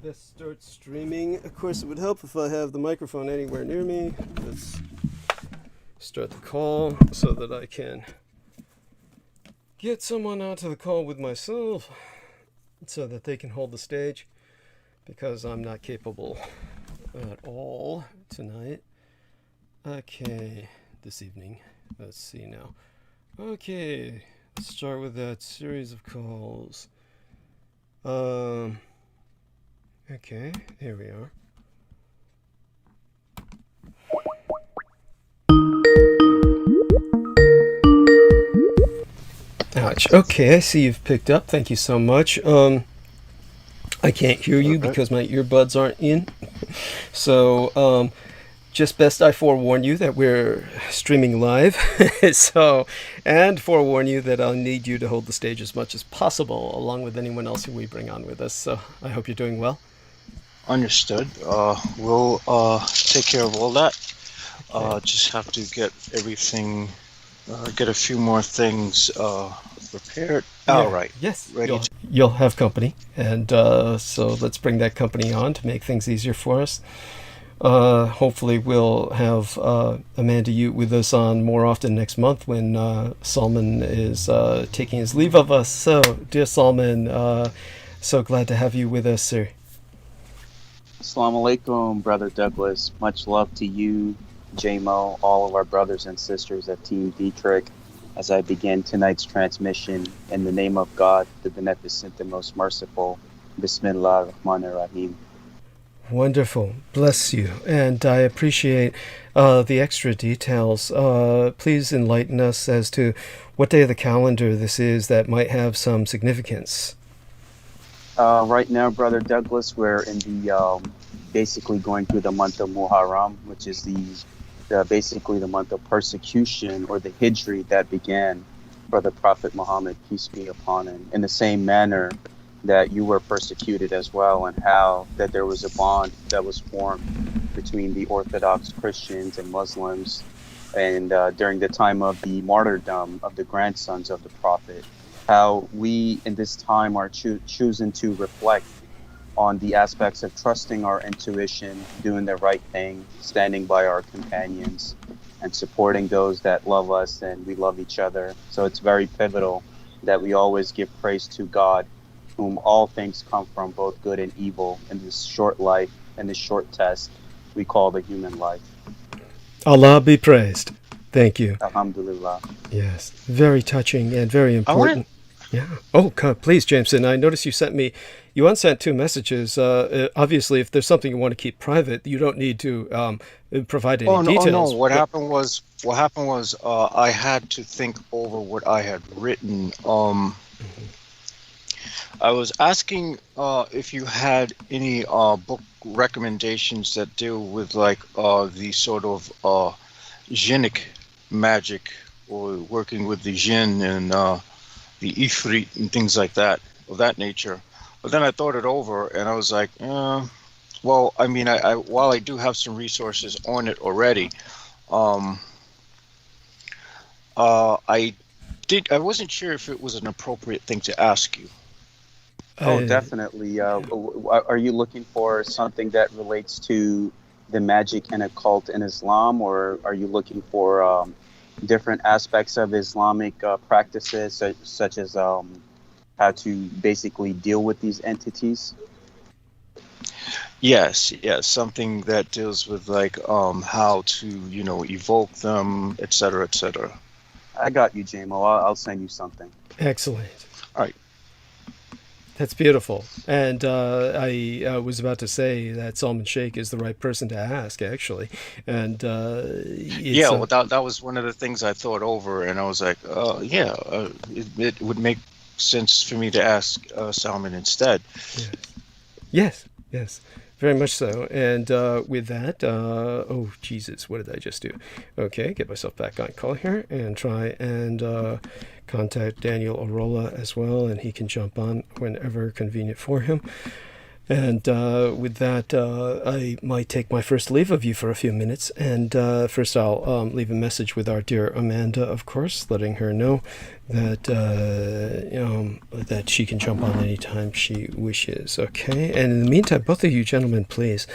this starts streaming. Of course, it would help if I have the microphone anywhere near me. Let's start the call so that I can get someone onto the call with myself so that they can hold the stage, because I'm not capable at all tonight. Okay, this evening. Let's see now. Okay, let's start with that series of calls. Okay, here we are. Ouch. Okay, I see you've picked up. Thank you so much. I can't hear you because my earbuds aren't in. So, just best I forewarn you that we're streaming live. And forewarn you that I'll need you to hold the stage as much as possible, along with anyone else who we bring on with us. So, I hope you're doing well. Understood. We'll take care of all that. Just have to get everything, get a few more things prepared. Yeah. All right. Yes. Ready? You'll have company, and so let's bring that company on to make things easier for us. Hopefully we'll have Amanda GUÍ-YUÈ with us on more often next month when Salman is taking his leave of us. So, dear Salman, so glad to have you with us, sir. Assalamu alaikum, Brother Douglas. Much love to you, J-Mo, all of our brothers and sisters at Team Dietrich, as I begin tonight's transmission in the name of God, the Beneficent, the Most Merciful. Bismillah ar-Rahman ar-Rahim. Wonderful. Bless you. And I appreciate the extra details. Please enlighten us as to what day of the calendar this is that might have some significance. Right now, Brother Douglas, we're in the basically going through the month of Muharram, which is basically the month of persecution, or the Hijri that began for the Prophet Muhammad, peace be upon him, in the same manner that you were persecuted as well, and how that there was a bond that was formed between the Orthodox Christians and Muslims, and during the time of the martyrdom of the grandsons of the Prophet, how we in this time are choosing to reflect on the aspects of trusting our intuition, doing the right thing, standing by our companions, and supporting those that love us and we love each other. So it's very pivotal that we always give praise to God, whom all things come from, both good and evil, in this short life and this short test we call the human life. Allah be praised. Thank you. Alhamdulillah. Yes, very touching and very important. Yeah. Oh, God, please, Jameson. I noticed you unsent 2 messages. Obviously, if there's something you want to keep private, you don't need to provide any details. Oh, no. What happened was I had to think over what I had written. I was asking if you had any book recommendations that deal with like the sort of jinnic magic, or working with the jinn and the ifrit and things like that, of that nature. But then I thought it over and I was like, well, I mean, while I do have some resources on it already, I wasn't sure if it was an appropriate thing to ask you. Oh, definitely. Are you looking for something that relates to the magic and occult in Islam, or are you looking for different aspects of Islamic practices, such as how to basically deal with these entities? Yes, something that deals with like how to, evoke them, etc., etc. I got you, J-Mo. I'll send you something. Excellent. All right. That's beautiful. And I was about to say that Salman Sheikh is the right person to ask, actually. And well, that was one of the things I thought over, and I was like, it would make sense for me to ask Salman instead. Yes, very much so. And with that, oh, Jesus, what did I just do? Okay, get myself back on call here and try and contact Daniel Arola as well, and he can jump on whenever convenient for him. And with that, I might take my first leave of you for a few minutes. And first I'll leave a message with our dear Amanda, of course, letting her know that she can jump on anytime she wishes. Okay, and in the meantime, both of you gentlemen, please,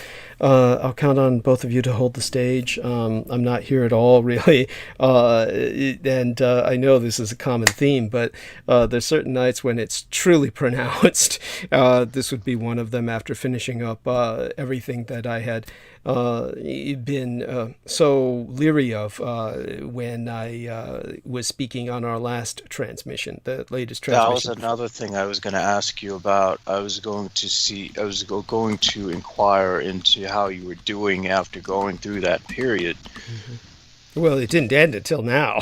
I'll count on both of you to hold the stage. I'm not here at all, really, and I know this is a common theme, but there's certain nights when it's truly pronounced. This would be one of them after finishing up everything that I had been so leery of when I was speaking on our last transmission, the latest transmission. That was another thing I was going to ask you about. I was going to inquire into how you were doing after going through that period. Mm-hmm. Well, it didn't end until now,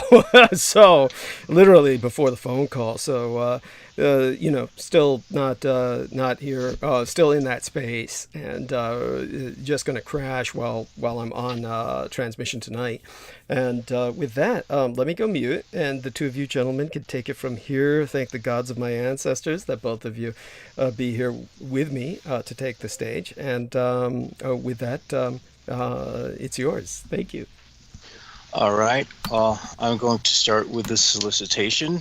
so literally before the phone call. So still not here, still in that space, and just going to crash while I'm on transmission tonight. And with that, let me go mute, and the two of you gentlemen can take it from here. Thank the gods of my ancestors that both of you be here with me to take the stage. And with that, it's yours. Thank you. All right. I'm going to start with the solicitation.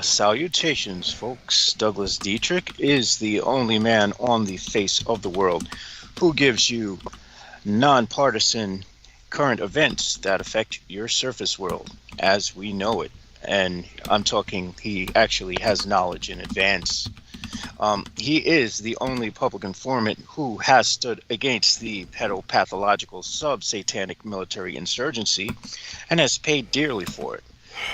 Salutations, folks. Douglas Dietrich is the only man on the face of the world who gives you nonpartisan current events that affect your surface world as we know it. And I'm talking, he actually has knowledge in advance. He is the only public informant who has stood against the pedopathological sub-satanic military insurgency and has paid dearly for it.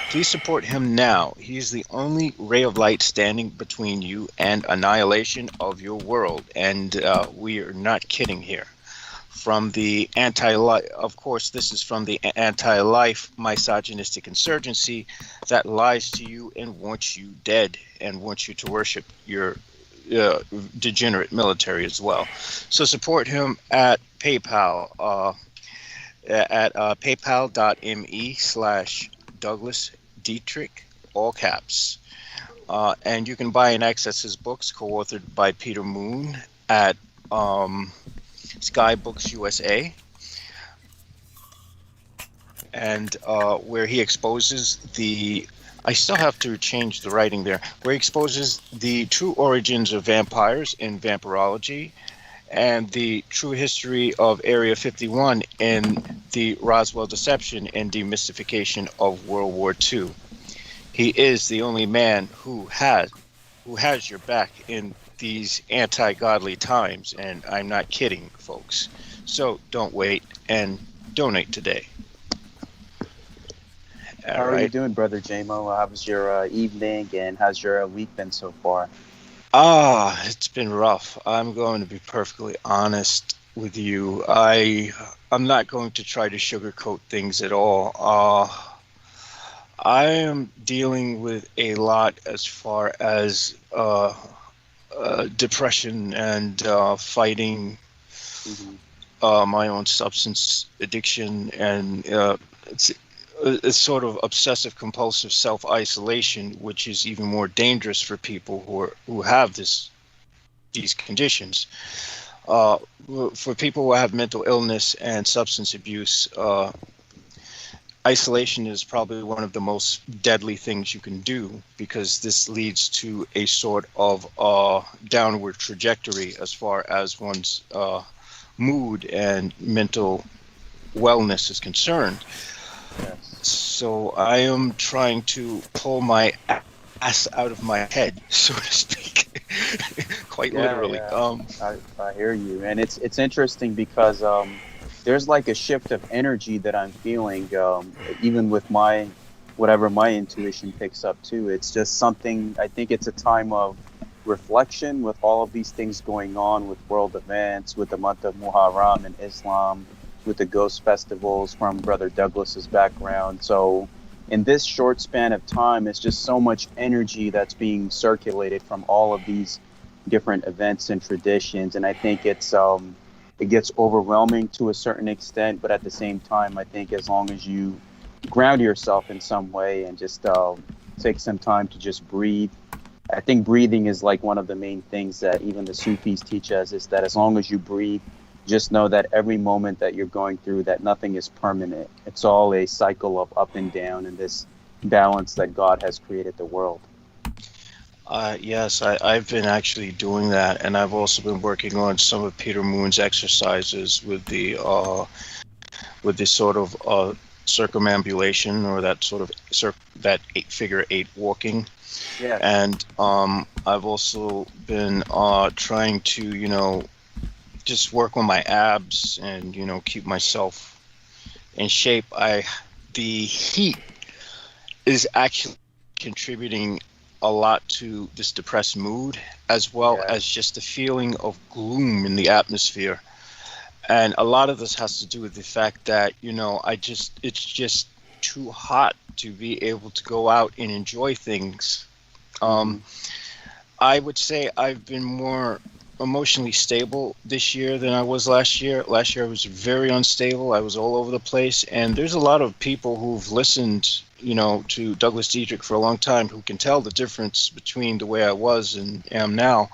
Please support him now. He's the only ray of light standing between you and annihilation of your world. And we are not kidding here. From the anti-life, of course, this is from the anti-life misogynistic insurgency that lies to you and wants you dead and wants you to worship your degenerate military as well. So support him at PayPal, at paypal.me/Douglas Dietrich, all caps. And you can buy and access his books, co-authored by Peter Moon, at Sky Books USA, and where he exposes the, I still have to change the writing there, where he exposes the true origins of vampires in vampirology and the true history of Area 51 in the Roswell deception and demystification of World War II. He is the only man who has your back in these anti-godly times, and I'm not kidding, folks. So don't wait and donate today. How are you doing, Brother JMO? How was your evening, and how's your week been so far? It's been rough. I'm going to be perfectly honest with you. I'm not going to try to sugarcoat things at all. I am dealing with a lot as far as depression and fighting my own substance addiction, and it's sort of obsessive compulsive self-isolation, which is even more dangerous for people who have these conditions. For people who have mental illness and substance abuse, isolation is probably one of the most deadly things you can do, because this leads to a sort of downward trajectory as far as one's mood and mental wellness is concerned. Yes. So I am trying to pull my ass out of my head, so to speak, quite literally. Yeah. I hear you, and it's interesting because there's like a shift of energy that I'm feeling, even with whatever my intuition picks up too. It's just something, I think it's a time of reflection with all of these things going on with world events, with the month of Muharram and Islam, with the ghost festivals from Brother Douglas's background. So in this short span of time, it's just so much energy that's being circulated from all of these different events and traditions. And I think it gets overwhelming to a certain extent, but at the same time, I think as long as you ground yourself in some way and just take some time to just breathe. I think breathing is like one of the main things that even the Sufis teach us, is that as long as you breathe, just know that every moment that you're going through, that nothing is permanent. It's all a cycle of up and down, and this balance that God has created the world. Yes, I've been actually doing that, and I've also been working on some of Peter Moon's exercises with the sort of circumambulation, or that sort of figure eight walking. Yeah. And I've also been trying to, just work on my abs and, keep myself in shape. The heat is actually contributing a lot to this depressed mood, as well as just the feeling of gloom in the atmosphere. And a lot of this has to do with the fact that, it's just too hot to be able to go out and enjoy things. I would say I've been more emotionally stable this year than I was last year. Last year I was very unstable. I was all over the place. And there's a lot of people who've listened, to Douglas Dietrich for a long time who can tell the difference between the way I was and am now.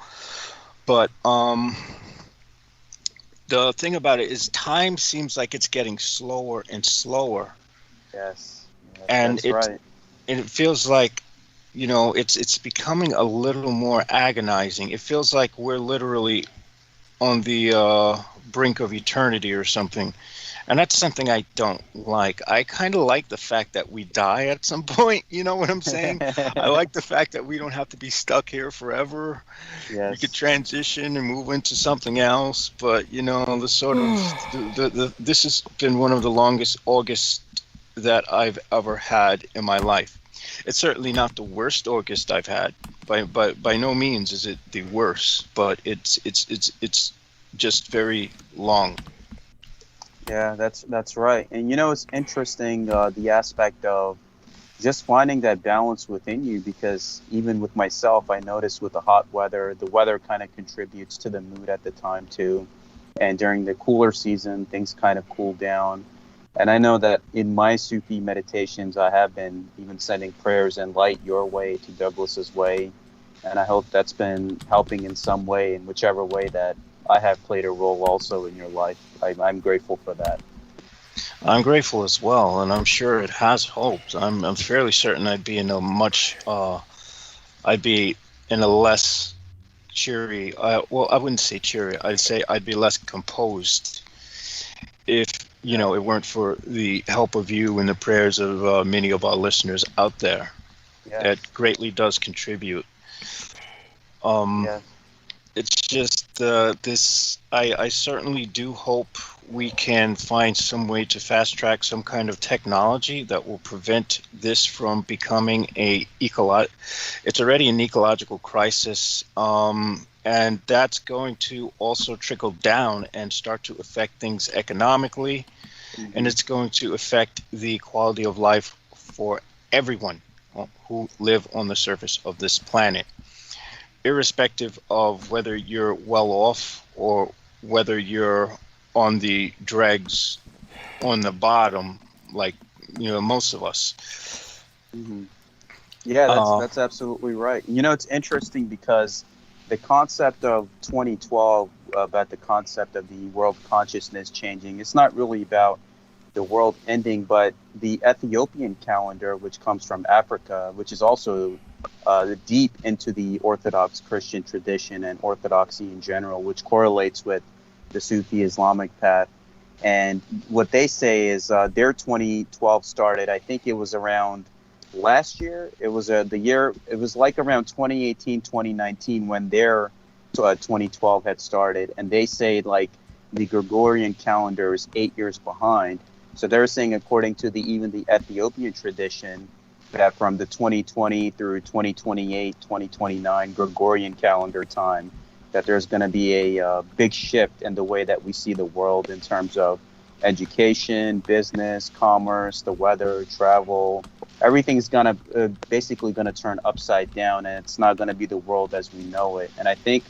But the thing about it is time seems like it's getting slower and slower. Yes. And that's right. And it feels like, it's becoming a little more agonizing. It feels like we're literally on the brink of eternity or something. And that's something I don't like. I kind of like the fact that we die at some point. You know what I'm saying? I like the fact that we don't have to be stuck here forever. Yes. We could transition and move into something else. But, the sort of, this has been one of the longest Augusts that I've ever had in my life. It's certainly not the worst August I've had. By no means is it the worst, but it's just very long. Yeah, that's right. And it's interesting, the aspect of just finding that balance within you, because even with myself, I noticed with the hot weather, the weather kind of contributes to the mood at the time too. And during the cooler season, things kind of cool down. And I know that in my Sufi meditations, I have been even sending prayers and light your way to Douglas's way. And I hope that's been helping in some way, in whichever way that I have played a role also in your life. I'm grateful for that. I'm grateful as well, and I'm sure it has helped. I'm fairly certain I'd be in a less cheery. Well, I wouldn't say cheery. I'd say I'd be less composed if it weren't for the help of you and the prayers of many of our listeners out there. Yes. That greatly does contribute. Yes. It's just this. I certainly do hope we can find some way to fast track some kind of technology that will prevent this from becoming it's already an ecological crisis, and that's going to also trickle down and start to affect things economically, and it's going to affect the quality of life for everyone who live on the surface of this planet, irrespective of whether you're well off or whether you're on the dregs on the bottom, like most of us. Mm-hmm. Yeah, that's absolutely right. It's interesting because the concept of 2012, about the concept of the world consciousness changing, it's not really about the world ending, but the Ethiopian calendar, which comes from Africa, which is also deep into the Orthodox Christian tradition and Orthodoxy in general, which correlates with the Sufi Islamic path. And what they say is their 2012 started, I think it was around last year. It was it was like around 2018, 2019 when their 2012 had started. And they say like the Gregorian calendar is 8 years behind. So they're saying, according to even the Ethiopian tradition, that from the 2020 through 2028, 2029 Gregorian calendar time, that there's going to be a big shift in the way that we see the world in terms of education, business, commerce, the weather, travel. Everything's going to basically going to turn upside down, and it's not going to be the world as we know it. And I think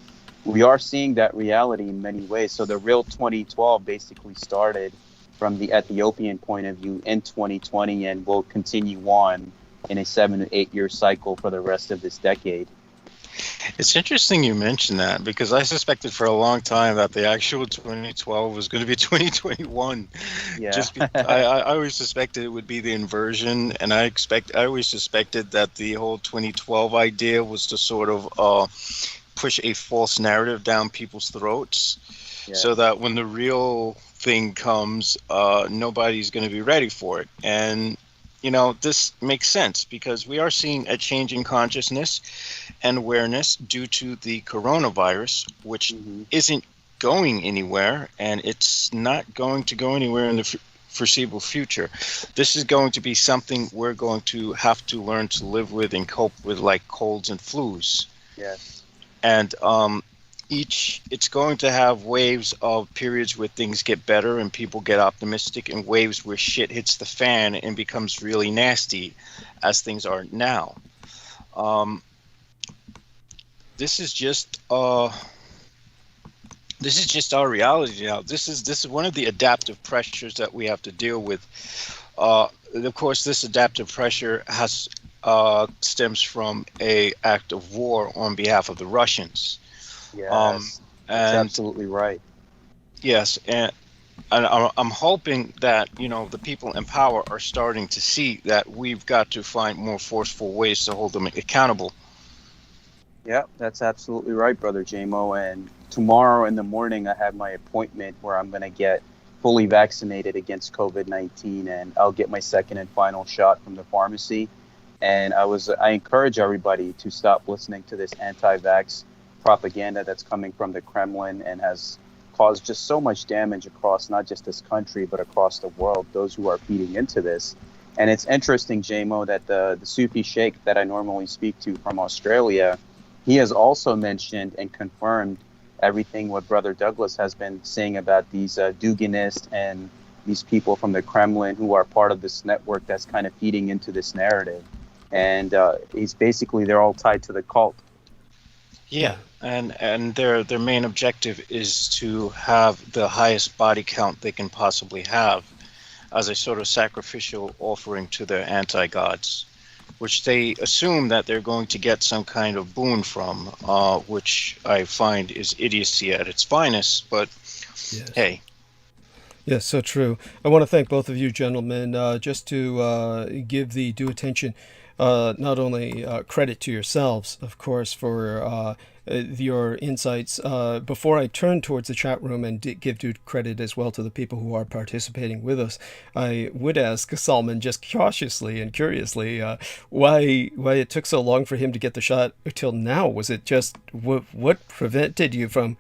we are seeing that reality in many ways. So the real 2012 basically started from the Ethiopian point of view in 2020 and will continue on in a 7 to 8 year cycle for the rest of this decade. It's interesting you mentioned that because I suspected for a long time that the actual 2012 was going to be 2021. Yeah. I always suspected it would be the inversion, and I always suspected that the whole 2012 idea was to sort of push a false narrative down people's throats, so that when the real thing comes, nobody's going to be ready for it. And you know, this makes sense because we are seeing a change in consciousness and awareness due to the coronavirus, which isn't going anywhere, and it's not going to go anywhere in the foreseeable future. This is going to be something we're going to have to learn to live with and cope with, like colds and flus. Yes. And it's going to have waves of periods where things get better and people get optimistic, and waves where shit hits the fan and becomes really nasty, as things are now. This is just our reality now. This is one of the adaptive pressures that we have to deal with. Of course, this adaptive pressure stems from an act of war on behalf of the Russians. Yes, that's absolutely right. Yes, and I'm hoping that, you know, the people in power are starting to see that we've got to find more forceful ways to hold them accountable. Yeah, that's absolutely right, Brother JMO. And tomorrow in the morning, I have my appointment where I'm going to get fully vaccinated against COVID-19, and I'll get my second and final shot from the pharmacy. And I encourage everybody to stop listening to this anti-vax propaganda that's coming from the Kremlin and has caused just so much damage across not just this country but across the world, those who are feeding into this. And it's interesting, JMO, that the Sufi Sheikh that I normally speak to from Australia, he has also mentioned and confirmed everything what Brother Douglas has been saying about these Duginists and these people from the Kremlin who are part of this network that's kind of feeding into this narrative. And they're all tied to the cult. Yeah, and their main objective is to have the highest body count they can possibly have as a sort of sacrificial offering to their anti-gods, which they assume that they're going to get some kind of boon from, which I find is idiocy at its finest, but hey. Yes, so true. I want to thank both of you gentlemen, just to give the due attention, not only credit to yourselves, of course, for your insights. Before I turn towards the chat room and give due credit as well to the people who are participating with us, I would ask Salman just cautiously and curiously why it took so long for him to get the shot till now. Was it just what prevented you from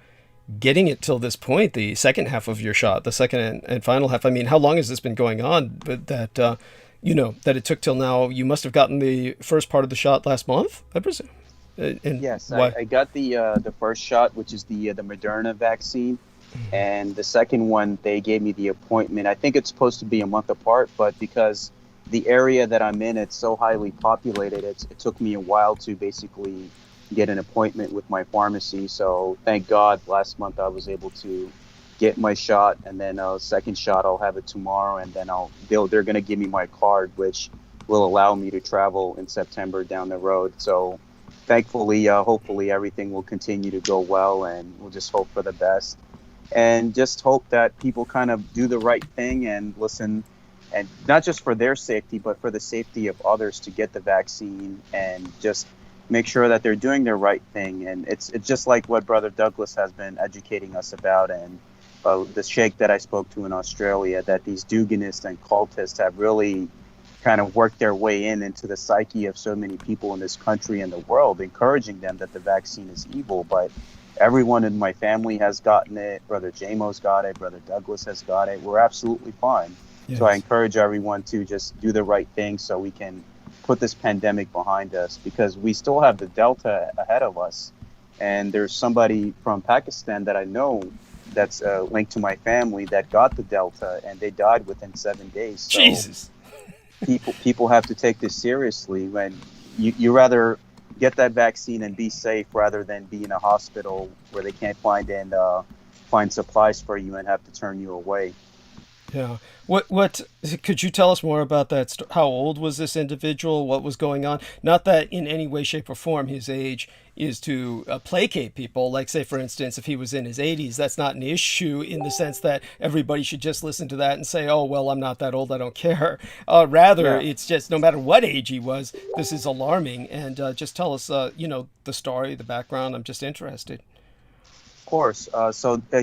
getting it till this point, the second half of your shot, the second and final half? I mean, how long has this been going on? But that that it took till now. You must have gotten the first part of the shot last month, I presume. And yes, I got the first shot, which is the Moderna vaccine, and the second one they gave me the appointment. I think it's supposed to be a month apart, but because the area that I'm in, it's so highly populated, it took me a while to basically get an appointment with my pharmacy. So thank God last month I was able to get my shot, and then second shot I'll have it tomorrow, and then they're going to give me my card, which will allow me to travel in September down the road. So thankfully, hopefully everything will continue to go well, and we'll just hope for the best, and just hope that people kind of do the right thing and listen, and not just for their safety but for the safety of others to get the vaccine, and just make sure that they're doing the right thing. And it's just like what Brother Douglas has been educating us about, and the sheikh that I spoke to in Australia, that these Duginists and cultists have really kind of worked their way into the psyche of so many people in this country and the world, encouraging them that the vaccine is evil. But everyone in my family has gotten it. Brother Jamo's got it. Brother Douglas has got it. We're absolutely fine. Yes. So I encourage everyone to just do the right thing so we can put this pandemic behind us, because we still have the Delta ahead of us. And there's somebody from Pakistan that I know that's linked to my family that got the Delta, and they died within 7 days. So Jesus. People have to take this seriously. When you rather get that vaccine and be safe rather than be in a hospital where they can't find supplies for you and have to turn you away. Yeah. What could you tell us more about that? How old was this individual? What was going on? Not that in any way, shape, or form his age is to placate people. Like, say, for instance, if he was in his 80s, that's not an issue in the sense that everybody should just listen to that and say, oh, well, I'm not that old, I don't care. Rather, Yeah. it's just no matter what age he was, this is alarming. And just tell us, the story, the background. I'm just interested. Course.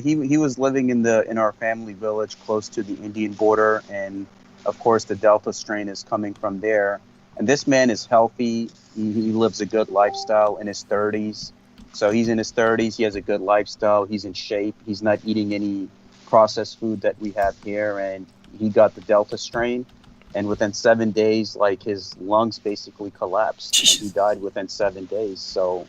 He was living in our family village close to the Indian border, and of course the Delta strain is coming from there. And this man is healthy. He lives a good lifestyle in his 30s. So he's in his 30s. He has a good lifestyle. He's in shape. He's not eating any processed food that we have here, and he got the Delta strain. And within 7 days, like, his lungs basically collapsed, and he died within 7 days. So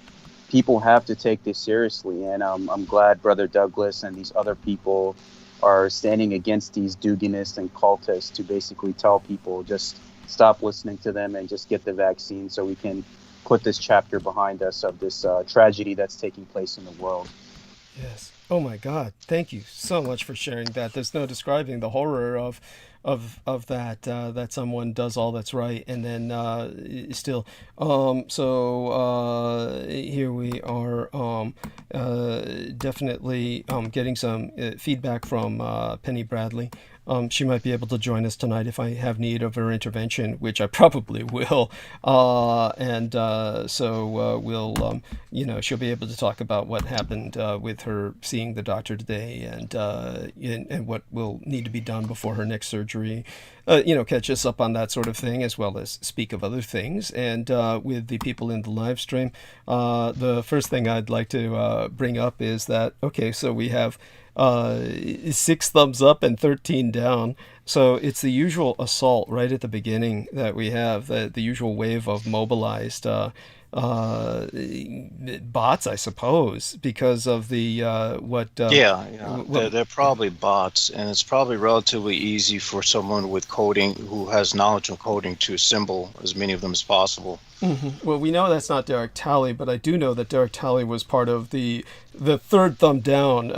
people have to take this seriously, and I'm glad Brother Douglas and these other people are standing against these Duganists and cultists to basically tell people just stop listening to them and just get the vaccine so we can put this chapter behind us of this tragedy that's taking place in the world. Yes. Oh my God. Thank you so much for sharing that. There's no describing the horror of that, that someone does all that's right and then still. Here we are definitely getting some feedback from Penny Bradley. She might be able to join us tonight if I have need of her intervention, which I probably will. She'll be able to talk about what happened with her seeing the doctor today and what will need to be done before her next surgery. Catch us up on that sort of thing, as well as speak of other things. And with the people in the live stream, the first thing I'd like to bring up is that, okay, so we have 6 thumbs up and 13 down. So it's the usual assault right at the beginning that we have, the usual wave of mobilized bots, I suppose, because of the they're probably bots, and it's probably relatively easy for someone with coding who has knowledge of coding to assemble as many of them as possible. Mm-hmm. Well, we know that's not Derek Talley, but I do know that Derek Talley was part of the third thumb down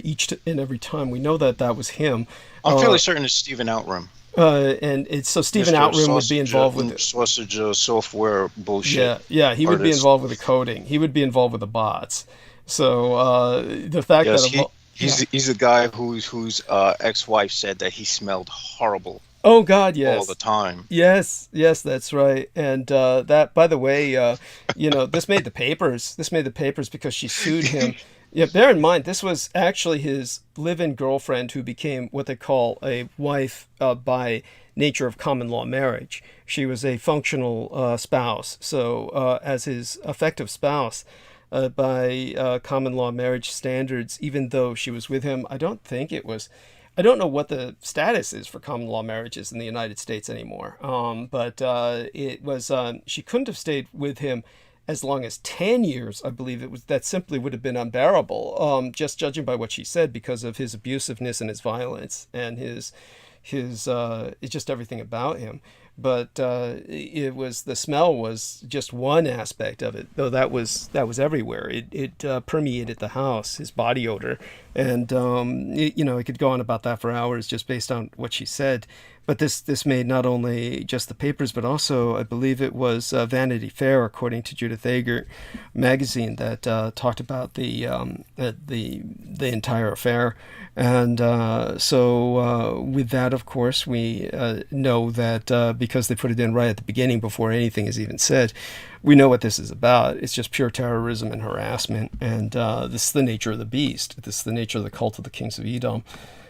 each and every time. We know that was him. I'm fairly certain it's Stephen Outram. So Stephen Outram would be involved with sausage software bullshit. Yeah, he would be involved with the coding. He would be involved with the bots. So the fact that he's the guy whose ex-wife said that he smelled horrible. Oh God, yes. All the time. Yes, that's right. And that, by the way, this made the papers. This made the papers because she sued him. Yeah, bear in mind, this was actually his live-in girlfriend who became what they call a wife by nature of common law marriage. She was a functional spouse. So as his effective spouse, by common law marriage standards, even though she was with him, I don't know what the status is for common law marriages in the United States anymore. But it was, she couldn't have stayed with him as long as 10 years, I believe it was. That simply would have been unbearable, just judging by what she said, because of his abusiveness and his violence and his just everything about him. But the smell was just one aspect of it, though that was everywhere. It permeated the house, his body odor, and it could go on about that for hours just based on what she said. But this made not only just the papers, but also I believe it was Vanity Fair, according to Judith Eger magazine, that talked about the entire affair. And with that, of course, we know that because they put it in right at the beginning before anything is even said, we know what this is about. It's just pure terrorism and harassment. And this is the nature of the beast. This is the nature of the cult of the kings of Edom.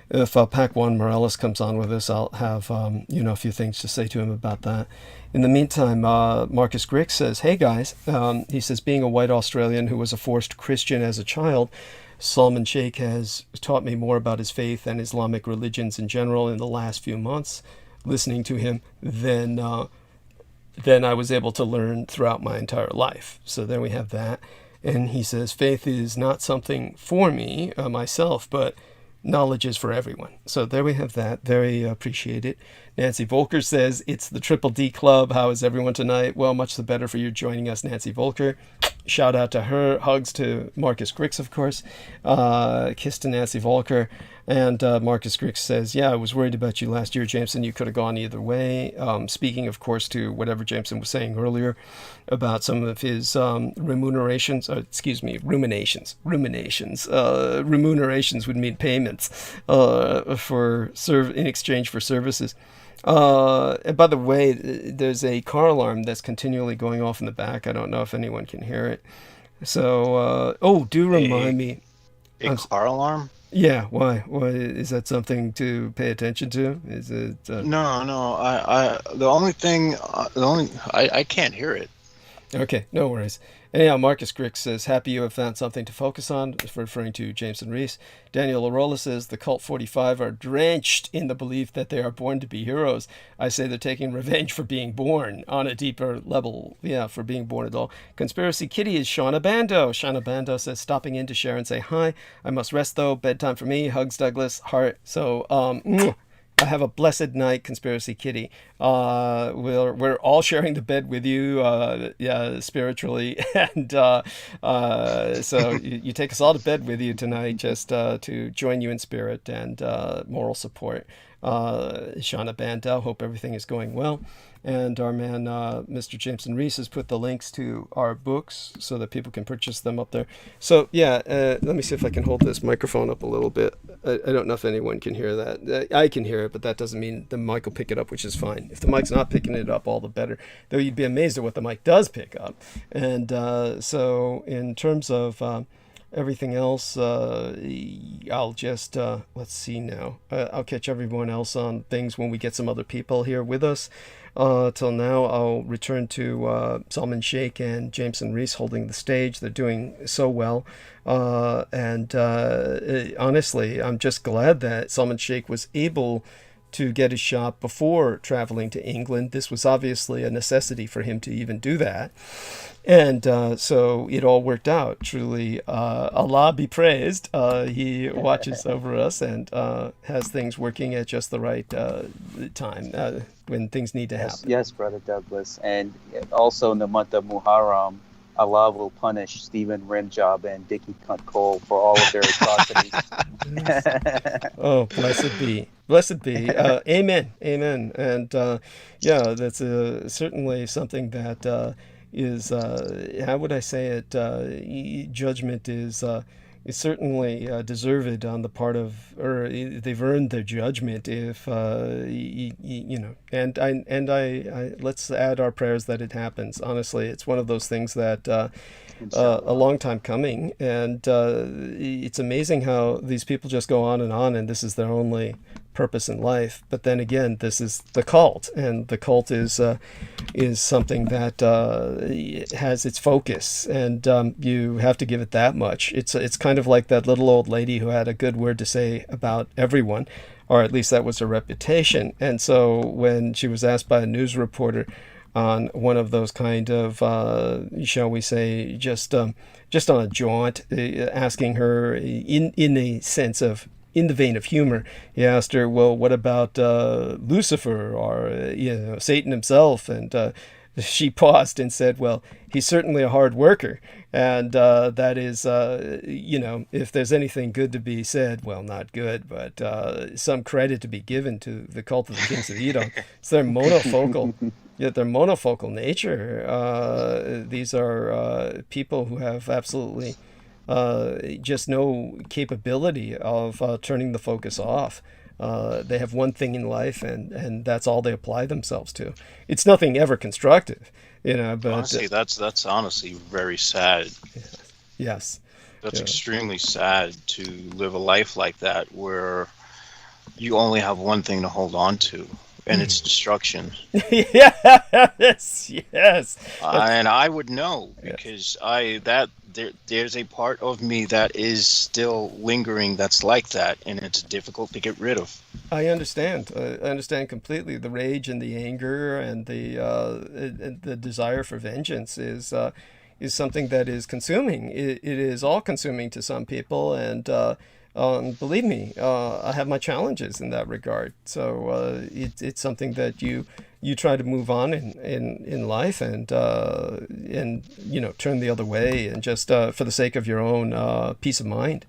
If Pac Juan Morales comes on with us, I'll have a few things to say to him about that. In the meantime, Marcus Grick says, hey guys, he says, being a white Australian who was a forced Christian as a child, Salman Sheikh has taught me more about his faith and Islamic religions in general in the last few months, listening to him, than I was able to learn throughout my entire life. So there we have that. And he says, faith is not something for me, myself, but knowledge is for everyone. So there we have that. Very appreciated. Nancy Volker says, it's the Triple D Club. How is everyone tonight? Well, much the better for you joining us, Nancy Volker. shout out to her. Hugs to Marcus Grix, of course. Kiss to Nancy Volker. And Marcus Grix says, yeah, I was worried about you last year, Jameson. You could have gone either way. Speaking, of course, to whatever Jameson was saying earlier about some of his ruminations. Ruminations would mean payments in exchange for services. And by the way, there's a car alarm that's continually going off in the back. I don't know if anyone can hear it. So, do remind me. A car alarm? Yeah, why? Why is that something to pay attention to? Is it? No. I can't hear it. Okay, no worries. Anyhow, Marcus Grix says, happy you have found something to focus on, referring to Jameson Reese. Daniel Arola says, the Cult 45 are drenched in the belief that they are born to be heroes. I say they're taking revenge for being born on a deeper level. Yeah, for being born at all. Conspiracy Kitty is Shauna Bando. Shauna Bando says, stopping in to share and say hi. I must rest, though. Bedtime for me. Hugs, Douglas. Heart. So, I have a blessed night, Conspiracy Kitty. We're all sharing the bed with you, spiritually, and so you take us all to bed with you tonight, just to join you in spirit and moral support. Shauna Bandel, hope everything is going well. And our man, Mr. Jameson Reese, has put the links to our books so that people can purchase them up there. So, yeah, let me see if I can hold this microphone up a little bit. I don't know if anyone can hear that. I can hear it, but that doesn't mean the mic will pick it up, which is fine. If the mic's not picking it up, all the better. Though you'd be amazed at what the mic does pick up. And so in terms of everything else, I'll just, let's see now. I'll catch everyone else on things when we get some other people here with us. Till now, I'll return to Salman Sheikh and Jameson Reese holding the stage. They're doing so well. And honestly, I'm just glad that Salman Sheikh was able to get his shot before traveling to England. This was obviously a necessity for him to even do that. And so it all worked out. Truly, Allah be praised. He watches over us and has things working at just the right time when things need to happen. Yes, Brother Douglas. And also in the month of Muharram, Allah will punish Stephen Rimjob and Dickie Cunt Cole for all of their atrocities. Oh, blessed be. Blessed be. Amen. Amen. And that's certainly something that is, how would I say it? Judgment is certainly deserved on the part of, or they've earned their judgment if, and I let's add our prayers that it happens. Honestly, it's one of those things that a long time coming, and it's amazing how these people just go on, and this is their only purpose in life. But then again, this is the cult, and the cult is something that has its focus, and you have to give it that much. It's kind of like that little old lady who had a good word to say about everyone, or at least that was her reputation. And so when she was asked by a news reporter on one of those kind of, shall we say, just on a jaunt, asking her in a sense of, in the vein of humor, he asked her, well, what about Lucifer or Satan himself? And she paused and said, well, he's certainly a hard worker. And that is, if there's anything good to be said, well, not good, but some credit to be given to the cult of the Kings of Edom. It's their monofocal, yet their monofocal nature. These are people who have absolutely just no capability of turning the focus off. They have one thing in life, and that's all they apply themselves to. It's nothing ever constructive, but honestly, that's honestly very sad. Yes. That's extremely sad to live a life like that, where you only have one thing to hold on to, and it's destruction. Yes. And I would know, because there's a part of me that is still lingering that's like that, and it's difficult to get rid of. I understand. I understand completely. The rage and the anger and the desire for vengeance is something that is consuming. It is all consuming to some people, and believe me, I have my challenges in that regard. So it's something that you you try to move on in life and turn the other way, and just for the sake of your own peace of mind,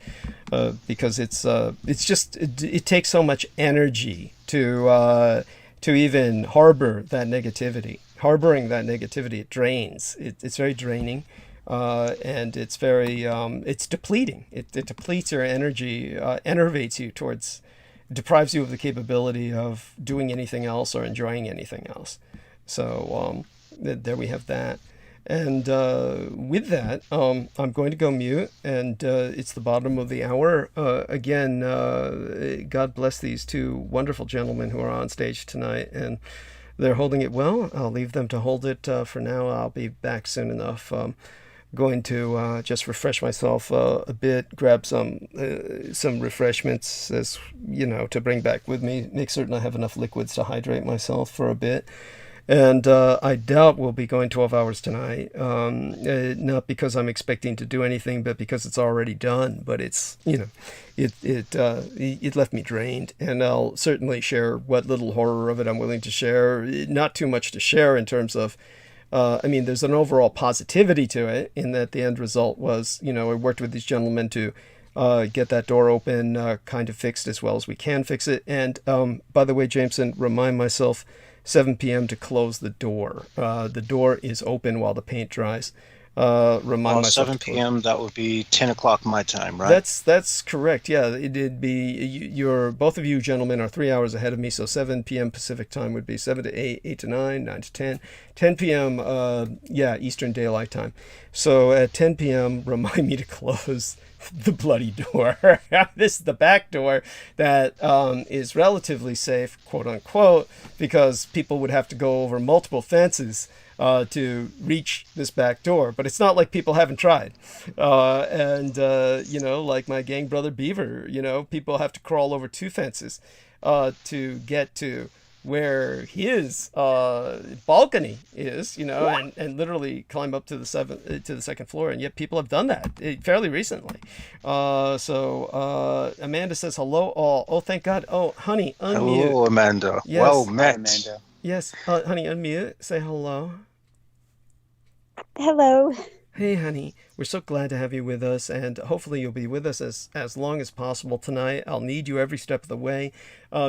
because it takes so much energy to even harbor that negativity. Harboring that negativity, it drains. It's very draining. And it's very, it's depleting. It depletes your energy, enervates you towards, deprives you of the capability of doing anything else or enjoying anything else. So there we have that. And with that, I'm going to go mute, and it's the bottom of the hour. Again, God bless these two wonderful gentlemen who are on stage tonight, and they're holding it well. I'll leave them to hold it for now. I'll be back soon enough. Going to just refresh myself a bit, grab some refreshments, as to bring back with me, make certain I have enough liquids to hydrate myself for a bit. And I doubt we'll be going 12 hours tonight, not because I'm expecting to do anything, but because it's already done. But it's, it left me drained, and I'll certainly share what little horror of it I'm willing to share. Not too much to share in terms of, there's an overall positivity to it, in that the end result was, I worked with these gentlemen to get that door open, kind of fixed as well as we can fix it. And by the way, Jameson, remind myself, 7 p.m. to close the door. The door is open while the paint dries. Remind myself. 7 p.m. That would be 10 o'clock my time, right? That's correct. Yeah, it'd be both of you gentlemen are 3 hours ahead of me, so 7 p.m. Pacific time would be 7 to 8, 8 to 9, 9 to 10, 10 p.m. Eastern Daylight Time. So at 10 p.m. remind me to close the bloody door. This is the back door that is relatively safe, quote unquote, because people would have to go over multiple fences to reach this back door. But it's not like people haven't tried. Like my gang brother Beaver, people have to crawl over 2 fences to get to where his balcony is, and literally climb up to the second floor, and yet people have done that fairly recently. So Amanda says hello all. Oh, thank God. Oh, honey, unmute. Hello, Amanda. Yes. Well met. Hi, Amanda. Yes, honey, unmute. Say hello. Hello. Hey, honey, we're so glad to have you with us, and hopefully you'll be with us as long as possible tonight. I'll need you every step of the way,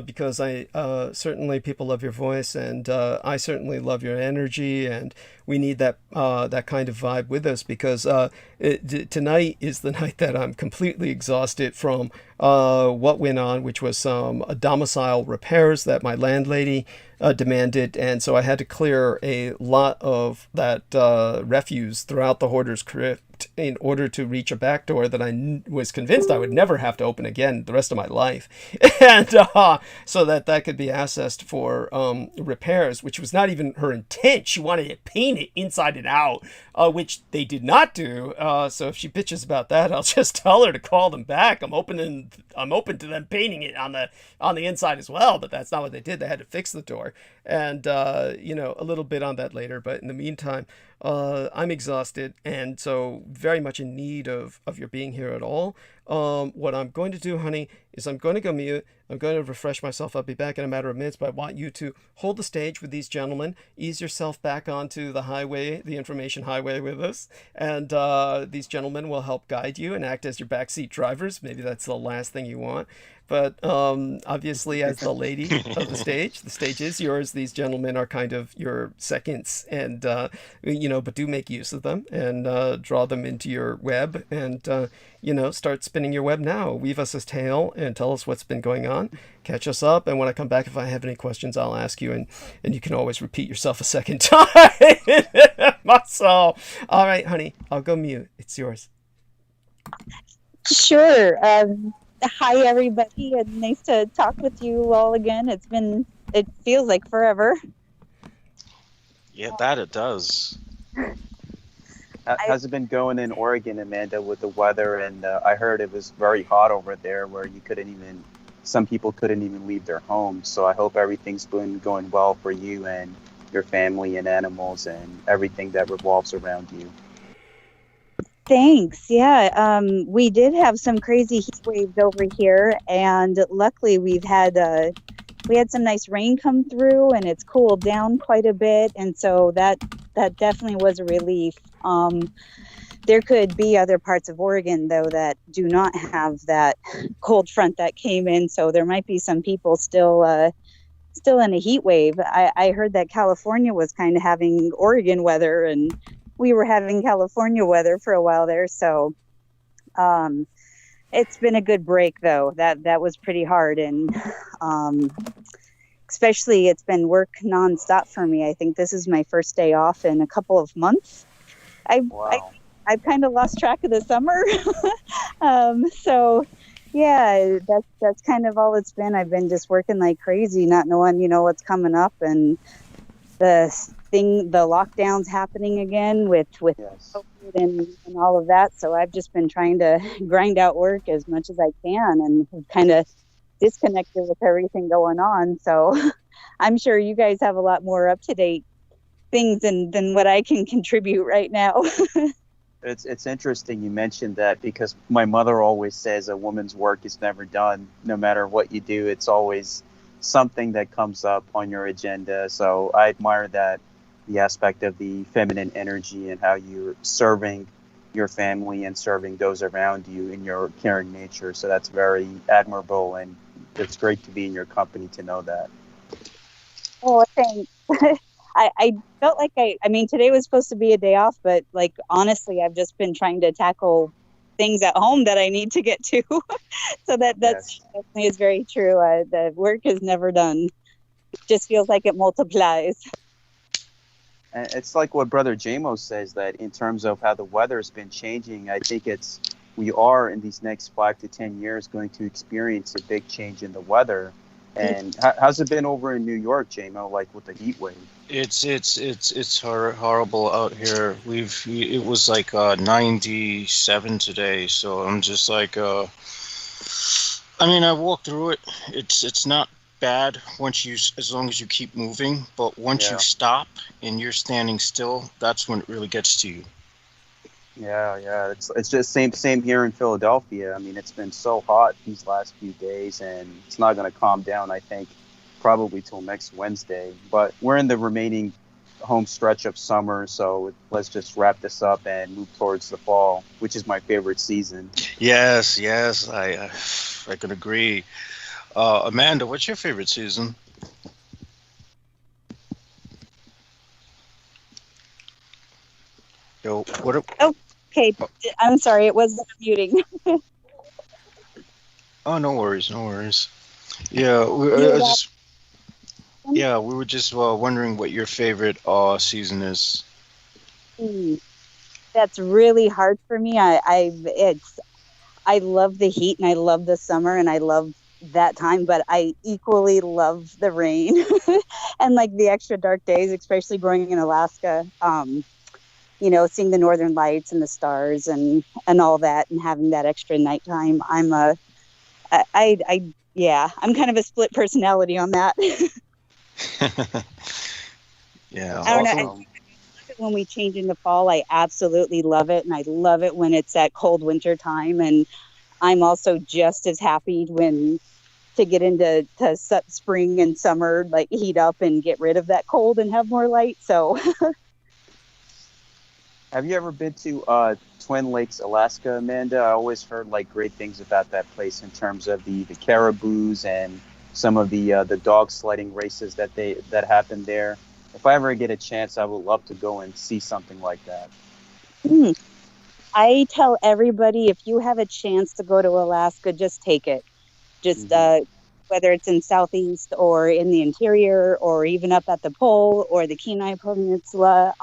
because I certainly people love your voice, and I certainly love your energy, and we need that kind of vibe with us, because tonight is the night that I'm completely exhausted from what went on, which was some domicile repairs that my landlady demanded, and so I had to clear a lot of that refuse throughout the hoarder's crypt in order to reach a back door that I was convinced I would never have to open again the rest of my life, and so that could be accessed for repairs, which was not even her intent. She wanted it painted inside and out, which they did not do. So if she bitches about that, I'll just tell her to call them back. I'm open to them painting it on the inside as well, but that's not what they did. They had to fix the door, and a little bit on that later. But in the meantime, I'm exhausted, and so very much in need of your being here at all. What I'm going to do, honey, is I'm going to go mute. I'm going to refresh myself. I'll be back in a matter of minutes, but I want you to hold the stage with these gentlemen, ease yourself back onto the highway, the information highway with us, and these gentlemen will help guide you and act as your backseat drivers. Maybe that's the last thing you want. But obviously, as the lady of the stage is yours. These gentlemen are kind of your seconds, and but do make use of them and draw them into your web, and start spinning your web now. Weave us a tale and tell us what's been going on. Catch us up, and when I come back, if I have any questions, I'll ask you, and you can always repeat yourself a second time. So, all right, honey, I'll go mute. It's yours. Sure. Hi, everybody. It's nice to talk with you all again. It feels like forever. Yeah, that it does. How's it been going in Oregon, Amanda, with the weather? And I heard it was very hot over there, where some people couldn't even leave their homes. So I hope everything's been going well for you and your family and animals and everything that revolves around you. Thanks. Yeah, we did have some crazy heat waves over here, and luckily we've had we had some nice rain come through, and it's cooled down quite a bit, and so that definitely was a relief. There could be other parts of Oregon, though, that do not have that cold front that came in, so there might be some people still in a heat wave. I heard that California was kind of having Oregon weather, and we were having California weather for a while there, so it's been a good break, though. That was pretty hard, and especially it's been work nonstop for me. I think this is my first day off in a couple of months. I've kind of lost track of the summer. So yeah, that's kind of all it's been. I've been just working like crazy, not knowing, what's coming up, and the lockdowns happening again with Yes. COVID and all of that. So I've just been trying to grind out work as much as I can, and kind of disconnected with everything going on. So I'm sure you guys have a lot more up to date things than what I can contribute right now. It's interesting you mentioned that, because my mother always says a woman's work is never done. No matter what you do, it's always something that comes up on your agenda. So I admire that, the aspect of the feminine energy and how you're serving your family and serving those around you in your caring nature. So that's very admirable, and it's great to be in your company to know that. Oh, thanks. I felt like I mean, today was supposed to be a day off, but like, honestly, I've just been trying to tackle things at home that I need to get to. So that's Yes. definitely is very true. The work is never done. It just feels like it multiplies. And it's like what Brother JMO says, that in terms of how the weather's been changing, I think we are in these next 5 to 10 years going to experience a big change in the weather. And how's it been over in New York, JMO, like with the heat wave? It's horrible out here. It was like 97 today, so I'm just like I mean, I walked through it. It's not bad as long as you keep moving, but once you stop and you're standing still, that's when it really gets to you. Yeah. It's just same here in Philadelphia. I mean, it's been so hot these last few days, and it's not going to calm down, I think, probably till next Wednesday. But we're in the remaining home stretch of summer, so let's just wrap this up and move towards the fall, which is my favorite season. Yes, I can agree. Amanda, what's your favorite season? Yo, Okay, I'm sorry, it was muting. Oh, no worries. Yeah, we were just wondering what your favorite season is. That's really hard for me. I love the heat, and I love the summer, and I love that time, but I equally love the rain and like the extra dark days, especially growing in Alaska. Seeing the northern lights and the stars and all that, and having that extra nighttime. I'm kind of a split personality on that. Yeah. I don't know. When we change into fall, I absolutely love it, and I love it when it's that cold winter time. And I'm also just as happy to get into spring and summer, like heat up and get rid of that cold and have more light. So. Have you ever been to Twin Lakes, Alaska, Amanda? I always heard like great things about that place in terms of the caribous and some of the dog sledding races that happen there. If I ever get a chance, I would love to go and see something like that. I tell everybody, if you have a chance to go to Alaska, just take it. Just whether it's in Southeast or in the interior or even up at the pole or the Kenai Peninsula.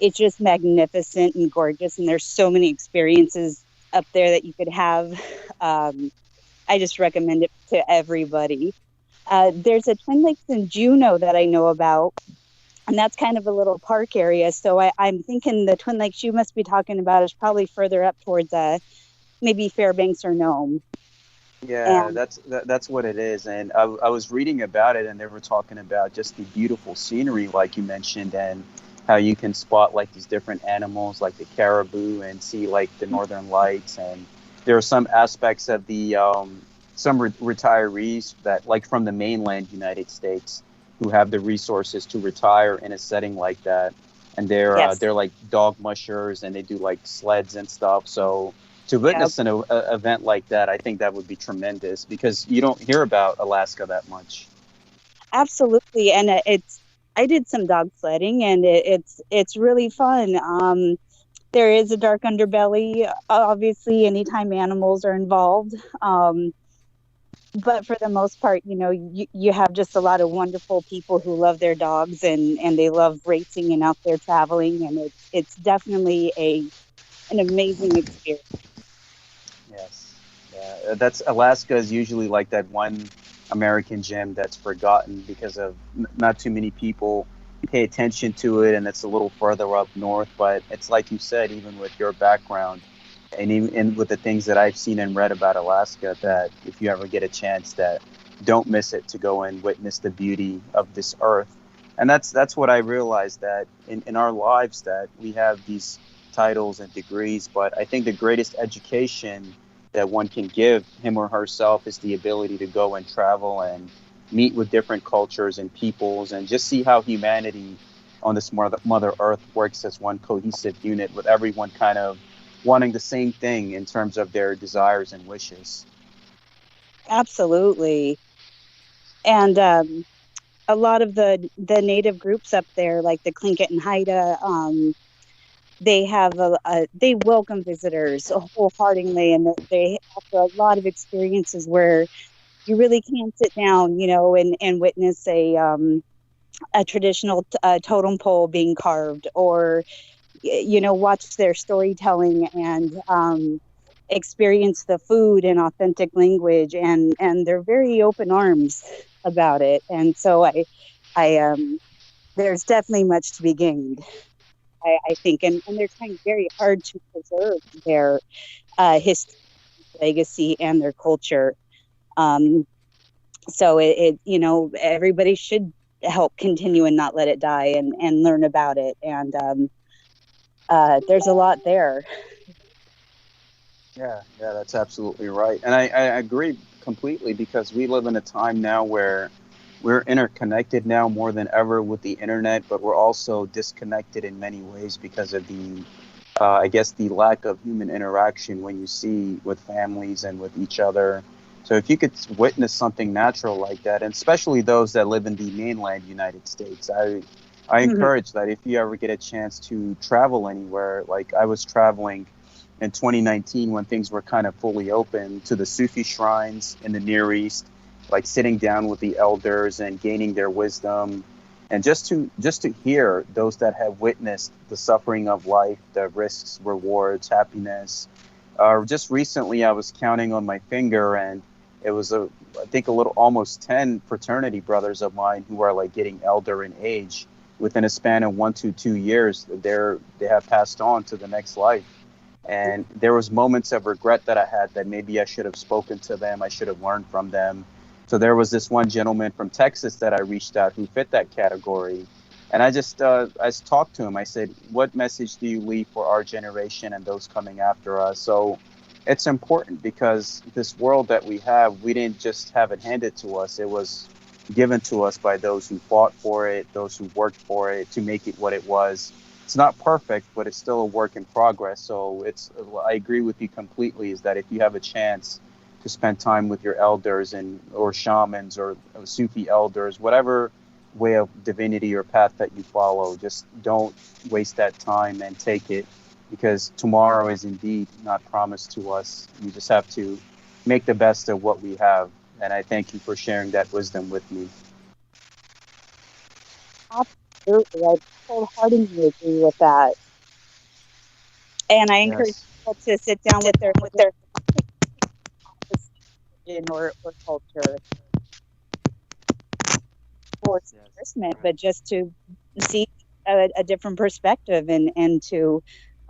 It's just magnificent and gorgeous, and there's so many experiences up there that you could have. I just recommend it to everybody. There's a Twin Lakes in Juneau that I know about, and that's kind of a little park area. So I'm thinking the Twin Lakes you must be talking about is probably further up towards maybe Fairbanks or Nome. Yeah, that's what it is. And I was reading about it, and they were talking about just the beautiful scenery, like you mentioned, and how you can spot like these different animals like the caribou and see like the northern lights. And there are some aspects of the some retirees that, like from the mainland United States, who have the resources to retire in a setting like that, and they're like dog mushers and they do like sleds and stuff. So to witness an event like that, I think that would be tremendous because you don't hear about Alaska that much. Absolutely, and I did some dog sledding, and it's really fun. There is a dark underbelly, obviously, anytime animals are involved. But for the most part, you know, you have just a lot of wonderful people who love their dogs and they love racing and out there traveling, and it's definitely an amazing experience. Yes, yeah, that's Alaska is usually like that one American gem that's forgotten because of not too many people pay attention to it, and it's a little further up north. But it's like you said, even with your background and even with the things that I've seen and read about Alaska, that if you ever get a chance, that don't miss it to go and witness the beauty of this earth. And that's what I realized, that in our lives that we have these titles and degrees, but I think the greatest education that one can give him or herself is the ability to go and travel and meet with different cultures and peoples and just see how humanity on this Mother Earth works as one cohesive unit, with everyone kind of wanting the same thing in terms of their desires and wishes. Absolutely. And a lot of the native groups up there, like the Tlingit and Haida, they have they welcome visitors wholeheartedly, and they have a lot of experiences where you really can sit down, you know, and witness a traditional totem pole being carved, or you know, watch their storytelling and experience the food in authentic language, and they're very open arms about it. And so I there's definitely much to be gained, I think, and they're trying very hard to preserve their history, legacy, and their culture. So it you know, everybody should help continue and not let it die, and learn about it. And there's a lot there. Yeah, that's absolutely right. And I agree completely, because we live in a time now where we're interconnected now more than ever with the internet, but we're also disconnected in many ways because of the, I guess, the lack of human interaction when you see with families and with each other. So if you could witness something natural like that, and especially those that live in the mainland United States, I encourage that if you ever get a chance to travel anywhere. Like I was traveling in 2019 when things were kind of fully open, to the Sufi shrines in the Near East, like sitting down with the elders and gaining their wisdom, and just to hear those that have witnessed the suffering of life, the risks, rewards, happiness. Just recently, I was counting on my finger, and it was I think a little almost 10 fraternity brothers of mine who are like getting elder in age. Within a span of 1 to 2 years, they have passed on to the next life. And there was moments of regret that I had, that maybe I should have spoken to them, I should have learned from them. So there was this one gentleman from Texas that I reached out who fit that category. And I talked to him. I said, what message do you leave for our generation and those coming after us? So it's important, because this world that we have, we didn't just have it handed to us. It was given to us by those who fought for it, those who worked for it to make it what it was. It's not perfect, but it's still a work in progress. So I agree with you completely, is that if you have a chance to spend time with your elders or shamans or Sufi elders, whatever way of divinity or path that you follow, just don't waste that time and take it, because tomorrow is indeed not promised to us. You just have to make the best of what we have. And I thank you for sharing that wisdom with me. Absolutely, I wholeheartedly agree with that. And I encourage people to sit down with their religion or culture or embarrassment, but just to see a different perspective, and to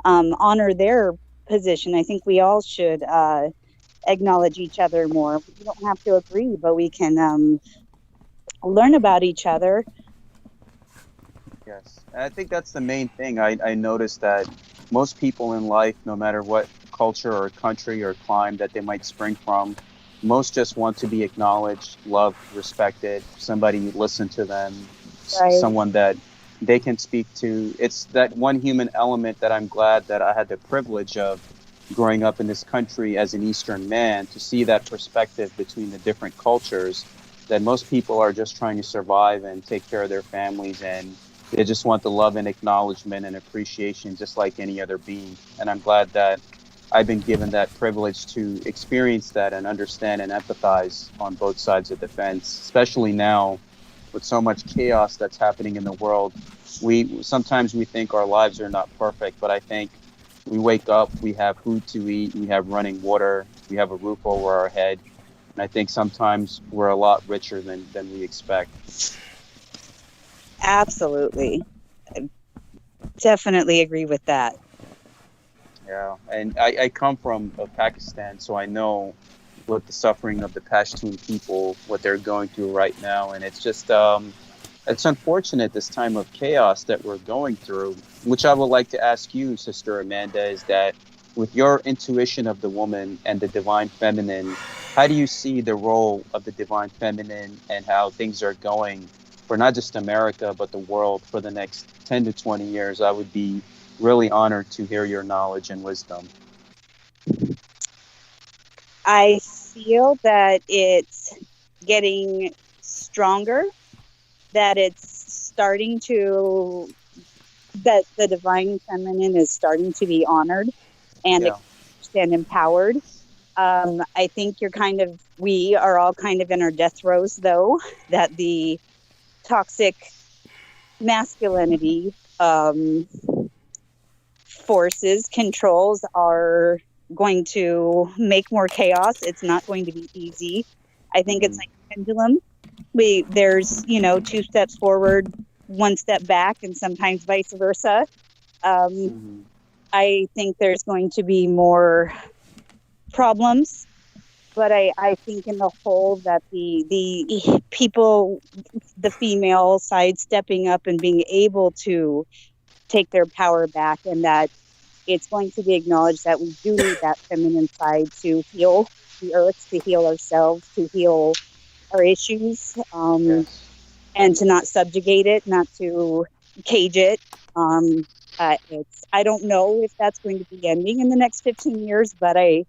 honor their position. I think we all should acknowledge each other more. We don't have to agree, but we can learn about each other. Yes, and I think that's the main thing. I noticed that most people in life, no matter what culture or country or clime that they might spring from, most just want to be acknowledged, loved, respected, somebody listen to them, Right. someone that they can speak to. It's that one human element that I'm glad that I had the privilege of growing up in this country as an Eastern man, to see that perspective between the different cultures, that most people are just trying to survive and take care of their families, and they just want the love and acknowledgement and appreciation just like any other being. And I'm glad that I've been given that privilege to experience that and understand and empathize on both sides of the fence, especially now with so much chaos that's happening in the world. Sometimes we think our lives are not perfect, but I think we wake up, we have food to eat, we have running water, we have a roof over our head. And I think sometimes we're a lot richer than we expect. Absolutely. I definitely agree with that. Yeah, and I come from Pakistan, so I know what the suffering of the Pashtun people, what they're going through right now. And it's just, it's unfortunate this time of chaos that we're going through, which I would like to ask you, Sister Amanda, is that with your intuition of the woman and the divine feminine, how do you see the role of the divine feminine and how things are going for not just America, but the world for the next 10 to 20 years? I would be really honored to hear your knowledge and wisdom. I feel that it's getting stronger, that it's starting to, that the divine feminine is starting to be honored and Yeah. and empowered. I think we are all kind of in our death throes, though, that the toxic masculinity forces, controls are going to make more chaos. It's not going to be easy. I think it's like a pendulum. There's, 2 steps forward, 1 step back, and sometimes vice versa. I think there's going to be more problems, but I think in the whole that the people, the female side stepping up and being able to take their power back, and that it's going to be acknowledged that we do need that feminine side to heal the earth, to heal ourselves, to heal our issues, Yes. and to not subjugate it, not to cage it. I don't know if that's going to be ending in the next 15 years, but I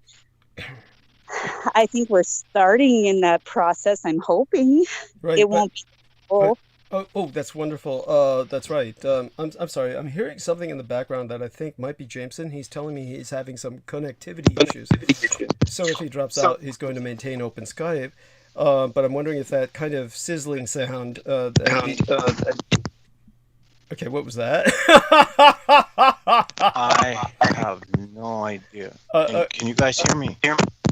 think we're starting in that process. I'm hoping Right. it won't be full. Oh, that's wonderful. That's right. I'm sorry. I'm hearing something in the background that I think might be Jameson. He's telling me he's having some connectivity issues. So if he drops out, he's going to maintain open Skype. But I'm wondering if that kind of sizzling sound. Okay, what was that? I have no idea. Can you guys hear me?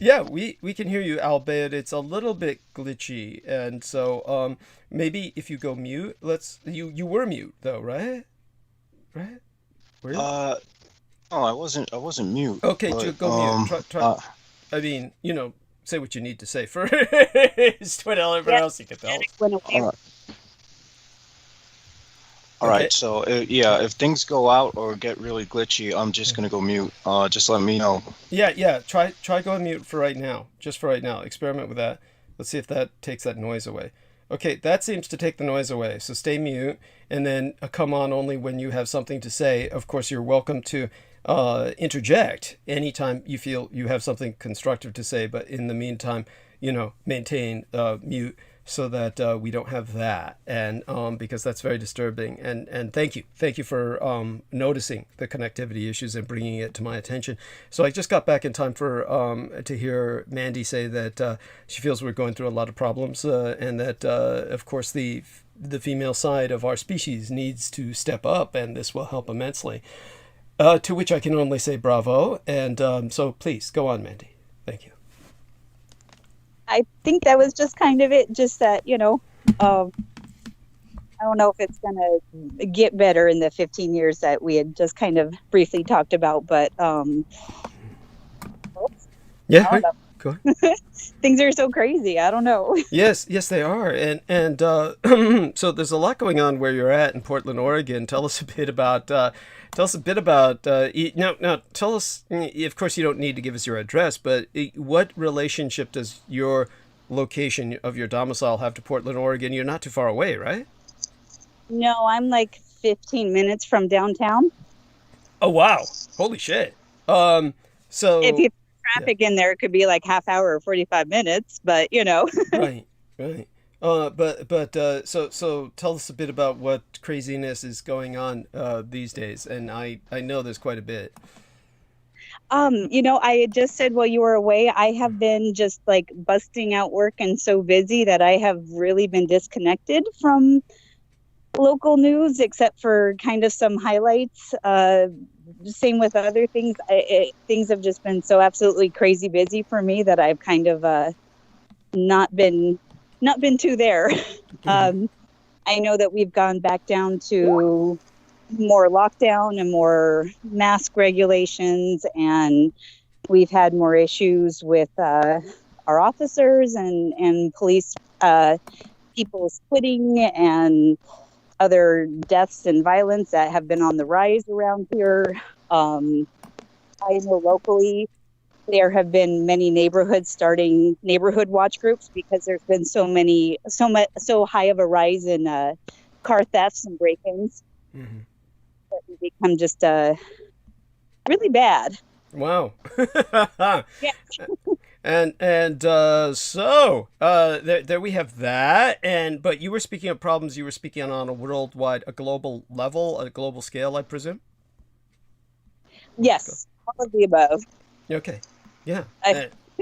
Yeah, we can hear you, albeit it's a little bit glitchy, and so maybe if you go mute, you were mute though, right? Right? Were you? No, I wasn't mute. Okay, but, go mute. Try. I mean, say what you need to say first. What everyone else you can tell. All right, so if things go out or get really glitchy, I'm just gonna go mute. Just let me know. Yeah. Try going mute for right now. Just for right now. Experiment with that. Let's see if that takes that noise away. Okay, that seems to take the noise away. So stay mute, and then come on only when you have something to say. Of course, you're welcome to interject anytime you feel you have something constructive to say. But in the meantime, maintain mute, so that we don't have that, and because that's very disturbing. And thank you for noticing the connectivity issues and bringing it to my attention. So I just got back in time for to hear Mandy say that she feels we're going through a lot of problems, and that of course the female side of our species needs to step up, and this will help immensely. To which I can only say bravo, and so please go on, Mandy. Thank you. I think that was just kind of it. Just that, I don't know if it's going to get better in the 15 years that we had just kind of briefly talked about, but yeah, Go on. Things are so crazy. I don't know. Yes, they are, and so there's a lot going on where you're at in Portland, Oregon. Tell us a bit about. Tell us a bit about. Now, tell us. Of course, you don't need to give us your address, but what relationship does your location of your domicile have to Portland, Oregon? You're not too far away, right? No, I'm like 15 minutes from downtown. Oh wow! Holy shit! So If you have traffic in there, it could be like half hour or 45 minutes, but you know. Right. So tell us a bit about what craziness is going on these days, and I know there's quite a bit. I had just said while you were away, I have been just like busting out work and so busy that I have really been disconnected from local news, except for kind of some highlights. Same with other things. Things have just been so absolutely crazy busy for me that I've kind of not been too there. I know that we've gone back down to more lockdown and more mask regulations, and we've had more issues with our officers and police people quitting and other deaths and violence that have been on the rise around here. I know locally there have been many neighborhoods starting neighborhood watch groups because there's been so high of a rise in car thefts and break-ins. Mm-hmm. That we become just really bad. Wow. Yeah. So there we have that. But you were speaking of problems. You were speaking on a global level, a global scale, I presume. Yes, all of the above. Okay. Yeah.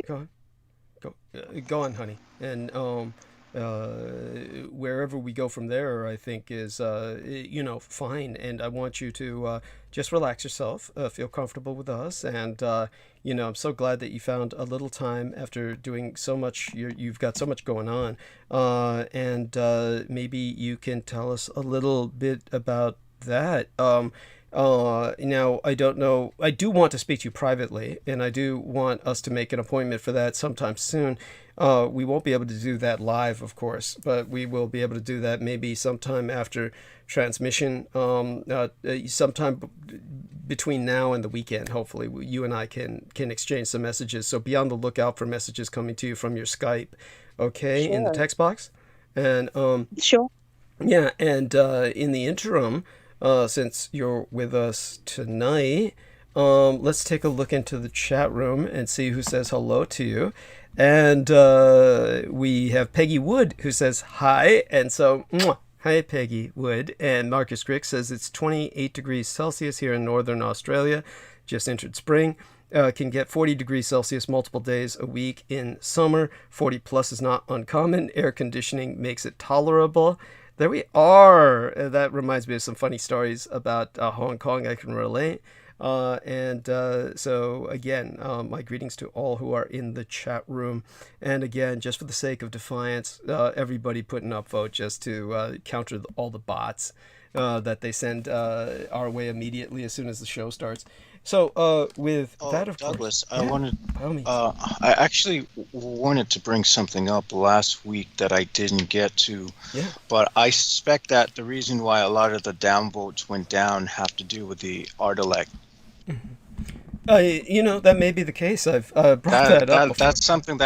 Go on, honey. And wherever we go from there, I think is fine. And I want you to just relax yourself, feel comfortable with us, and I'm so glad that you found a little time after doing so much. You've got so much going on, and maybe you can tell us a little bit about that. Now, I don't know. I do want to speak to you privately, and I do want us to make an appointment for that sometime soon. We won't be able to do that live, of course, but we will be able to do that maybe sometime after transmission, sometime between now and the weekend. Hopefully, you and I can exchange some messages. So be on the lookout for messages coming to you from your Skype, okay, Sure. in the text box. And Sure. yeah, and in the interim, since you're with us tonight, let's take a look into the chat room and see who says hello to you. And we have Peggy Wood who says hi. And so, hi, Peggy Wood. And Marcus Crick says it's 28 degrees Celsius here in Northern Australia. Just entered spring. Can get 40 degrees Celsius multiple days a week in summer. 40 plus is not uncommon. Air conditioning makes it tolerable. There we are. That reminds me of some funny stories about Hong Kong I can relate. So again, my greetings to all who are in the chat room. And again, just for the sake of defiance, everybody put an upvote just to counter all the bots that they send our way immediately as soon as the show starts. So with that, of Douglas, course, I actually wanted to bring something up last week that I didn't get to. Yeah. But I suspect that the reason why a lot of the downvotes went down have to do with the art elect. That may be the case. I've brought that up before. That's something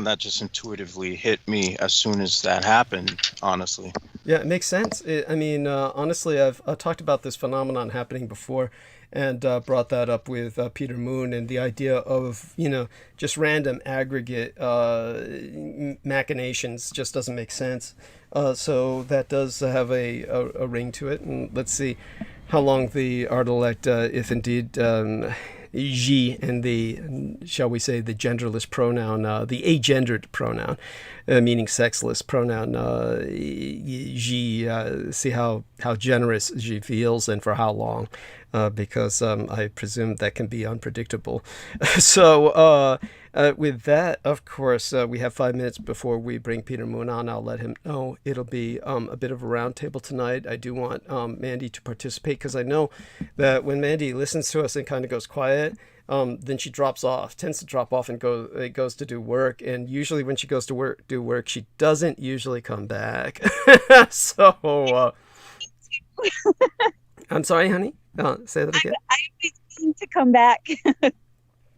that just intuitively hit me as soon as that happened, honestly. Yeah, it makes sense. Honestly, I've talked about this phenomenon happening before, and brought that up with Peter Moon, and the idea of just random aggregate machinations just doesn't make sense. So that does have a ring to it, and let's see how long the art elect, if indeed Xi and the, shall we say, the genderless pronoun, the agendered pronoun, meaning sexless pronoun, Xi, see how generous Xi feels and for how long, because I presume that can be unpredictable. So with that, of course, we have 5 minutes before we bring Peter Moon on. I'll let him know it'll be a bit of a roundtable tonight. I do want Mandy to participate, because I know that when Mandy listens to us and kind of goes quiet, then she tends to drop off and goes to do work. And usually when she goes to do work, she doesn't usually come back. So, I'm sorry, honey. Say that again. I always need to come back.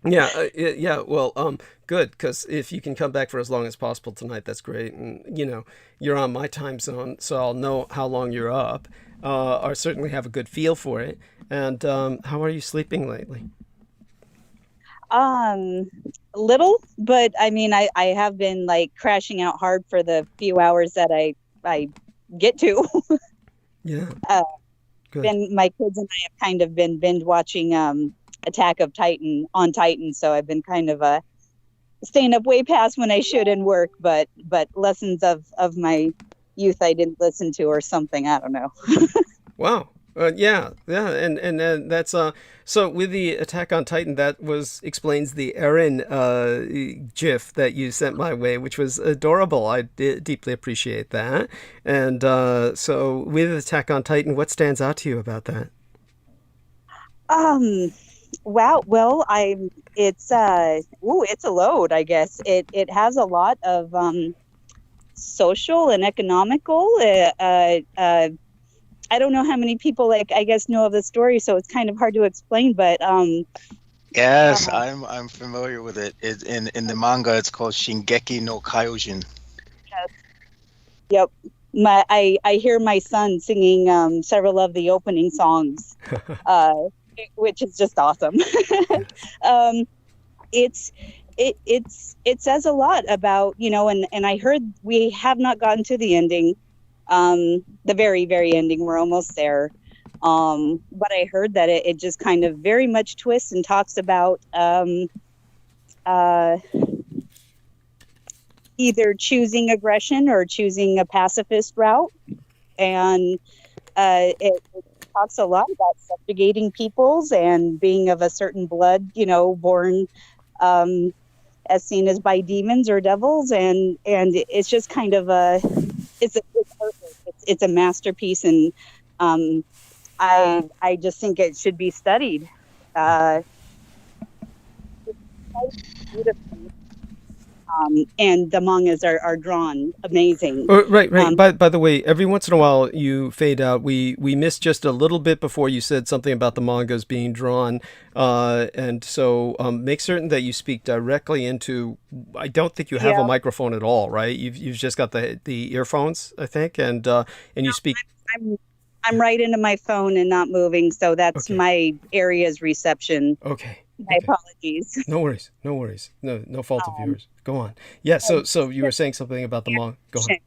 Yeah. Well, good, because if you can come back for as long as possible tonight, that's great. And you're on my time zone, so I'll know how long you're up. Or certainly have a good feel for it. And how are you sleeping lately? Little, but I mean, I have been like crashing out hard for the few hours that I get to. Yeah. Good. My kids and I have kind of been binge watching Attack of Titan on Titan, so I've been kind of staying up way past when I should in work, but lessons of my youth I didn't listen to or something, I don't know. Wow. Yeah, and that's so with the Attack on Titan, that explains the Eren GIF that you sent my way, which was adorable. I deeply appreciate that. And so with Attack on Titan, what stands out to you about that? Wow. Well, it's a load, I guess. It has a lot of social and economical. I don't know how many people I guess know of the story, so it's kind of hard to explain. But yes, I'm familiar with it. In the manga, it's called Shingeki no Kyojin. Yep. I hear my son singing several of the opening songs, which is just awesome. It says a lot about, and I heard we have not gotten to the ending. The very, very ending. We're almost there. But I heard that it just kind of very much twists and talks about either choosing aggression or choosing a pacifist route. And it talks a lot about subjugating peoples and being of a certain blood, born as seen as by demons or devils. And it's just kind of it's a masterpiece, and I just think it should be studied. Beautifully. And the mangas are drawn amazing. Right. By the way, every once in a while you fade out. We missed just a little bit before you said something about the mangas being drawn, and so make certain that you speak directly into. I don't think you have a microphone at all, right? You've just got the earphones, I think, and you speak. I'm right into my phone and not moving, so that's my area's reception. Okay. My apologies. No worries. No fault of yours. Go on. Yeah. So you were saying something about the manga. Go on.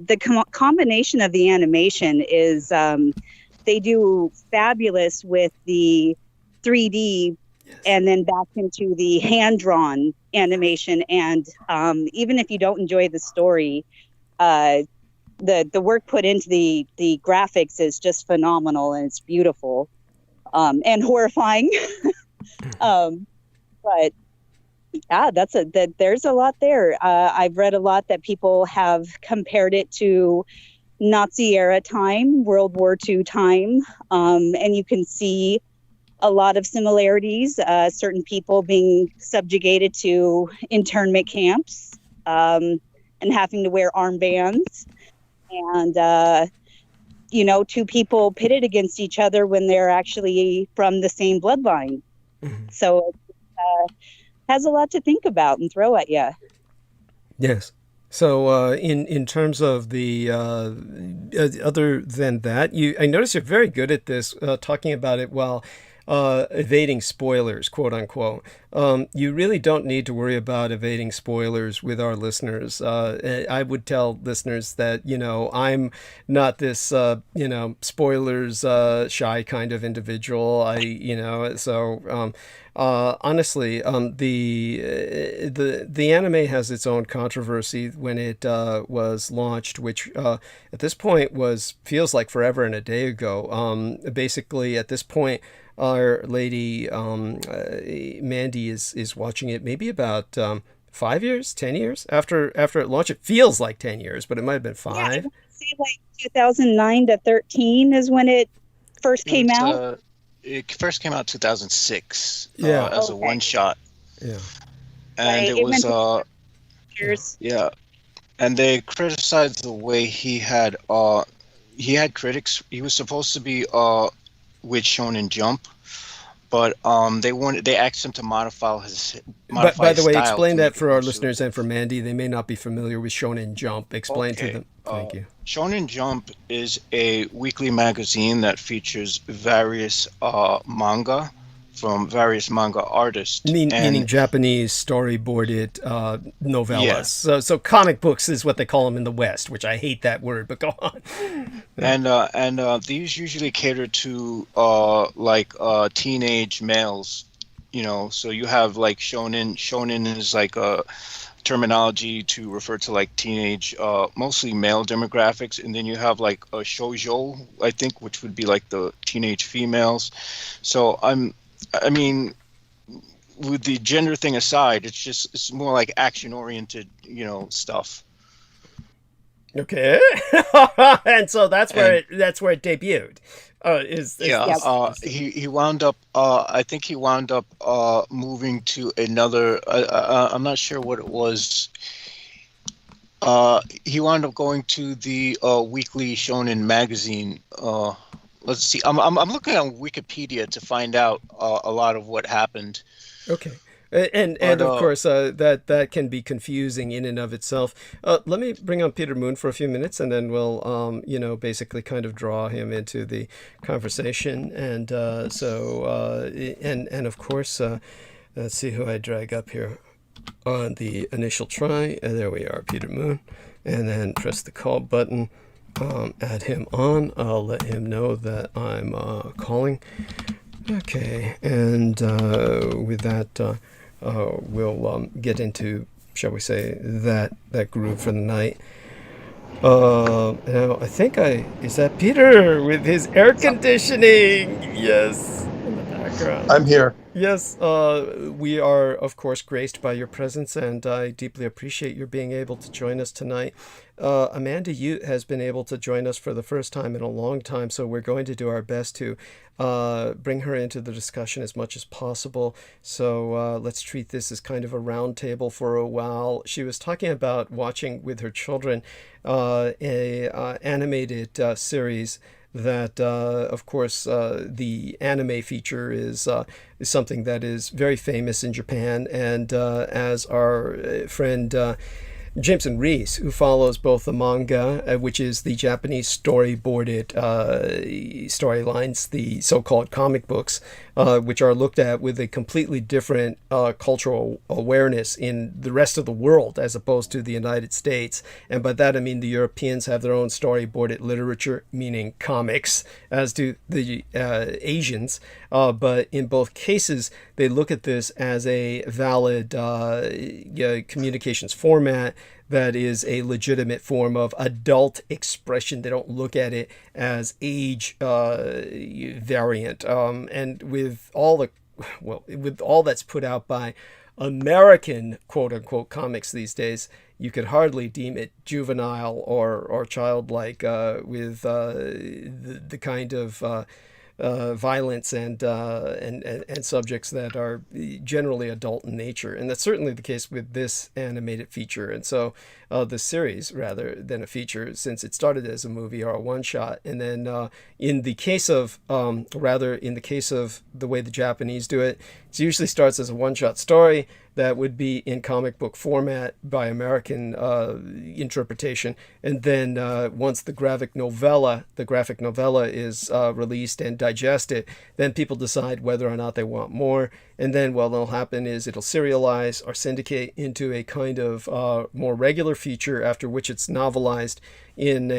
The combination of the animation is they do fabulous with the 3D and then back into the hand-drawn animation. And even if you don't enjoy the story, the work put into the graphics is just phenomenal, and it's beautiful and horrifying. But yeah, there's a lot there. I've read a lot that people have compared it to Nazi era time, World War II time, and you can see a lot of similarities. Certain people being subjugated to internment camps and having to wear armbands, and two people pitted against each other when they're actually from the same bloodline. Mm-hmm. So it has a lot to think about and throw at you. Yes. So in terms of the other than that, I notice you're very good at this, talking about it while evading spoilers, quote unquote. You really don't need to worry about evading spoilers with our listeners. I would tell listeners that, I'm not this, spoilers shy kind of individual. Honestly, the anime has its own controversy when it was launched, which at this point feels like forever and a day ago. Basically, at this point, our lady Mandy is watching it maybe about 5 years, 10 years after it launched. It feels like 10 years, but it might have been 5. Yeah, I would say like 2009 to 13 is when it first came out. it first came out 2006. Yeah. As a Okay. one shot, Yeah. and Right, it it was went Cheers. yeah, and they criticized the way he had critics. He was supposed to be with Shonen Jump, but they asked him to modify But by the way, style explain to that make it for our more listeners and for Mandy. They may not be familiar with Shonen Jump. Explain to Okay. them. Thank you. Shonen Jump is a weekly magazine that features various manga from various manga artists. Meaning Japanese storyboarded novellas. Yeah. So comic books is what they call them in the West, which I hate that word, but go on. And these usually cater to teenage males, so you have like shonen is like a terminology to refer to like teenage, mostly male demographics, and then you have like a shoujo, I think, which would be like the teenage females. So I mean, with the gender thing aside, it's more like action oriented, stuff. Okay. And so that's where it debuted. He wound up. I think he wound up moving to another. I'm not sure what it was. He wound up going to the weekly shonen magazine. Let's see. I'm looking on Wikipedia to find out a lot of what happened. Okay. And of course, that can be confusing in and of itself. Let me bring on Peter Moon for a few minutes, and then we'll, basically kind of draw him into the conversation. And and of course, let's see who I drag up here on the initial try. And there we are, Peter Moon. And then press the call button. Add him on. I'll let him know that I'm calling. Okay, and with that, we'll get into, shall we say, that groove for the night. Now, I think is that Peter with his air conditioning? Yes, in the background. I'm here. Yes, we are, of course, graced by your presence, and I deeply appreciate your being able to join us tonight. Amanda Ute has been able to join us for the first time in a long time, so we're going to do our best to bring her into the discussion as much as possible. So let's treat this as kind of a round table for a while. She was talking about watching with her children a animated series that, of course, the anime feature is something that is very famous in Japan, and as our friend Jameson Reese, who follows both the manga, which is the Japanese storyboarded storylines, the so-called comic books, which are looked at with a completely different cultural awareness in the rest of the world as opposed to the United States. And by that I mean the Europeans have their own storyboarded literature, meaning comics, as do the Asians. But in both cases, they look at this as a valid communications format that is a legitimate form of adult expression. They don't look at it as age variant. And with all that's put out by American quote-unquote comics these days, you could hardly deem it juvenile or childlike with the kind of violence and subjects that are generally adult in nature. And that's certainly the case with this animated feature. And so the series, rather than a feature, since it started as a movie or a one-shot. And then in the case of the way the Japanese do it, it usually starts as a one-shot story that would be in comic book format by American interpretation. And then once the graphic novella is released and digested, then people decide whether or not they want more. And then what'll happen is it'll serialize or syndicate into a kind of more regular feature, after which it's novelized in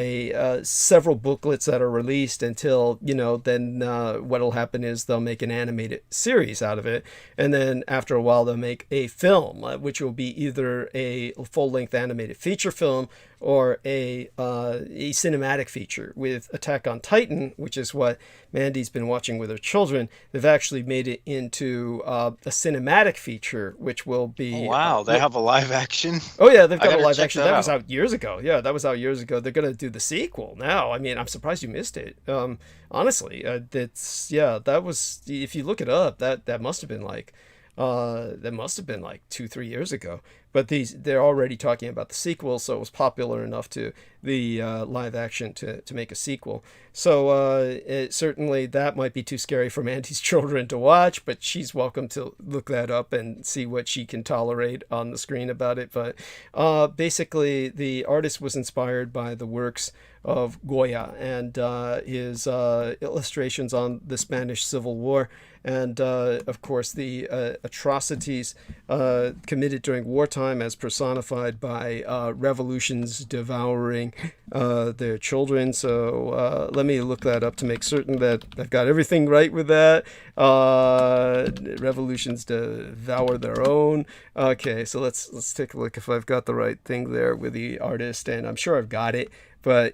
several booklets that are released until, then what'll happen is they'll make an animated series out of it. And then after a while, they'll make a film, which will be either a full-length animated feature film or a cinematic feature. With Attack on Titan, which is what Mandy's been watching with her children, they've actually made it into a cinematic feature, which will be... Oh, wow, they have a live action? Oh, yeah, they've got a gotta live check actually, that was out years ago. Yeah, that was out years ago. They're gonna do the sequel now. I mean, I'm surprised you missed it. Honestly, that was, if you look it up, that must have been like 2-3 years ago. But they're already talking about the sequel, so it was popular enough to the live action to make a sequel. So certainly that might be too scary for Mandy's children to watch, but she's welcome to look that up and see what she can tolerate on the screen about it. But basically, the artist was inspired by the works of Goya and his illustrations on the Spanish Civil War, and of course the atrocities committed during wartime as personified by revolutions devouring their children. So let me look that up to make certain that I've got everything right with that. Revolutions devour their own. Okay, so let's take a look if I've got the right thing there with the artist, and I'm sure I've got it. But,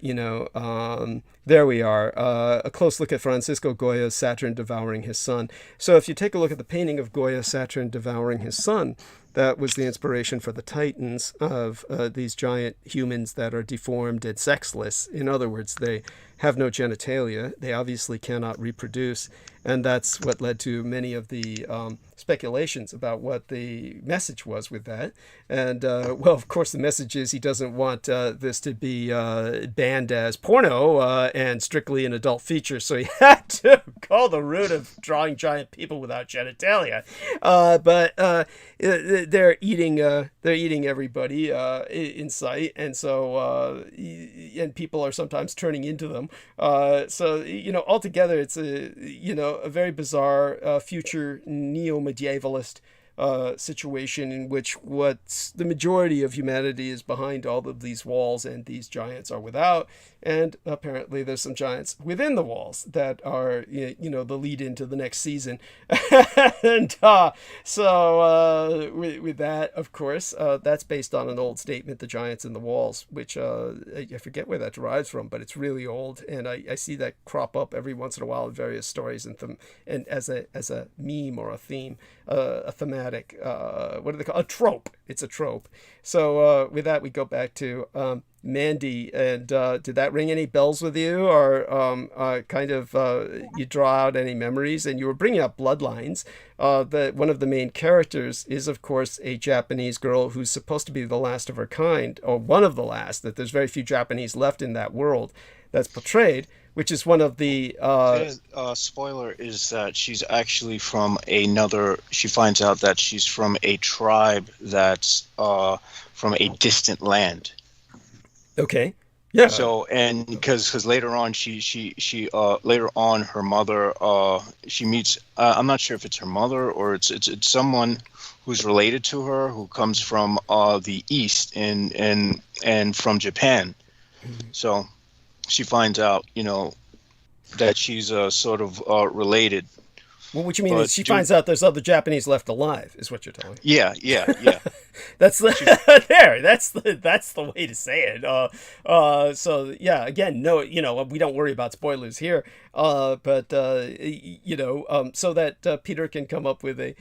there we are. A close look at Francisco Goya's Saturn devouring his son. So if you take a look at the painting of Goya's Saturn devouring his son, that was the inspiration for the Titans of these giant humans that are deformed and sexless. In other words, they have no genitalia. They obviously cannot reproduce. And that's what led to many of the speculations about what the message was with that. And, well, of course, the message is he doesn't want this to be banned as porno and strictly an adult feature. So he had to call the root of drawing giant people without genitalia. But they're eating everybody in sight. And so, and people are sometimes turning into them. So, altogether, it's a very bizarre future neo-medievalist situation in which what's the majority of humanity is behind all of these walls and these giants are without, and apparently there's some giants within the walls that are the lead into the next season. And so with that, of course, that's based on an old statement, The Giants in the Walls, which I forget where that derives from, but it's really old, and I see that crop up every once in a while in various stories and as a meme or a theme, a thematic, what do they call a trope? It's a trope. So with that, we go back to Mandy, and did that ring any bells with you, or you draw out any memories? And you were bringing up bloodlines. That one of the main characters is, of course, a Japanese girl who's supposed to be the last of her kind, or one of the last. That there's very few Japanese left in that world that's portrayed, which is one of the spoiler is that she's actually from another. She finds out that she's from a tribe that's from a distant land. Okay. Yeah. So, and because later on she later on her mother she meets, I'm not sure if it's her mother or it's someone who's related to her who comes from the East and from Japan. Mm-hmm. So she finds out that she's sort of related. Well, what you mean is she finds out there's other Japanese left alive, is what you're telling me. Yeah. That's the that's the way to say it. So yeah, again, no, we don't worry about spoilers here. So that Peter can come up with a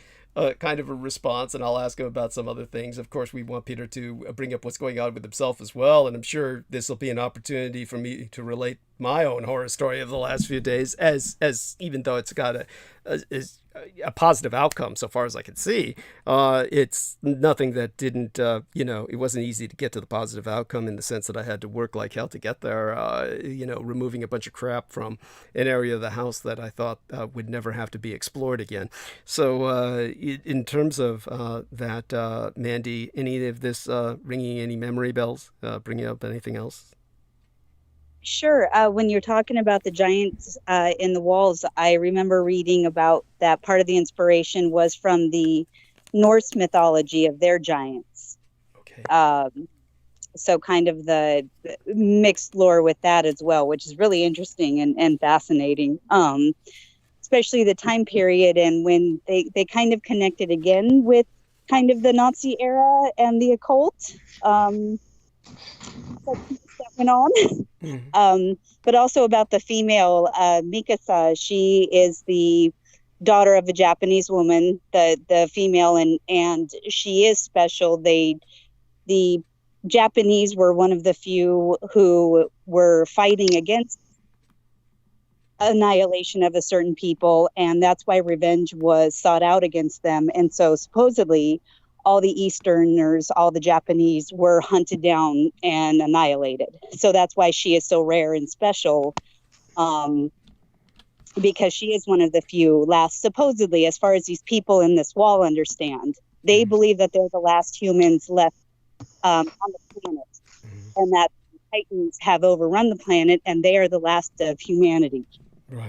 kind of a response, and I'll ask him about some other things. Of course, we want Peter to bring up what's going on with himself as well, and I'm sure this will be an opportunity for me to relate my own horror story of the last few days, as even though it's got a positive outcome so far as I can see. It's nothing that didn't, it wasn't easy to get to the positive outcome in the sense that I had to work like hell to get there, removing a bunch of crap from an area of the house that I thought would never have to be explored again. So in terms of that, Mandy, any of this ringing any memory bells, bringing up anything else? Sure. When you're talking about the giants in the walls, I remember reading about that part of the inspiration was from the Norse mythology of their giants. Okay. So kind of the mixed lore with that as well, which is really interesting and fascinating. Especially the time period and when they kind of connected again with kind of the Nazi era and the occult. That went on. Mm-hmm. But also about the female Mikasa. She is the daughter of a Japanese woman, the female, and she is special. The Japanese were one of the few who were fighting against annihilation of a certain people, and that's why revenge was sought out against them. And so supposedly all the Easterners, all the Japanese were hunted down and annihilated. So that's why she is so rare and special, because she is one of the few last, supposedly, as far as these people in this wall understand. They believe that they're the last humans left on the planet, and that the Titans have overrun the planet and they are the last of humanity,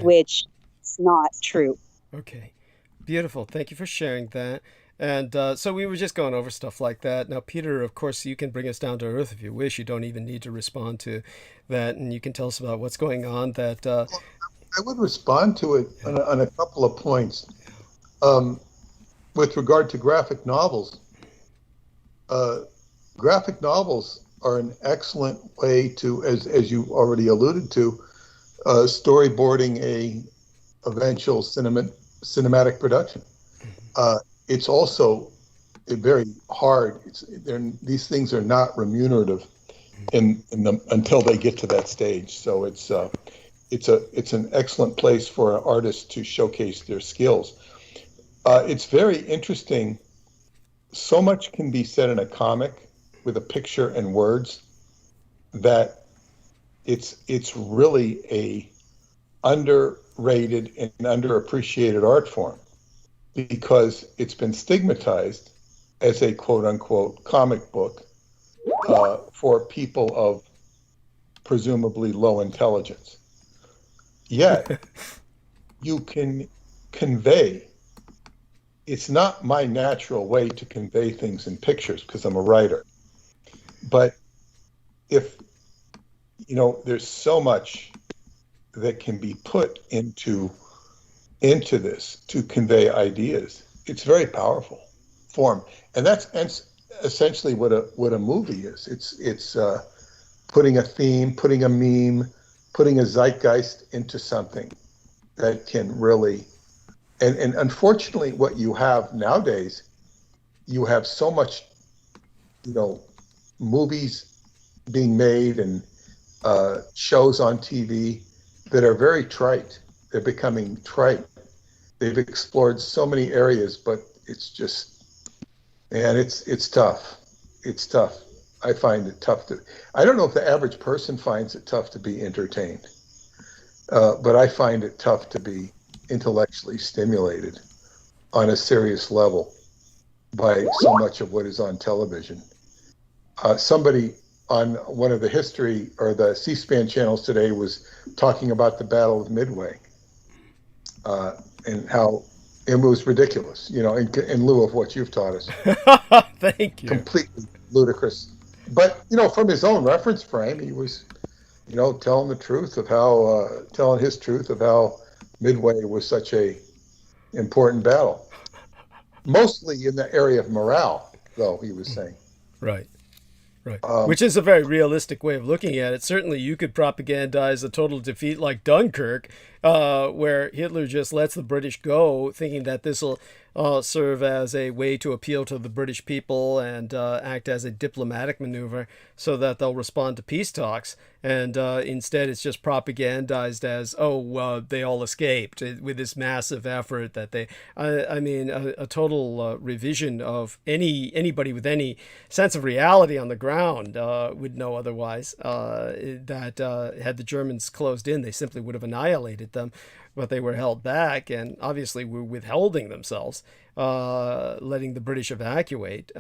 which is not true. Okay, beautiful. Thank you for sharing that. And so we were just going over stuff like that. Now, Peter, of course, you can bring us down to earth if you wish. You don't even need to respond to that, and you can tell us about what's going on. That I would respond to it on a couple of points. With regard to graphic novels, graphic novels are an excellent way to, as you already alluded to, storyboarding a eventual cinematic production. It's also very hard. These things are not remunerative until they get to that stage. So it's an excellent place for an artist to showcase their skills. It's very interesting. So much can be said in a comic with a picture and words that it's really a underrated and underappreciated art form, because it's been stigmatized as a quote-unquote comic book for people of presumably low intelligence. Yet, you can convey. It's not my natural way to convey things in pictures because I'm a writer. But if, there's so much that can be put into this to convey ideas. It's very powerful form, and that's essentially what a movie is. It's putting a theme, putting a meme, putting a zeitgeist into something that can really. And unfortunately, what you have nowadays, you have so much, movies being made and shows on TV that are very trite. They're becoming trite. They've explored so many areas, but it's just, man, it's tough. It's tough. I find it tough I don't know if the average person finds it tough to be entertained, but I find it tough to be intellectually stimulated on a serious level by so much of what is on television. Somebody on one of the history or the C-SPAN channels today was talking about the Battle of Midway, and how it was ridiculous, in lieu of what you've taught us. Thank you. Completely ludicrous. But, from his own reference frame, he was, telling his truth of how Midway was such a important battle. Mostly in the area of morale, though, he was saying. Right. Which is a very realistic way of looking at it. Certainly you could propagandize a total defeat like Dunkirk, where Hitler just lets the British go, thinking that this will serve as a way to appeal to the British people and act as a diplomatic maneuver so that they'll respond to peace talks. And instead it's just propagandized as, they all escaped with this massive effort that they, a total revision of anybody with any sense of reality on the ground would know otherwise, that had the Germans closed in, they simply would have annihilated them. But they were held back and obviously were withholding themselves, letting the British evacuate.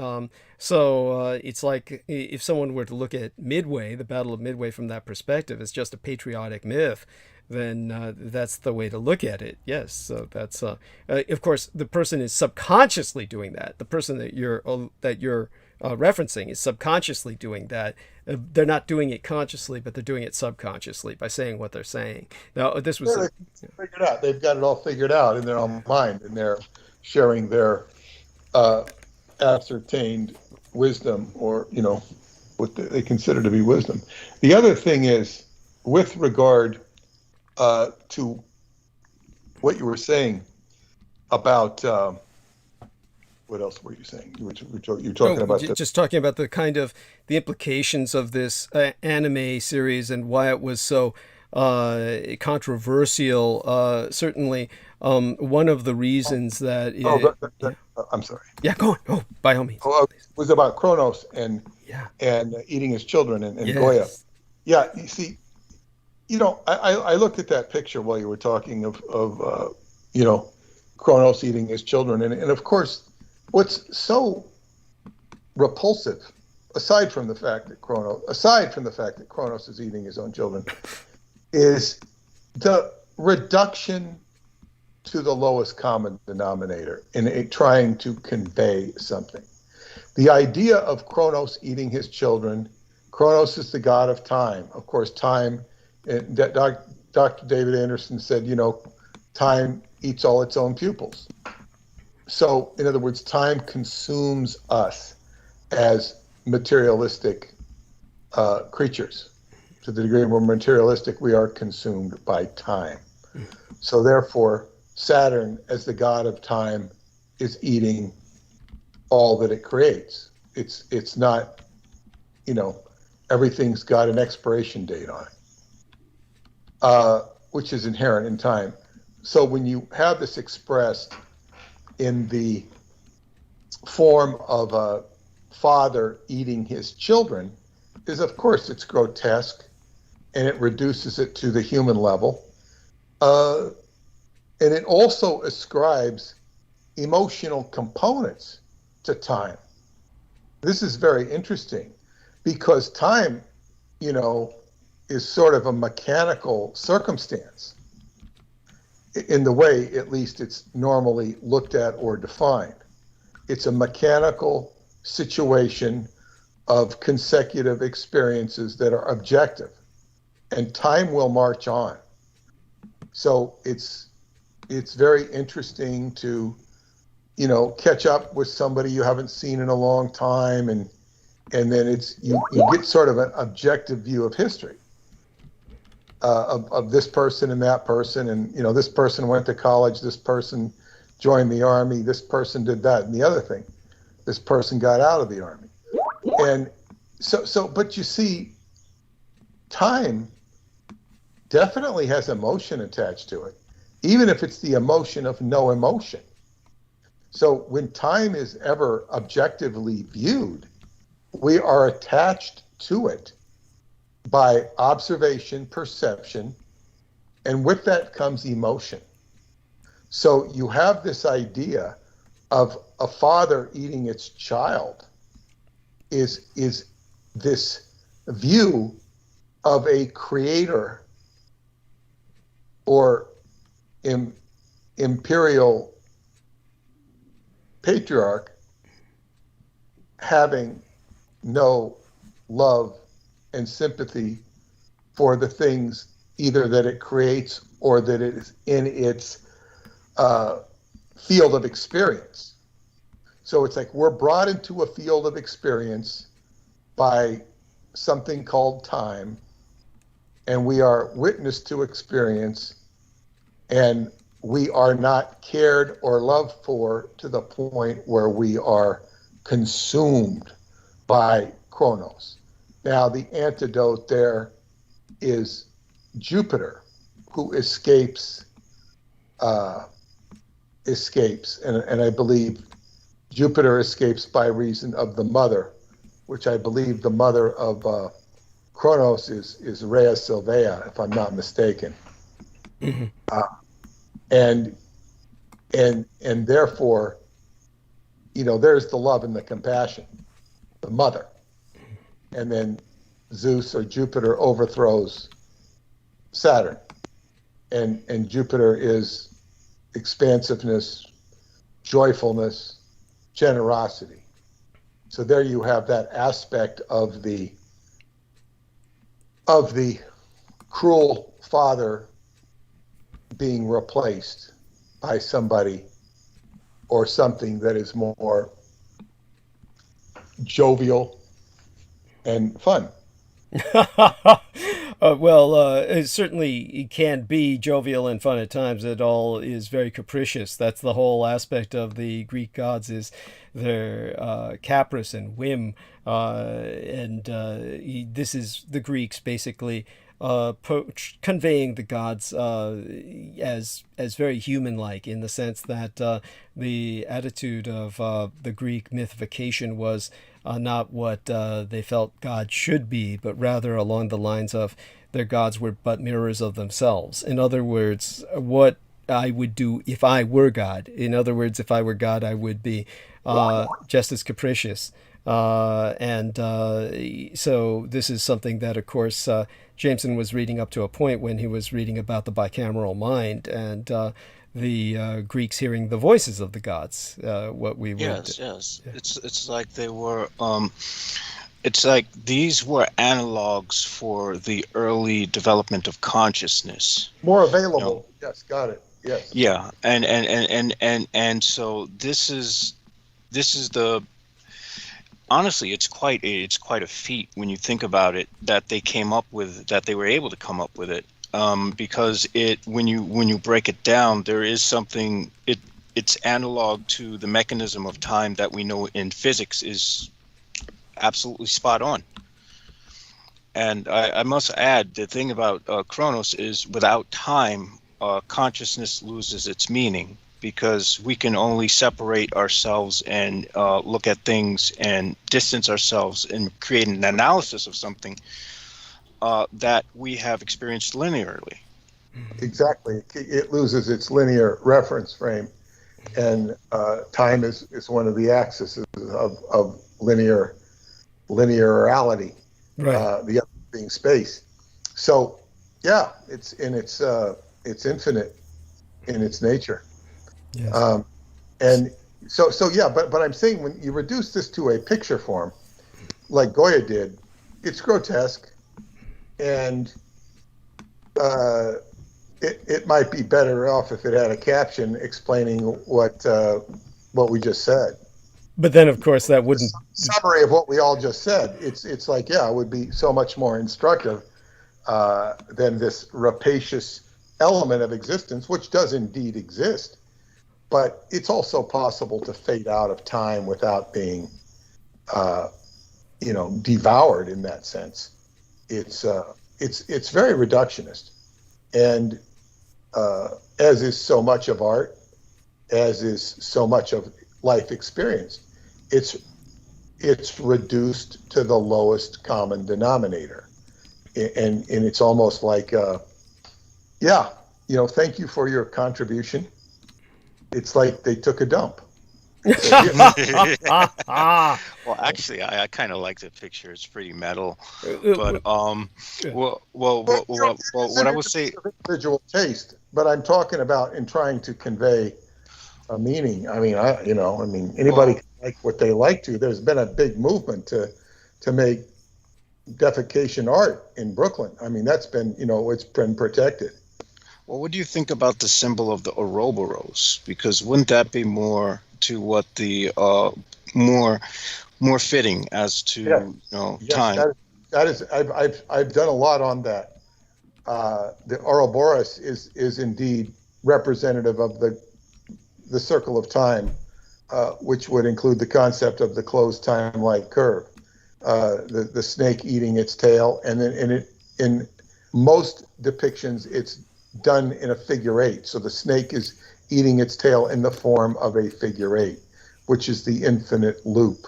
So it's like if someone were to look at Midway, the Battle of Midway from that perspective, as just a patriotic myth, then that's the way to look at it. Yes, so that's of course the person is subconsciously doing that. The person that you're referencing is subconsciously doing that. They're not doing it consciously, but they're doing it subconsciously by saying what they're saying. Now, this was figured out. They've got it all figured out in their own mind, and they're sharing their ascertained wisdom, or what they consider to be wisdom. The other thing is, with regard to what you were saying about What else were you saying? You were talking about just talking about the kind of the implications of this anime series and why it was so controversial. Certainly, one of the reasons that I'm sorry. Yeah, go on. Oh, by all means. It was about Kronos and Yeah. and eating his children and Yes. Goya. Yeah, you see, I looked at that picture while you were talking of Kronos eating his children, and of course, what's so repulsive, aside from the fact that Kronos is eating his own children, is the reduction to the lowest common denominator in trying to convey something. The idea of Kronos eating his children, Kronos is the god of time. Of course, time, Dr. David Anderson said, time eats all its own pupils. So, in other words, time consumes us as materialistic creatures. To the degree we're materialistic, we are consumed by time. So therefore, Saturn, as the god of time, is eating all that it creates. It's not, everything's got an expiration date on it, which is inherent in time. So when you have this expressed in the form of a father eating his children, of course it's grotesque, and it reduces it to the human level. And it also ascribes emotional components to time. This is very interesting because time, is sort of a mechanical circumstance in the way, at least, it's normally looked at or defined. It's a mechanical situation of consecutive experiences that are objective, and time will march on. So it's very interesting to, catch up with somebody you haven't seen in a long time, and then you get sort of an objective view of history. Of this person and that person, and this person went to college, this person joined the army, this person did that and the other thing, this person got out of the army, and but you see, time definitely has emotion attached to it, even if it's the emotion of no emotion. So when time is ever objectively viewed, we are attached to it by observation, perception, and with that comes emotion. So you have this idea of a father eating its child is this view of a creator or imperial patriarch having no love and sympathy for the things either that it creates or that it is in its field of experience. So it's like we're brought into a field of experience by something called time, and we are witness to experience, and we are not cared or loved for to the point where we are consumed by Kronos. Now, the antidote there is Jupiter, who escapes, and I believe Jupiter escapes by reason of the mother, which I believe the mother of Kronos is Rhea Silvia, if I'm not mistaken. Mm-hmm. And therefore, there's the love and the compassion, the mother. And then Zeus or Jupiter overthrows Saturn. And Jupiter is expansiveness, joyfulness, generosity. So there you have that aspect of the cruel father being replaced by somebody or something that is more jovial and fun. It certainly can be jovial and fun at times. It all is very capricious. That's the whole aspect of the Greek gods, is their caprice and whim. This is the Greeks basically conveying the gods as very human-like, in the sense that the attitude of the Greek mythification was not what they felt God should be, but rather along the lines of their gods were but mirrors of themselves. In other words, what I would do if I were God. In other words, if I were God, I would be just as capricious. So this is something that, of course, Jameson was reading up to a point when he was reading about the bicameral mind and the Greeks hearing the voices of the gods. What we would, yes. It's like they were. It's like these were analogs for the early development of consciousness. More available. Yes, got it. Yes. Yeah, and so this is the. Honestly, it's quite a feat when you think about it that they were able to come up with it, because when you break it down, there is something, it's analog to the mechanism of time that we know in physics is absolutely spot on. And I must add, the thing about Chronos is, without time, consciousness loses its meaning, because we can only separate ourselves and look at things and distance ourselves and create an analysis of something that we have experienced linearly. Exactly. It loses its linear reference frame, and time is one of the axes of linearity. right. The other being space. So, yeah, it's infinite in its nature. Yes. And so yeah, but I'm saying, when you reduce this to a picture form, like Goya did, it's grotesque, and it might be better off if it had a caption explaining what we just said. But then, of course, that wouldn't. Summary of what we all just said. It's like, yeah, it would be so much more instructive than this rapacious element of existence, which does indeed exist. But it's also possible to fade out of time without being, devoured in that sense. It's very reductionist, and as is so much of art, as is so much of life experience, it's reduced to the lowest common denominator, and it's almost like, thank you for your contribution. It's like they took a dump. Well, actually, I kind of like the picture. It's pretty metal. But what I would say, individual taste. But I'm talking about in trying to convey a meaning. Anybody can like what they like to. There's been a big movement to make defecation art in Brooklyn. That's been, it's been protected. well, what do you think about the symbol of the Ouroboros? Because wouldn't that be more to what the more fitting as to Yes, time? that is I've done a lot on that. The Ouroboros is indeed representative of the circle of time, which would include the concept of the closed time-like curve, the snake eating its tail, and then in most depictions it's done in a figure eight. So the snake is eating its tail in the form of a figure eight, which is the infinite loop.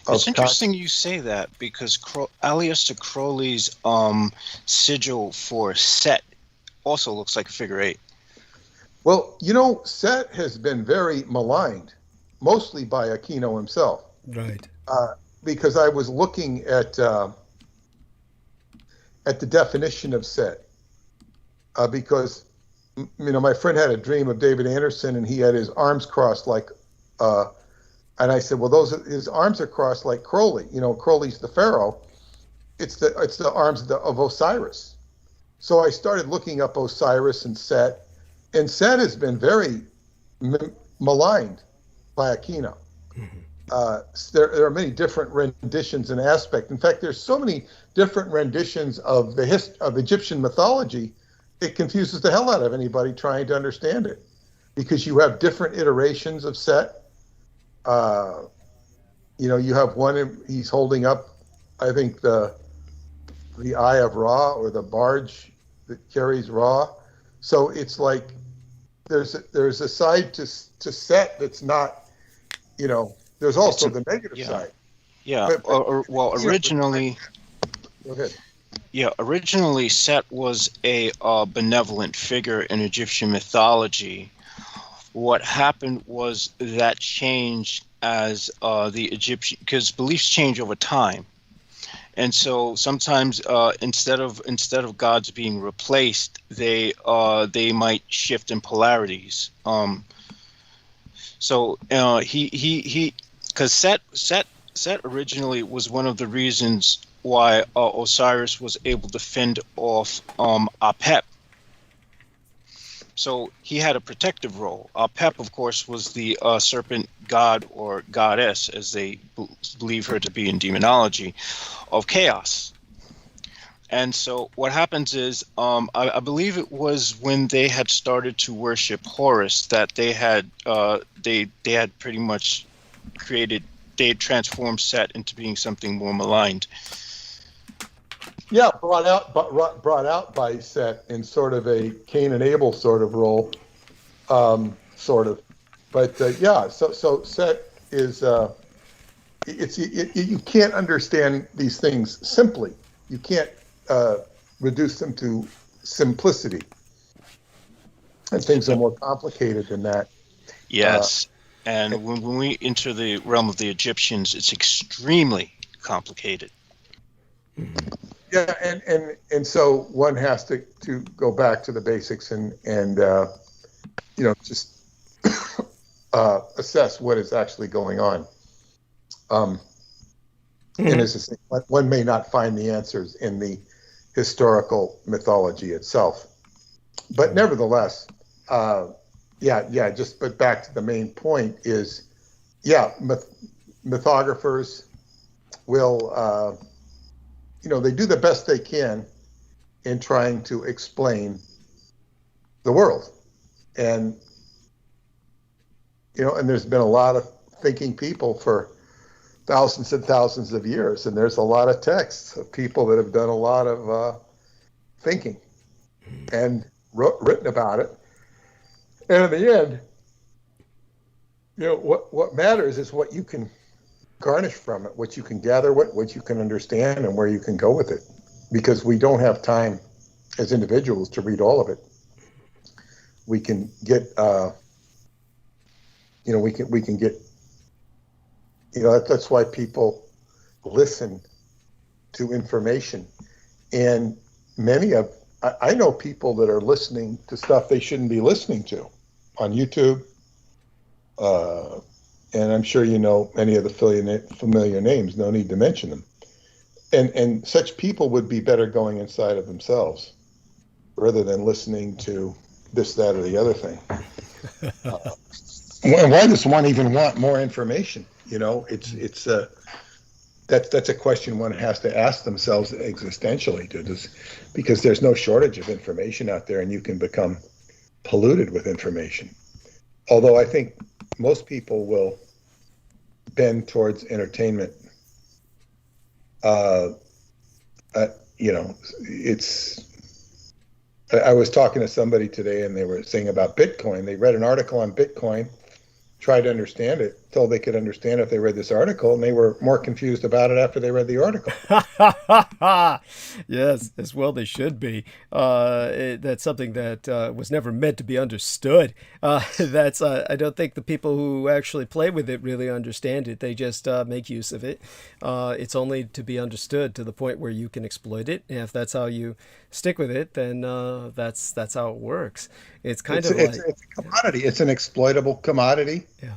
It's interesting you say that, because Aleister Crowley's sigil for Set also looks like a figure eight. Well, Set has been very maligned, mostly by Aquino himself. Right. Because I was looking at the definition of Set. Because my friend had a dream of David Anderson, and he had his arms crossed like, and I said, well, his arms are crossed like Crowley. Crowley's the pharaoh. It's the arms of Osiris. So I started looking up Osiris and Set has been very maligned by Aquino. Mm-hmm. there are many different renditions and aspects. In fact, there's so many different renditions of of Egyptian mythology, it confuses the hell out of anybody trying to understand it, because you have different iterations of Set. You have one, he's holding up, I think, the eye of Ra, or the barge that carries Ra. So it's like there's a side to Set that's not, there's also the negative side. Yeah. Well, originally. Go ahead. Yeah, originally Set was a benevolent figure in Egyptian mythology. What happened was that changed as the Egyptian, because beliefs change over time, and so sometimes instead of gods being replaced, they might shift in polarities. Because Set originally was one of the reasons why Osiris was able to fend off Apep. So he had a protective role. Apep, of course, was the serpent god or goddess, as they believe her to be in demonology, of chaos. And so what happens is, I believe it was when they had started to worship Horus that they had pretty much they had transformed Set into being something more maligned. Yeah, brought out by Set in sort of a Cain and Abel sort of role, sort of. But so Set is you can't understand these things simply. You can't reduce them to simplicity, and things are more complicated than that. Yes, and when we enter the realm of the Egyptians, it's extremely complicated. Yeah, and so one has to go back to the basics and just assess what is actually going on. And as I say, one may not find the answers in the historical mythology itself, but nevertheless, but back to the main point is, mythographers will, they do the best they can in trying to explain the world. And, and there's been a lot of thinking people for thousands and thousands of years, and there's a lot of texts of people that have done a lot of thinking and written about it. And in the end, what matters is what you can garnish from it, what you can gather, what you can understand, and where you can go with it, because we don't have time as individuals to read all of it. We can get we can get that's why people listen to information. And I know people that are listening to stuff they shouldn't be listening to on YouTube, and I'm sure many of the familiar names, no need to mention them. And such people would be better going inside of themselves rather than listening to this, that, or the other thing. Why does one even want more information? That's a question one has to ask themselves existentially, because there's no shortage of information out there, and you can become polluted with information. Although I think most people will bend towards entertainment. I was talking to somebody today, and they were saying about Bitcoin. They read an article on Bitcoin, tried to understand it, told they could understand if they read this article, and they were more confused about it after they read the article. Yes, as well they should be. That's something that was never meant to be understood. I don't think the people who actually play with it really understand it. They just make use of it. It's only to be understood to the point where you can exploit it. And if that's how you stick with it, then that's how it works. It's it's a commodity. It's an exploitable commodity. Yeah.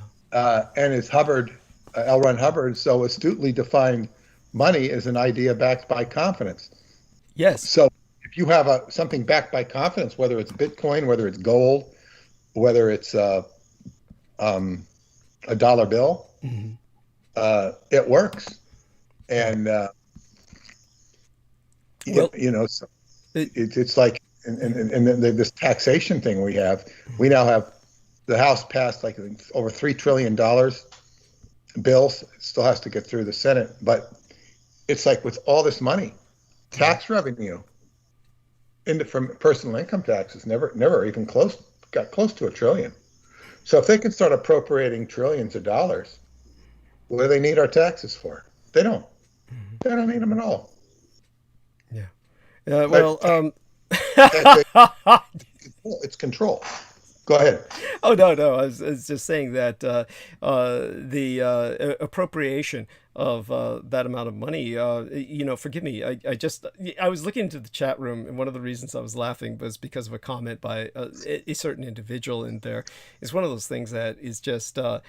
And as L. Ron Hubbard so astutely defined money as an idea backed by confidence. Yes. So if you have something backed by confidence, whether it's Bitcoin, whether it's gold, whether it's a dollar bill, it works. And, so it's like, and then this taxation thing we now have the House passed like over $3 trillion bills. It still has to get through the Senate, but it's like with all this money, tax revenue from personal income taxes never even got close to $1 trillion. So if they can start appropriating trillions of dollars, what do they need our taxes for? They don't. They don't need them at all. Yeah. Well, it's control. Go ahead. Oh, no. I was just saying that the appropriation of that amount of money, forgive me, I was looking into the chat room, and one of the reasons I was laughing was because of a comment by a certain individual in there. It's one of those things that is just, that's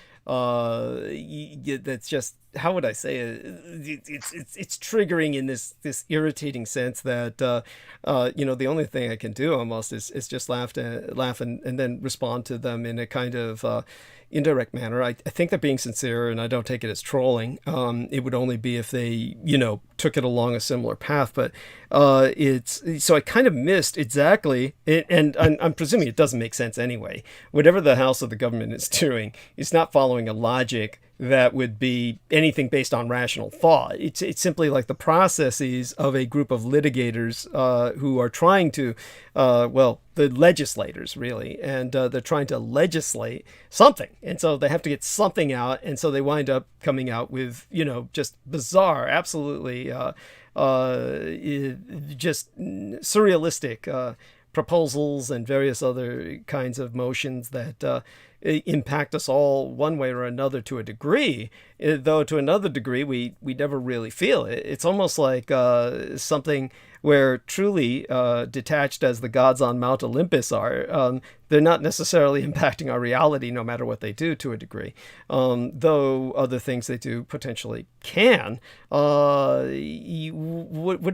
just, how would I say it? It's triggering in this irritating sense that, the only thing I can do almost is just laugh and then respond to them in a kind of indirect manner. I think they're being sincere, and I don't take it as trolling. It would only be if they, took it along a similar path. But so I kind of missed exactly, and I'm presuming it doesn't make sense anyway. Whatever the House of the government is doing, it's not following a logic that would be anything based on rational thought. It's simply like the processes of a group of litigators who are trying to, the legislators really, and they're trying to legislate something. And so they have to get something out, and so they wind up coming out with, just bizarre, absolutely just surrealistic proposals and various other kinds of motions that impact us all one way or another to a degree, though to another degree we never really feel it. It's almost like something where truly detached as the gods on Mount Olympus are, they're not necessarily impacting our reality no matter what they do to a degree, though other things they do potentially can. What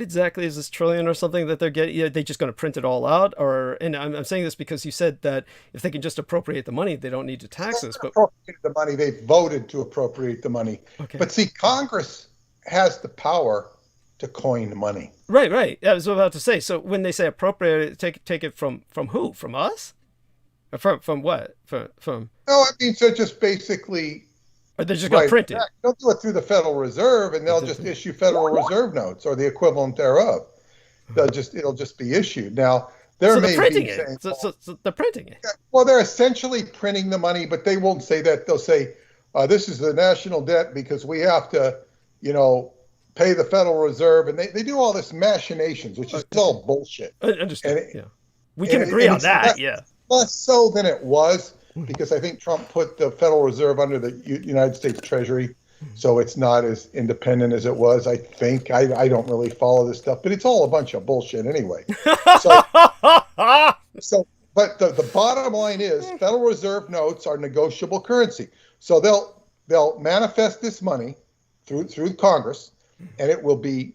exactly is this trillion or something that they're getting? Are they just going to print it all out? And I'm saying this because you said that if they can just appropriate the money, they don't need to tax us. But appropriate the money, they voted to appropriate the money. Okay. But see, Congress has the power to coin money. Right. I was about to say. So when they say appropriate, take it from who? From us? Or from what? From? No, I mean, so just basically. Or they're just going to print it. They'll do it through the Federal Reserve, and they'll just issue Federal Reserve notes or the equivalent thereof. It'll just be issued. Now there may be saying, so they're printing it. Well, they're essentially printing the money, but they won't say that. They'll say this is the national debt because we have to, pay the Federal Reserve, and they do all this machinations, which is all bullshit. I understand. We can agree on that. Yeah. Less so than it was, because I think Trump put the Federal Reserve under the United States Treasury, so it's not as independent as it was. I think I don't really follow this stuff, but it's all a bunch of bullshit anyway. But the bottom line is Federal Reserve notes are negotiable currency. So they'll manifest this money through Congress, and it will be,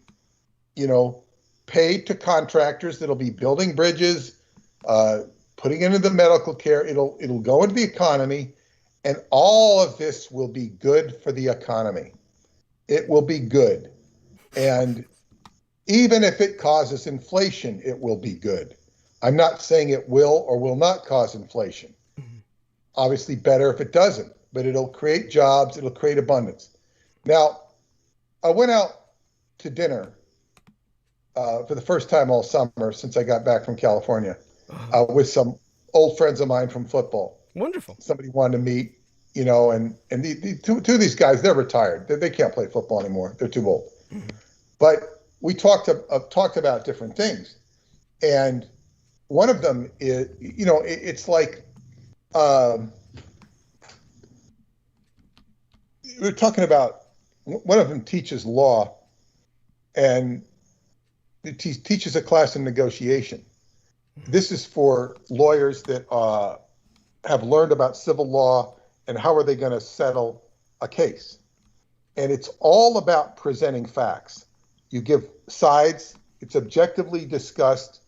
paid to contractors that'll be building bridges, putting into the medical care. It'll go into the economy, and all of this will be good for the economy. It will be good. And even if it causes inflation, it will be good. I'm not saying it will or will not cause inflation. Obviously better if it doesn't, but it'll create jobs, it'll create abundance. Now, I went out to dinner for the first time all summer since I got back from California with some old friends of mine from football. Wonderful. Somebody wanted to meet, and the two of these guys, they're retired. They can't play football anymore. They're too old. Mm-hmm. But we talked about different things. And one of them is, it's like, we're talking about, one of them teaches law, and it teaches a class in negotiation. This is for lawyers that have learned about civil law and how are they going to settle a case. And it's all about presenting facts. You give sides, it's objectively discussed.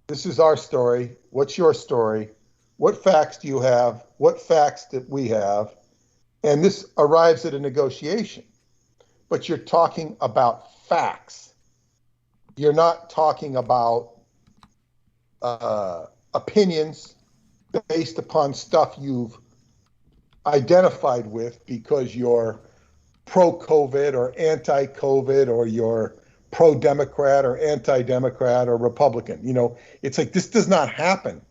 This is our story. What's your story? What facts do you have? What facts did we have? And this arrives at a negotiation. but you're talking about facts. You're not talking about opinions based upon stuff you've identified with because you're pro-COVID or anti-COVID, or you're pro-Democrat or anti-Democrat or Republican. You know, it's like this does not happen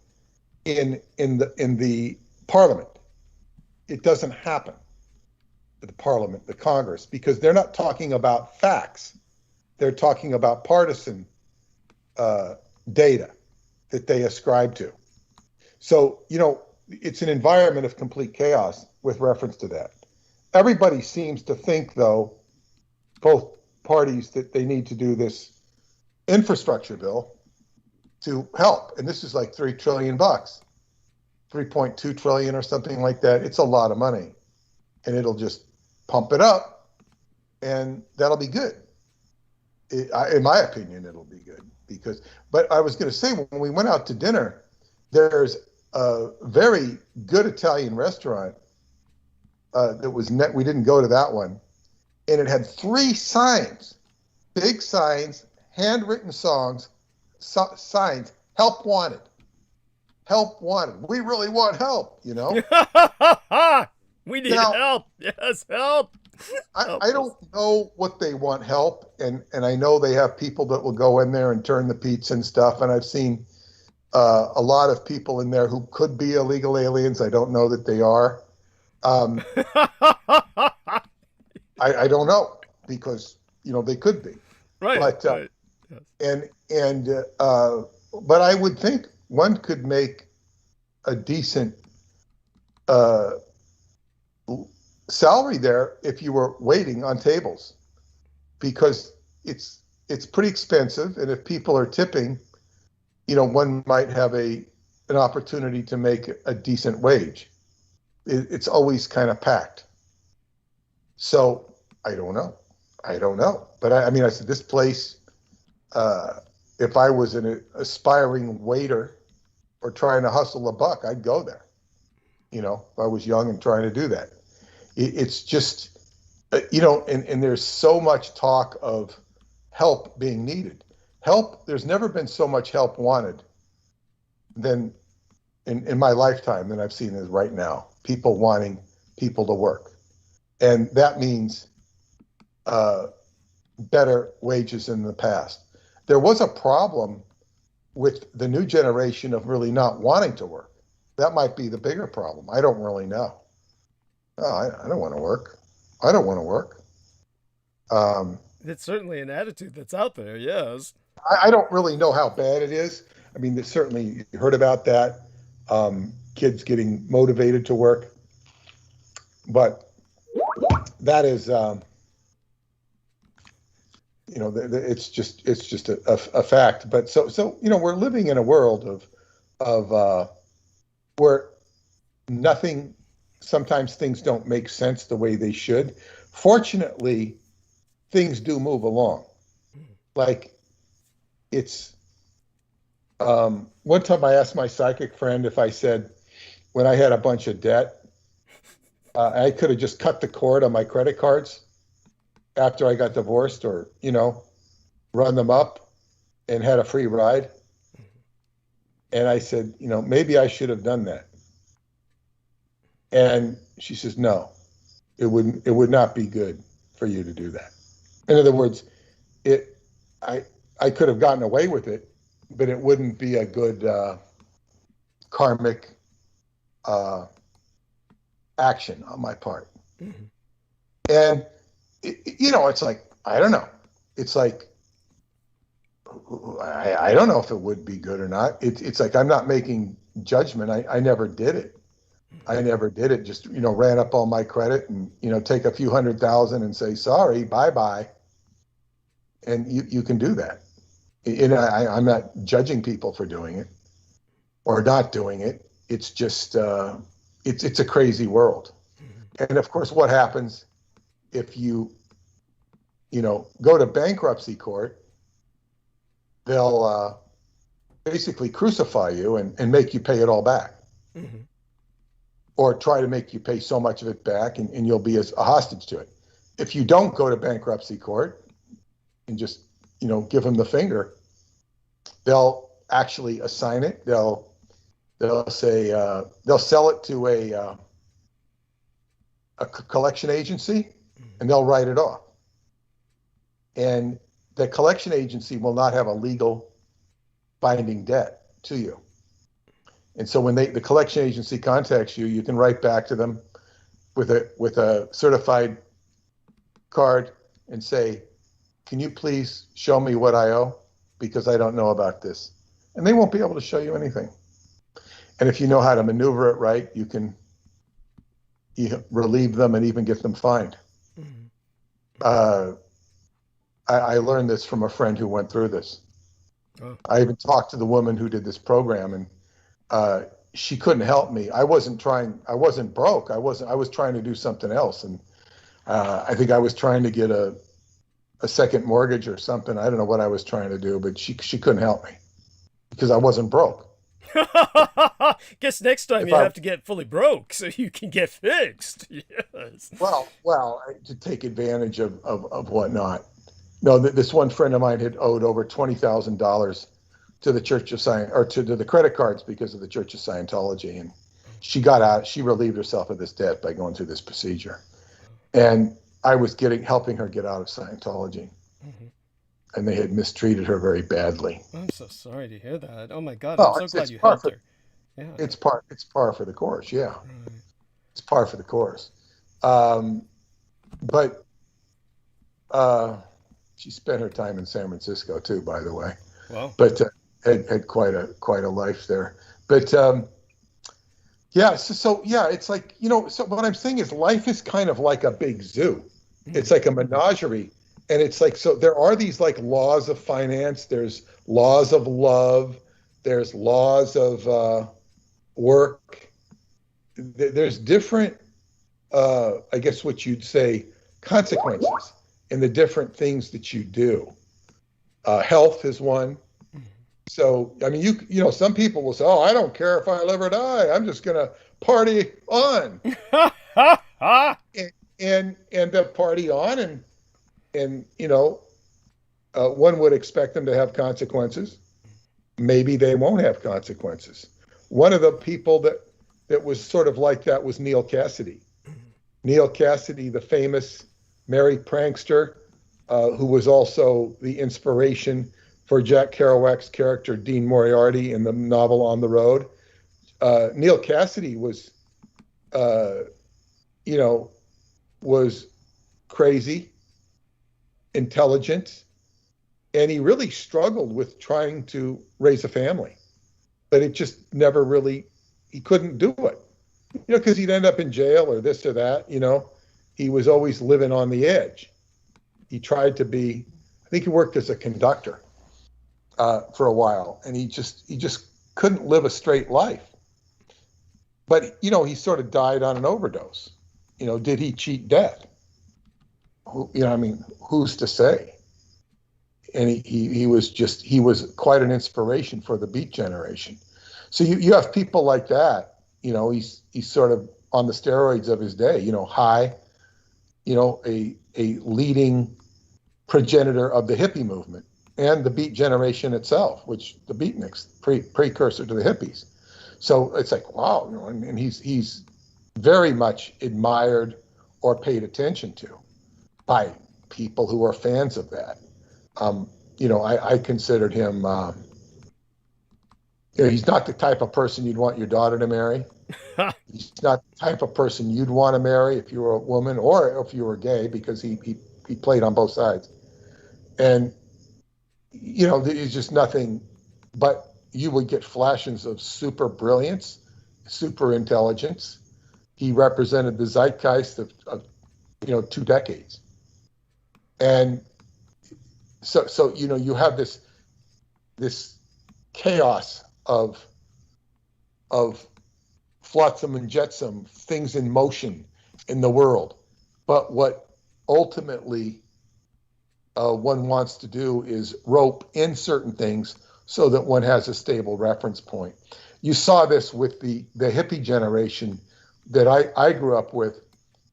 in the Parliament. It doesn't happen at the Parliament, the Congress, because they're not talking about facts. They're talking about partisan data that they ascribe to. So, you know, it's an environment of complete chaos with reference to that. Everybody seems to think, though, both parties, that they need to do this infrastructure bill to help. And this is like $3 trillion, 3.2 trillion or something like that. It's a lot of money. And it'll just pump it up, and that'll be good. In my opinion, it'll be good. But I was going to say, when we went out to dinner, there's a very good Italian restaurant that was we didn't go to that one, and it had 3 signs, big signs, handwritten signs, help wanted, help wanted. We really want help, you know. We need help. Yes, help. I don't know what they want help, and I know they have people that will go in there and turn the pizza and stuff, and I've seen a lot of people in there who could be illegal aliens. I don't know that they are. I don't know, because, you know, they could be. Right. But, right. Yes. But I would think one could make a decent salary there if you were waiting on tables, because it's pretty expensive, and if people are tipping, you know, one might have an opportunity to make a decent wage. It's always kind of packed. So I don't know. But I mean, I said, this place, if I was an aspiring waiter or trying to hustle a buck, I'd go there. You know, if I was young and trying to do that. It's just, you know, and there's so much talk of help being needed. Help, there's never been so much help wanted than in my lifetime than I've seen is right now. People wanting people to work. And that means better wages than the past. There was a problem with the new generation of really not wanting to work. That might be the bigger problem. I don't really know. Oh, I don't want to work. I don't want to work. It's certainly an attitude that's out there, yes. I don't really know how bad it is. I mean, there's certainly, you heard about that, kids getting motivated to work. But that is, you know, it's just a fact. But so you know, we're living in a world of where sometimes things don't make sense the way they should. Fortunately, things do move along. Like, it's, one time I asked my psychic friend if I said, when I had a bunch of debt, I could have just cut the cord on my credit cards after I got divorced, or, you know, run them up and had a free ride. And I said, you know, maybe I should have done that. And she says, no, it would not be good for you to do that. In other words, I could have gotten away with it, but it wouldn't be a good karmic action on my part. Mm-hmm. And, you know, it's like, I don't know. It's like, I don't know if it would be good or not. It's like, I'm not making judgment. I never did it. I never did it. Just, you know, ran up all my credit and, you know, take a few $100,000 and say, sorry, bye-bye. And you can do that. And I'm not judging people for doing it or not doing it. It's just, it's a crazy world. And of course, what happens if you know, go to bankruptcy court? They'll basically crucify you and make you pay it all back. Mm-hmm. Or try to make you pay so much of it back, and you'll be a hostage to it. if you don't go to bankruptcy court and just, give them the finger, they'll actually assign it. They'll say, they'll sell it to a collection agency, and they'll write it off. And the collection agency will not have a legal binding debt to you. And so when the collection agency contacts you, you can write back to them with a certified card and say, can you please show me what I owe? Because I don't know about this. And they won't be able to show you anything. And if you know how to maneuver it right, you can relieve them and even get them fined. I learned this from a friend who went through this. Oh. I even talked to the woman who did this program, and she couldn't help me. I wasn't broke. I was trying to do something else. And I think I was trying to get a second mortgage or something. I don't know what I was trying to do, but she couldn't help me because I wasn't broke. Guess next time you have to get fully broke so you can get fixed. Yes. Well, to take advantage of whatnot. No, this one friend of mine had owed over $20,000 to the Church of Science, or to the credit cards because of the Church of Scientology, and she got out. She relieved herself of this debt by going through this procedure, and I was helping her get out of Scientology. Mm-hmm. And they had mistreated her very badly. I'm so sorry to hear that. Oh my God, I'm so glad you helped her. Yeah. It's par for the course, yeah. Right. It's par for the course. But she spent her time in San Francisco too, by the way. Wow. But had quite a life there. But yeah, so yeah, it's like, so what I'm saying is life is kind of like a big zoo. Mm-hmm. It's like a menagerie. And it's like, so there are these like laws of finance, there's laws of love, there's laws of work, there's different, I guess what you'd say, consequences in the different things that you do. Health is one. So, I mean, some people will say, oh, I don't care if I live or die, I'm just going to party on. and they'll party on, and one would expect them to have consequences. Maybe they won't have consequences. One of the people that was sort of like that was Neil Cassidy. Neil Cassidy, the famous merry prankster, who was also the inspiration for Jack Kerouac's character Dean Moriarty in the novel On the Road. Neil Cassidy was crazy, intelligent, and he really struggled with trying to raise a family, but it just never really, he couldn't do it, because he'd end up in jail or this or that. He was always living on the edge. He tried to be, I think he worked as a conductor for a while, and he just couldn't live a straight life. But he sort of died on an overdose. Did he cheat death? Who's to say? And he was quite an inspiration for the Beat generation. So you have people like that. He's sort of on the steroids of his day. High. A leading progenitor of the hippie movement and the Beat generation itself, which the Beatniks, precursor to the hippies. So it's like, wow, and he's very much admired or paid attention to by people who are fans of that. I considered him, he's not the type of person you'd want your daughter to marry. He's not the type of person you'd want to marry if you were a woman or if you were gay, because he played on both sides. And, there's just nothing, but you would get flashes of super brilliance, super intelligence. He represented the zeitgeist of 2 decades. And so you have this chaos of flotsam and jetsam, things in motion in the world. But what ultimately one wants to do is rope in certain things so that one has a stable reference point. You saw this with the hippie generation that I grew up with.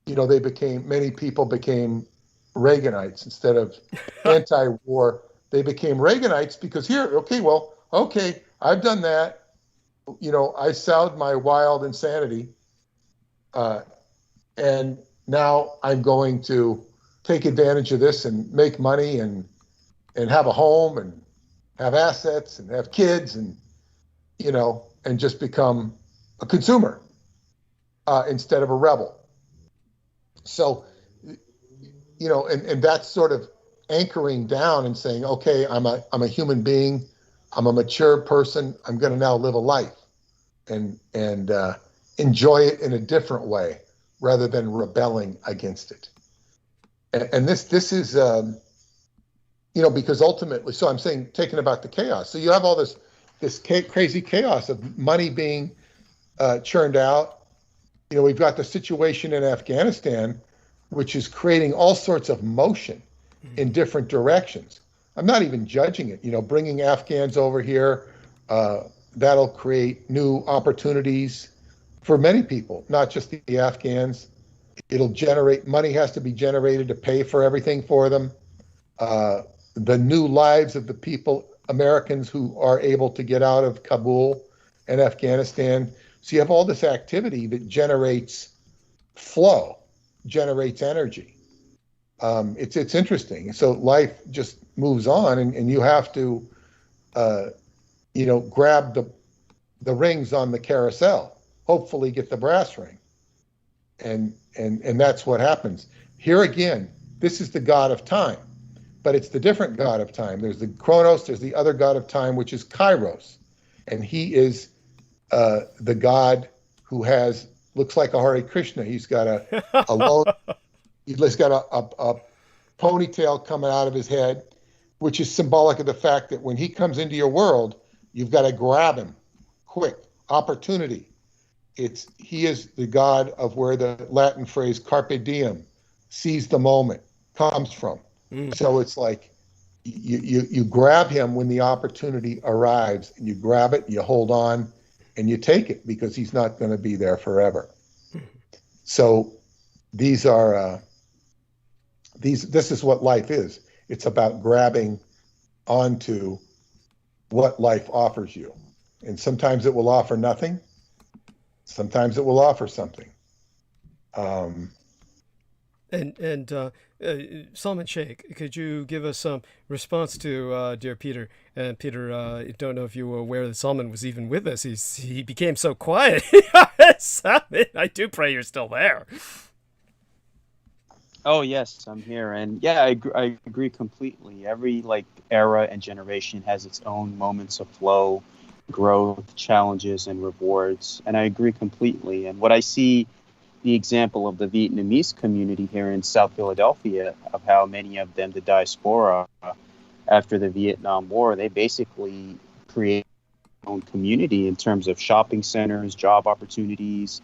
Many people became Reaganites instead of anti-war. They became Reaganites because okay, I've done that. I sowed my wild insanity, and now I'm going to take advantage of this and make money and have a home and have assets and have kids and and just become a consumer instead of a rebel. So, and that's sort of anchoring down and saying, okay, I'm a human being, I'm a mature person, I'm going to now live a life and enjoy it in a different way rather than rebelling against it. And this is, because ultimately, so I'm saying, taking about the chaos. So you have all this crazy chaos of money being churned out. We've got the situation in Afghanistan, which is creating all sorts of motion in different directions. I'm not even judging it. Bringing Afghans over here, that'll create new opportunities for many people, not just the Afghans. It'll generate, money has to be generated to pay for everything for them. The new lives of the people, Americans who are able to get out of Kabul and Afghanistan. So you have all this activity that generates flow, generates energy. It's interesting. So life just moves on, and you have to, grab the rings on the carousel. Hopefully, get the brass ring, and that's what happens. Here again, this is the god of time, but it's the different god of time. There's the Chronos. There's the other god of time, which is Kairos, and he is the god who looks like a Hare Krishna. He's got a long, he's got a ponytail coming out of his head, which is symbolic of the fact that when he comes into your world, you've got to grab him quick. Opportunity. He is the god of where the Latin phrase carpe diem, seize the moment, comes from. So it's like you grab him when the opportunity arrives, and you grab it, you hold on, and you take it, because he's not going to be there forever. So these are this is what life is. It's about grabbing onto what life offers you, and sometimes it will offer nothing. Sometimes it will offer something. Salman Sheikh, could you give us some response to dear Peter? And Peter, I don't know if you were aware that Salman was even with us. He became so quiet. Salman, I do pray you're still there. Oh yes, I'm here, and yeah, I agree completely. Every era and generation has its own moments of flow, growth, challenges, and rewards, and I agree completely. And what I see, the example of the Vietnamese community here in South Philadelphia, of how many of them, the diaspora, after the Vietnam War, they basically created their own community in terms of shopping centers, job opportunities,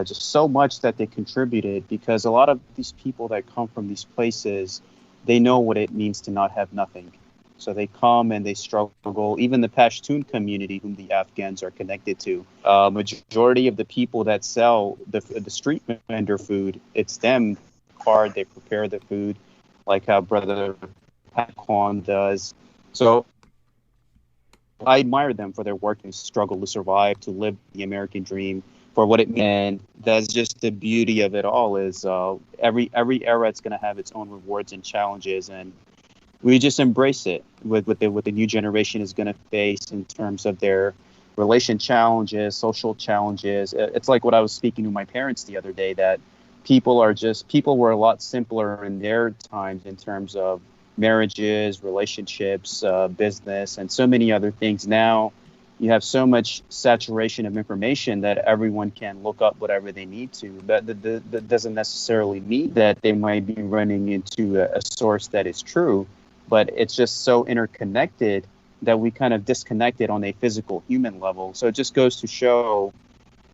just so much that they contributed, because a lot of these people that come from these places, they know what it means to not have nothing. So they come and they struggle. Even the Pashtun community, whom the Afghans are connected to, majority of the people that sell the street vendor food, it's them. They prepare the food, like how Brother Kwan does. So I admire them for their work and struggle to survive, to live the American dream, for what it means. And that's just the beauty of it all, is every era, it's going to have its own rewards and challenges, and we just embrace it with what the new generation is going to face in terms of their relation challenges, social challenges. It's like what I was speaking to my parents the other day, that people were a lot simpler in their times in terms of marriages, relationships, business, and so many other things. Now you have so much saturation of information that everyone can look up whatever they need to. But that doesn't necessarily mean that they might be running into a source that is true. But it's just so interconnected that we kind of disconnected on a physical human level. So it just goes to show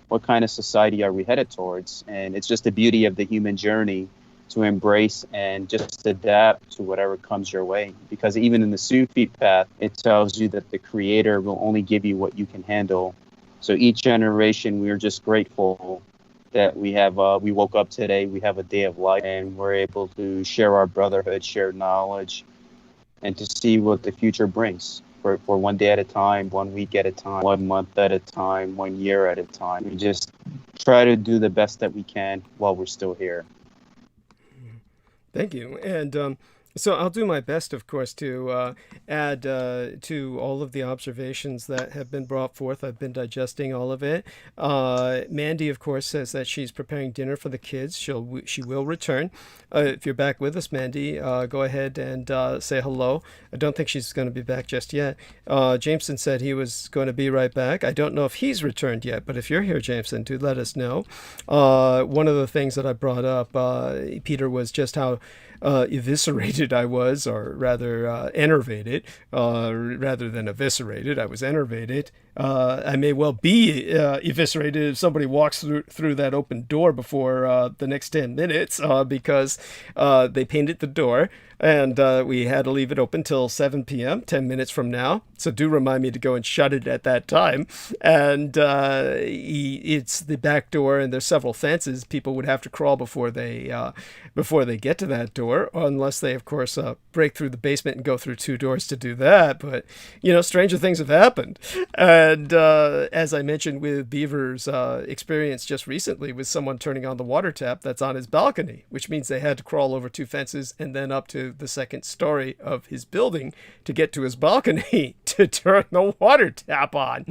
what kind of society are we headed towards. And it's just the beauty of the human journey to embrace and just adapt to whatever comes your way. Because even in the Sufi path, it tells you that the Creator will only give you what you can handle. So each generation, we are just grateful that we have. We woke up today. We have a day of life, and we're able to share our brotherhood, share knowledge, and to see what the future brings. For one day at a time, 1 week at a time, 1 month at a time, 1 year at a time. We just try to do the best that we can while we're still here. Thank you. And so I'll do my best, of course, to add to all of the observations that have been brought forth. I've been digesting all of it. Mandy, of course, says that she's preparing dinner for the kids. She will return. If you're back with us, Mandy, go ahead and say hello. I don't think she's going to be back just yet. Jameson said he was going to be right back. I don't know if he's returned yet, but if you're here, Jameson, do let us know. One of the things that I brought up, Peter, was just how eviscerated I was, or rather enervated, rather than eviscerated. I was enervated. I may well be eviscerated if somebody walks through that open door before the next 10 minutes, because they painted the door, and we had to leave it open till 7 p.m., 10 minutes from now. So do remind me to go and shut it at that time. And it's the back door, and there's several fences. People would have to crawl before they get to that door, unless they, of course, break through the basement and go through 2 doors to do that. But, stranger things have happened. And as I mentioned with Beaver's experience just recently with someone turning on the water tap that's on his balcony, which means they had to crawl over 2 fences and then up to the second story of his building to get to his balcony to turn the water tap on.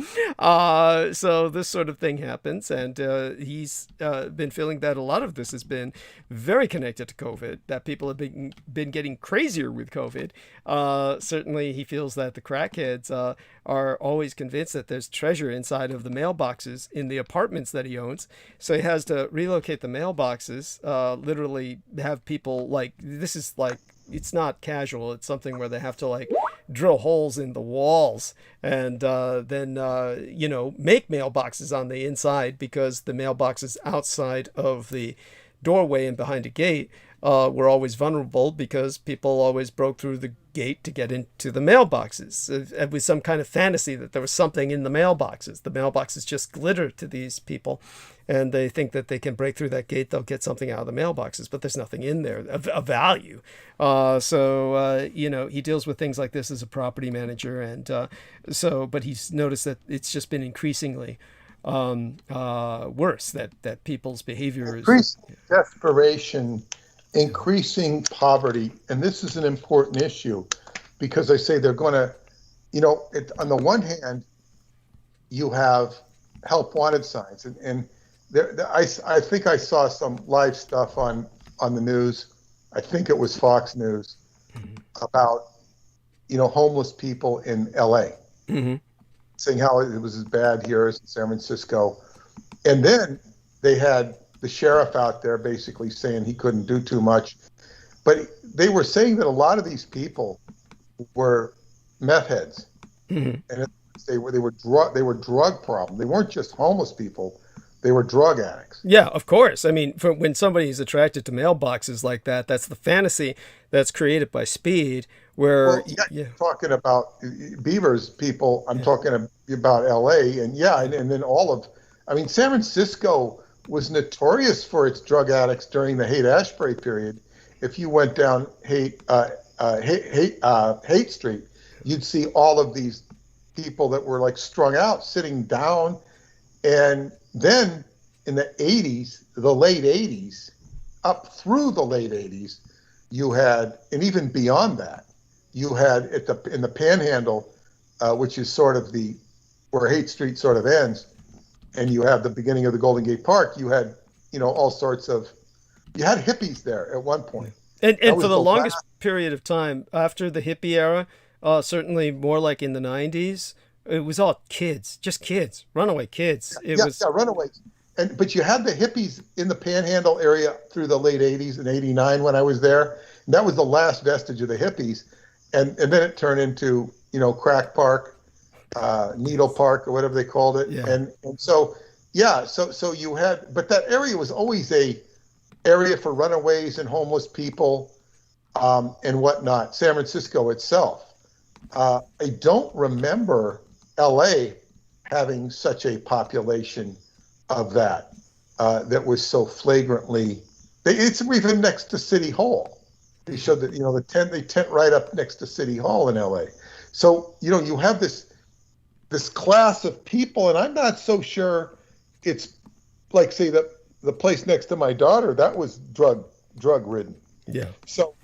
So this sort of thing happens, and he's been feeling that a lot of this has been very connected to COVID, that people have been getting crazier with COVID. Certainly he feels that the crackheads are always convinced that there's treasure inside of the mailboxes in the apartments that he owns. So he has to relocate the mailboxes, literally have people this is it's not casual. It's something where they have to drill holes in the walls and then make mailboxes on the inside, because the mailboxes outside of the doorway and behind a gate were always vulnerable, because people always broke through the gate to get into the mailboxes. It was some kind of fantasy that there was something in the mailboxes. The mailboxes just glitter to these people, and they think that they can break through that gate, they'll get something out of the mailboxes, but there's nothing in there of value. So he deals with things like this as a property manager, and but he's noticed that it's just been increasingly worse, that people's behavior increasing desperation, increasing poverty. And this is an important issue, because they say they're going to, on the one hand, you have help wanted signs, and I think I saw some live stuff on the news. I think it was Fox News, about homeless people in LA, saying how it was as bad here as in San Francisco. And then they had the sheriff out there basically saying he couldn't do too much. But they were saying that a lot of these people were meth heads, and they were drug problem. They weren't just homeless people; they were drug addicts. Yeah, of course. I mean, when somebody's attracted to mailboxes like that, that's the fantasy that's created by speed. Where you're talking about Beaver's people. I'm talking about LA, and then San Francisco was notorious for its drug addicts during the Haight-Ashbury period. If you went down Haight Street, you'd see all of these people that were strung out, sitting down. And then in the 80s, the late 80s, up through the late 80s, you had, and even beyond that, you had in the Panhandle, which is sort of where Haight Street sort of ends, and you have the beginning of the Golden Gate Park, you had, all sorts of, you had hippies there at one point. And for the longest period of time, after the hippie era, certainly more like in the 90s, it was all kids, just kids, runaway kids. Runaways. But you had the hippies in the Panhandle area through the late 80s and 89 when I was there. And that was the last vestige of the hippies. And then it turned into, Crack Park, Needle Park, or whatever they called it. Yeah. And so you had, but that area was always a area for runaways and homeless people and whatnot. San Francisco itself. I don't remember LA having such a population of that. that was so flagrantly. It's even next to City Hall. They showed that, they tent right up next to City Hall in LA. So, you have this class of people, and I'm not so sure it's like, say, the place next to my daughter, that was drug ridden. Yeah. So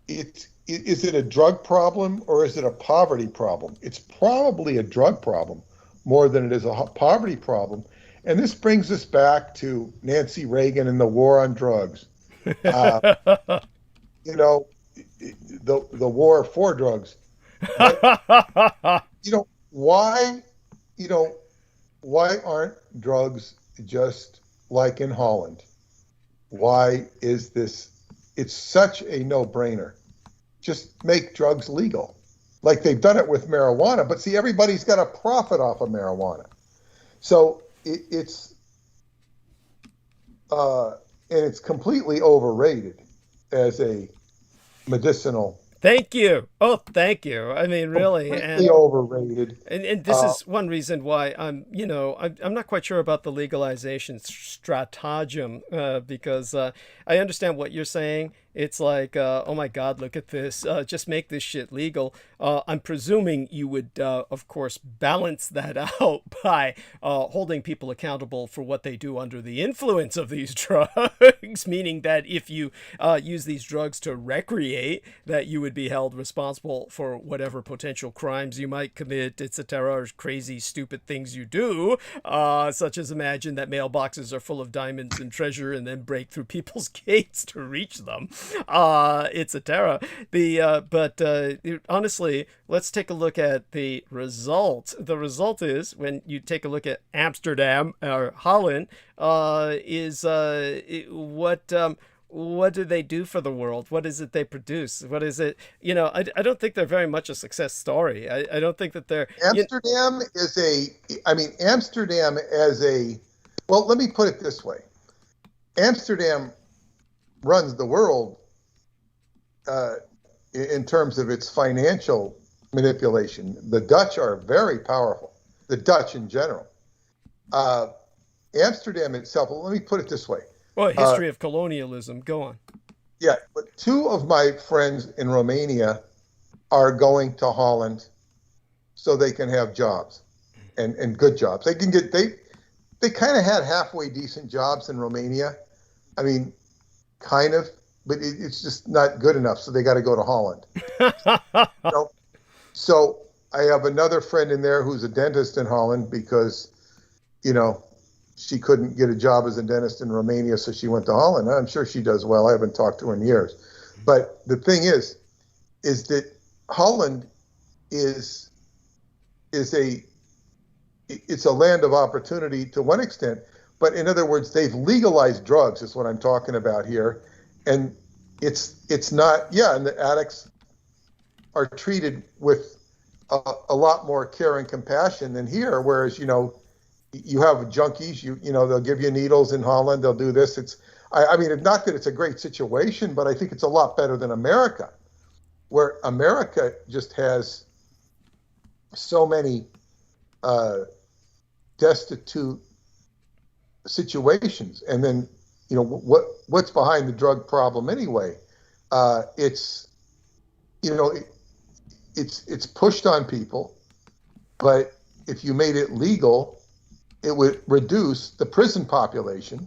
is it a drug problem or is it a poverty problem? It's probably a drug problem more than it is a poverty problem. And this brings us back to Nancy Reagan and the war on drugs. The war for drugs. But, why aren't drugs just like in Holland? Why is this? It's such a no-brainer. Just make drugs legal. Like they've done it with marijuana, but see, everybody's got to profit off of marijuana. So it's completely overrated as a medicinal. Thank you. Oh, thank you. I mean, really, completely overrated. And this is one reason why I'm not quite sure about the legalization stratagem, because I understand what you're saying. It's like, oh my God, look at this. Just make this shit legal. I'm presuming you would, of course, balance that out by holding people accountable for what they do under the influence of these drugs, meaning that if you use these drugs to recreate, that you would be held responsible for whatever potential crimes you might commit, etc., or crazy, stupid things you do, such as imagine that mailboxes are full of diamonds and treasure and then break through people's gates to reach them. Etc. But honestly, let's take a look at the result. The result is, when you take a look at Amsterdam or Holland, what do they do for the world? What is it they produce? What is it? I don't think they're very much a success story. I don't think that they're. Amsterdam Amsterdam as a, well, let me put it this way. Amsterdam runs the world in terms of its financial manipulation. The Dutch are very powerful, the Dutch in general. Amsterdam itself, well, let me put it this way. Well, history of colonialism. Go on. Yeah, but two of my friends in Romania are going to Holland so they can have jobs and good jobs. They can get, they kind of had halfway decent jobs in Romania. I mean, kind of, but it's just not good enough. So they got to go to Holland. So I have another friend in there who's a dentist in Holland because, she couldn't get a job as a dentist in Romania, so she went to Holland. I'm sure she does well. I haven't talked to her in years. But the thing is that Holland it's a land of opportunity to one extent. But in other words, they've legalized drugs, is what I'm talking about here. And it's not, and the addicts are treated with a lot more care and compassion than here, whereas, you have junkies, they'll give you needles in Holland, they'll do this. I mean, not that it's a great situation, but I think it's a lot better than America, where America just has so many destitute situations. And then, what's behind the drug problem anyway? It's pushed on people, but if you made it legal, it would reduce the prison population,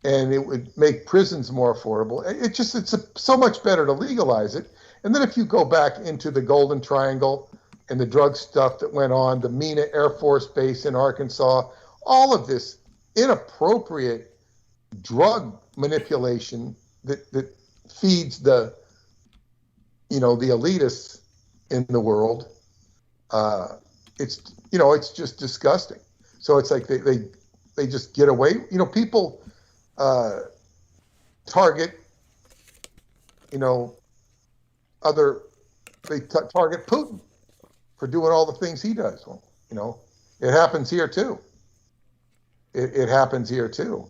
and it would make prisons more affordable. It's so much better to legalize it. And then if you go back into the Golden Triangle and the drug stuff that went on, the Mena Air Force Base in Arkansas, all of this inappropriate drug manipulation that feeds the elitists in the world, it's just disgusting. So it's like they just get away. People target, target Putin for doing all the things he does. Well, it happens here too. It happens here too.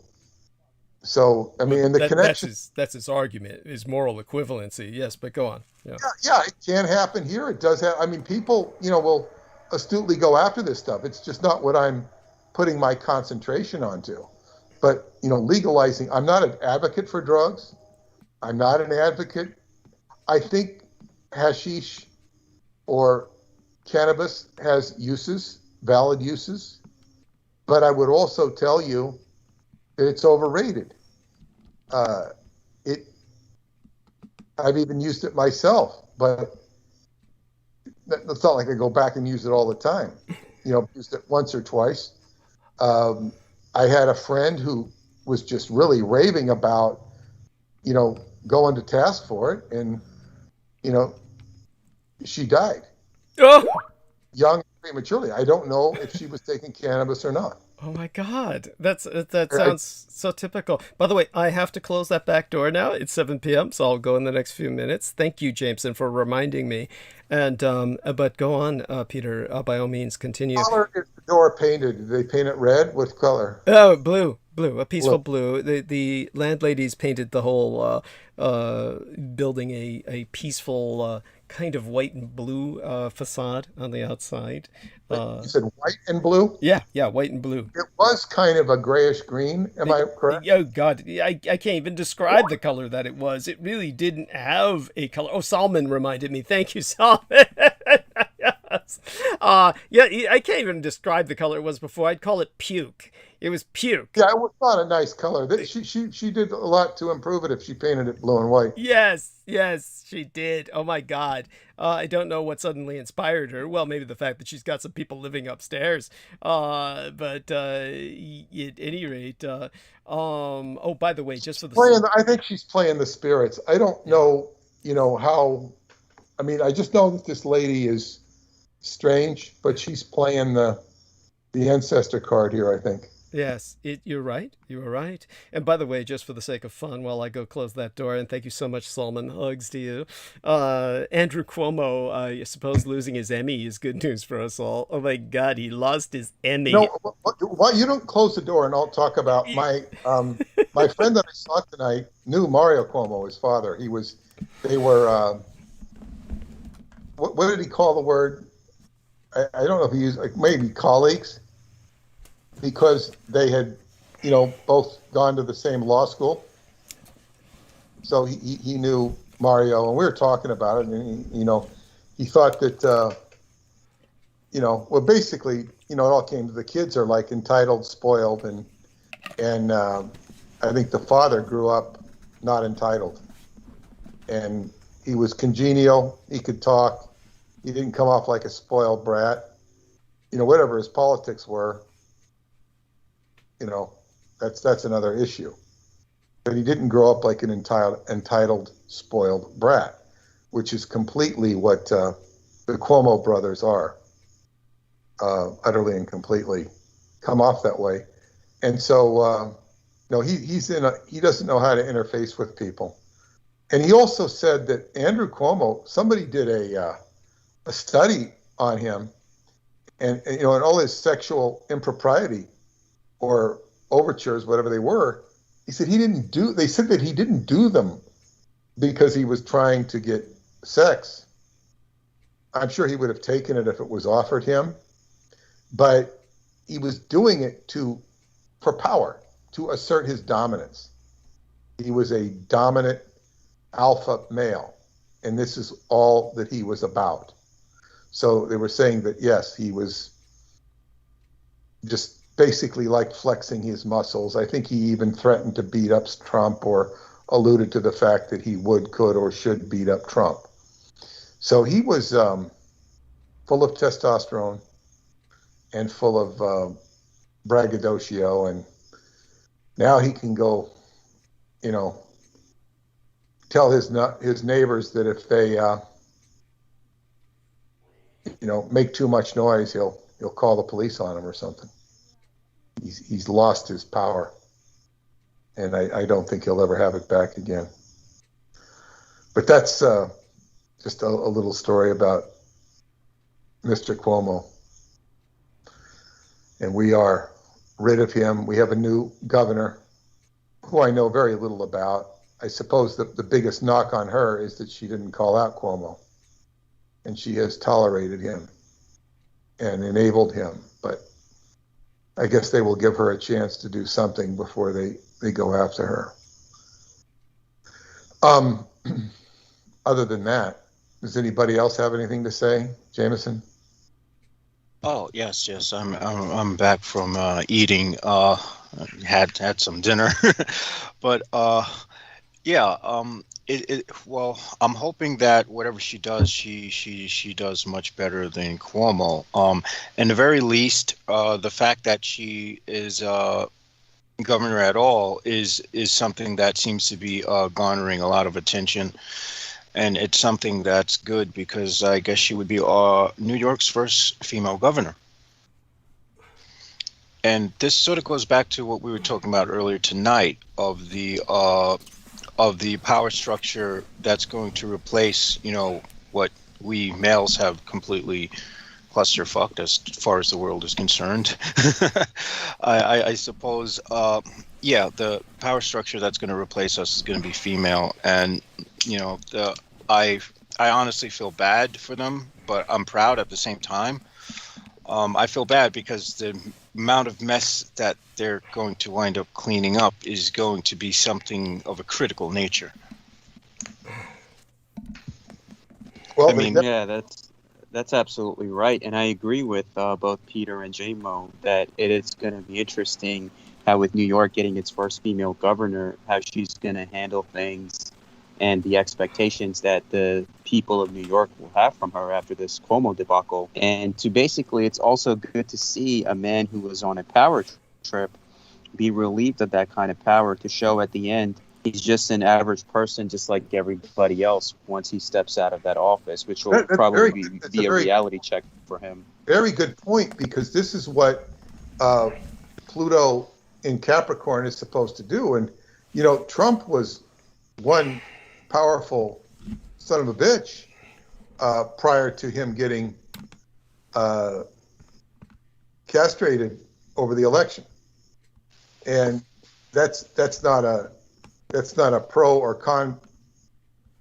So, I mean, and the connection. That's his argument, is moral equivalency. Yes, but go on. Yeah, it can happen here. It does have. I mean, people, will astutely go after this stuff. It's just not what I'm putting my concentration onto. but legalizing. I'm not an advocate for drugs. I'm not an advocate. I think hashish or cannabis has uses, valid uses, but I would also tell you that it's overrated. I've even used it myself, but it's not like I go back and use it all the time. Used it once or twice. I had a friend who was just really raving about, going to task for it, and, she died. Oh! Young and prematurely. I don't know if she was taking cannabis or not. Oh my God, that sounds so typical. By the way, I have to close that back door now. It's 7 p.m., so I'll go in the next few minutes. Thank you, Jameson, for reminding me. And but go on, Peter. By all means, continue. What color is the door painted? Did they paint it red? What color? Oh, blue, a peaceful blue. The landladies painted the whole building a peaceful kind of white and blue facade on the outside. You said white and blue? Yeah, white and blue. It was kind of a grayish green. Am I correct? Oh God, I can't even describe the color that it was. It really didn't have a color. Oh, Salman reminded me. Thank you, Salman. Yes. Yeah, I can't even describe the color it was before. I'd call it puke. It was puke. Yeah, it was not a nice color. She did a lot to improve it if she painted it blue and white. Yes, she did. Oh my God. I don't know what suddenly inspired her. Well, maybe the fact that she's got some people living upstairs. But at any rate, oh, by the way, just for the I think she's playing the spirits. I don't know, how. I mean, I just know that this lady is strange, but she's playing the ancestor card here, I think. Yes, you're right. You were right. And by the way, just for the sake of fun, while I go close that door, and thank you so much, Salman. Hugs to you. Andrew Cuomo, I suppose losing his Emmy is good news for us all. Oh my God, he lost his Emmy. No, why you don't close the door and I'll talk about my my friend that I saw tonight knew Mario Cuomo, his father. They were what did he call the word? I don't know if he used maybe colleagues, because they had, both gone to the same law school. So he knew Mario, and we were talking about it, and he thought that, well, basically, it all came to the kids are like entitled, spoiled, and I think the father grew up not entitled, and he was congenial. He could talk. He didn't come off like a spoiled brat. Whatever his politics were, that's another issue. But he didn't grow up like an entitled, spoiled brat, which is completely what the Cuomo brothers are, utterly and completely come off that way. And so, he doesn't know how to interface with people. And he also said that Andrew Cuomo, somebody did a study on him, and all his sexual impropriety or overtures, whatever they were. He said they said that he didn't do them because he was trying to get sex. I'm sure he would have taken it if it was offered him, but he was doing it for power, to assert his dominance. He was a dominant alpha male, and this is all that he was about. So they were saying that, yes, he was just basically like flexing his muscles. I think he even threatened to beat up Trump, or alluded to the fact that he could, or should beat up Trump. So he was full of testosterone and full of braggadocio, and now he can go, tell his neighbors that if they make too much noise, he'll call the police on them or something. He's lost his power, and I don't think he'll ever have it back again. But that's just a little story about Mr. Cuomo. And we are rid of him. We have a new governor who I know very little about. I suppose that the biggest knock on her is that she didn't call out Cuomo, and she has tolerated him and enabled him. But I guess they will give her a chance to do something before they go after her. Other than that, does anybody else have anything to say, Jameson? Oh yes. I'm back from eating. Had some dinner, but yeah. Well, I'm hoping that whatever she does, she does much better than Cuomo. In the very least, the fact that she is governor at all is something that seems to be garnering a lot of attention, and it's something that's good because I guess she would be New York's first female governor. And this sort of goes back to what we were talking about earlier tonight of the power structure that's going to replace, what we males have completely clusterfucked as far as the world is concerned. I suppose, the power structure that's going to replace us is going to be female, and I honestly feel bad for them, but I'm proud at the same time. I feel bad because the amount of mess that they're going to wind up cleaning up is going to be something of a critical nature. Well, I mean, Yeah, that's absolutely right, and I agree with both Peter and JMO that it is going to be interesting how with New York getting its first female governor, how she's going to handle things and the expectations that the people of New York will have from her after this Cuomo debacle. And it's also good to see a man who was on a power trip be relieved of that kind of power, to show at the end he's just an average person just like everybody else once he steps out of that office, which will probably be a reality check for him. Very good point, because this is what Pluto in Capricorn is supposed to do. And, Trump was one powerful son of a bitch prior to him getting castrated over the election. And that's not a pro or con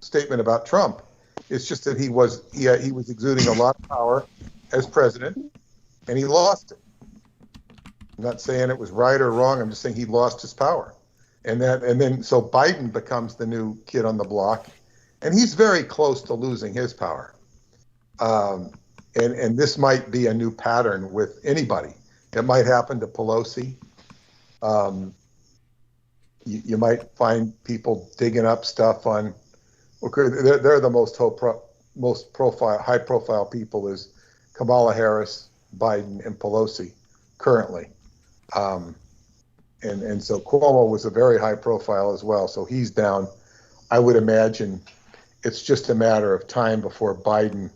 statement about Trump. It's just that he was exuding a lot of power as president, and he lost it. I'm not saying it was right or wrong. I'm just saying he lost his power. And then so Biden becomes the new kid on the block, and he's very close to losing his power. And this might be a new pattern with anybody. It might happen to Pelosi. You might find people digging up stuff on. They're the most high profile people is Kamala Harris, Biden, and Pelosi currently. And so Cuomo was a very high profile as well. So he's down. I would imagine it's just a matter of time before Biden,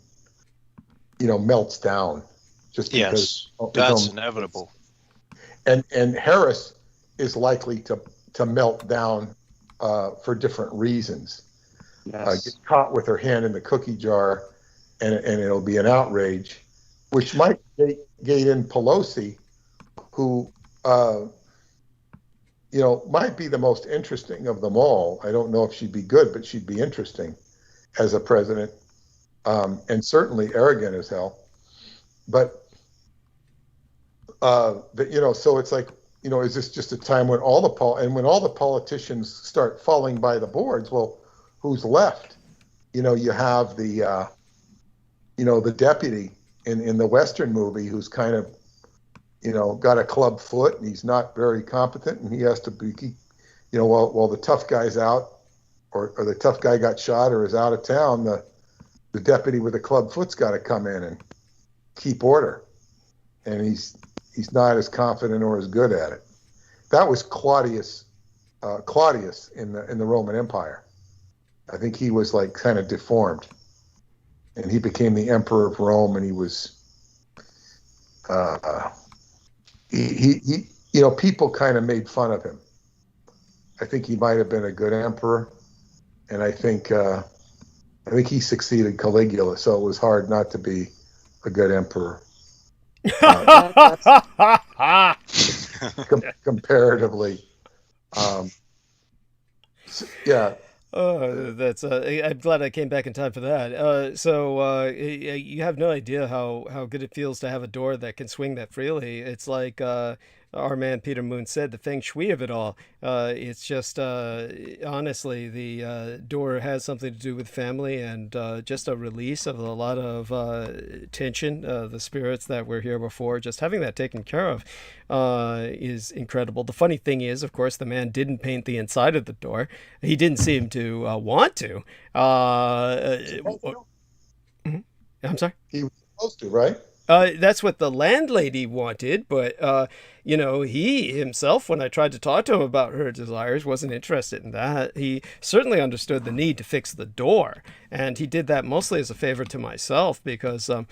melts down. Just because that's inevitable. And Harris is likely to melt down for different reasons. Yes. Get caught with her hand in the cookie jar, and it'll be an outrage, which might gate in Pelosi, who might be the most interesting of them all. I don't know if she'd be good, but she'd be interesting as a president, and certainly arrogant as hell. But so it's like, is this just a time when all the politicians start falling by the boards? Well, who's left? You have the deputy in the Western movie who's kind of, got a club foot, and he's not very competent, and he has to be, while the tough guy's out, or the tough guy got shot or is out of town, the deputy with a club foot's got to come in and keep order, and he's not as confident or as good at it. That was Claudius in the Roman Empire. I think he was like kind of deformed, and he became the emperor of Rome, and he was people kind of made fun of him. I think he might have been a good emperor, and I think he succeeded Caligula, so it was hard not to be a good emperor. Comparatively. That's I'm glad I came back in time for that. You have no idea how good it feels to have a door that can swing that freely. It's like our man Peter Moon said, the feng shui of it all. It's just honestly, the door has something to do with family and just a release of a lot of tension, the spirits that were here before. Just having that taken care of is incredible. The funny thing is, of course, the man didn't paint the inside of the door. He didn't seem to want to. I'm sorry? He was supposed to, right? That's what the landlady wanted, but he himself, when I tried to talk to him about her desires, wasn't interested in that. He certainly understood the need to fix the door, and he did that mostly as a favor to myself because, I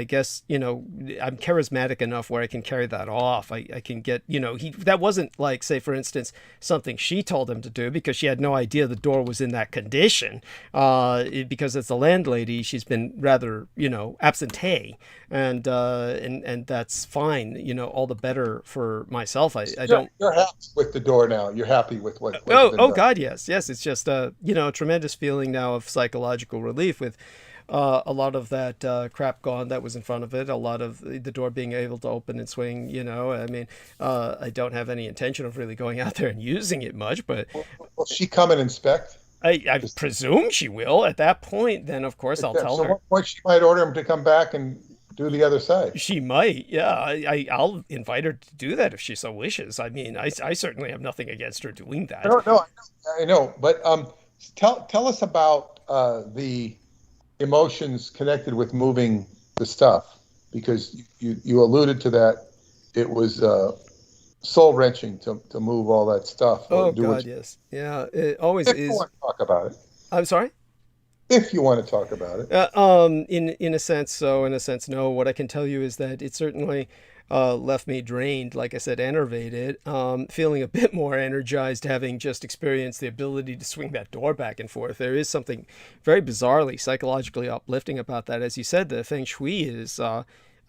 guess, I'm charismatic enough where I can carry that off. I can get, that wasn't like, say, for instance, something she told him to do because she had no idea the door was in that condition. Because as a landlady, she's been rather, absentee, and that's fine. All the better for myself. I don't. You're happy with the door now. You're happy with what. Oh God, yes. It's just a tremendous feeling now of psychological relief with a lot of that crap gone that was in front of it. A lot of the door being able to open and swing. I don't have any intention of really going out there and using it much, but will she come and inspect? I presume she will. At that point, then of course I'll tell her. At what point she might order him to come back and do the other side. She might, yeah. I'll invite her to do that if she so wishes. I mean, I certainly have nothing against her doing that. No, I know. But tell us about the emotions connected with moving the stuff, because you alluded to that. It was soul wrenching to move all that stuff. Oh God, yes, yeah. It always is. If you want to talk about it. I'm sorry. If you want to talk about it. In a sense, so in a sense, no. What I can tell you is that it certainly left me drained, like I said, enervated, feeling a bit more energized, having just experienced the ability to swing that door back and forth. There is something very bizarrely psychologically uplifting about that. As you said, the feng shui is, I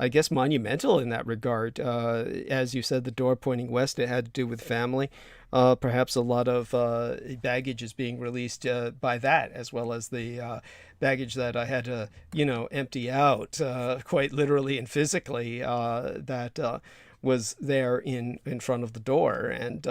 guess, monumental in that regard. As you said, the door pointing west, it had to do with family. Perhaps a lot of baggage is being released by that, as well as the baggage that I had to, empty out, quite literally and physically, that was there in front of the door. And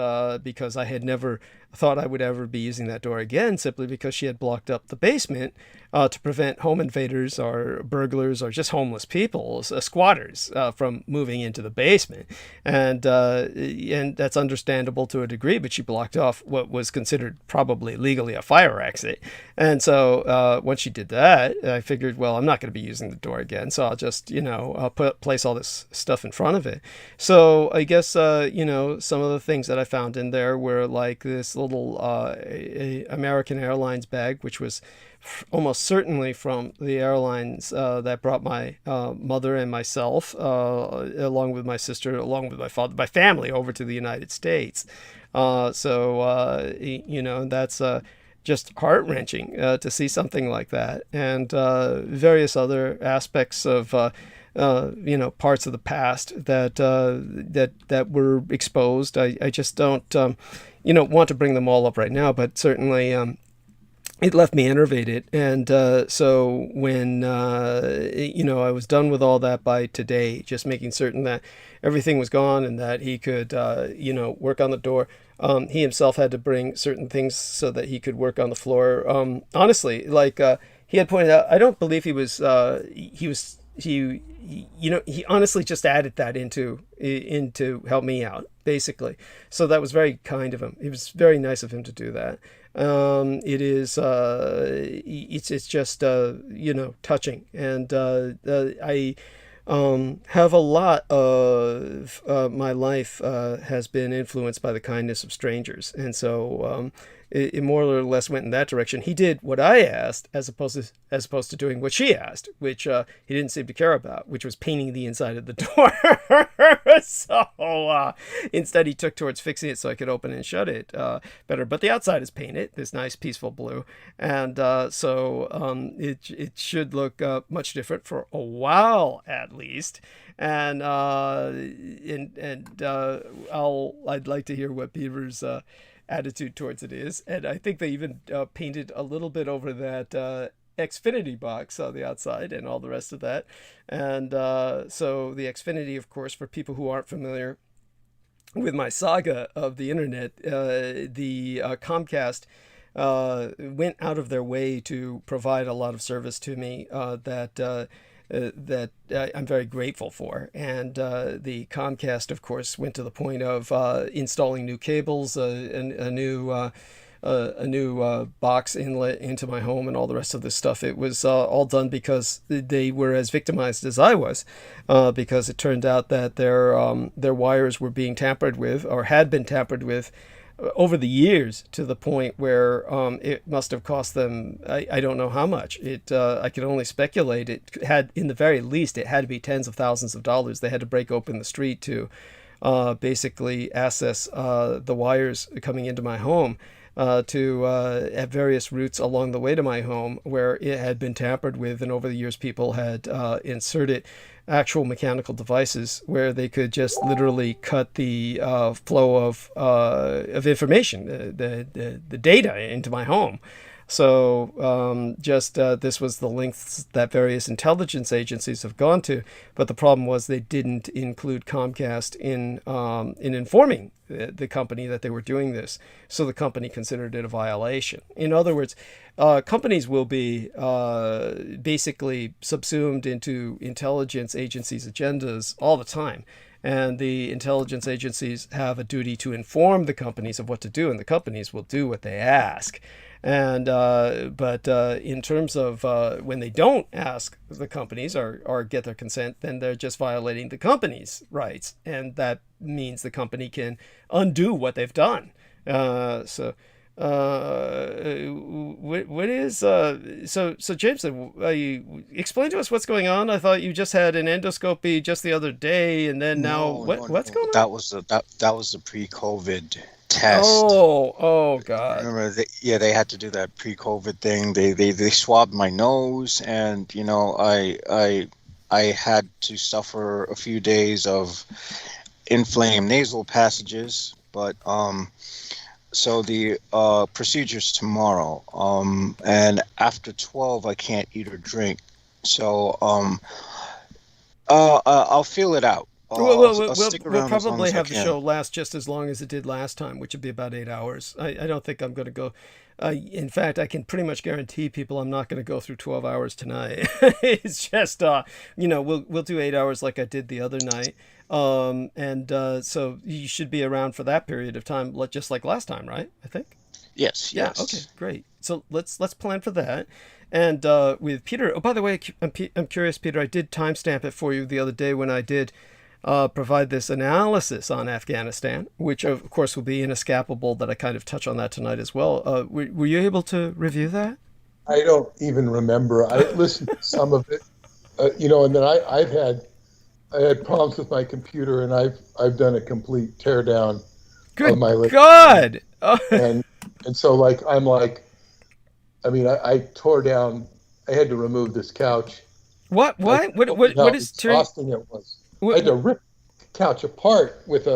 because I had never thought I would ever be using that door again, simply because she had blocked up the basement to prevent home invaders or burglars or just homeless people, squatters, from moving into the basement. And that's understandable to a degree, but she blocked off what was considered probably legally a fire exit. And so once she did that, I figured, well, I'm not going to be using the door again, so I'll just, place all this stuff in front of it. So I guess, some of the things that I found in there were like this little American Airlines bag, which was almost certainly from the airlines that brought my mother and myself, along with my sister, along with my father, my family, over to the United States. That's just heart-wrenching to see something like that, and various other aspects of parts of the past that were exposed. I just don't want to bring them all up right now, but certainly it left me enervated. And so when I was done with all that by today, just making certain that everything was gone and that he could work on the door. He himself had to bring certain things so that he could work on the floor. Honestly, like he had pointed out, I don't believe he honestly just added that into help me out, basically. So that was very kind of him. It was very nice of him to do that. It's just touching, and I have a lot of my life has been influenced by the kindness of strangers, and so it more or less went in that direction. He did what I asked, as opposed to doing what she asked, which he didn't seem to care about, which was painting the inside of the door. So instead, he took towards fixing it so I could open and shut it better. But the outside is painted this nice, peaceful blue, and so it should look much different for a while at least. And I'd like to hear what Beaver's attitude towards it is. And I think they even painted a little bit over that Xfinity box on the outside and all the rest of that. And so the Xfinity, of course, for people who aren't familiar with my saga of the internet, the Comcast went out of their way to provide a lot of service to me that I'm very grateful for. And the Comcast, of course, went to the point of installing new cables, a new box inlet into my home, and all the rest of this stuff. It was all done because they were as victimized as I was, because it turned out that their wires were being tampered with, or had been tampered with, over the years, to the point where it must have cost them, I don't know how much. I could only speculate. It had, in the very least, it had to be tens of thousands of dollars. They had to break open the street to basically access the wires coming into my home, at various routes along the way to my home, where it had been tampered with. And over the years, people had inserted actual mechanical devices where they could just literally cut the flow of information, the data into my home. So this was the lengths that various intelligence agencies have gone to. But the problem was they didn't include Comcast in informing the company that they were doing this. So the company considered it a violation. In other words, companies will be basically subsumed into intelligence agencies' agendas all the time. And the intelligence agencies have a duty to inform the companies of what to do, and the companies will do what they ask. And but in terms of when they don't ask the companies or get their consent, then they're just violating the company's rights, and that means the company can undo what they've done. So Jameson, explain to us what's going on. I thought you just had an endoscopy just the other day, and then what's going on? That was the pre-COVID test. Oh God! Remember, they had to do that pre-COVID thing. They swabbed my nose, and I had to suffer a few days of inflamed nasal passages. But so the procedure's tomorrow, and after 12 I can't eat or drink. So I'll feel it out. We'll probably have the show last just as long as it did last time, which would be about 8 hours. I don't think I'm going to go. In fact, I can pretty much guarantee people I'm not going to go through 12 hours tonight. It's just, we'll do 8 hours like I did the other night. So you should be around for that period of time, just like last time, right? I think. Yes. Yeah. Okay. Great. So let's plan for that. And with Peter. Oh, by the way, I'm curious, Peter. I did timestamp it for you the other day when I did provide this analysis on Afghanistan, which of course will be inescapable, that I kind of touch on that tonight as well. Were you able to review that? I don't even remember. I listened to some of it, and then I had problems with my computer, and I've done a complete teardown of my list. God! and so I tore down. I had to remove this couch. What is exhausting it was. I had to rip the couch apart with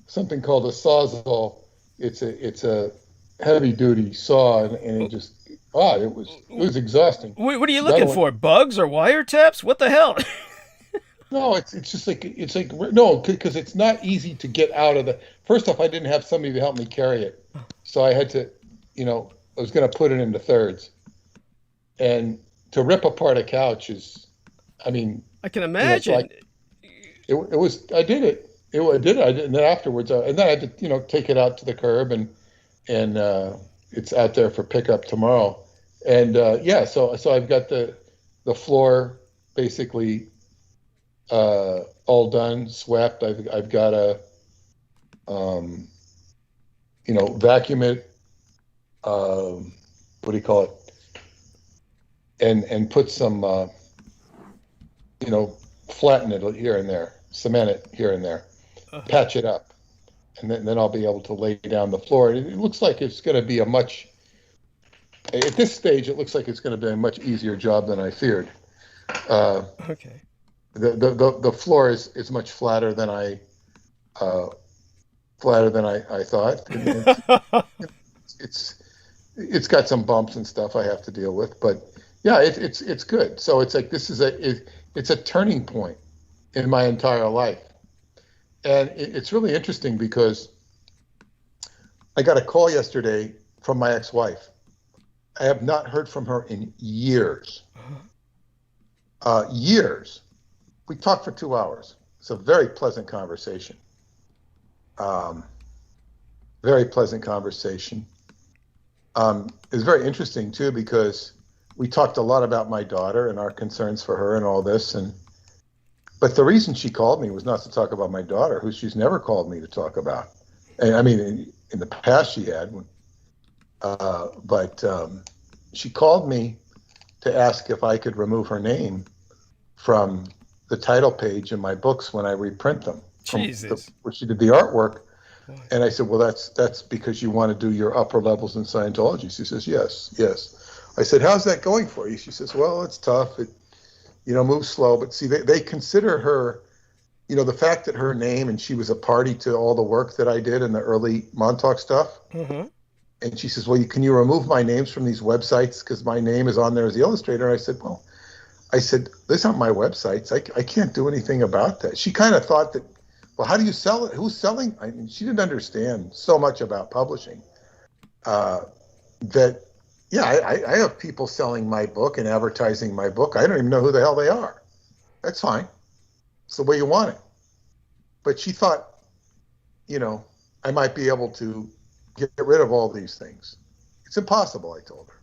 something called a Sawzall. It's a heavy duty saw, and it just it was exhausting. What are you looking for? Bugs or wiretaps? What the hell? No, it's just no, because it's not easy to get out of the. First off, I didn't have somebody to help me carry it, so I had to, I was going to put it into thirds, and to rip apart a couch is, I can imagine. It was. I did it. I did it. And then afterwards, and then I had to, take it out to the curb, and it's out there for pickup tomorrow. And so I've got the floor basically all done, swept. I've got to vacuum it. What do you call it? And put some flatten it here and there, cement it here and there, patch it up, and then I'll be able to lay down the floor. It looks like it's going to be at this stage, it looks like it's going to be a much easier job than I feared. The floor is much flatter than I flatter than I thought. And it's got some bumps and stuff I have to deal with, but yeah, it's good. So it's like this is it's a turning point in my entire life, and it's really interesting because I got a call yesterday from my ex-wife. I have not heard from her in years. Years. We talked for 2 hours. It's a very pleasant conversation. Very pleasant conversation. It's very interesting too because we talked a lot about my daughter and our concerns for her and all this. But the reason she called me was not to talk about my daughter, who she's never called me to talk about. And I mean, in the past she had, but she called me to ask if I could remove her name from the title page in my books when I reprint them. Jesus. Where she did the artwork. And I said, well, that's because you want to do your upper levels in Scientology. She says, yes. I said, how's that going for you? She says, well, it's tough. It, moves slow. But see, they consider her, the fact that her name, and she was a party to all the work that I did in the early Montauk stuff. Mm-hmm. And she says, well, can you remove my names from these websites? Because my name is on there as the illustrator. And I said, these aren't my websites. I can't do anything about that. She kind of thought that, well, how do you sell it? Who's selling? I mean, she didn't understand so much about publishing I have people selling my book and advertising my book. I don't even know who the hell they are. That's fine. It's the way you want it. But she thought, I might be able to get rid of all these things. It's impossible, I told her.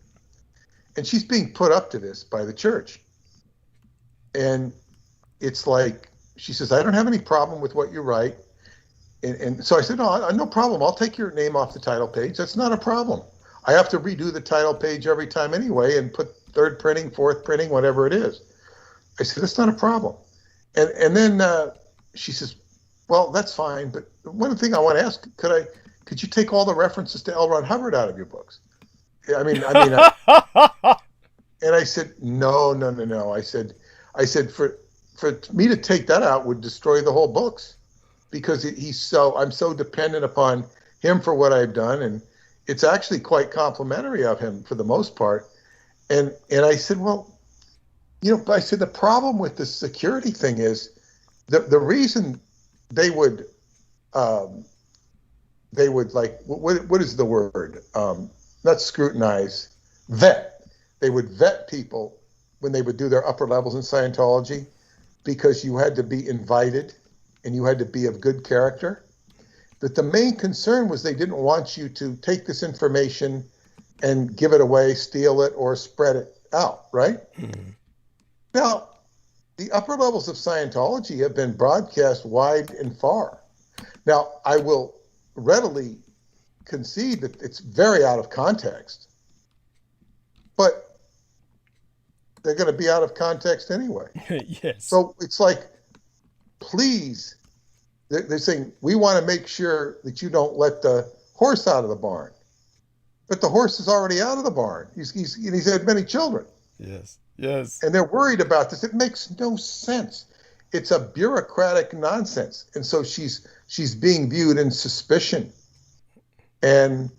And she's being put up to this by the church. And it's like, she says, I don't have any problem with what you write. And so I said, no problem. I'll take your name off the title page. That's not a problem. I have to redo the title page every time anyway and put third printing, fourth printing, whatever it is. I said, that's not a problem. And then she says, well, that's fine. But one thing I want to ask, could you take all the references to L. Ron Hubbard out of your books? I mean, and I said, no. I said, for me to take that out would destroy the whole books because I'm so dependent upon him for what I've done. And it's actually quite complimentary of him for the most part. And I said, well, I said, the problem with the security thing is the reason they would like, what is the word? Not scrutinize, vet. They would vet people when they would do their upper levels in Scientology because you had to be invited and you had to be of good character. But the main concern was they didn't want you to take this information and give it away, steal it, or spread it out, right? Mm-hmm. Now, the upper levels of Scientology have been broadcast wide and far. Now, I will readily concede that it's very out of context, but they're going to be out of context anyway. Yes. So it's like, please, they're saying, we want to make sure that you don't let the horse out of the barn. But the horse is already out of the barn. He's had many children. Yes. And they're worried about this. It makes no sense. It's a bureaucratic nonsense. And so she's being viewed in suspicion. And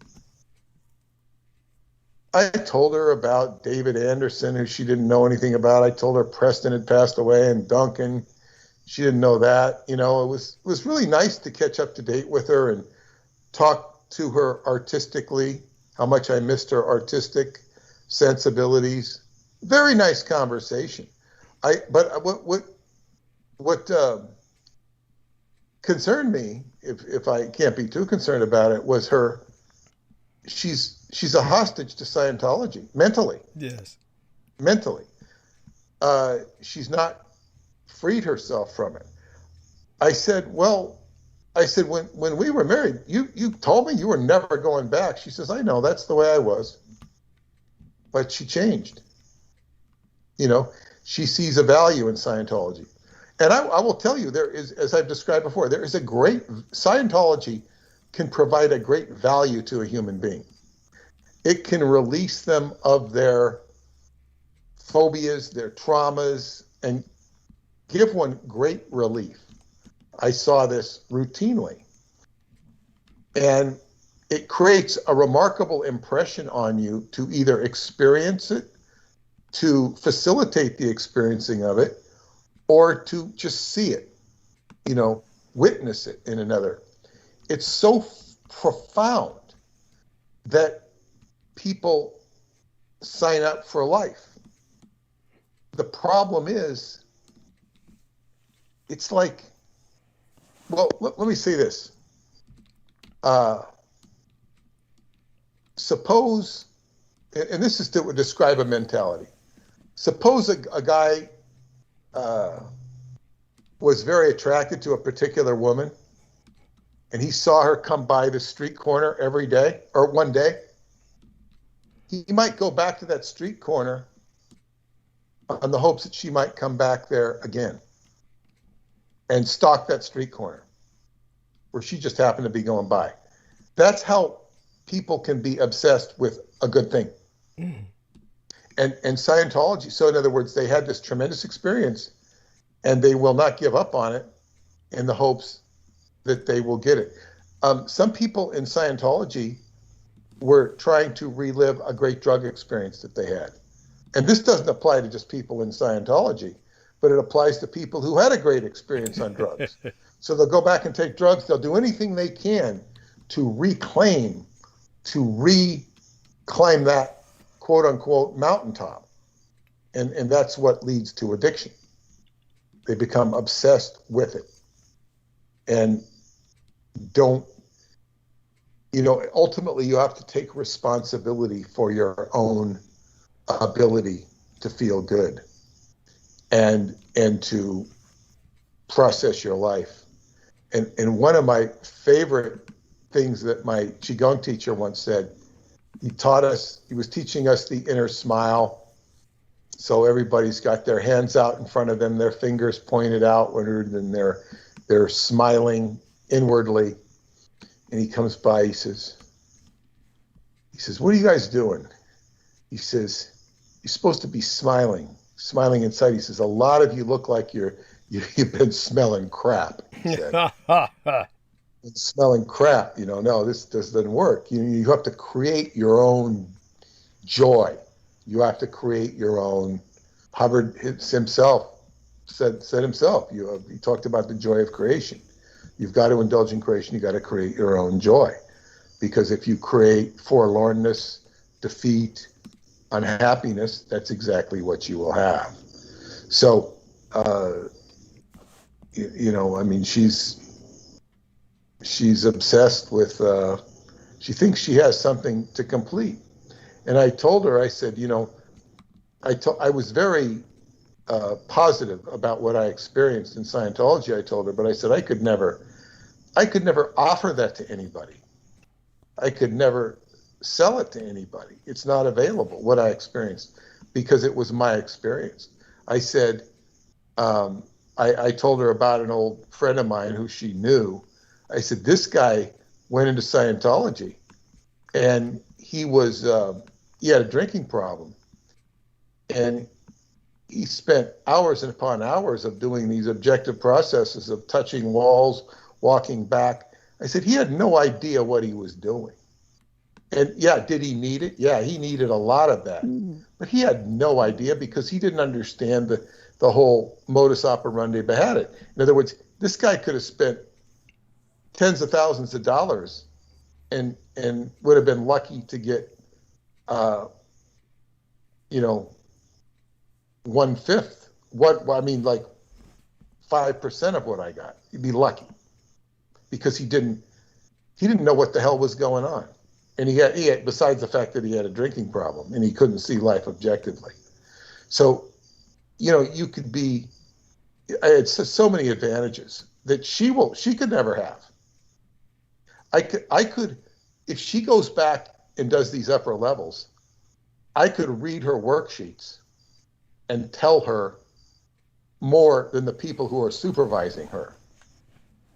I told her about David Anderson, who she didn't know anything about. I told her Preston had passed away and Duncan. She didn't know that. It was really nice to catch up to date with her and talk to her artistically, how much I missed her artistic sensibilities. Very nice conversation. But what concerned me, if I can't be too concerned about it, was she's a hostage to Scientology mentally. Yes. Mentally. She's not freed herself from it. I said, when we were married, you told me you were never going back. She says, I know, that's the way I was. But she changed. She sees a value in Scientology. And I will tell you, there is, as I've described before, there is Scientology can provide a great value to a human being. It can release them of their phobias, their traumas, and give one great relief. I saw this routinely. And it creates a remarkable impression on you to either experience it, to facilitate the experiencing of it, or to just see it, witness it in another. It's so profound that people sign up for life. The problem is, it's like, well, let me say this. Suppose, and this is to describe a mentality. Suppose a guy was very attracted to a particular woman, and he saw her come by the street corner every day, or one day. He might go back to that street corner on the hopes that she might come back there again and stalk that street corner where she just happened to be going by. That's how people can be obsessed with a good thing. And Scientology, so in other words, they had this tremendous experience and they will not give up on it in the hopes that they will get it. Some people in Scientology were trying to relive a great drug experience that they had. And this doesn't apply to just people in Scientology, but it applies to people who had a great experience on drugs. So they'll go back and take drugs. They'll do anything they can to reclaim that quote unquote mountaintop. And that's what leads to addiction. They become obsessed with it and don't, ultimately you have to take responsibility for your own ability to feel good and to process your life. And one of my favorite things that my Qigong teacher once said, he was teaching us the inner smile. So everybody's got their hands out in front of them, their fingers pointed outward, and they're smiling inwardly. And he comes by, he says, "What are you guys doing?" He says, "You're supposed to be smiling inside." He says, "A lot of you look like you've been smelling crap." He said. Smelling crap, no, this doesn't work. You have to create your own joy. You have to create your own. Hubbard himself said himself, he talked about the joy of creation. You've got to indulge in creation. You got to create your own joy, because if you create forlornness, defeat, unhappiness, that's exactly what you will have. So, she's obsessed with, she thinks she has something to complete. And I told her, I said, I was very positive about what I experienced in Scientology, I told her, but I said, I could never offer that to anybody. I could never sell it to anybody. It's not available, what I experienced, because it was my experience. I said, I told her about an old friend of mine who she knew. I said, this guy went into Scientology and he had a drinking problem. And he spent hours upon hours of doing these objective processes of touching walls, walking back. I said, he had no idea what he was doing. And yeah, did he need it? Yeah, he needed a lot of that. But he had no idea because he didn't understand the whole modus operandi behind it. In other words, this guy could have spent tens of thousands of dollars and would have been lucky to get, 1/5, like 5% of what I got. He'd be lucky because he didn't know what the hell was going on. And he had, besides the fact that he had a drinking problem and he couldn't see life objectively. So, you could be, it's so many advantages that she could never have. I could, if she goes back and does these upper levels, I could read her worksheets and tell her more than the people who are supervising her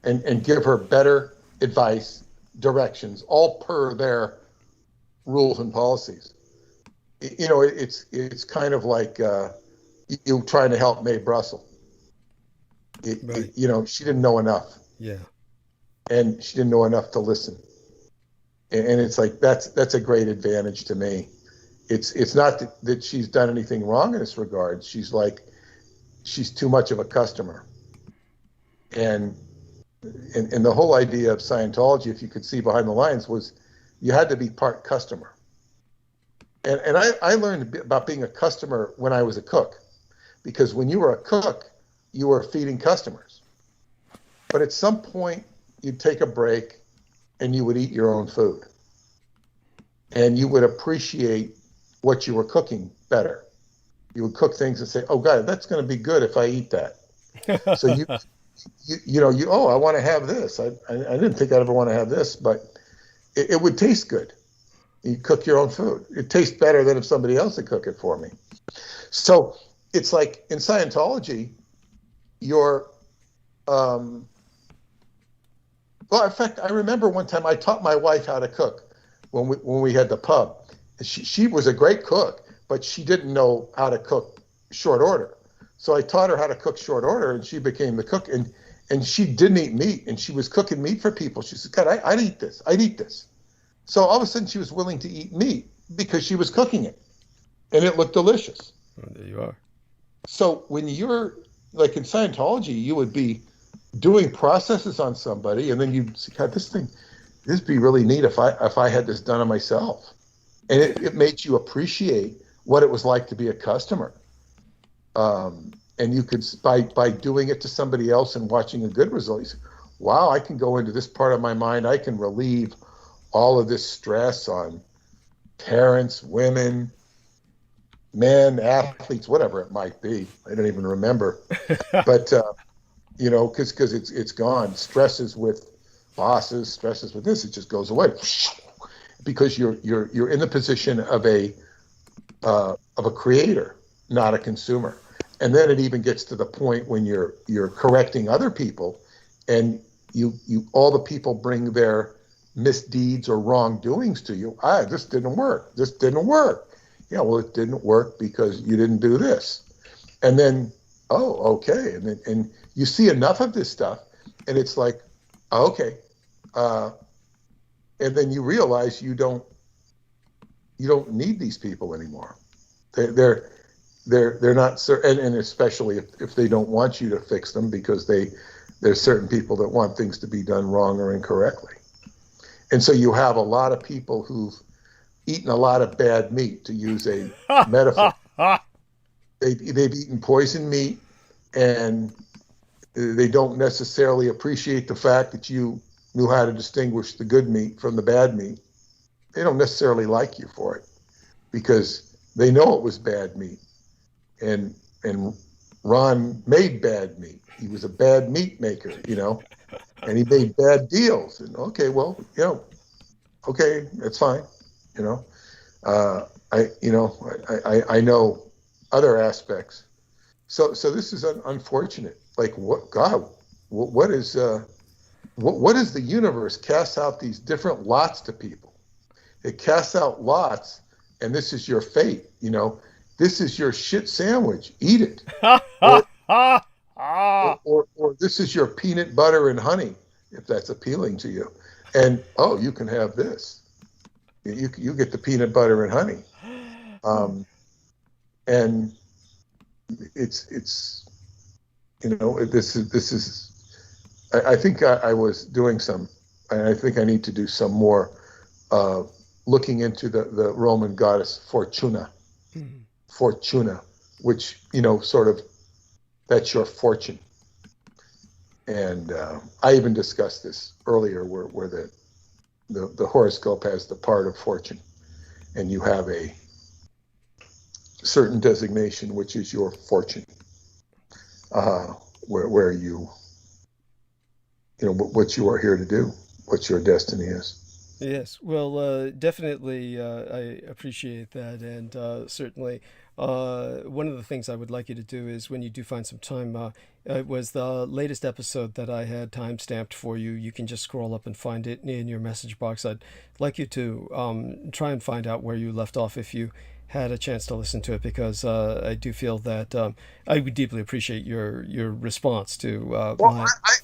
and give her better advice, directions, all per their rules and policies. It's kind of like you trying to help Mae Brussel. Right. She didn't know enough. Yeah. And she didn't know enough to listen. And it's like that's a great advantage to me. It's not that she's done anything wrong in this regard. She's too much of a customer. And the whole idea of Scientology, if you could see behind the lines, was you had to be part customer. And I learned about being a customer when I was a cook, because when you were a cook, you were feeding customers. But at some point, you'd take a break and you would eat your own food. And you would appreciate what you were cooking better. You would cook things and say, oh, God, that's going to be good if I eat that. So I want to have this. I didn't think I'd ever want to have this, but it would taste good. You cook your own food. It tastes better than if somebody else would cook it for me. So it's like in Scientology, well, in fact, I remember one time I taught my wife how to cook when we had the pub. She was a great cook, but she didn't know how to cook short order. So I taught her how to cook short order, and she became the cook. And she didn't eat meat, and she was cooking meat for people. She said, God, I'd eat this. I'd eat this. So all of a sudden she was willing to eat meat because she was cooking it, and it looked delicious. Oh, there you are. So when you're like in Scientology, you would be doing processes on somebody, and then you'd say, God, this would be really neat if I had this done on myself. And it made you appreciate what it was like to be a customer. And you could, by doing it to somebody else and watching a good result, you say, wow, I can go into this part of my mind. I can relieve all of this stress on parents, women, men, athletes, whatever it might be. I don't even remember. But, because it's gone. Stresses with bosses, stresses with this, it just goes away. Because you're in the position of a creator, not a consumer. And then it even gets to the point when you're correcting other people, and you all the people bring their misdeeds or wrongdoings to you. This didn't work. This didn't work. Yeah, well, it didn't work because you didn't do this. And then, oh, okay. And you see enough of this stuff, and it's like, okay. And then you realize you don't need these people anymore. They're not certain, and especially if they don't want you to fix them, because there's certain people that want things to be done wrong or incorrectly. And so you have a lot of people who've eaten a lot of bad meat, to use a metaphor. They've eaten poison meat, and they don't necessarily appreciate the fact that you knew how to distinguish the good meat from the bad meat. They don't necessarily like you for it because they know it was bad meat. And Ron made bad meat. He was a bad meat maker, and he made bad deals. And okay, well, okay, that's fine. I know other aspects. So this is unfortunate. Like, what, God, what is the universe casts out these different lots to people? It casts out lots, and this is your fate. This is your shit sandwich. Eat it. Or this is your peanut butter and honey, if that's appealing to you. And you can have this. You get the peanut butter and honey. And it's this is. I think I was doing some, and I think I need to do some more looking into the Roman goddess Fortuna. Mm-hmm. Fortuna, which, sort of, that's your fortune. And I even discussed this earlier, where the horoscope has the part of fortune, and you have a certain designation, which is your fortune, where you what you are here to do, what your destiny is. Yes, well, definitely, I appreciate that, and certainly, one of the things I would like you to do is, when you do find some time, it was the latest episode that I had time-stamped for you. You can just scroll up and find it in your message box. I'd like you to try and find out where you left off, if you had a chance to listen to it, because I do feel that I would deeply appreciate your response to Well, my I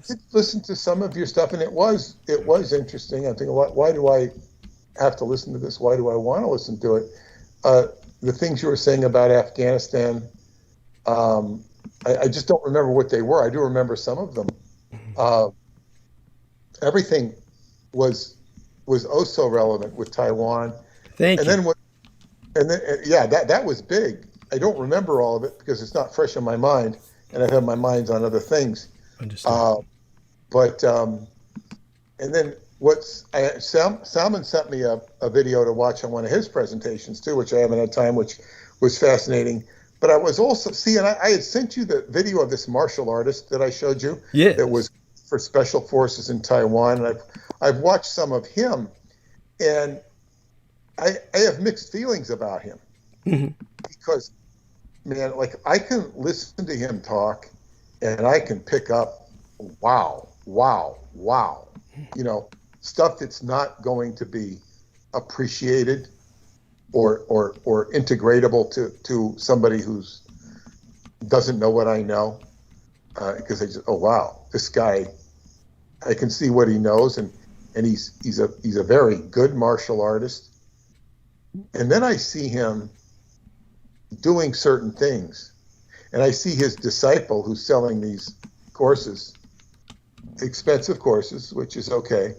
did listen to some of your stuff, and it was interesting. I think, why do I have to listen to this? Why do I want to listen to it? The things you were saying about Afghanistan, I just don't remember what they were. I do remember some of them. Everything was oh so relevant with Taiwan. Thank you. Yeah, that was big. I don't remember all of it because it's not fresh in my mind, and I've had my minds on other things. Understood. And then Salman sent me a video to watch on one of his presentations too, which I haven't had time, which was fascinating. But I was also and I had sent you the video of this martial artist that I showed you. Yeah. That was for special forces in Taiwan, and I've watched some of him, and I have mixed feelings about him. Mm-hmm. Because, man, like, I can listen to him talk, and I can pick up, wow, stuff that's not going to be appreciated or integratable to somebody who's doesn't know what I know, because they just, oh wow, this guy, I can see what he knows, and he's a very good martial artist. And then I see him doing certain things, and I see his disciple who's selling these courses, expensive courses, which is okay,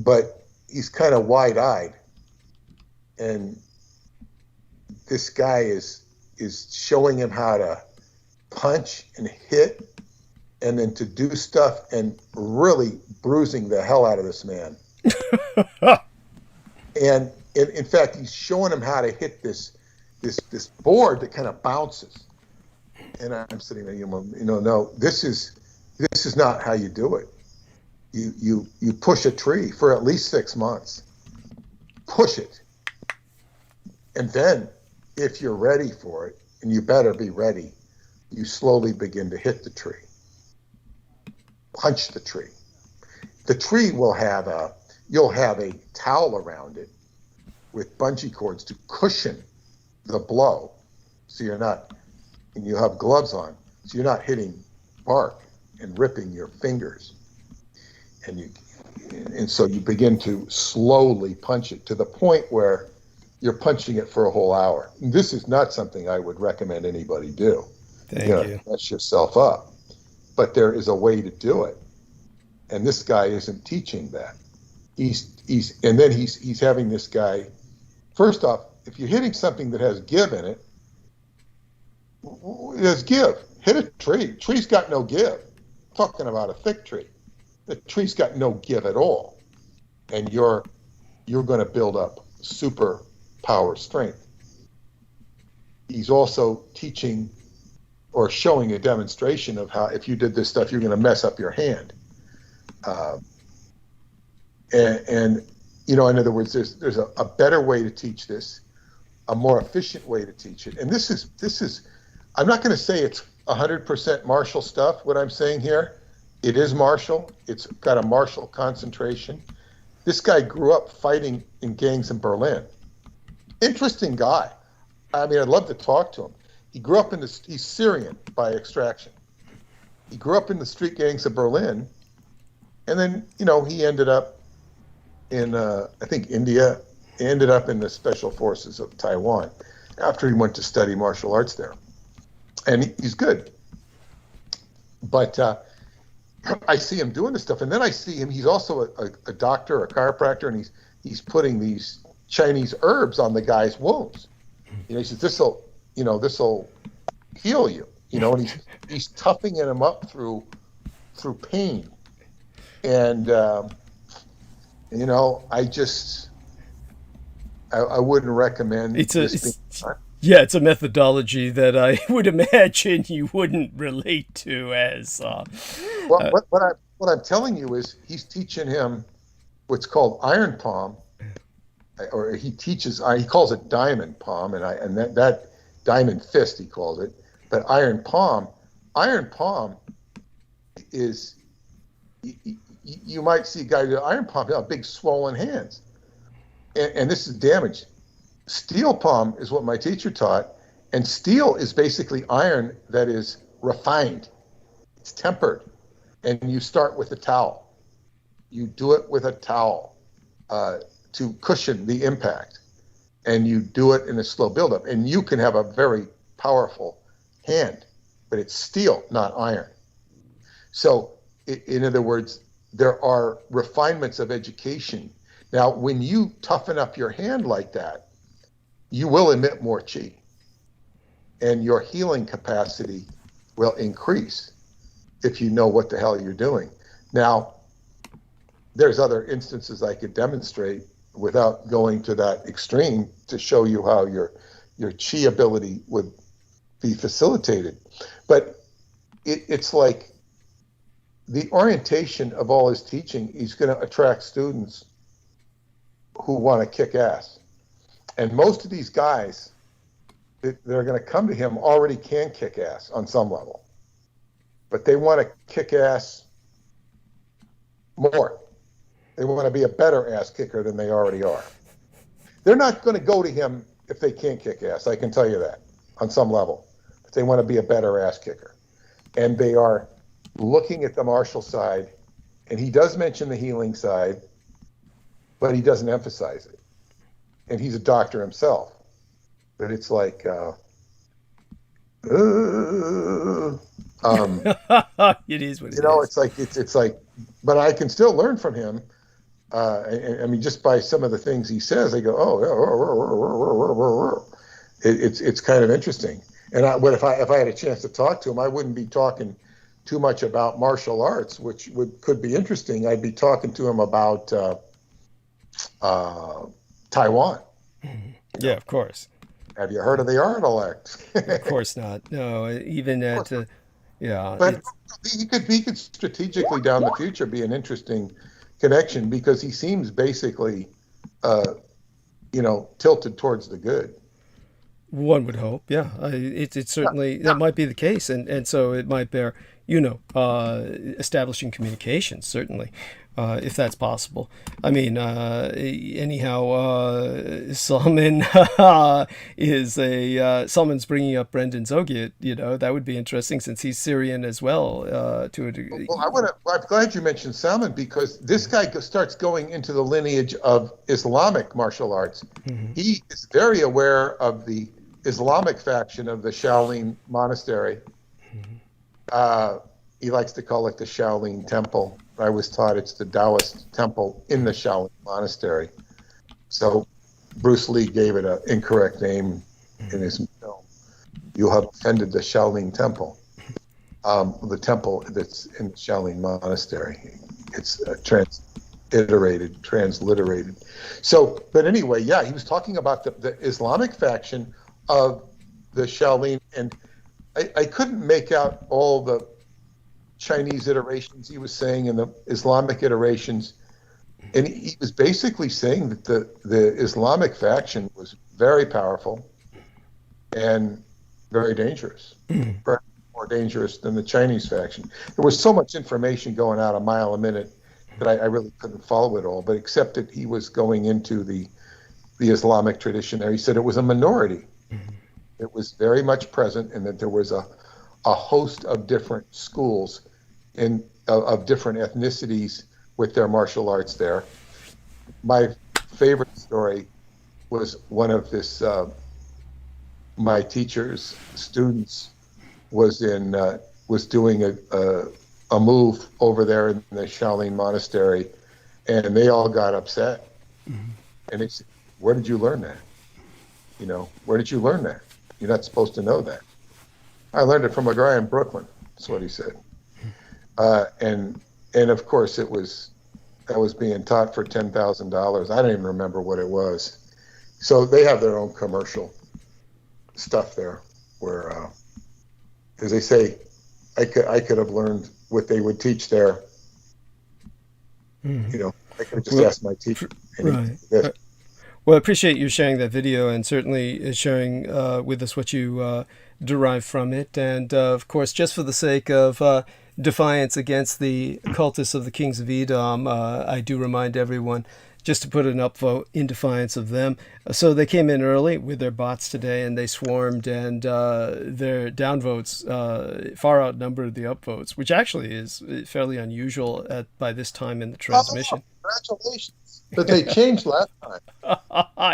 but he's kind of wide-eyed, and this guy is showing him how to punch and hit, and then to do stuff, and really bruising the hell out of this man. And in fact, he's showing him how to hit this board that kind of bounces. And I'm sitting there, no, this is not how you do it. You push a tree for at least 6 months. Push it. And then, if you're ready for it, and you better be ready, you slowly begin to hit the tree. Punch the tree. The tree will you'll have a towel around it with bungee cords to cushion the blow, so you're not, and you have gloves on, so you're not hitting bark and ripping your fingers. And so you begin to slowly punch it to the point where you're punching it for a whole hour. And this is not something I would recommend anybody do. Thank you. Mess yourself up. But there is a way to do it. And this guy isn't teaching that. He's having this guy, first off, if you're hitting something that has give in it, there's give. Hit a tree. Tree's got no give. I'm talking about a thick tree. The tree's got no give at all. And you're going to build up super power strength. He's also teaching or showing a demonstration of how, if you did this stuff, you're going to mess up your hand. In other words, there's a better way to teach this, a more efficient way to teach it. And this is, I'm not going to say it's 100% martial stuff, what I'm saying here. It is martial. It's got a martial concentration. This guy grew up fighting in gangs in Berlin. Interesting guy. I mean, I'd love to talk to him. He grew up he's Syrian by extraction. He grew up in the street gangs of Berlin. And then, he ended up in, I think, India. He ended up in the special forces of Taiwan after he went to study martial arts there. And he's good. But I see him doing this stuff. And then I see him, he's also a doctor, a chiropractor, and he's putting these Chinese herbs on the guy's wounds. He says, this'll heal you. And he's toughing him up through pain. And I wouldn't recommend it's a methodology that I would imagine you wouldn't relate to as what I'm telling you is he's teaching him what's called iron palm, or he calls it diamond palm, and that diamond fist he calls it, but iron palm is, you might see a guy do iron palm, big swollen hands, and this is damage. Steel palm is what my teacher taught, and steel is basically iron that is refined. It's tempered, and you start with a towel. You do it with a towel to cushion the impact, and you do it in a slow buildup. And you can have a very powerful hand, but it's steel, not iron. So, in other words, there are refinements of education. Now, when you toughen up your hand like that, you will emit more chi, and your healing capacity will increase if you know what the hell you're doing. Now, there's other instances I could demonstrate without going to that extreme to show you how your chi ability would be facilitated. But it's like the orientation of all his teaching, he's going to attract students who want to kick ass. And most of these guys that are going to come to him already can kick ass on some level. But they want to kick ass more. They want to be a better ass kicker than they already are. They're not going to go to him if they can't kick ass, I can tell you that, on some level. But they want to be a better ass kicker. And they are looking at the martial side, and he does mention the healing side, but he doesn't emphasize it. And he's a doctor himself. But it's like, It is what it is. it's like, but I can still learn from him. I mean, just by some of the things he says, I go, oh, it's kind of interesting. And if I had a chance to talk to him, I wouldn't be talking too much about martial arts, which could be interesting. I'd be talking to him about Taiwan. Yeah, of course. Have you heard of the Artellect? Of course not. No, even at yeah. But he could strategically down the future be an interesting connection, because he seems basically, tilted towards the good. One would hope, yeah. It's certainly, that might be the case, and so it might bear, establishing communications, certainly, if that's possible. I mean, anyhow, Salman Salman's bringing up Brendan Zogiat, that would be interesting since he's Syrian as well, to a degree. Well, I'm glad you mentioned Salman, because this guy starts going into the lineage of Islamic martial arts. Mm-hmm. He is very aware of the Islamic faction of the Shaolin monastery. Mm-hmm. He likes to call it the Shaolin Temple. I was taught it's the Taoist temple in the Shaolin monastery. So Bruce Lee gave it an incorrect name in his film. You have offended the Shaolin Temple. The temple that's in the Shaolin monastery. It's transliterated. So, but anyway, yeah, he was talking about the Islamic faction of the Shaolin, and I couldn't make out all the Chinese iterations he was saying and the Islamic iterations, and he was basically saying that the Islamic faction was very powerful and very dangerous, perhaps more dangerous than the Chinese faction. There was so much information going out a mile a minute that I really couldn't follow it all, but except that he was going into the Islamic tradition there. He said it was a minority. It was very much present, and that there was a host of different schools of different ethnicities with their martial arts there. My favorite story was one of my teacher's students was doing a move over there in the Shaolin monastery, and they all got upset. Mm-hmm. And they said, "Where did you learn that? Where did you learn that? You're not supposed to know that." I learned it from a guy in Brooklyn. That's what he said. And of course that was being taught for $10,000. I don't even remember what it was. So they have their own commercial stuff there, where, as they say, I could have learned what they would teach there. Mm-hmm. I could have just asked my teacher. Right. Well, I appreciate you sharing that video, and certainly sharing with us what you derive from it. And of course, just for the sake of defiance against the cultists of the Kings of Edom, I do remind everyone just to put an upvote in defiance of them. So they came in early with their bots today, and they swarmed, and their downvotes far outnumbered the upvotes, which actually is fairly unusual by this time in the transmission. Oh, congratulations. But they changed last time.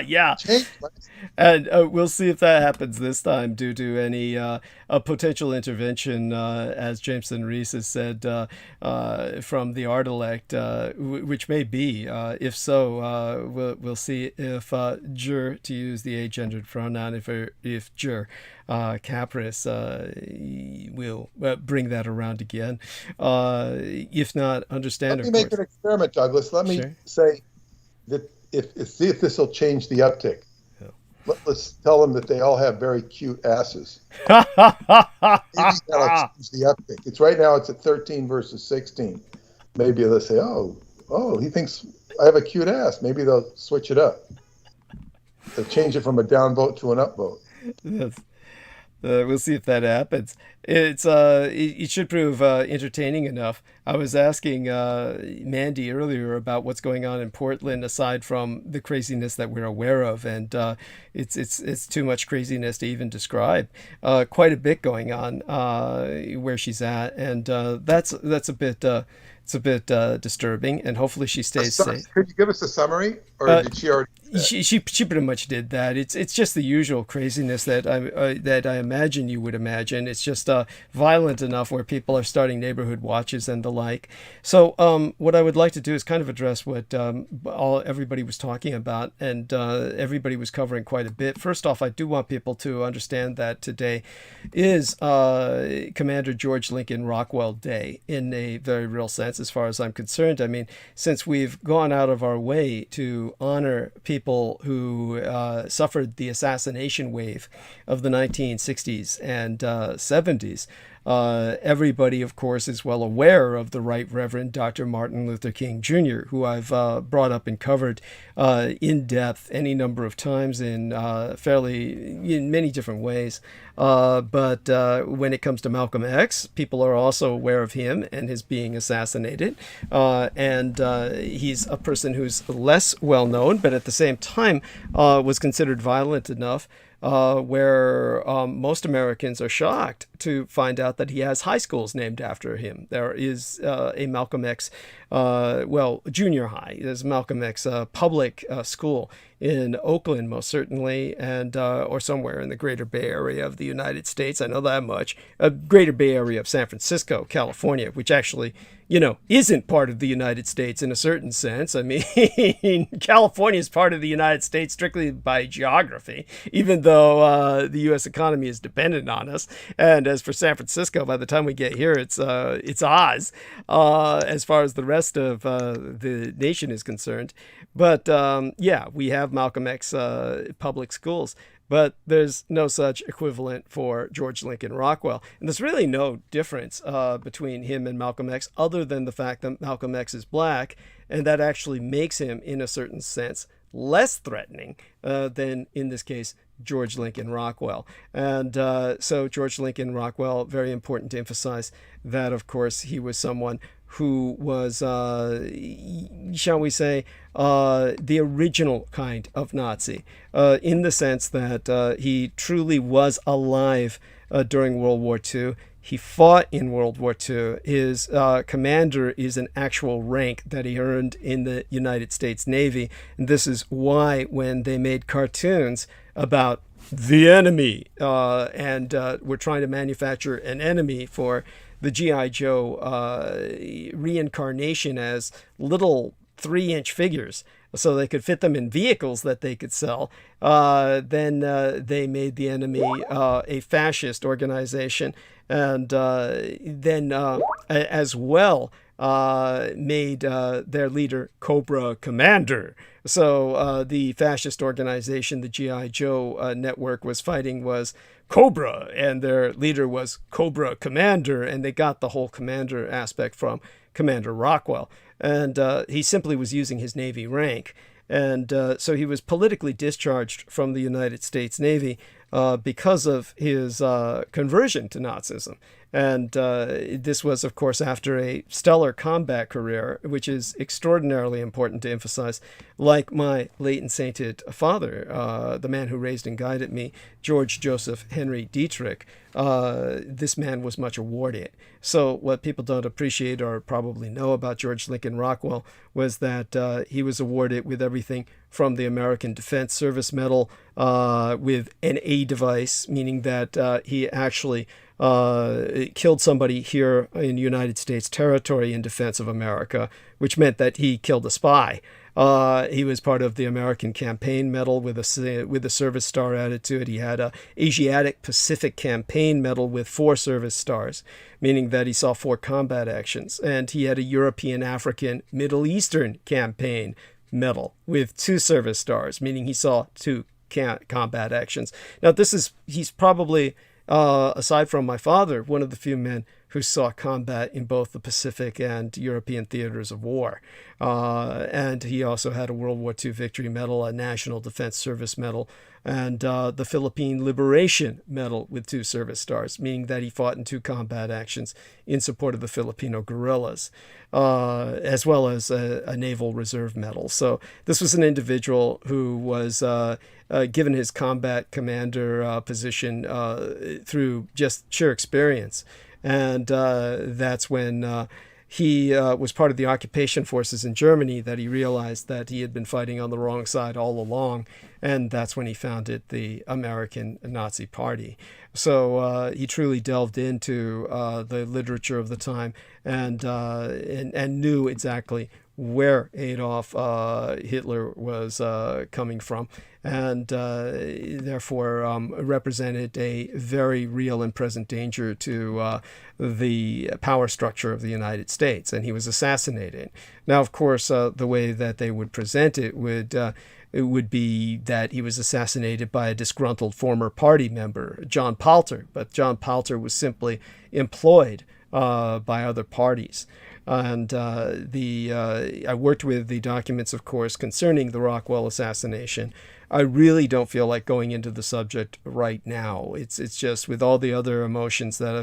Yeah. Changed last time. And we'll see if that happens this time due to any a potential intervention, as Jameson Reese has said, from the art elect, which may be. If so, we'll see if ̔, to use the agendered pronoun, if ̔ Capris will bring that around again. If not, understand. Let me make an experiment, Douglas. Let me say that see if this will change the uptick. Let's tell them that they all have very cute asses. Maybe that'll change the uptick. It's right now it's at 13 versus 16. Maybe they'll say, oh, he thinks I have a cute ass. Maybe they'll switch it up. They'll change it from a downvote to an upvote. We'll see if that happens. It should prove entertaining enough. I was asking Mandy earlier about what's going on in Portland aside from the craziness that we're aware of, and it's too much craziness to even describe. Quite a bit going on where she's at, and that's a bit. It's a bit disturbing, and hopefully she stays safe. Could you give us a summary, or did she already? She pretty much did that. It's just the usual craziness that I imagine you would imagine. It's just violent enough where people are starting neighborhood watches and the like. So what I would like to do is kind of address what everybody was talking about, and everybody was covering quite a bit. First off, I do want people to understand that today is Commander George Lincoln Rockwell Day in a very real sense, as far as I'm concerned. I mean, since we've gone out of our way to honor people who suffered the assassination wave of the 1960s and 70s, everybody, of course, is well aware of the Right Reverend Dr. Martin Luther King Jr., who I've brought up and covered in depth any number of times in many different ways. But when it comes to Malcolm X, people are also aware of him and his being assassinated. And he's a person who's less well known, but at the same time was considered violent enough where most Americans are shocked to find out that he has high schools named after him. There is a Malcolm X, junior high. There's Malcolm X public school in Oakland, most certainly, and or somewhere in the Greater Bay Area of the United States. I know that much. Greater Bay Area of San Francisco, California, which actually, isn't part of the United States in a certain sense. I mean, California is part of the United States strictly by geography, even though the U.S. economy is dependent on us. And as for San Francisco, by the time we get here, it's Oz, as far as the rest of the nation is concerned. But we have Malcolm X public schools, but there's no such equivalent for George Lincoln Rockwell. And there's really no difference between him and Malcolm X other than the fact that Malcolm X is black, and that actually makes him, in a certain sense, less threatening than, in this case, George Lincoln Rockwell. And so George Lincoln Rockwell, very important to emphasize that, of course, he was someone who was, shall we say, the original kind of Nazi, in the sense that he truly was alive during World War II. He fought in World War II. His commander is an actual rank that he earned in the United States Navy. And this is why when they made cartoons about the enemy and were trying to manufacture an enemy for the G.I. Joe reincarnation as little 3-inch figures so they could fit them in vehicles that they could sell, then they made the enemy a fascist organization, and then as well made their leader Cobra Commander. So the fascist organization, the G.I. Joe network, was fighting was Cobra, and their leader was Cobra Commander, and they got the whole commander aspect from Commander Rockwell. And he simply was using his Navy rank. And so he was politically discharged from the United States Navy because of his conversion to Nazism. And this was, of course, after a stellar combat career, which is extraordinarily important to emphasize. Like my late and sainted father, the man who raised and guided me, George Joseph Henry Dietrich, this man was much awarded. So what people don't appreciate or probably know about George Lincoln Rockwell was that he was awarded with everything from the American Defense Service Medal with an A device, meaning that he actually killed somebody here in United States territory in defense of America, which meant that he killed a spy. He was part of the American Campaign Medal with a Service Star added to it. He had a Asiatic Pacific Campaign Medal with 4 Service Stars, meaning that he saw 4 combat actions. And he had a European, African, Middle Eastern Campaign Medal with 2 Service Stars, meaning he saw 2 combat actions. Now, he's probably, aside from my father, one of the few men who saw combat in both the Pacific and European theaters of war. And he also had a World War II Victory Medal, a National Defense Service Medal, and the Philippine Liberation Medal with 2 Service Stars, meaning that he fought in 2 combat actions in support of the Filipino guerrillas, as well as a Naval Reserve Medal. So this was an individual who was given his combat commander position through just sheer experience. And that's when he was part of the occupation forces in Germany that he realized that he had been fighting on the wrong side all along. And that's when he founded the American Nazi Party. So he truly delved into the literature of the time and knew exactly where Adolf Hitler was coming from, and therefore represented a very real and present danger to the power structure of the United States. And he was assassinated. Now, of course, the way that they would present it would be that he was assassinated by a disgruntled former party member, John Palter. But John Palter was simply employed by other parties. And I worked with the documents, of course, concerning the Rockwell assassination. I really don't feel like going into the subject right now. It's just with all the other emotions that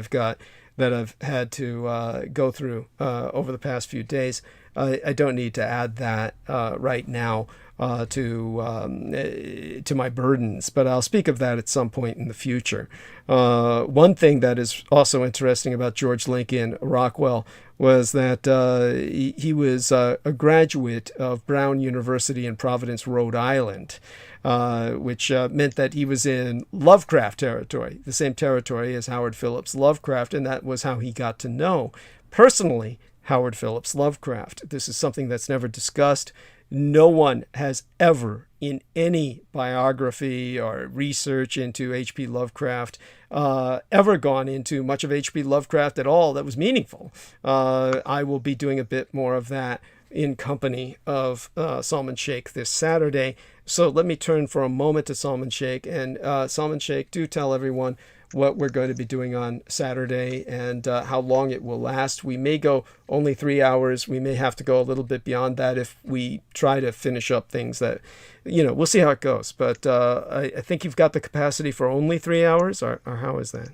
I've had to go through over the past few days. I don't need to add that right now to my burdens, but I'll speak of that at some point in the future. One thing that is also interesting about George Lincoln Rockwell was that he was a graduate of Brown University in Providence, Rhode Island, which meant that he was in Lovecraft territory, the same territory as Howard Phillips Lovecraft, and that was how he got to know personally Howard Phillips Lovecraft. This is something that's never discussed. No one has ever, in any biography or research into H.P. Lovecraft, ever gone into much of H.P. Lovecraft at all that was meaningful. I will be doing a bit more of that in company of Salman Sheikh this Saturday. So let me turn for a moment to Salman Sheikh. And Salman Sheikh, do tell everyone what we're going to be doing on Saturday and how long it will last. We may go only 3 hours. We may have to go a little bit beyond that if we try to finish up things that, we'll see how it goes. But I think you've got the capacity for only 3 hours, or how is that?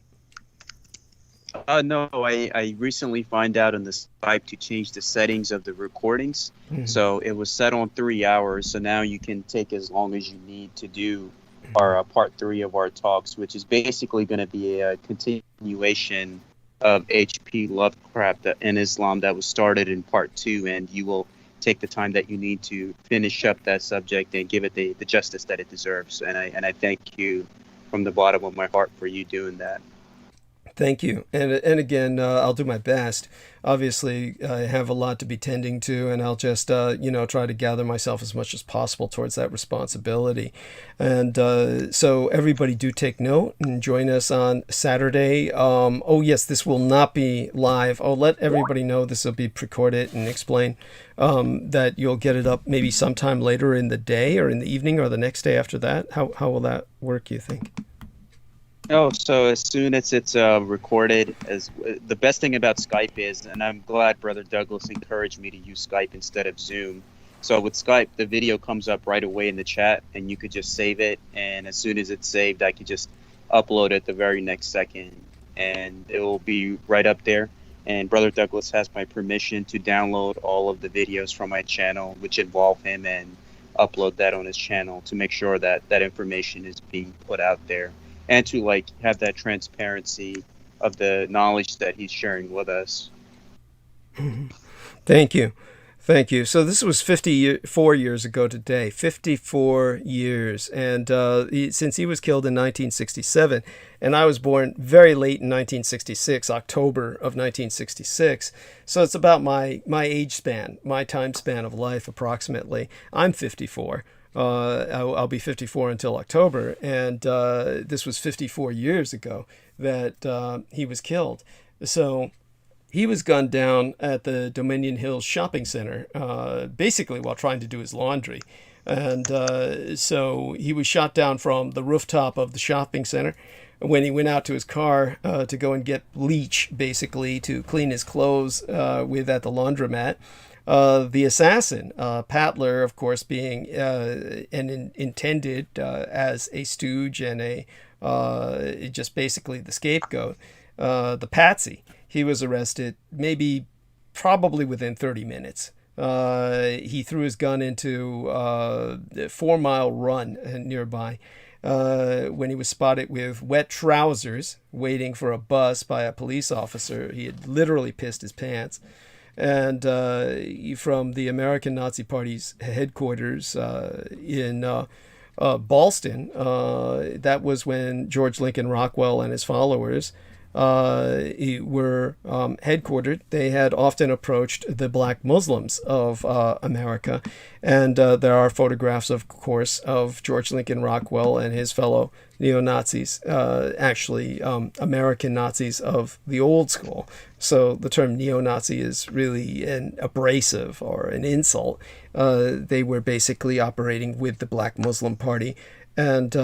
No, I recently found out on the Skype to change the settings of the recordings. Mm-hmm. So it was set on 3 hours. So now you can take as long as you need to do our part 3 of our talks, which is basically going to be a continuation of H.P. Lovecraft in Islam that was started in part 2, and you will take the time that you need to finish up that subject and give it the justice that it deserves. And I thank you from the bottom of my heart for you doing that. Thank you. And again, I'll do my best. Obviously, I have a lot to be tending to, and I'll just, try to gather myself as much as possible towards that responsibility. And so everybody do take note and join us on Saturday. Yes, this will not be live. I'll let everybody know this will be recorded and explain that you'll get it up maybe sometime later in the day or in the evening or the next day after that. How will that work, you think? Oh, so as soon as it's recorded, as the best thing about Skype is, and I'm glad Brother Douglas encouraged me to use Skype instead of Zoom. So with Skype, the video comes up right away in the chat, and you could just save it. And as soon as it's saved, I could just upload it the very next second, and it will be right up there. And Brother Douglas has my permission to download all of the videos from my channel, which involve him, and upload that on his channel to make sure that that information is being put out there, and to like have that transparency of the knowledge that he's sharing with us. Thank you. Thank you. So this was 54 years ago today, 54 years. And since he was killed in 1967, and I was born very late in 1966, October of 1966. So it's about my age span, my time span of life approximately. I'm 54. I'll be 54 until October. And this was 54 years ago that he was killed. So he was gunned down at the Dominion Hills Shopping Center, basically while trying to do his laundry. And so he was shot down from the rooftop of the shopping center. When he went out to his car to go and get bleach, basically, to clean his clothes with at the laundromat, the assassin, Patler, of course, being intended as a stooge and just basically the scapegoat, the patsy. He was arrested probably within 30 minutes. He threw his gun into a 4-mile run nearby when he was spotted with wet trousers waiting for a bus by a police officer. He had literally pissed his pants. And from the American Nazi Party's headquarters in Ballston, that was when George Lincoln Rockwell and his followers were headquartered. They had often approached the black Muslims of America, and there are photographs, of course, of George Lincoln Rockwell and his fellow neo-Nazis, actually American Nazis of the old school. So the term neo-Nazi is really an abrasive or an insult. They were basically operating with the Black Muslim Party and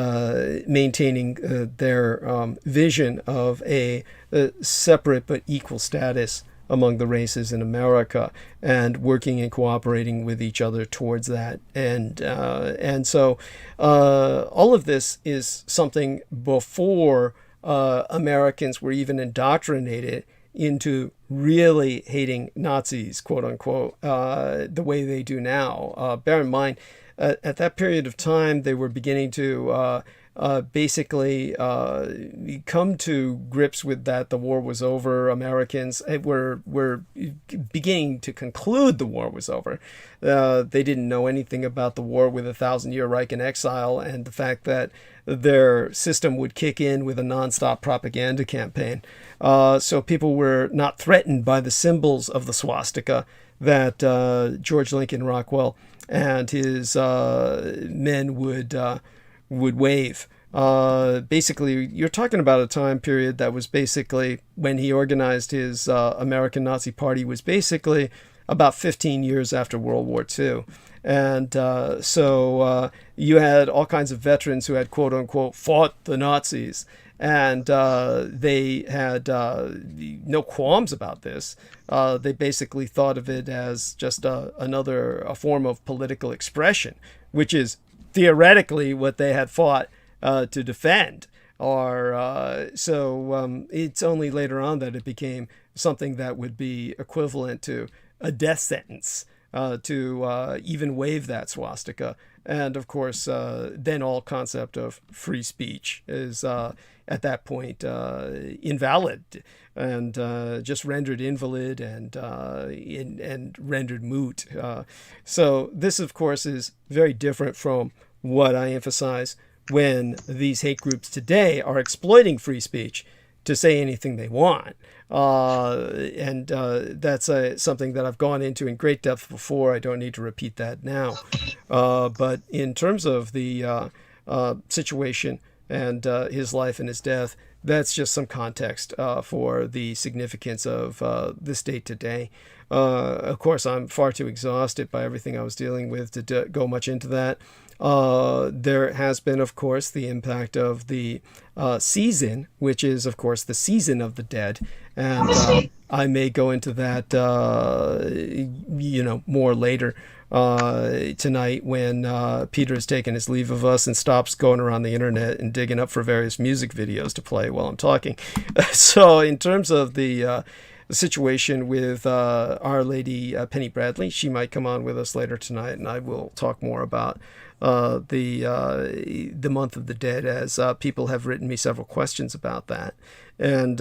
maintaining their vision of a separate but equal status among the races in America, and working and cooperating with each other towards that. And so all of this is something before Americans were even indoctrinated into really hating Nazis, quote unquote, the way they do now. Bear in mind, at that period of time, they were beginning to basically come to grips with that the war was over. Americans were beginning to conclude the war was over. They didn't know anything about the war with 1,000-year Reich in exile and the fact that their system would kick in with a nonstop propaganda campaign. So people were not threatened by the symbols of the swastika that George Lincoln Rockwell and his men would wave. Basically, you're talking about a time period that was basically when he organized his American Nazi Party was basically about 15 years after World War II. And so you had all kinds of veterans who had, quote unquote, fought the Nazis. And they had no qualms about this. They basically thought of it as just a form of political expression, which is theoretically what they had fought to defend. So it's only later on that it became something that would be equivalent to a death sentence to even wave that swastika. And of course, then all concept of free speech is at that point invalid and just rendered invalid and rendered moot. So this, of course, is very different from what I emphasize when these hate groups today are exploiting free speech to say anything they want. That's something that I've gone into in great depth before. I don't need to repeat that now. But in terms of the situation and his life and his death, that's just some context for the significance of this date today. Of course, I'm far too exhausted by everything I was dealing with to go much into that. There has been, of course, the impact of the season, which is, of course, the season of the dead. And I may go into that, more later tonight when Peter has taken his leave of us and stops going around the internet and digging up for various music videos to play while I'm talking. So in terms of the situation with Our Lady Penny Bradley, she might come on with us later tonight, and I will talk more about the Month of the Dead, as people have written me several questions about that. And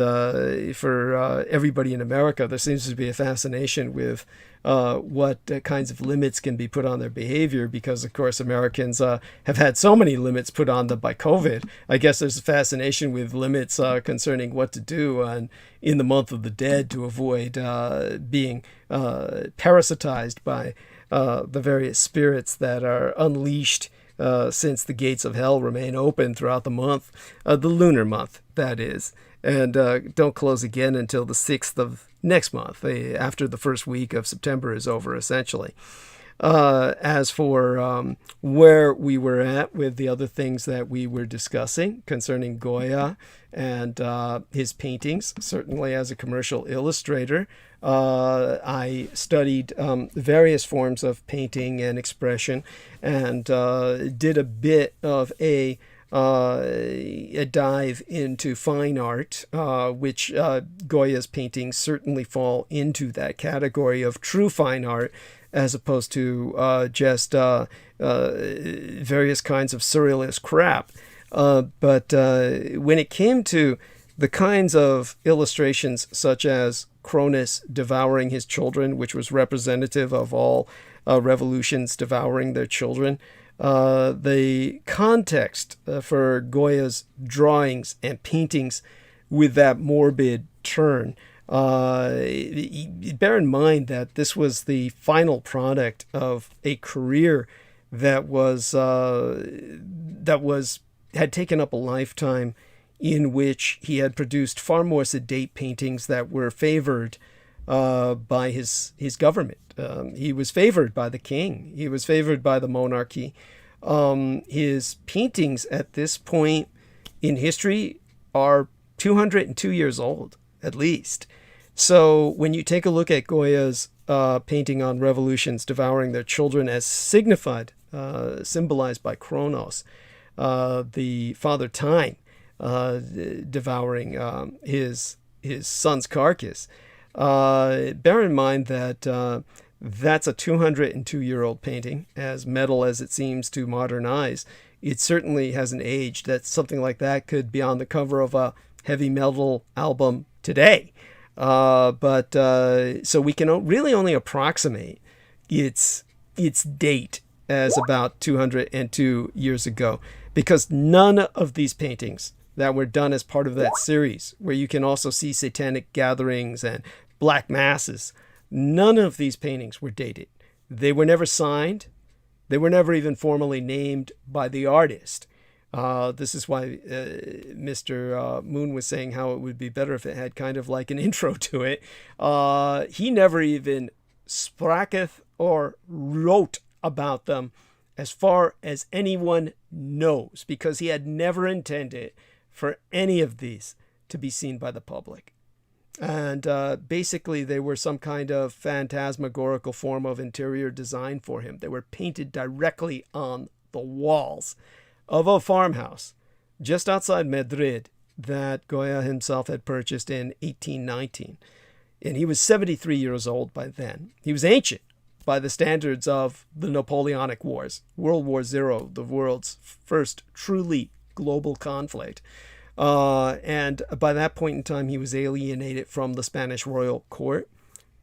for everybody in America, there seems to be a fascination with what kinds of limits can be put on their behavior, because, of course, Americans have had so many limits put on them by COVID. I guess there's a fascination with limits concerning what to do in the Month of the Dead to avoid being parasitized by the various spirits that are unleashed since the gates of hell remain open throughout the month, the lunar month, that is, and don't close again until the 6th of next month, after the first week of September is over, essentially. As for where we were at with the other things that we were discussing concerning Goya and his paintings, certainly as a commercial illustrator, I studied various forms of painting and expression, and did a bit of a dive into fine art, which Goya's paintings certainly fall into that category of true fine art, as opposed to just various kinds of surrealist crap. But when it came to the kinds of illustrations such as Cronus devouring his children, which was representative of all revolutions devouring their children, the context for Goya's drawings and paintings with that morbid turn, bear in mind that this was the final product of a career that had taken up a lifetime in which he had produced far more sedate paintings that were favored by his government. He was favored by the king. He was favored by the monarchy. His paintings at this point in history are 202 years old, at least. So when you take a look at Goya's painting on revolutions devouring their children, as symbolized by Kronos, the Father Time, devouring his son's carcass, bear in mind that that's a 202-year-old painting. As metal as it seems to modern eyes, it certainly hasn't aged. That something like that could be on the cover of a heavy metal album today. But so we can really only approximate its date as about 202 years ago, because none of these paintings that were done as part of that series, where you can also see satanic gatherings and black masses, none of these paintings were dated. They were never signed. They were never even formally named by the artist. This is why Mr. Moon was saying how it would be better if it had kind of like an intro to it. He never even spraketh or wrote about them, as far as anyone knows, because he had never intended for any of these to be seen by the public. And basically they were some kind of phantasmagorical form of interior design for him. They were painted directly on the walls of a farmhouse just outside Madrid that Goya himself had purchased in 1819. And he was 73 years old by then. He was ancient by the standards of the Napoleonic Wars, World War Zero, the world's first truly global conflict. And by that point in time, he was alienated from the Spanish royal court,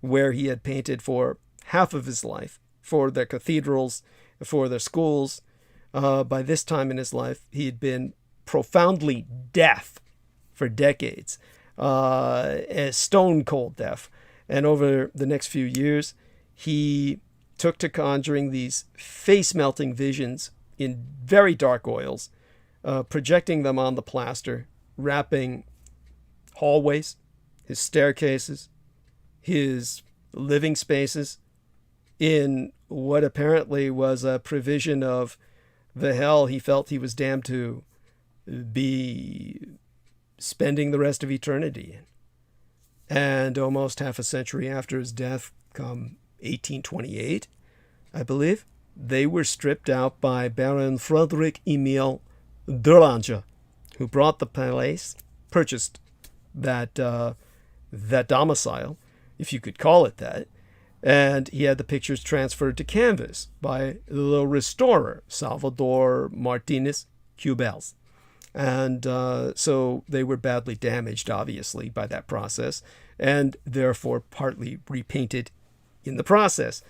where he had painted for half of his life, for their cathedrals, for their schools. By this time in his life, he had been profoundly deaf for decades, stone cold deaf. And over the next few years, he took to conjuring these face-melting visions in very dark oils, projecting them on the plaster, wrapping hallways, his staircases, his living spaces in what apparently was a provision of the hell he felt he was damned to be spending the rest of eternity in. And almost half a century after his death, come 1828, I believe, they were stripped out by Baron Frederick Emil d'Orange, who bought the palace, purchased that domicile, if you could call it that, and he had the pictures transferred to canvas by the restorer, Salvador Martinez Cubels. And so they were badly damaged, obviously, by that process, and therefore partly repainted in the process.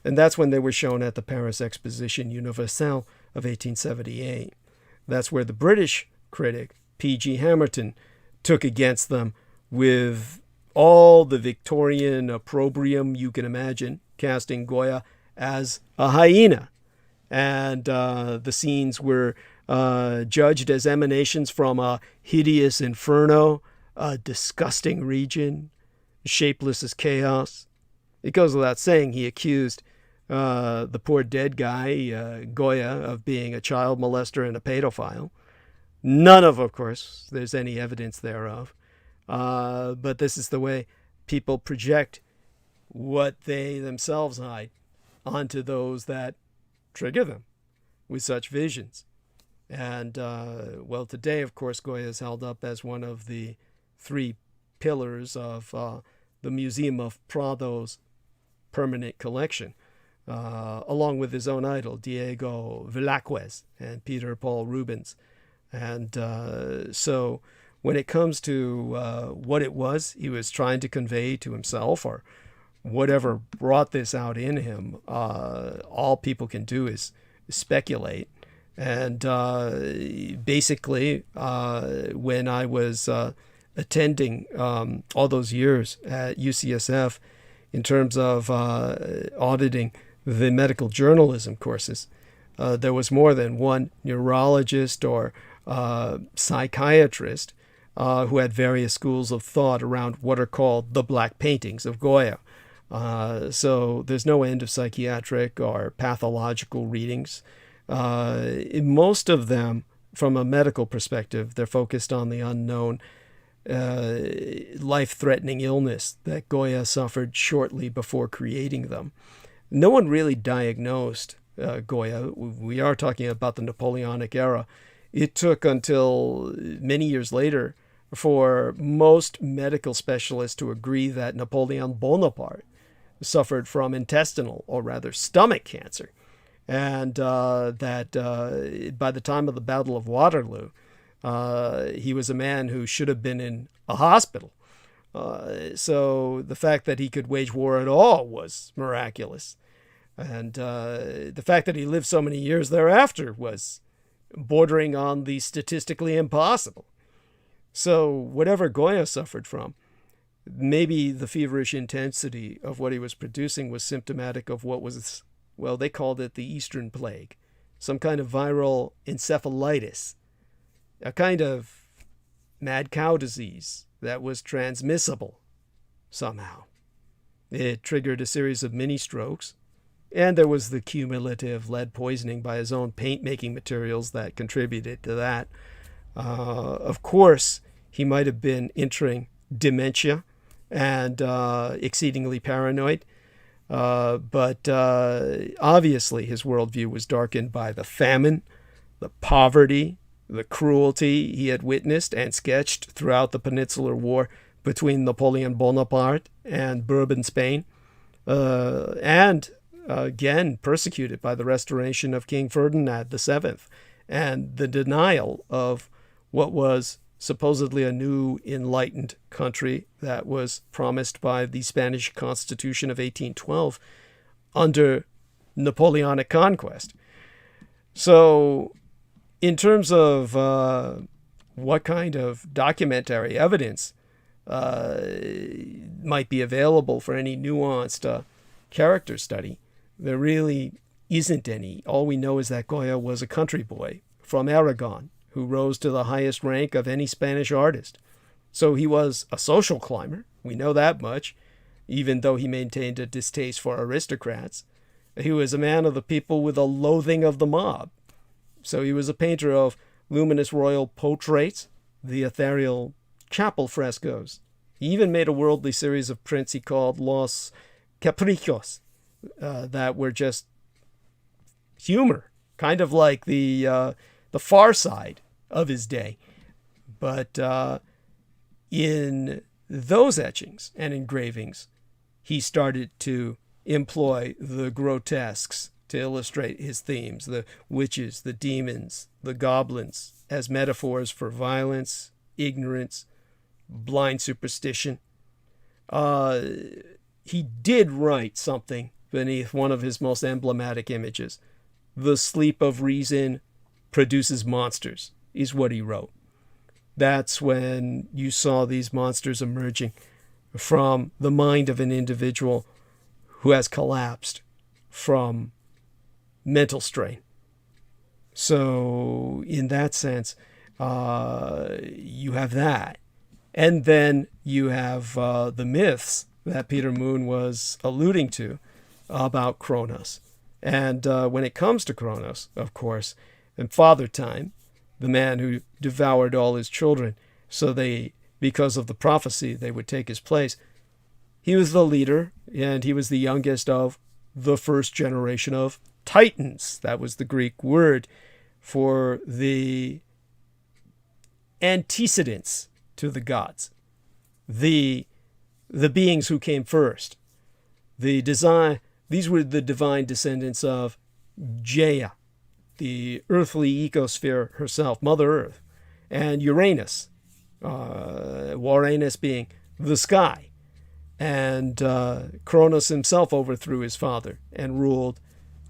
And that's when they were shown at the Paris Exposition Universelle of 1878. That's where the British critic, P.G. Hamerton, took against them with all the Victorian opprobrium you can imagine, casting Goya as a hyena. And the scenes were judged as emanations from a hideous inferno, a disgusting region, shapeless as chaos. It goes without saying he accused the poor dead guy, Goya, of being a child molester and a pedophile. None of course, there's any evidence thereof. But this is the way people project what they themselves hide onto those that trigger them with such visions. And, well, today, of course, Goya is held up as one of the three pillars of the Museum of Prado's permanent collection, along with his own idol, Diego Velázquez and Peter Paul Rubens. And so when it comes to what it was he was trying to convey to himself or whatever brought this out in him, all people can do is speculate. And basically, when I was attending all those years at UCSF in terms of auditing the medical journalism courses, there was more than one neurologist or psychiatrist who had various schools of thought around what are called the black paintings of Goya. So there's no end of psychiatric or pathological readings. Most of them, from a medical perspective, they're focused on the unknown life-threatening illness that Goya suffered shortly before creating them. No one really diagnosed Goya. We are talking about the Napoleonic era. It took until many years later for most medical specialists to agree that Napoleon Bonaparte suffered from intestinal, or rather stomach cancer. And that by the time of the Battle of Waterloo, he was a man who should have been in a hospital. So the fact that he could wage war at all was miraculous. And the fact that he lived so many years thereafter was bordering on the statistically impossible. So whatever Goya suffered from, maybe the feverish intensity of what he was producing was symptomatic of what was, well, they called it the Eastern Plague, some kind of viral encephalitis, a kind of mad cow disease that was transmissible somehow. It triggered a series of mini strokes, and there was the cumulative lead poisoning by his own paint-making materials that contributed to that. Of course, he might have been entering dementia and exceedingly paranoid. But obviously his worldview was darkened by the famine, the poverty, the cruelty he had witnessed and sketched throughout the Peninsular War between Napoleon Bonaparte and Bourbon Spain, and again persecuted by the restoration of King Ferdinand VII and the denial of what was supposedly a new enlightened country that was promised by the Spanish Constitution of 1812 under Napoleonic conquest. So in terms of what kind of documentary evidence might be available for any nuanced character study, there really isn't any. All we know is that Goya was a country boy from Aragon who rose to the highest rank of any Spanish artist. So he was a social climber, we know that much, even though he maintained a distaste for aristocrats. He was a man of the people with a loathing of the mob. So he was a painter of luminous royal portraits, the ethereal chapel frescoes, He even made a worldly series of prints he called Los Caprichos that were just humor, kind of like the Far Side of his day. But in those etchings and engravings, he started to employ the grotesques to illustrate his themes, the witches, the demons, the goblins, as metaphors for violence, ignorance, blind superstition. He did write something beneath one of his most emblematic images. The sleep of reason produces monsters, is what he wrote. That's when you saw these monsters emerging from the mind of an individual who has collapsed from mental strain. So in that sense, you have that. And then you have the myths that Peter Moon was alluding to about Kronos. And when it comes to Kronos, of course, and Father Time, the man who devoured all his children, so because of the prophecy, they would take his place. He was the leader, and he was the youngest of the first generation of Titans. That was the Greek word for the antecedents to the gods, the beings who came first. These were the divine descendants of Gaia, the earthly ecosphere herself, Mother Earth, and Uranus, Uranus being the sky. And Kronos himself overthrew his father and ruled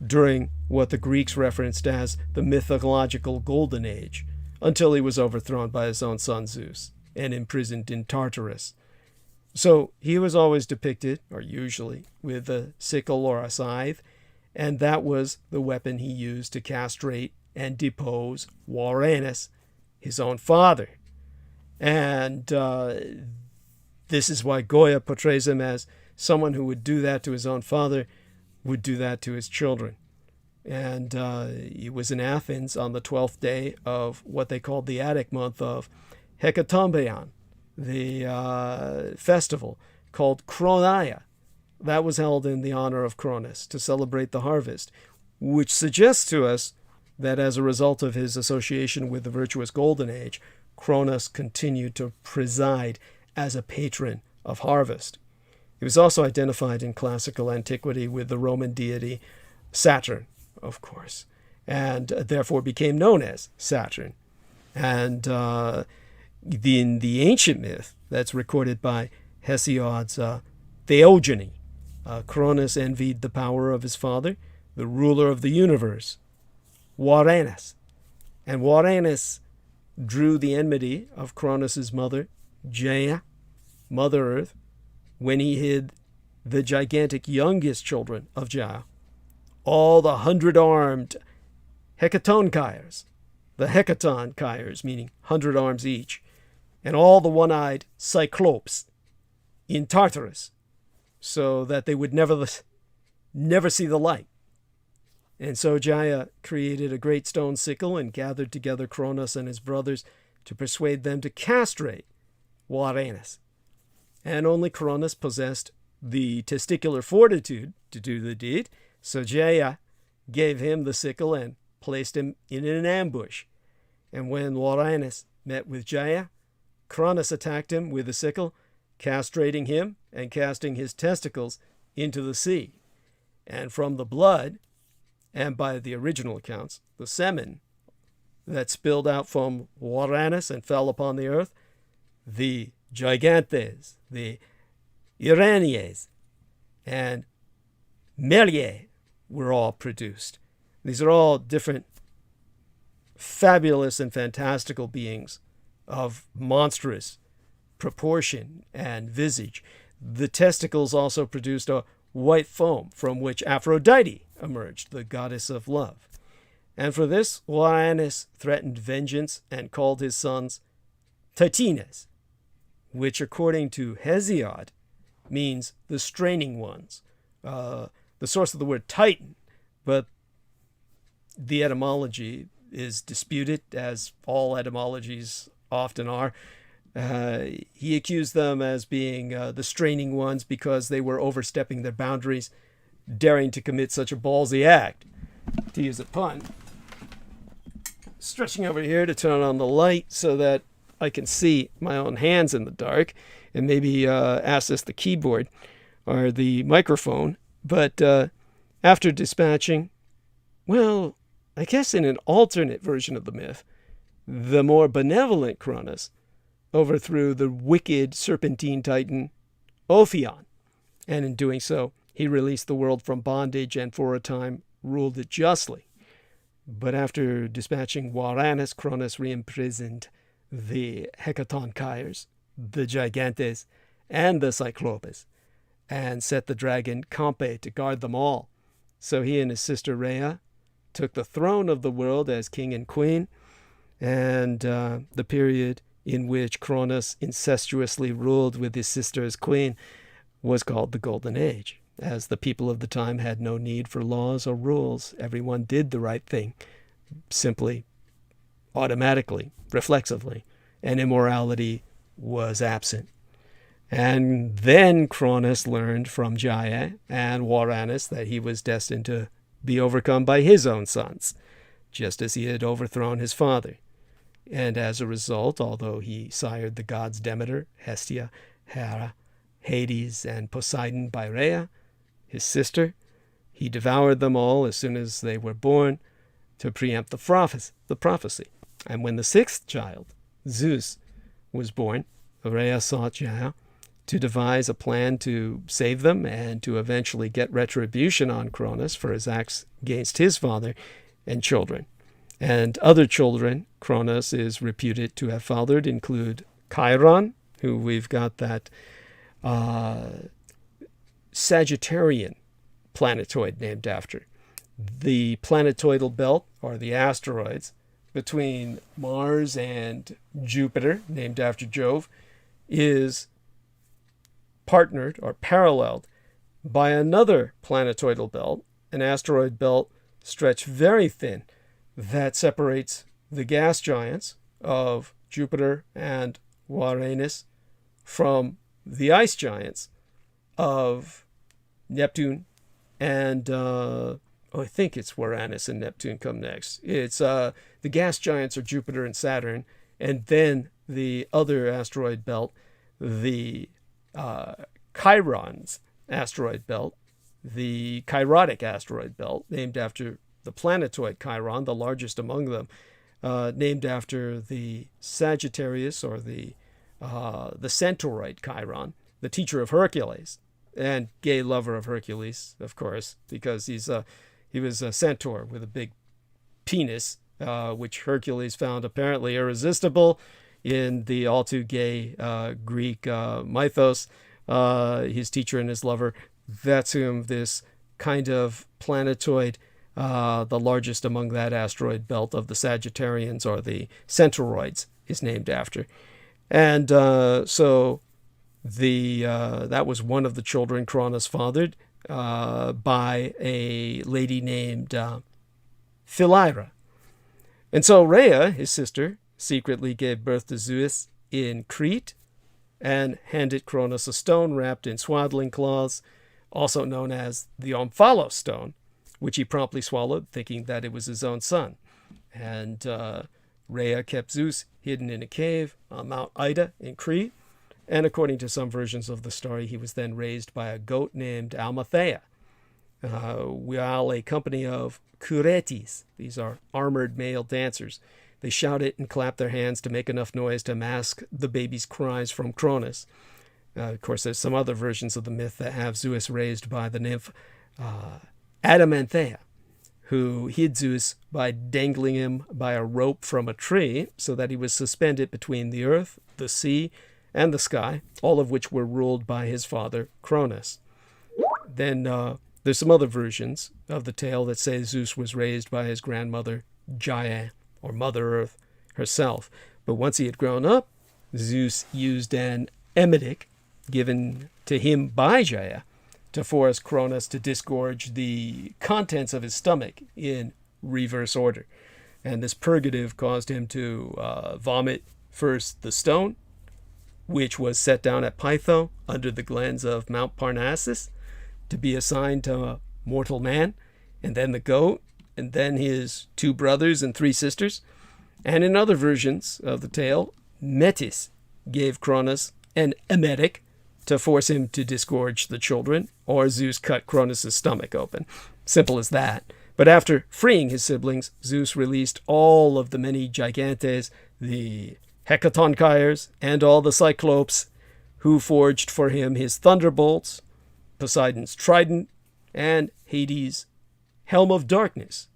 during what the Greeks referenced as the mythological Golden Age, until he was overthrown by his own son Zeus and imprisoned in Tartarus. So he was always depicted, or usually, with a sickle or a scythe, and that was the weapon he used to castrate and depose Uranus, his own father. And this is why Goya portrays him as someone who would do that to his own father, would do that to his children. And it was in Athens on the 12th day of what they called the Attic month of HEDGE-FENCED, the festival called Chronia. That was held in the honor of Cronus to celebrate the harvest, which suggests to us that as a result of his association with the virtuous Golden Age, Cronus continued to preside as a patron of harvest. He was also identified in classical antiquity with the Roman deity Saturn, of course, and therefore became known as Saturn. And in the ancient myth that's recorded by Hesiod's Theogony, Cronus envied the power of his father, the ruler of the universe, Uranus. And Uranus drew the enmity of Cronus's mother, Gaia, Mother Earth, when he hid the gigantic youngest children of Gaia, all the 100-armed hekatonchires, the hekatonchires meaning 100 arms each, and all the one-eyed cyclopes in Tartarus, so that they would never see the light. And so Gaia created a great stone sickle and gathered together Kronos and his brothers to persuade them to castrate Uranus. And only Kronos possessed the testicular fortitude to do the deed, so Gaia gave him the sickle and placed him in an ambush. And when Uranus met with Gaia, Kronos attacked him with the sickle, castrating him and casting his testicles into the sea. And from the blood, and by the original accounts, the semen that spilled out from Uranus and fell upon the earth, the Gigantes, the Iranies, and Melier were all produced. These are all different fabulous and fantastical beings of monstrous proportion and visage. The testicles also produced a white foam from which Aphrodite emerged, the goddess of love. And for this, Uranus threatened vengeance and called his sons Titines, which according to Hesiod means the straining ones, the source of the word Titan, but the etymology is disputed, as all etymologies often are. He accused them as being the straining ones because they were overstepping their boundaries, daring to commit such a ballsy act. To use a pun. Stretching over here to turn on the light so that I can see my own hands in the dark and maybe access the keyboard or the microphone. But after dispatching, well, I guess in an alternate version of the myth, the more benevolent Cronus overthrew the wicked serpentine titan Ophion, and in doing so, he released the world from bondage and for a time ruled it justly. But after dispatching Waranus, Cronus reimprisoned the Hecatonchires, the Gigantes, and the Cyclopes, and set the dragon Compe to guard them all. So he and his sister Rhea took the throne of the world as king and queen, and the period in which Cronus incestuously ruled with his sister as queen was called the Golden Age, as the people of the time had no need for laws or rules. Everyone did the right thing, simply, automatically, reflexively, and immorality was absent. And then Cronus learned from Gaiae and Waranus that he was destined to be overcome by his own sons, just as he had overthrown his father. And as a result, although he sired the gods Demeter, Hestia, Hera, Hades, and Poseidon by Rhea, his sister, he devoured them all as soon as they were born to preempt the prophecy. And when the sixth child, Zeus, was born, Rhea sought Gaia to devise a plan to save them and to eventually get retribution on Cronus for his acts against his father and children. And other children Cronus is reputed to have fathered include Chiron, who we've got that Sagittarian planetoid named after. The planetoidal belt, or the asteroids, between Mars and Jupiter, named after Jove, is partnered or paralleled by another planetoidal belt, an asteroid belt stretched very thin that separates the gas giants of Jupiter and Uranus from the ice giants of Neptune and I think it's Uranus and Neptune come next. It's the gas giants are Jupiter and Saturn, and then the other asteroid belt, the Chiron's asteroid belt, the Chirotic asteroid belt, named after the planetoid Chiron, the largest among them, named after the Sagittarius or the Centaurite Chiron, the teacher of Hercules, and gay lover of Hercules, of course, because he was a centaur with a big penis, which Hercules found apparently irresistible in the all-too-gay Greek mythos. His teacher and his lover, that's whom this kind of planetoid, the largest among that asteroid belt of the Sagittarians or the Centauroids, is named after. And so that was one of the children Cronus fathered by a lady named Philyra. And so Rhea, his sister, secretly gave birth to Zeus in Crete and handed Cronus a stone wrapped in swaddling cloths, also known as the Omphalos stone, which he promptly swallowed, thinking that it was his own son. And Rhea kept Zeus hidden in a cave on Mount Ida in Crete, and according to some versions of the story, he was then raised by a goat named Almathea, while a company of Kuretes, these are armored male dancers, they shouted and clapped their hands to make enough noise to mask the baby's cries from Cronus. Of course, there's some other versions of the myth that have Zeus raised by the nymph Adamanthea, who hid Zeus by dangling him by a rope from a tree so that he was suspended between the earth, the sea, and the sky, all of which were ruled by his father Cronus. Then there's some other versions of the tale that say Zeus was raised by his grandmother Gaiae, or Mother Earth herself. But once he had grown up, Zeus used an emetic given to him by Gaia to force Cronus to disgorge the contents of his stomach in reverse order. And this purgative caused him to vomit first the stone, which was set down at Pytho under the glens of Mount Parnassus to be assigned to mortal man, and then the goat, and then his 2 brothers and 3 sisters. And in other versions of the tale, Metis gave Cronus an emetic to force him to disgorge the children, or Zeus cut Cronus' stomach open. Simple as that. But after freeing his siblings, Zeus released all of the many gigantes, the Hecatonchires, and all the Cyclopes, who forged for him his thunderbolts, Poseidon's trident, and Hades' helm of darkness.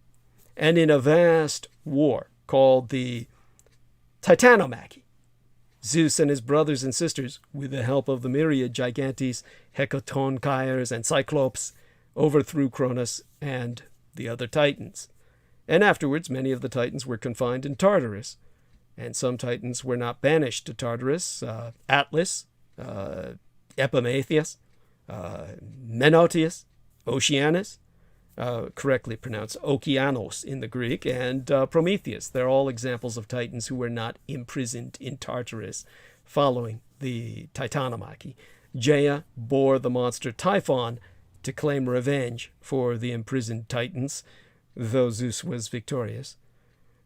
And in a vast war called the Titanomachy, Zeus and his brothers and sisters, with the help of the myriad gigantes, Hecatonchires, and Cyclopes, overthrew Cronus and the other Titans. And afterwards, many of the Titans were confined in Tartarus, and some Titans were not banished to Tartarus. Atlas, Epimetheus, Menoetius, Oceanus, correctly pronounced Okeanos in the Greek, and Prometheus. They're all examples of Titans who were not imprisoned in Tartarus following the Titanomachy. Gea bore the monster Typhon to claim revenge for the imprisoned Titans, though Zeus was victorious.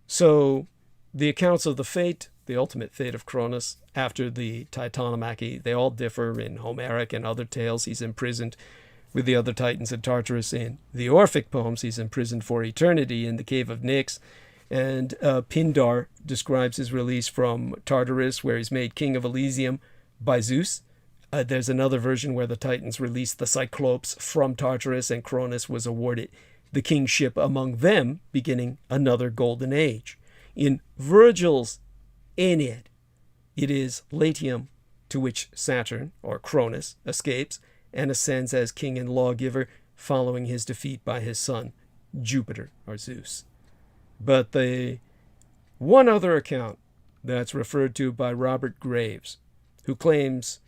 So the accounts of the fate, the ultimate fate of Cronus after the Titanomachy, they all differ in Homeric and other tales. He's imprisoned with the other Titans in Tartarus. In the Orphic poems, he's imprisoned for eternity in the cave of Nyx. And Pindar describes his release from Tartarus, where he's made king of Elysium by Zeus. There's another version where the Titans released the Cyclopes from Tartarus, and Cronus was awarded the kingship among them, beginning another golden age. In Virgil's Aeneid, it is Latium to which Saturn, or Cronus, escapes and ascends as king and lawgiver following his defeat by his son, Jupiter, or Zeus. But the one other account that's referred to by Robert Graves, who claims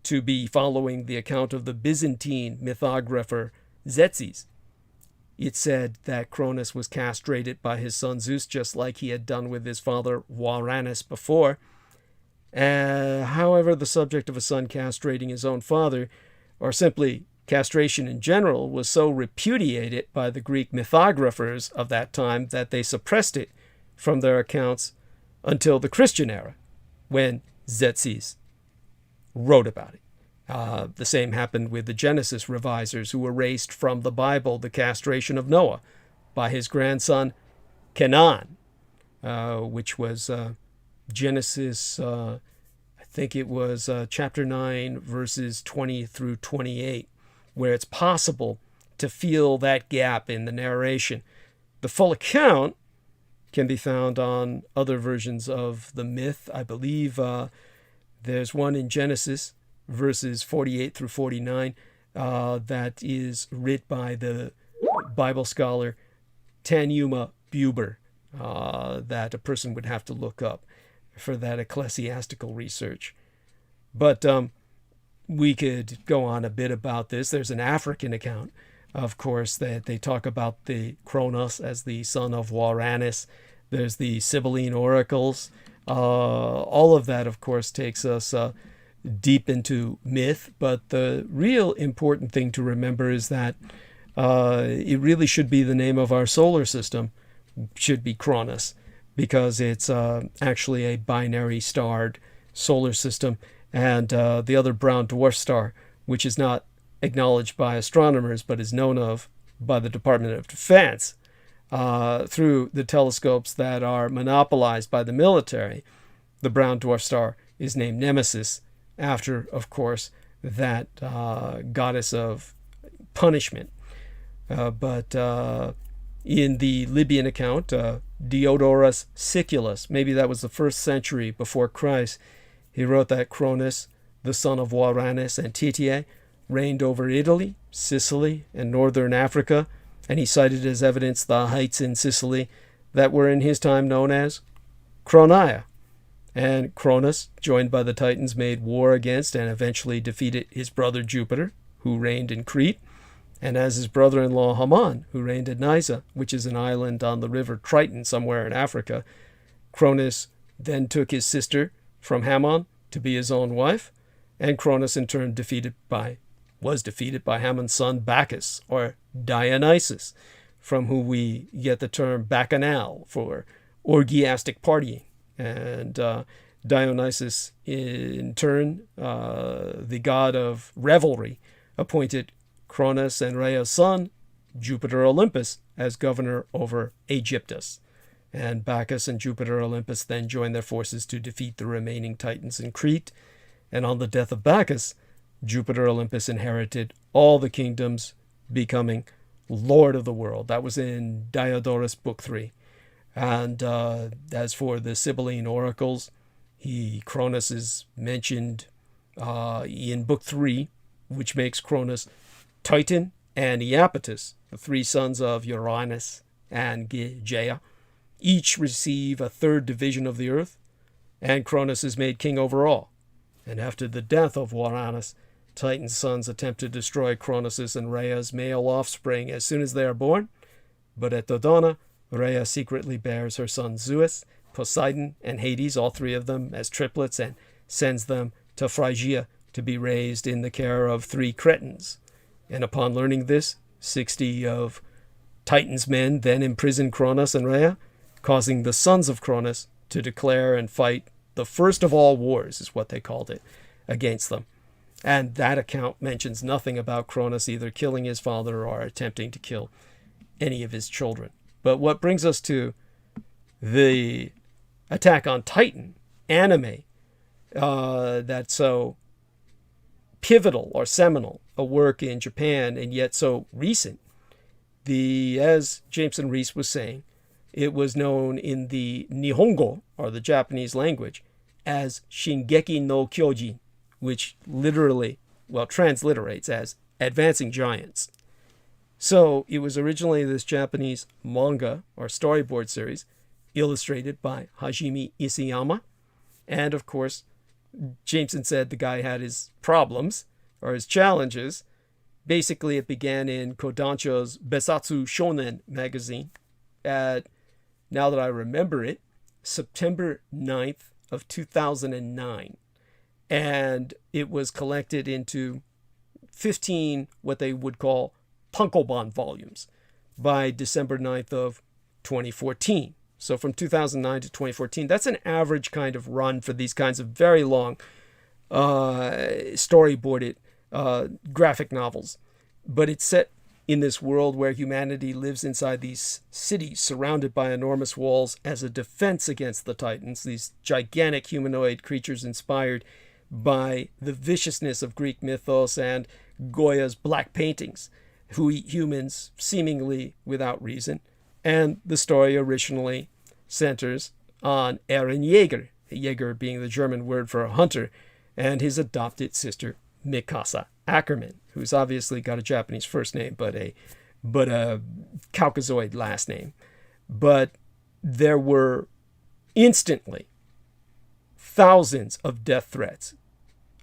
to be following the account of the Byzantine mythographer ̶țețes. It said that Cronus was castrated by his son Zeus, just like he had done with his father Uranus before. However, the subject of a son castrating his own father, or simply castration in general, was so repudiated by the Greek mythographers of that time that they suppressed it from their accounts until the Christian era, when ̶țețes wrote about it. The same happened with the Genesis revisers, who erased from the Bible the castration of Noah by his grandson Canaan, which was Genesis, I think it was chapter 9, verses 20 through 28, where it's possible to feel that gap in the narration. The full account can be found on other versions of the myth. I believe there's one in Genesis, verses 48 through 49, that is writ by the Bible scholar Tanuma Buber, that a person would have to look up for that ecclesiastical research. But we could go on a bit about this. There's an African account, of course, that they talk about the Kronos as the son of Uranus. There's the Sibylline oracles. All of that, of course, takes us deep into myth, but the real important thing to remember is that it really should be the name of our solar system, should be Cronus, because it's actually a binary starred solar system, and the other brown dwarf star, which is not acknowledged by astronomers but is known of by the Department of Defense through the telescopes that are monopolized by the military. The brown dwarf star is named Nemesis, after, of course, that goddess of punishment. But in the Libyan account, Diodorus Siculus, maybe that was the 1st century before Christ, he wrote that Cronus, the son of Uranus and Tityre, reigned over Italy, Sicily, and northern Africa, and he cited as evidence the heights in Sicily that were in his time known as Cronia. And Cronus, joined by the Titans, made war against and eventually defeated his brother Jupiter, who reigned in Crete, and as his brother-in-law Haman, who reigned at NA̶I, which is an island on the river Triton somewhere in Africa. Cronus then took his sister from Haman, to be his own wife, and Cronus in turn was defeated by Hammon's son Bacchus, or Dionysus, from whom we get the term bacchanal for orgiastic partying. And Dionysus, in turn, the god of revelry, appointed Cronus and Rhea's son, Jupiter Olympus, as governor over Aegyptus. And Bacchus and Jupiter Olympus then joined their forces to defeat the remaining Titans in Crete. And on the death of Bacchus, Jupiter Olympus inherited all the kingdoms, becoming Lord of the world. That was in Diodorus Book 3. And as for the Sibylline oracles, Cronus is mentioned in Book 3, which makes Cronus Titan and Iapetus, the three sons of Uranus and Gæa. Each receive a third division of the earth, and Cronus is made king over all. And after the death of Uranus, Titan's sons attempt to destroy Cronus's and Rhea's male offspring as soon as they are born, but at Dodona, Rhea secretly bears her son Zeus, Poseidon, and Hades, all three of them as triplets, and sends them to Phrygia to be raised in the care of 3 Cretans. And upon learning this, 60 of Titan's men then imprison Cronus and Rhea, causing the sons of Cronus to declare and fight the first of all wars, is what they called it, against them. And that account mentions nothing about Cronus either killing his father or attempting to kill any of his children. But what brings us to the Attack on Titan anime, that's so pivotal or seminal, a work in Japan and yet so recent. As Jameson Reese was saying, it was known in the Nihongo, or the Japanese language, as Shingeki no Kyojin, which literally, transliterates as Advancing Giants. So it was originally this Japanese manga or storyboard series illustrated by Hajime Isayama. And of course, Jameson said the guy had his problems or his challenges. Basically, it began in Kodansha's Besatsu Shonen magazine at, now that I remember it, September 9th of 2009. And it was collected into 15 what they would call Tankobon volumes by December 9th of 2014. So from 2009 to 2014, that's an average kind of run for these kinds of very long storyboarded graphic novels. But it's set in this world where humanity lives inside these cities surrounded by enormous walls as a defense against the Titans, these gigantic humanoid creatures inspired by the viciousness of Greek mythos and Goya's black paintings, who eat humans seemingly without reason. And the story originally centers on Eren Jäger, Jäger being the German word for a hunter, and his adopted sister, Mikasa Ackerman, who's obviously got a Japanese first name, but a Caucasoid last name. But there were instantly thousands of death threats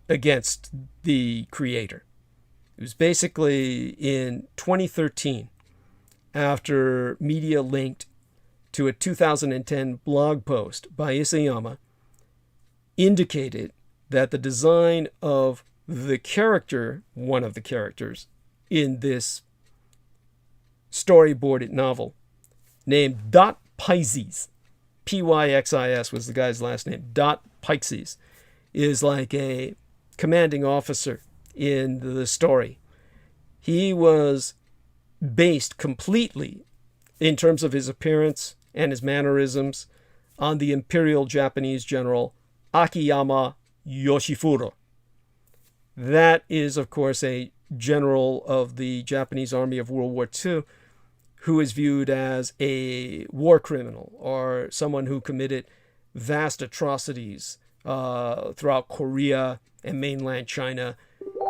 against the creator. It was basically in 2013, after media linked to a 2010 blog post by Isayama, indicated that the design of the character, one of the characters in this storyboarded novel, named Dot Pyxis, Pyxis was the guy's last name, Dot Pyxis, is like a commanding officer in the story. He was based completely, in terms of his appearance and his mannerisms, on the Imperial Japanese general Akiyama Yoshifuro. That is, of course, a general of the Japanese Army of World War II who is viewed as a war criminal or someone who committed vast atrocities throughout Korea and mainland China.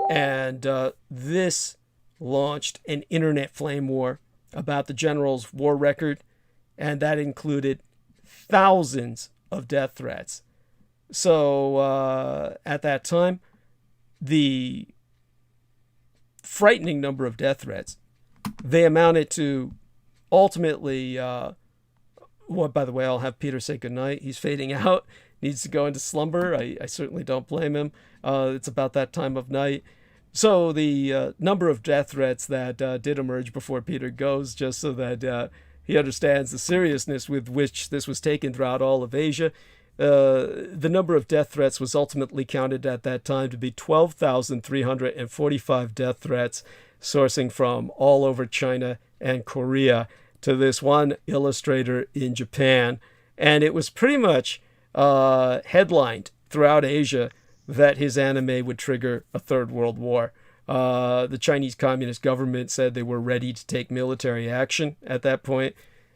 And this launched an internet flame war about the general's war record, and that included thousands of death threats. So at that time, the frightening number of death threats, they amounted to ultimately, by the way, I'll have Peter say goodnight. He's fading out. needs to go into slumber. I certainly don't blame him. It's about that time of night. So the number of death threats that did emerge before Peter goes, just so that he understands the seriousness with which this was taken throughout all of Asia. The number of death threats was ultimately counted at that time to be 12,345 death threats, sourcing from all over China and Korea to this one illustrator in Japan. And it was pretty much headlined throughout Asia that his anime would trigger a third world war. The Chinese Communist government said they were ready to take military action at that point.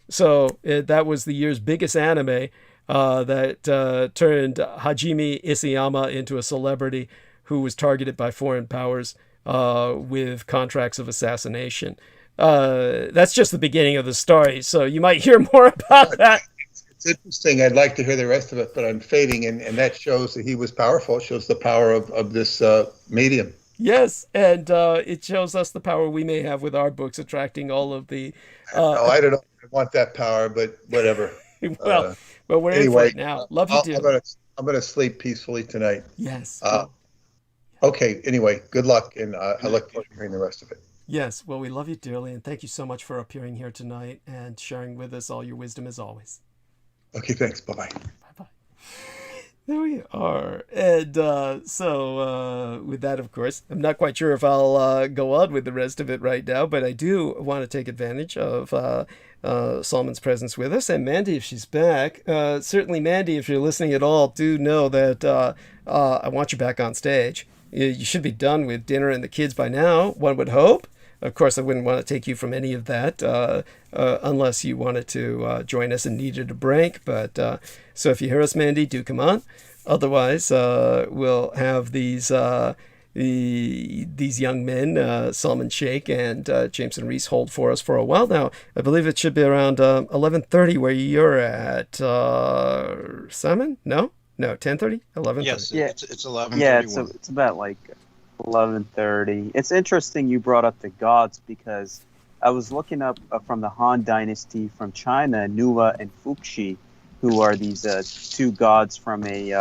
So that was the year's biggest anime that turned Hajime Isayama into a celebrity who was targeted by foreign powers with contracts of assassination. That's just the beginning of the story, so you might hear more about that. It's interesting. I'd like to hear the rest of it, but I'm fading, and that shows that he was powerful. It shows the power of this medium. Yes, and it shows us the power we may have with our books, attracting all of the... no, I don't know if I want that power, but whatever. well, we're in for it now. Love you, dearly. I'm gonna sleep peacefully tonight. Yes. Okay, anyway, good luck, and I look forward to hearing the rest of it. Yes, well, we love you dearly, and thank you so much for appearing here tonight and sharing with us all your wisdom as always. Okay, thanks. Bye-bye. Bye-bye. There we are. And so with that, of course, I'm not quite sure if I'll go on with the rest of it right now, but I do want to take advantage of Salman's presence with us. And Mandy, if she's back, certainly, Mandy, if you're listening at all, do know that I want you back on stage. You should be done with dinner and the kids by now, one would hope. Of course, I wouldn't want to take you from any of that unless you wanted to join us and needed a break. But so if you hear us, Mandy, do come on. Otherwise, we'll have these young men, Salman Sheikh and Jameson Reese, hold for us for a while now. I believe it should be around 11:30 where you're at. Salman? No, 10:30, 11:30. Yes, Yeah. it's 11:31. Yeah, it's about like 11:30. It's interesting you brought up the gods because I was looking up from the Han Dynasty from China, Nuwa and Fuxi, who are these two gods from they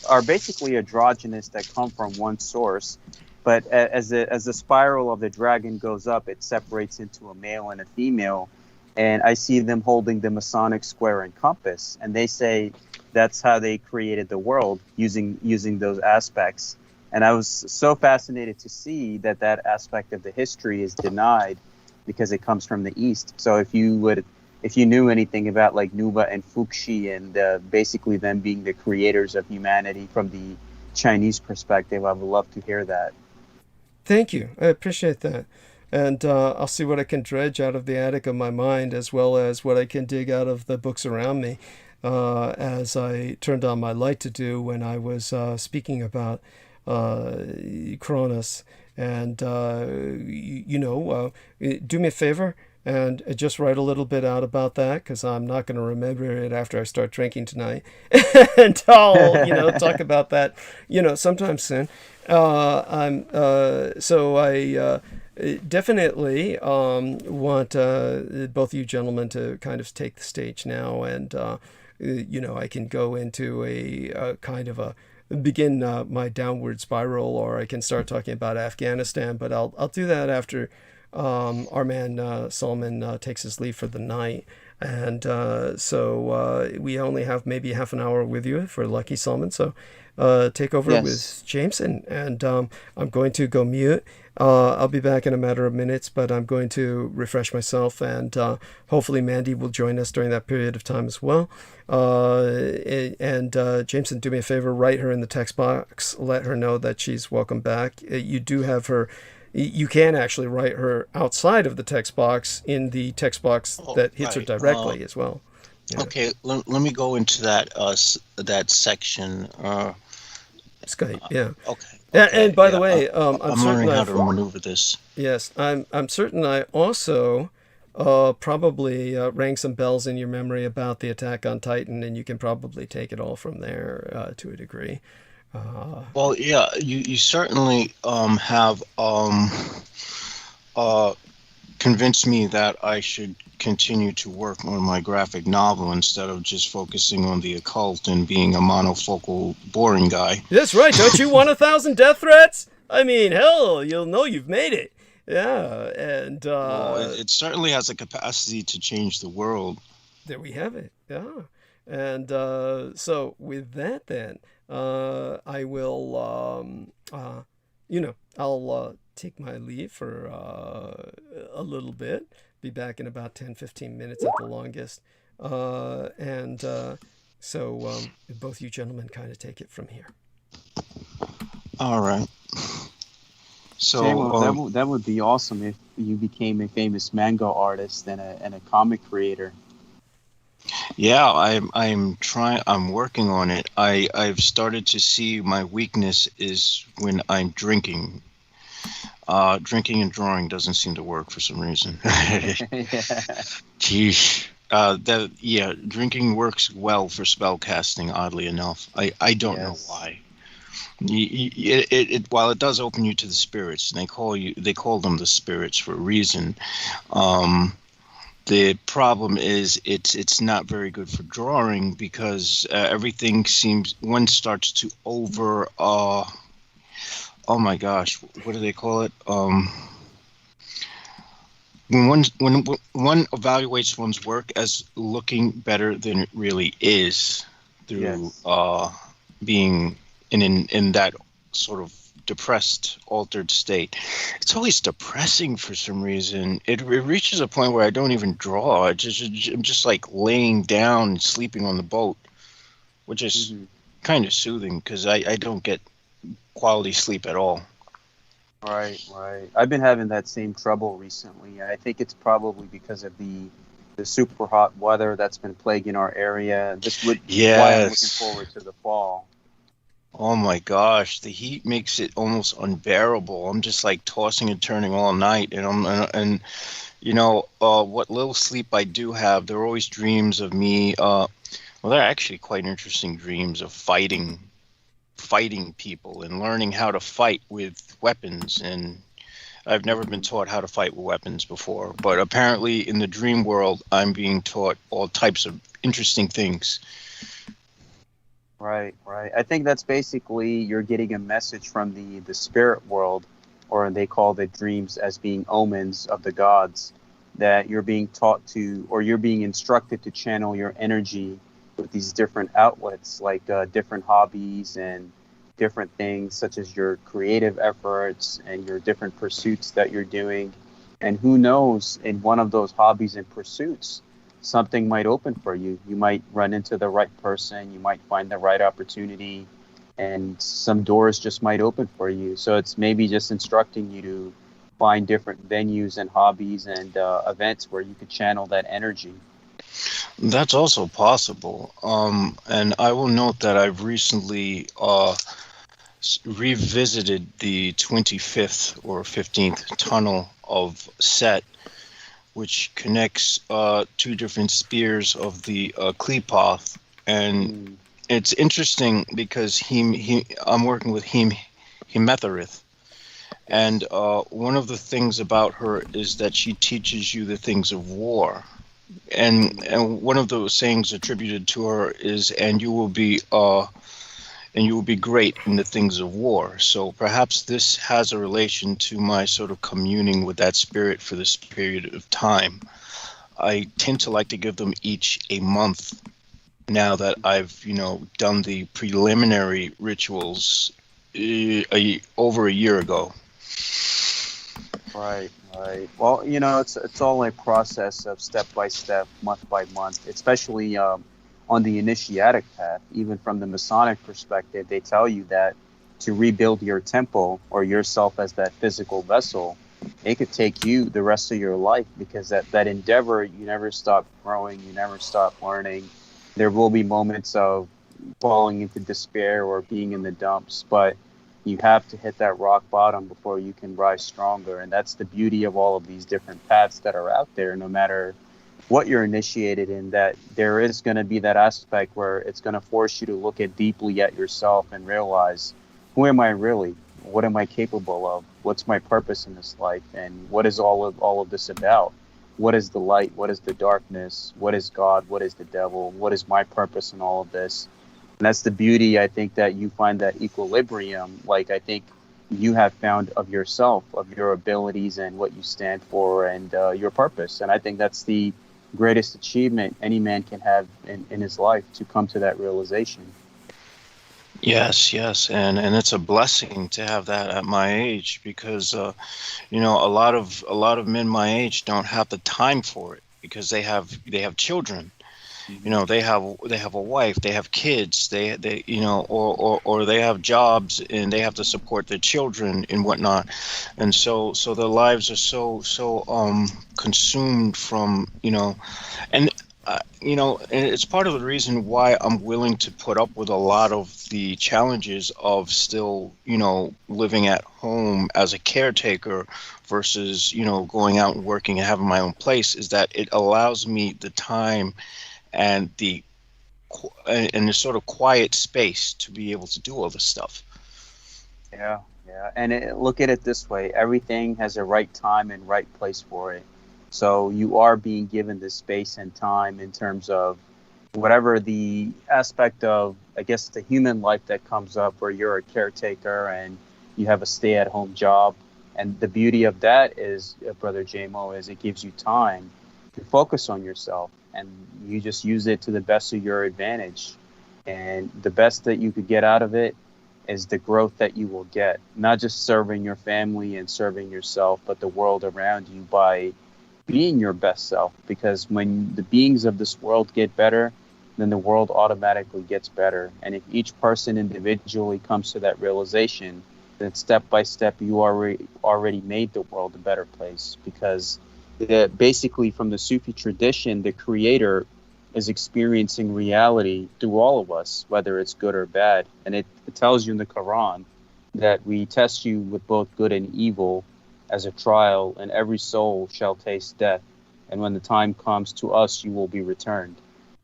are basically androgynous that come from one source. But as the spiral of the dragon goes up, it separates into a male and a female. And I see them holding the Masonic square and compass. And they say that's how they created the world, using those aspects. And I was so fascinated to see that aspect of the history is denied because it comes from the East. So if you knew anything about like Nuba and Fuxi and basically them being the creators of humanity from the Chinese perspective, I would love to hear that. Thank you. I appreciate that. And I'll see what I can dredge out of the attic of my mind, as well as what I can dig out of the books around me, as I turned on my light to do when I was speaking about Cronus. And, do me a favor and just write a little bit out about that, because I'm not going to remember it after I start drinking tonight. And I'll, talk about that, sometime soon. I definitely want both of you gentlemen to kind of take the stage now, and I can go into a kind of begin my downward spiral, or I can start talking about Afghanistan, but I'll do that after our man Salman takes his leave for the night. And so we only have maybe half an hour with you for Lucky Salman, so take over Yes. with Jameson, and I'm going to go mute. I'll be back in a matter of minutes, but I'm going to refresh myself, and hopefully Mandy will join us during that period of time as well. And Jameson, do me a favor, write her in the text box, let her know that she's welcome back. You do have her. You can actually write her outside of the text box in the text box that hits her directly as well. Yeah. Okay, let me go into that that section. Skype, yeah. Okay. And by the way, I'm certain learning how to maneuver this. Yes, I'm certain I also probably rang some bells in your memory about the attack on Titan, and you can probably take it all from there to a degree. Well, yeah, you certainly have convinced me that I should continue to work on my graphic novel instead of just focusing on the occult and being a monofocal, boring guy. That's right. Don't you want 1,000 death threats? I mean, hell, you'll know you've made it. Yeah, and Well, it certainly has a capacity to change the world. there we have it. Yeah, and so with that, then I will, I'll take my leave for a little bit. Be back in about 10-15 minutes at the longest, so both you gentlemen kind of take it from here. All right. So Samuel, that would be awesome if you became a famous manga artist and a comic creator. yeah, I'm working on it. I've started to see my weakness is when I'm drinking. Drinking and drawing doesn't seem to work for some reason. Geesh. Drinking works well for spell casting, oddly enough. I don't know why. While it does open you to the spirits, and they call them the spirits for a reason. The problem is it's not very good for drawing because everything one starts to over. Oh my gosh, what do they call it? When one evaluates one's work as looking better than it really is through being in that sort of depressed, altered state, it's always depressing for some reason. It reaches a point where I don't even draw. I'm just like laying down and sleeping on the boat, which is kind of soothing because I don't get quality sleep at all. Right. I've been having that same trouble recently. I think it's probably because of the super hot weather that's been plaguing our area. Why I'm looking forward to the fall. Oh my gosh, the heat makes it almost unbearable. I'm just like tossing and turning all night, and what little sleep I do have, there are always dreams of me. They're actually quite interesting dreams of fighting people and learning how to fight with weapons. And I've never been taught how to fight with weapons before, but apparently in the dream world, I'm being taught all types of interesting things. Right. I think that's basically you're getting a message from the spirit world, or they call the dreams as being omens of the gods, that you're being taught to, or you're being instructed to channel your energy with these different outlets, like different hobbies and different things, such as your creative efforts and your different pursuits that you're doing. And who knows, in one of those hobbies and pursuits, something might open for you. You might run into the right person, you might find the right opportunity, and some doors just might open for you. So it's maybe just instructing you to find different venues and hobbies and events where you could channel that energy. That's also possible. And I will note that I've recently revisited the 25th or 15th tunnel of Set, which connects two different spears of the Qliphoth. And it's interesting because I'm working with Himethorith. And one of the things about her is that she teaches you the things of war. And one of those sayings attributed to her is, and you will be great in the things of war. So perhaps this has a relation to my sort of communing with that spirit for this period of time. I tend to like to give them each a month now that I've, done the preliminary rituals over a year ago. Right. Well, it's all a process of step by step, month by month, especially on the initiatic path. Even from the Masonic perspective, they tell you that to rebuild your temple or yourself as that physical vessel, it could take you the rest of your life, because that endeavor, you never stop growing, you never stop learning. There will be moments of falling into despair or being in the dumps, but you have to hit that rock bottom before you can rise stronger. And that's the beauty of all of these different paths that are out there, no matter what you're initiated in, that there is going to be that aspect where it's going to force you to look deeply at yourself and realize, who am I really? What am I capable of? What's my purpose in this life? And what is all of this about? What is the light? What is the darkness? What is God? What is the devil? What is my purpose in all of this? And that's the beauty, I think, that you find that equilibrium, like I think you have found of yourself, of your abilities and what you stand for and your purpose. And I think that's the greatest achievement any man can have in his life, to come to that realization. Yes, yes, and it's a blessing to have that at my age, because you know, a lot of men my age don't have the time for it, because they have children. You know, they have a wife, they have kids, they you know, or they have jobs and they have to support their children and whatnot, and so their lives are so consumed from, you know, and you know, and it's part of the reason why I'm willing to put up with a lot of the challenges of still, you know, living at home as a caretaker versus, you know, going out and working and having my own place, is that it allows me the time and the sort of quiet space to be able to do all this stuff. Yeah, and look at it this way: everything has a right time and right place for it. So you are being given the space and time in terms of whatever the aspect of, I guess, the human life that comes up, where you're a caretaker and you have a stay-at-home job. And the beauty of that is, Brother JMO, is it gives you time to focus on yourself, and you just use it to the best of your advantage. And the best that you could get out of it is the growth that you will get, not just serving your family and serving yourself, but the world around you by being your best self. Because when the beings of this world get better, then the world automatically gets better. And if each person individually comes to that realization, then step by step you already made the world a better place. Because basically, from the Sufi tradition, the creator is experiencing reality through all of us, whether it's good or bad. And it tells you in the Quran that we test you with both good and evil as a trial, and every soul shall taste death, and when the time comes, to us you will be returned.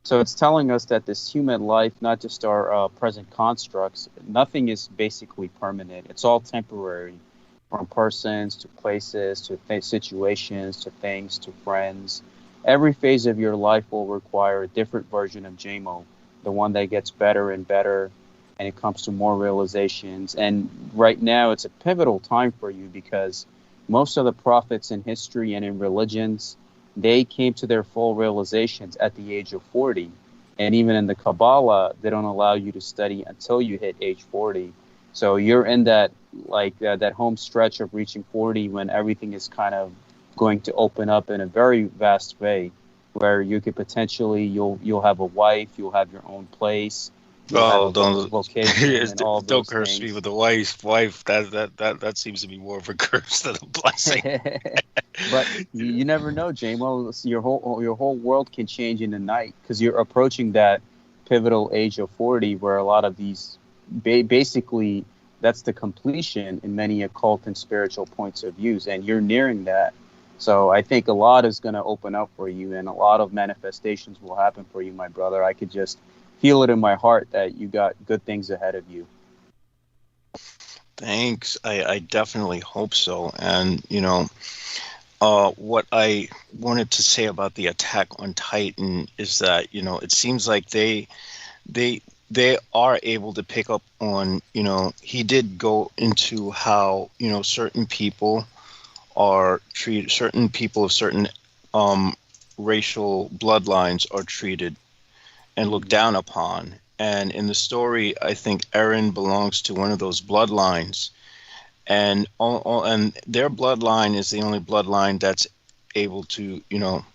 So it's telling us that this human life, not just our present constructs, nothing is basically permanent. It's all temporary, from persons to places to situations to things to friends. Every phase of your life will require a different version of JMO, the one that gets better and better, and it comes to more realizations. And right now it's a pivotal time for you, because most of the prophets in history and in religions, they came to their full realizations at the age of 40. And even in the Kabbalah, they don't allow you to study until you hit age 40. So you're in that, like, that home stretch of reaching 40, when everything is kind of going to open up in a very vast way, where you could potentially, you'll have a wife, you'll have your own place. Oh, don't Don't curse me with the wife. That seems to be more of a curse than a blessing. But you never know, JMO. Your whole world can change in a night, because you're approaching that pivotal age of 40, where a lot of these basically, that's the completion in many occult and spiritual points of views, and you're nearing that. So I think a lot is going to open up for you, and a lot of manifestations will happen for you, my brother. I could just feel it in my heart that you got good things ahead of you. Thanks. I definitely hope so. And, you know, what I wanted to say about the attack on Titan is that, you know, it seems like they are able to pick up on, you know, he did go into how, you know, certain people are treated, certain people of certain racial bloodlines are treated and looked down upon. And in the story, I think Eren belongs to one of those bloodlines, and their bloodline is the only bloodline that's able to, you know,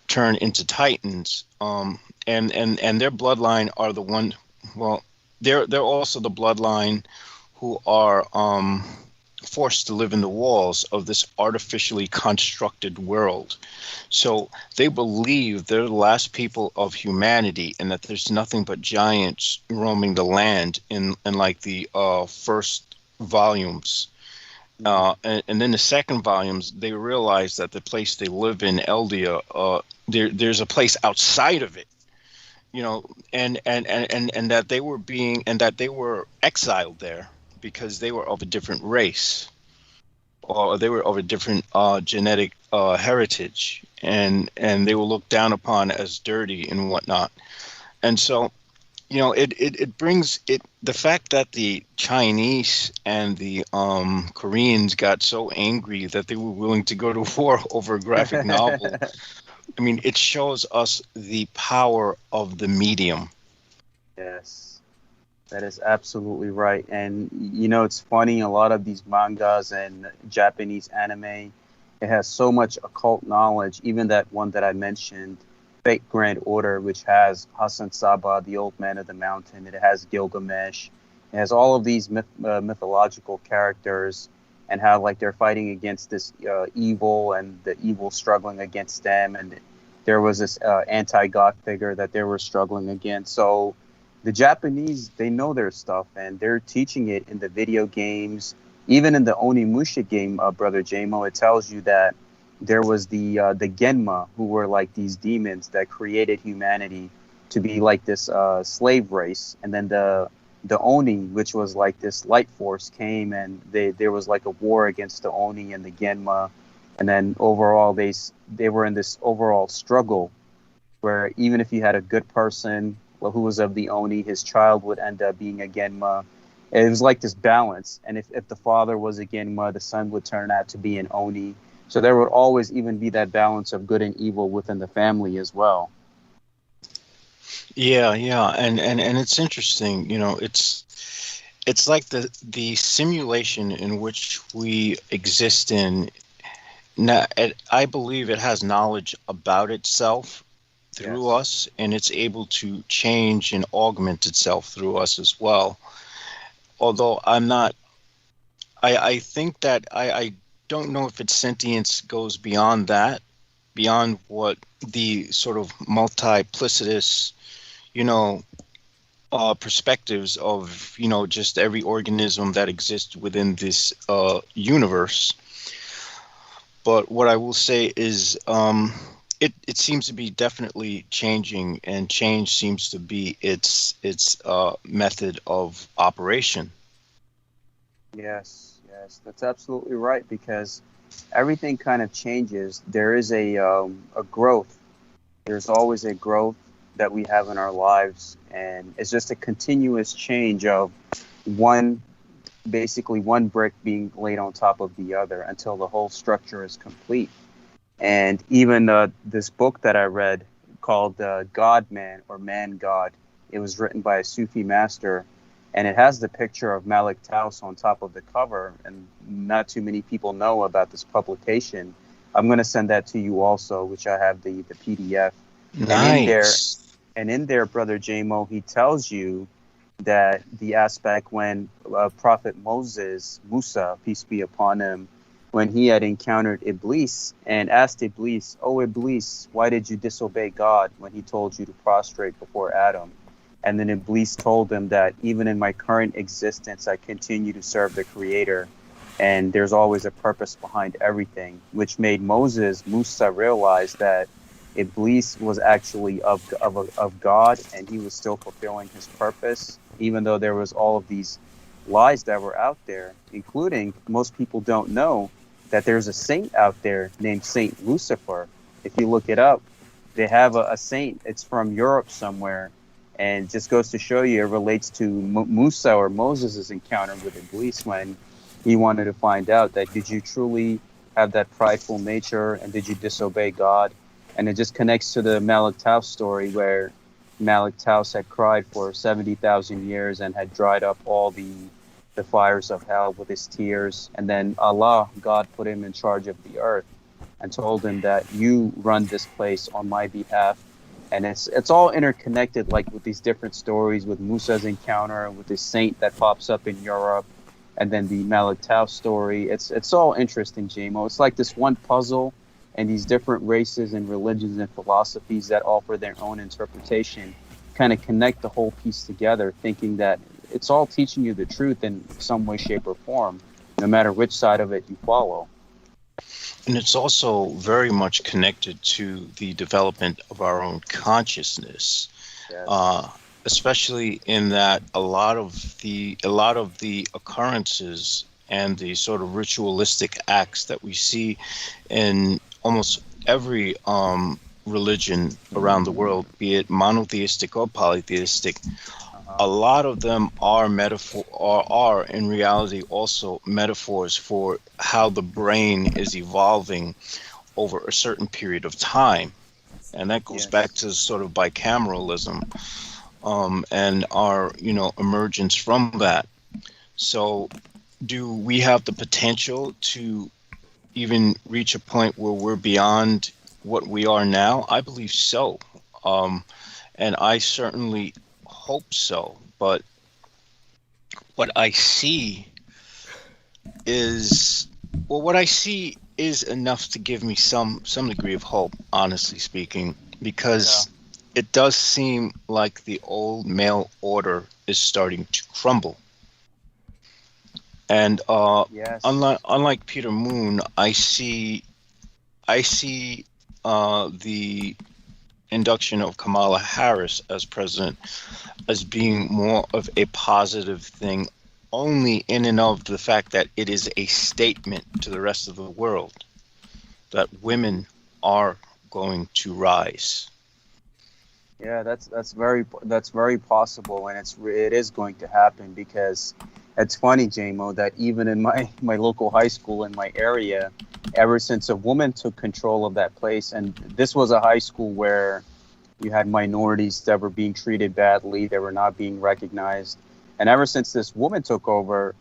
turn into Titans. And their bloodline are the one. Well, they're also the bloodline who are forced to live in the walls of this artificially constructed world. So they believe they're the last people of humanity, and that there's nothing but giants roaming the land in like the first volumes. And then the second volumes, they realize that the place they live in, Eldia, there's a place outside of it, you know, and that they were exiled there because they were of a different race, or they were of a different genetic heritage, and they were looked down upon as dirty and whatnot. And so, you know, it brings it, the fact that the Chinese and the Koreans got so angry that they were willing to go to war over a graphic novel. I mean, it shows us the power of the medium. Yes, that is absolutely right. And you know, it's funny, a lot of these mangas and Japanese anime, it has so much occult knowledge. Even that one that I mentioned, Fate Grand Order, which has Hassan Saba, the Old Man of the Mountain. It has Gilgamesh. It has all of these mythological characters, and how like they're fighting against this evil, and the evil struggling against them. And there was this anti-god figure that they were struggling against. So the Japanese, they know their stuff, and they're teaching it in the video games. Even in the Onimusha game, Brother Jamo, it tells you that there was the Genma, who were like these demons that created humanity to be like this slave race. And then the Oni, which was like this light force, came, and there was like a war against the Oni and the Genma. And then overall, they were in this overall struggle where even if you had a good person who was of the Oni, his child would end up being a Genma. It was like this balance. And if the father was a Genma, the son would turn out to be an Oni. So there would always even be that balance of good and evil within the family as well. Yeah, and it's interesting, you know, it's like the simulation in which we exist in. Now, I believe it has knowledge about itself through us, and it's able to change and augment itself through us as well. Although I think that I don't know if its sentience goes beyond that, beyond what the sort of multiplicitous, you know, perspectives of, you know, just every organism that exists within this universe. But what I will say is it seems to be definitely changing, and change seems to be its method of operation. Yes, that's absolutely right, because everything kind of changes. There is a growth. There's always a growth that we have in our lives, and it's just a continuous change of basically one brick being laid on top of the other until the whole structure is complete. And even this book that I read called God Man, or Man God, it was written by a Sufi master, and it has the picture of Malik Taus on top of the cover, and not too many people know about this publication. I'm going to send that to you also, which I have the PDF. Nice. And in there, Brother Jamo, he tells you that the aspect when Prophet Musa, peace be upon him, when he had encountered Iblis and asked Iblis, "Oh Iblis, why did you disobey God when he told you to prostrate before Adam?" And then Iblis told him that even in my current existence, I continue to serve the Creator, and there's always a purpose behind everything, which made Musa realize that Iblis was actually of God, and he was still fulfilling his purpose, even though there was all of these lies that were out there, including, most people don't know, that there's a saint out there named Saint Lucifer. If you look it up, they have a saint. It's from Europe somewhere, and just goes to show you it relates to Musa, or Moses' encounter with Iblis, when he wanted to find out that, did you truly have that prideful nature, and did you disobey God? And it just connects to the Malik Taus story, where Malik Taus had cried for 70,000 years and had dried up all the fires of hell with his tears. And then Allah, God, put him in charge of the earth and told him that you run this place on my behalf. And it's all interconnected, like with these different stories, with Musa's encounter, with this saint that pops up in Europe, and then the Malik Taus story. It's all interesting, Jamo. It's like this one puzzle, and these different races and religions and philosophies that offer their own interpretation kind of connect the whole piece together, thinking that it's all teaching you the truth in some way, shape, or form, no matter which side of it you follow. And it's also very much connected to the development of our own consciousness. Yes. especially in that a lot of the occurrences and the sort of ritualistic acts that we see in almost every religion around the world, be it monotheistic or polytheistic, a lot of them are metaphor, or are in reality also metaphors for how the brain is evolving over a certain period of time. And that goes back to sort of bicameralism, and our, emergence from that. So do we have the potential to even reach a point where we're beyond what we are now? I believe so. And I certainly hope so. But what I see is, enough to give me some degree of hope, honestly speaking, because it does seem like the old male order is starting to crumble. And unlike Peter Moon, I see the induction of Kamala Harris as president as being more of a positive thing, only in and of the fact that it is a statement to the rest of the world that women are going to rise. Yeah, that's very possible, and it is going to happen, because it's funny, JMO, that even in my local high school in my area, ever since a woman took control of that place, and this was a high school where you had minorities that were being treated badly, they were not being recognized, and ever since this woman took over,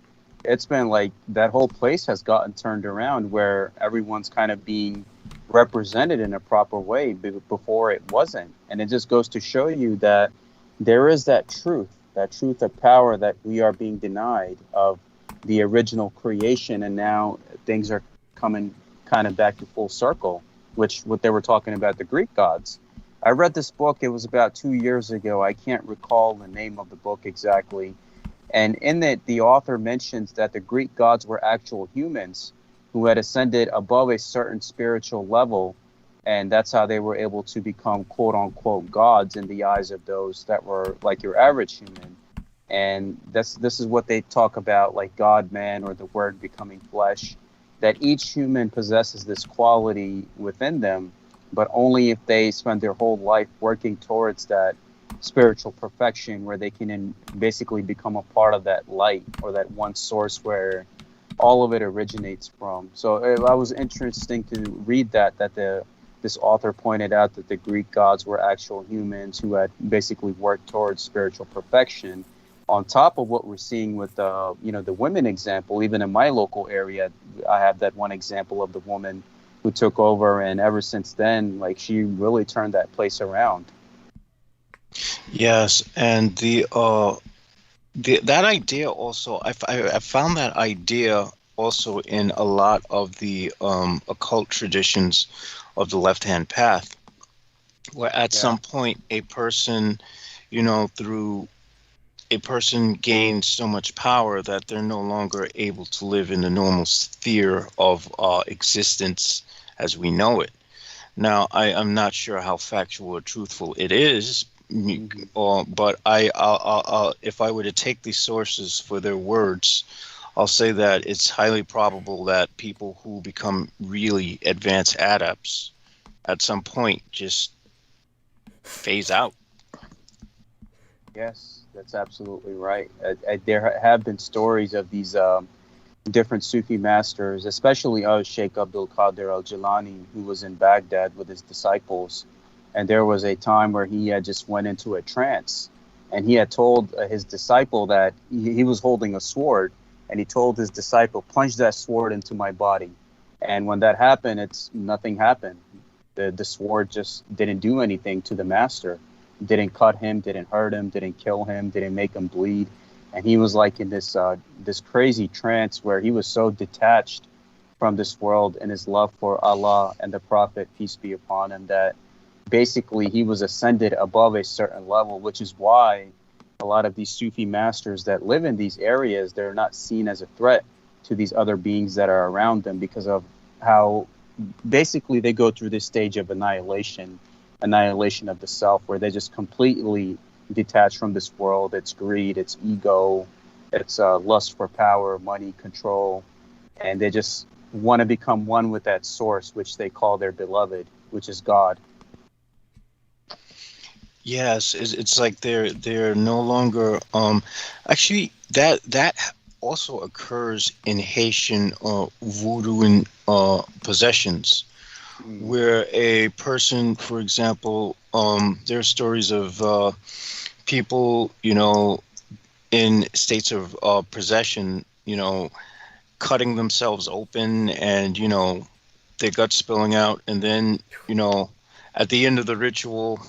it's been like that whole place has gotten turned around, where everyone's kind of being represented in a proper way. Before it wasn't. And it just goes to show you that there is that truth of power that we are being denied of the original creation, and now things are coming kind of back to full circle, which what they were talking about, the Greek gods. I read this book, it was about 2 years ago, I can't recall the name of the book exactly, and in it the author mentions that the Greek gods were actual humans who had ascended above a certain spiritual level, and that's how they were able to become quote-unquote gods in the eyes of those that were like your average human. And this is what they talk about, like God, man, or the word becoming flesh, that each human possesses this quality within them, but only if they spend their whole life working towards that spiritual perfection, where they can basically become a part of that light, or that one source where all of it originates from. So it was interesting to read that this author pointed out that the Greek gods were actual humans who had basically worked towards spiritual perfection, on top of what we're seeing with the women example. Even in my local area, I have that one example of the woman who took over, and ever since then, like, she really turned that place around. Yes, and that idea also, I found that idea also in a lot of the occult traditions of the left-hand path, where at some point a person, gains so much power that they're no longer able to live in the normal sphere of existence as we know it. Now, I'm not sure how factual or truthful it is, but I'll if I were to take these sources for their words, I'll say that it's highly probable that people who become really advanced adepts at some point just phase out. Yes, that's absolutely right. There have been stories of these different Sufi masters, especially Sheikh Abdul Qadir al-Jilani, who was in Baghdad with his disciples. And there was a time where he had just went into a trance, and he had told his disciple that he was holding a sword, and he told his disciple, plunge that sword into my body. And when that happened, nothing happened. The sword just didn't do anything to the master. Didn't cut him, didn't hurt him, didn't kill him, didn't make him bleed. And he was like in this crazy trance where he was so detached from this world and his love for Allah and the Prophet, peace be upon him, that basically he was ascended above a certain level, which is why a lot of these Sufi masters that live in these areas, they're not seen as a threat to these other beings that are around them, because of how basically they go through this stage of annihilation of the self, where they just completely detached from this world. It's greed, it's ego, it's lust for power, money, control, and they just want to become one with that source, which they call their beloved, which is God. Yes, it's like they're no longer actually that also occurs in Haitian voodoo and possessions, where a person, for example, there are stories of people, you know, in states of possession, you know, cutting themselves open and, you know, their guts spilling out, and then, you know, at the end of the ritual,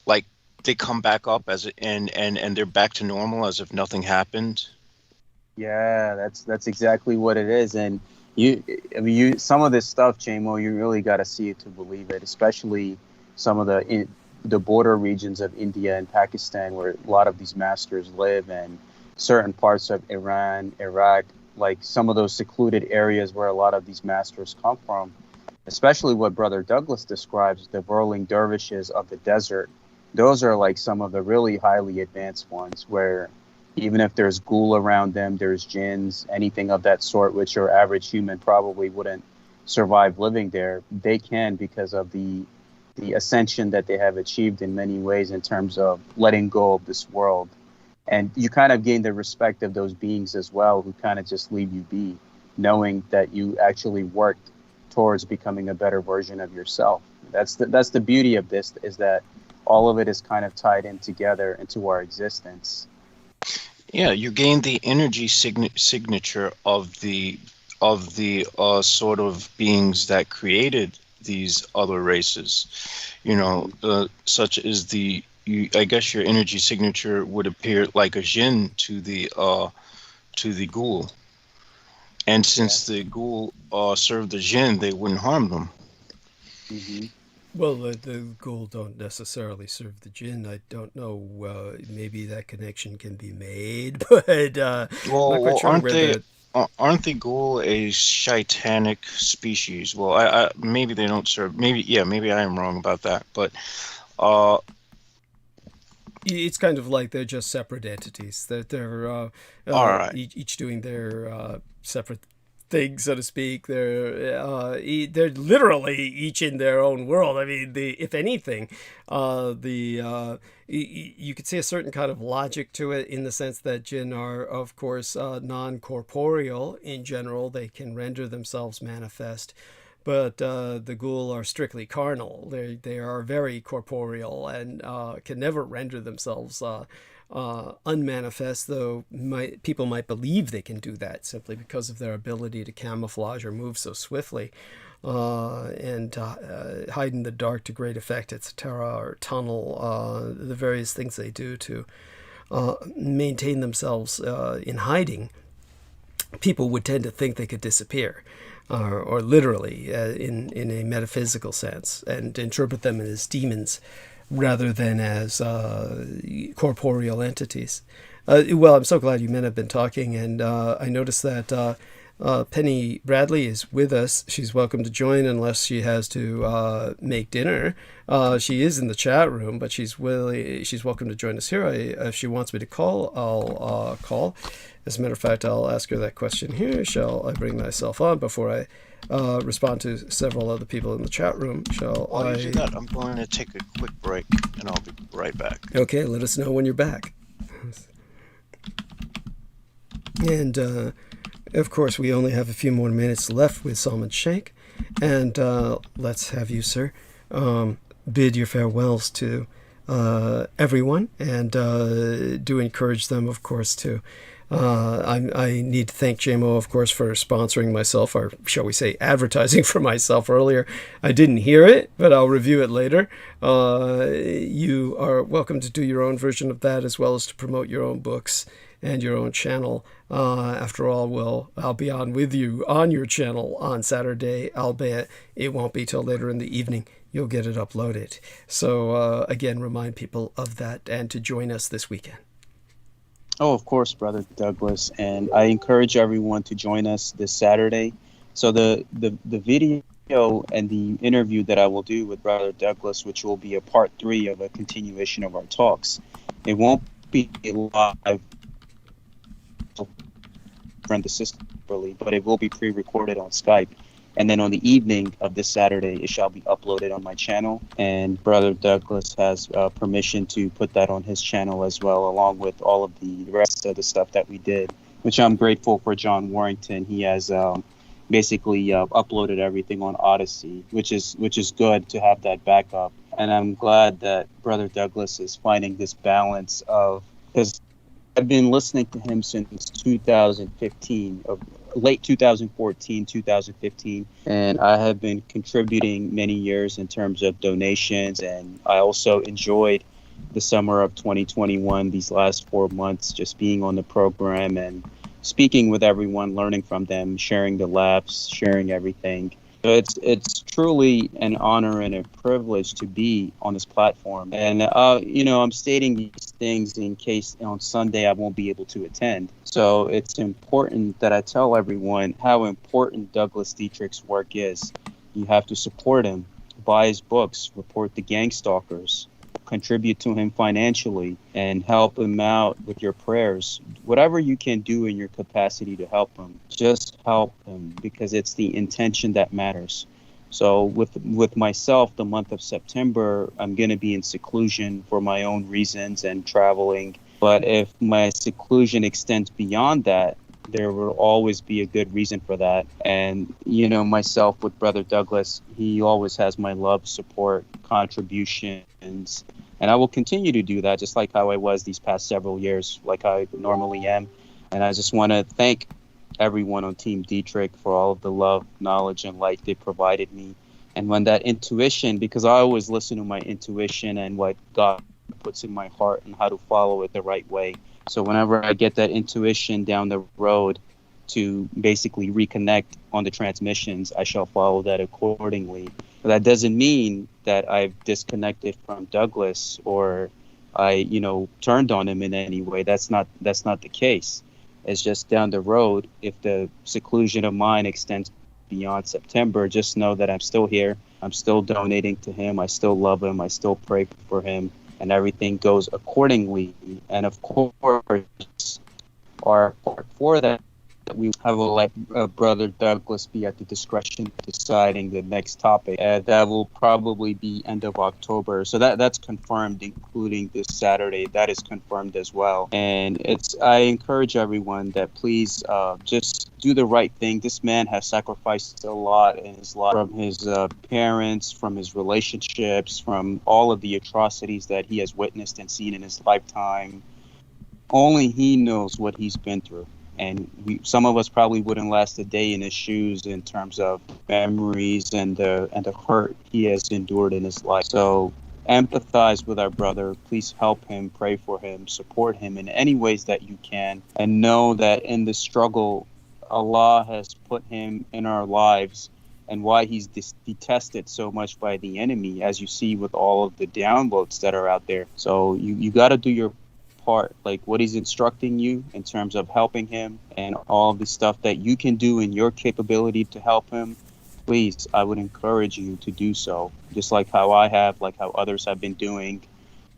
like they come back up and they're back to normal as if nothing happened. Yeah, that's exactly what it is. And some of this stuff, JMO, you really got to see it to believe it, especially some of the border regions of India and Pakistan, where a lot of these masters live, and certain parts of Iran, Iraq, like some of those secluded areas where a lot of these masters come from, especially what Brother Douglas describes, the whirling dervishes of the desert. Those are like some of the really highly advanced ones, where even if there's ghoul around them, there's jinns, anything of that sort, which your average human probably wouldn't survive living there, they can, because of the ascension that they have achieved in many ways in terms of letting go of this world. And you kind of gain the respect of those beings as well, who kind of just leave you be, knowing that you actually worked towards becoming a better version of yourself. That's the beauty of this, is that all of it is kind of tied in together into our existence. Yeah, you gain the energy signature of the sort of beings that created these other races. You know, such as I guess your energy signature would appear like a jinn to the ghoul, and since the ghoul served the jinn, they wouldn't harm them. Mm-hmm. Well, the ghoul don't necessarily serve the jinn. I don't know. Maybe that connection can be made, but I'm not quite sure where aren't the ghoul a shaitanic species? Well, I maybe they don't serve. Maybe I am wrong about that, but it's kind of like they're just separate entities. That they're all right. each doing their separate thing, so to speak. They're literally each in their own world. I mean, if anything, you could see a certain kind of logic to it, in the sense that jinn are, of course, non-corporeal in general. They can render themselves manifest, but the ghoul are strictly carnal. They are very corporeal and can never render themselves unmanifest, though people might believe they can do that simply because of their ability to camouflage or move so swiftly, and hide in the dark to great effect, etc., or tunnel, the various things they do to maintain themselves in hiding. People would tend to think they could disappear, or literally in a metaphysical sense, and interpret them as demons rather than as corporeal entities. Well, I'm so glad you men have been talking, and I noticed that Penny Bradley is with us. She's welcome to join unless she has to make dinner. She is in the chat room, but she's welcome to join us here. If she wants me to call, I'll call. As a matter of fact, I'll ask her that question here. Shall I bring myself on before I respond to several other people in the chat room? While you do that, I'm going to take a quick break, and I'll be right back. Okay, let us know when you're back. And of course, we only have a few more minutes left with Salman Sheikh, and let's have you, sir, bid your farewells to everyone, and do encourage them, of course, to I need to thank JMO, of course, for sponsoring myself, or shall we say advertising for myself earlier. I didn't hear it, but I'll review it later. You are welcome to do your own version of that, as well as to promote your own books and your own channel. After all, I'll be on with you on your channel on Saturday, albeit it won't be till later in the evening. You'll get it uploaded. So again, remind people of that and to join us this weekend. Oh, of course, Brother Douglas. And I encourage everyone to join us this Saturday. So the video and the interview that I will do with Brother Douglas, which will be a part 3 of a continuation of our talks, It won't be live friend the system really, but it will be pre-recorded on Skype. And then on the evening of this Saturday, it shall be uploaded on my channel. And Brother Douglas has permission to put that on his channel as well, along with all of the rest of the stuff that we did, which I'm grateful for John Warrington. He has basically uploaded everything on Odyssey, which is good to have that backup. And I'm glad that Brother Douglas is finding this balance of, because I've been listening to him since 2015, late 2014, 2015, and I have been contributing many years in terms of donations, and I also enjoyed the summer of 2021, these last 4 months, just being on the program and speaking with everyone, learning from them, sharing the laughs, sharing everything. So it's truly an honor and a privilege to be on this platform. And, I'm stating these things in case on Sunday I won't be able to attend. So it's important that I tell everyone how important Douglas Dietrich's work is. You have to support him, buy his books, report the gang stalkers, contribute to him financially, and help him out with your prayers. Whatever you can do in your capacity to help him, just help him, because it's the intention that matters. So with myself, the month of September, I'm going to be in seclusion for my own reasons and traveling. But if my seclusion extends beyond that, there will always be a good reason for that. And, myself with Brother Douglas, he always has my love, support, contributions. And I will continue to do that, just like how I was these past several years, like I normally am. And I just want to thank everyone on Team Dietrich for all of the love, knowledge, and light they provided me. And when that intuition, because I always listen to my intuition and what God puts in my heart and how to follow it the right way. So whenever I get that intuition down the road to basically reconnect on the transmissions, I shall follow that accordingly. But that doesn't mean that I've disconnected from Douglas or I, turned on him in any way. That's not the case. It's just down the road, if the seclusion of mine extends beyond September, just know that I'm still here. I'm still donating to him. I still love him. I still pray for him. And everything goes accordingly. And of course, our part for that, we have let Brother Douglas be at the discretion of deciding the next topic. That will probably be end of October. So that's confirmed, including this Saturday. That is confirmed as well. And I encourage everyone that please just do the right thing. This man has sacrificed a lot in his life, from his parents, from his relationships, from all of the atrocities that he has witnessed and seen in his lifetime. Only he knows what he's been through. And some of us probably wouldn't last a day in his shoes in terms of memories and the hurt he has endured in his life. So empathize with our brother. Please help him, pray for him, support him in any ways that you can. And know that in the struggle, Allah has put him in our lives, and why he's detested so much by the enemy, as you see with all of the downvotes that are out there. So you got to do your part, like what he's instructing you in terms of helping him and all of the stuff that you can do in your capability to help him. Please, I would encourage you to do so, just like how I have, like how others have been doing.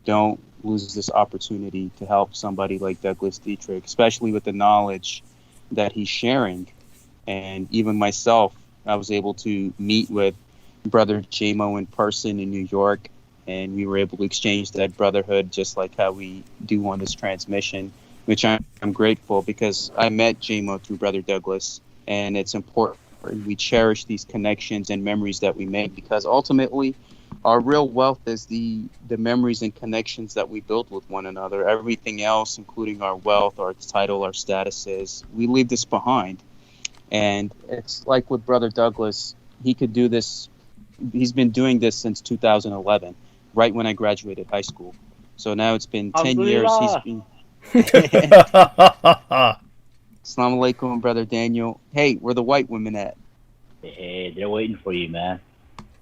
Don't lose this opportunity to help somebody like Douglas Dietrich, especially with the knowledge that he's sharing. And even myself, I was able to meet with Brother JMO in person in New York, and we were able to exchange that brotherhood just like how we do on this transmission, which I'm grateful, because I met JMO through Brother Douglas, and it's important we cherish these connections and memories that we make, because ultimately our real wealth is the memories and connections that we build with one another. Everything else, including our wealth, our title, our statuses, we leave this behind. And it's like with Brother Douglas, he could do this. He's been doing this since 2011. Right when I graduated high school. So now it's been 10 years. He's been. Assalamu alaikum, Brother Daniel. Hey, where the white women at? Hey, they're waiting for you, man.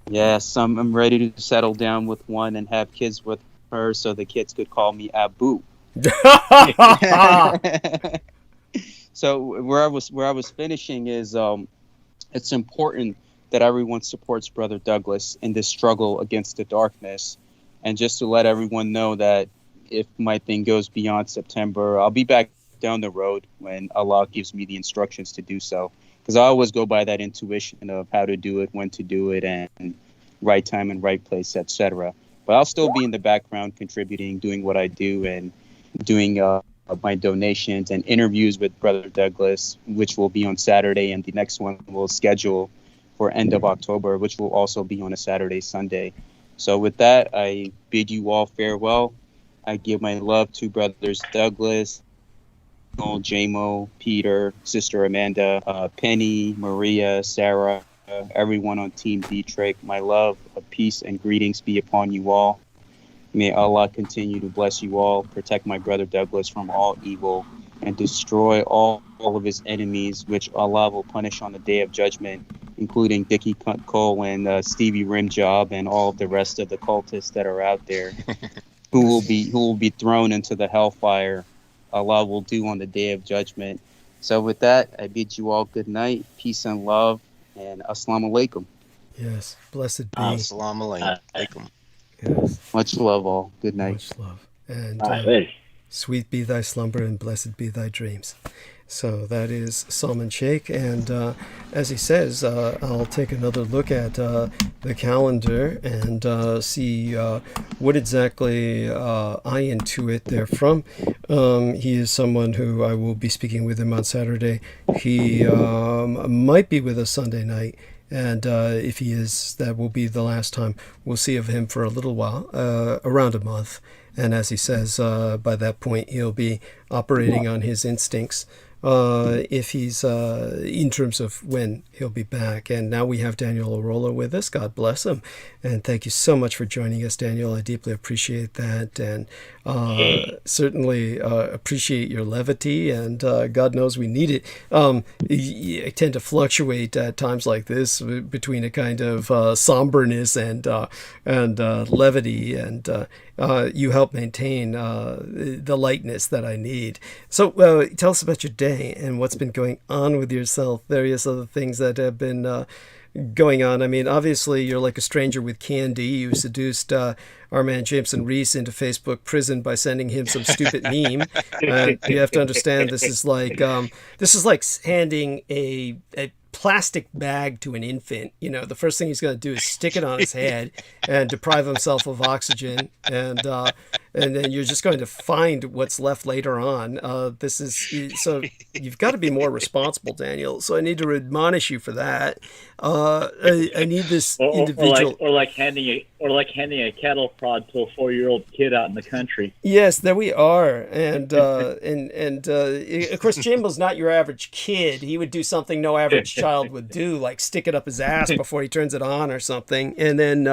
Yes, I'm ready to settle down with one and have kids with her, so the kids could call me Abu. So where I was finishing is it's important that everyone supports Brother Douglas in this struggle against the darkness. And just to let everyone know that if my thing goes beyond September, I'll be back down the road when Allah gives me the instructions to do so. Because I always go by that intuition of how to do it, when to do it, and right time and right place, etc. But I'll still be in the background contributing, doing what I do, and doing my donations and interviews with Brother Douglas, which will be on Saturday, and the next one we'll schedule for end of October, which will also be on a Saturday, Sunday. So with that, I bid you all farewell. I give my love to Brothers Douglas, JMO, Peter, Sister Amanda, Penny, Maria, Sarah, everyone on Team Dietrich. My love, peace, and greetings be upon you all. May Allah continue to bless you all, protect my brother Douglas from all evil, and destroy all of his enemies, which Allah will punish on the Day of Judgment, including Dickie Cole and Stevie Rimjob and all of the rest of the cultists that are out there, who will be thrown into the hellfire. Allah will do on the Day of Judgment. So with that, I bid you all good night, peace and love, and assalamu alaikum. Yes, blessed be. Assalamu alaikum. Yes, Much love all. Good night. much love. And Good. sweet be thy slumber and blessed be thy dreams. So that is Salman Sheikh, and as he says, I'll take another look at the calendar and see what exactly I intuit therefrom. He is someone who I will be speaking with him on Saturday. He might be with us Sunday night, and if he is, that will be the last time we'll see of him for a little while, around a month. And as he says, by that point, he'll be operating on his instincts. If he's in terms of when he'll be back. And now we have Daniel Arola with us. God bless him. And thank you so much for joining us, Daniel. I deeply appreciate that. And certainly appreciate your levity. And God knows we need it. I tend to fluctuate at times like this between a kind of somberness and levity. And you help maintain the lightness that I need. So tell us about your day and what's been going on with yourself, various other things that have been going on. I mean, obviously, you're like a stranger with candy. You seduced our man Jameson Reese into Facebook prison by sending him some stupid meme. And you have to understand, this is like handing a plastic bag to an infant. You know, the first thing he's going to do is stick it on his head and deprive himself of oxygen, and then you're just going to find what's left later on. This is so you've got to be more responsible, Daniel. So I need to admonish you for that. I need this individual, or like handing a cattle prod to a 4-year-old kid out in the country. Yes, there we are, and of course, Jimbo's not your average kid. He would do something no average child would do, like stick it up his ass before he turns it on or something, and then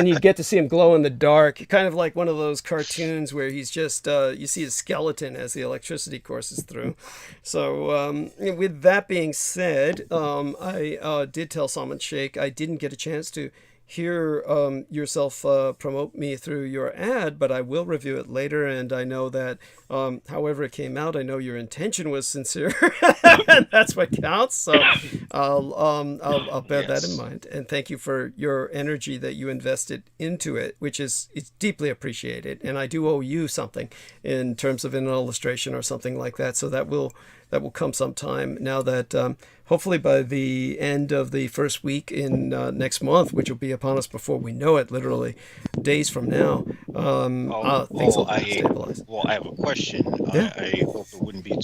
you get to see him glow in the dark, kind of like one of those cartoons where he's just you see his skeleton as the electricity courses through. So with that being said, I did tell Salman Sheikh I didn't get a chance to hear yourself promote me through your ad, but I will review it later, and I know that however it came out, I know your intention was sincere, and that's what counts. So I'll bear that in mind, and thank you for your energy that you invested into it, which is it's deeply appreciated, and I do owe you something in terms of an illustration or something like that. So that will come sometime now that hopefully by the end of the first week in next month, which will be upon us before we know it, literally days from now, things will stabilize. Well, I have a question. Yeah. I hope it wouldn't be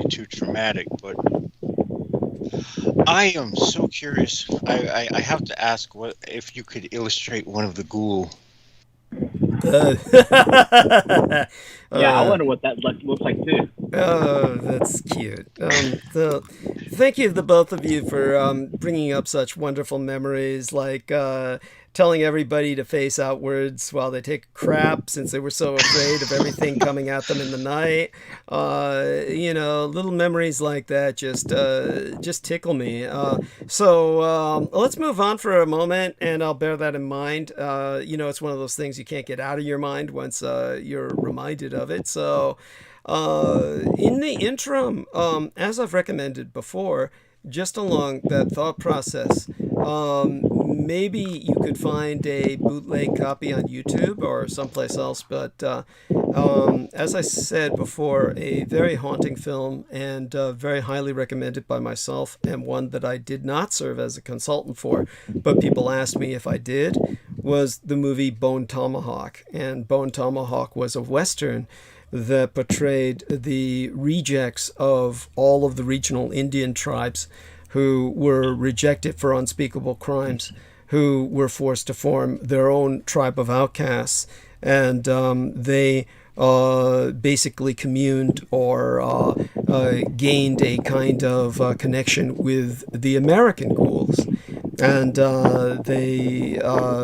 too traumatic, but I am so curious. I have to ask, what if you could illustrate one of the ghoul? I wonder what that looks like too. Oh, that's cute. So thank you, the both of you, for bringing up such wonderful memories, like telling everybody to face outwards while they take a crap, since they were so afraid of everything coming at them in the night. Little memories like that just tickle me. So let's move on for a moment, and I'll bear that in mind. It's one of those things you can't get out of your mind once you're reminded of it. So in the interim, as I've recommended before, just along that thought process, maybe you could find a bootleg copy on YouTube or someplace else, but as I said before, a very haunting film and very highly recommended by myself, and one that I did not serve as a consultant for, but people asked me if I did, was the movie Bone Tomahawk. And Bone Tomahawk was a Western that portrayed the rejects of all of the regional Indian tribes who were rejected for unspeakable crimes, who were forced to form their own tribe of outcasts. And they basically communed or gained a kind of connection with the American ghouls. And they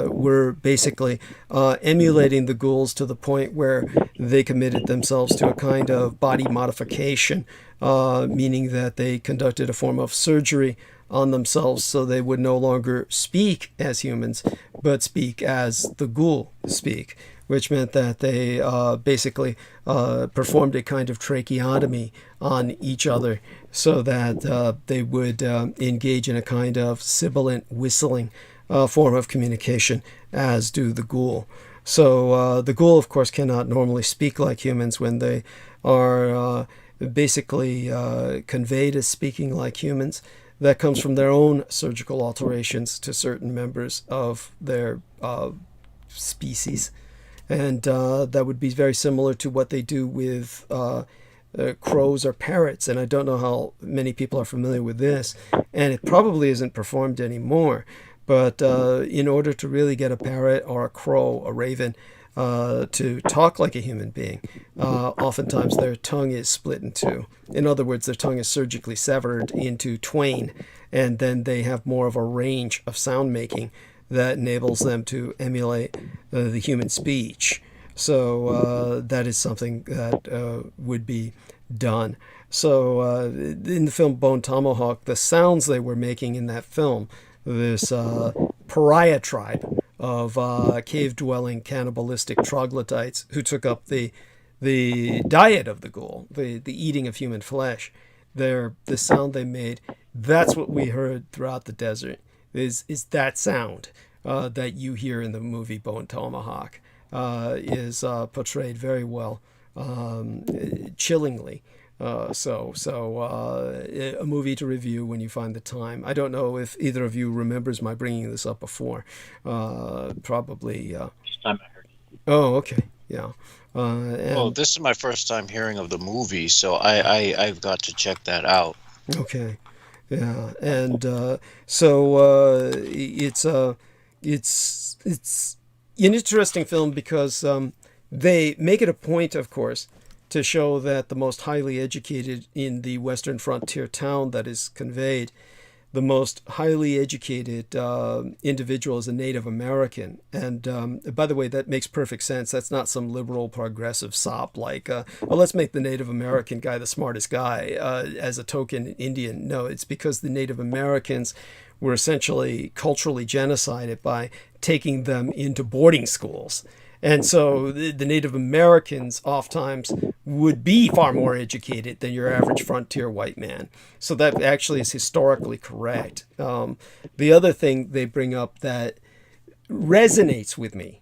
were basically emulating the ghouls to the point where they committed themselves to a kind of body modification, meaning that they conducted a form of surgery on themselves so they would no longer speak as humans, but speak as the ghoul speak, which meant that they basically performed a kind of tracheotomy on each other so that they would engage in a kind of sibilant whistling form of communication, as do the ghoul. So the ghoul, of course, cannot normally speak like humans. When they are basically conveyed as speaking like humans, that comes from their own surgical alterations to certain members of their species. And that would be very similar to what they do with crows or parrots. And I don't know how many people are familiar with this, and it probably isn't performed anymore. But in order to really get a parrot or a crow, a raven, to talk like a human being, oftentimes their tongue is split in two. In other words, their tongue is surgically severed into twain, and then they have more of a range of sound making that enables them to emulate the human speech. So that is something that would be done. So in the film Bone Tomahawk, the sounds they were making in that film, this pariah tribe of cave-dwelling cannibalistic troglodytes who took up the diet of the ghoul, the eating of human flesh, the sound they made, that's what we heard throughout the desert. Is that sound that you hear in the movie Bone Tomahawk is portrayed very well, chillingly. So a movie to review when you find the time. I don't know if either of you remembers my bringing this up before. Probably. First time I heard it. Oh, okay, yeah. Well, this is my first time hearing of the movie, so I've got to check that out. Okay. Yeah, and so it's an interesting film because they make it a point, of course, to show that the most highly educated in the Western frontier town that is conveyed, the most highly educated individual is a Native American. And by the way, that makes perfect sense. That's not some liberal progressive sop like, let's make the Native American guy the smartest guy as a token Indian. No, it's because the Native Americans were essentially culturally genocided by taking them into boarding schools. And so the Native Americans oftentimes would be far more educated than your average frontier white man. So that actually is historically correct. The other thing they bring up that resonates with me,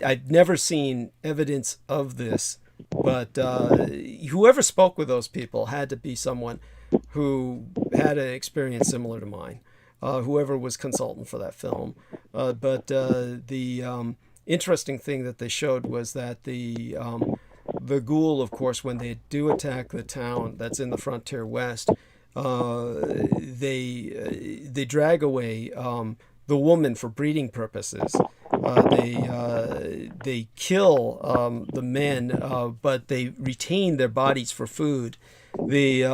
I've never seen evidence of this, but whoever spoke with those people had to be someone who had an experience similar to mine, whoever was consultant for that film. But the interesting thing that they showed was that the ghoul, of course, when they do attack the town that's in the frontier west, they drag away the woman for breeding purposes. They kill the men, but they retain their bodies for food. The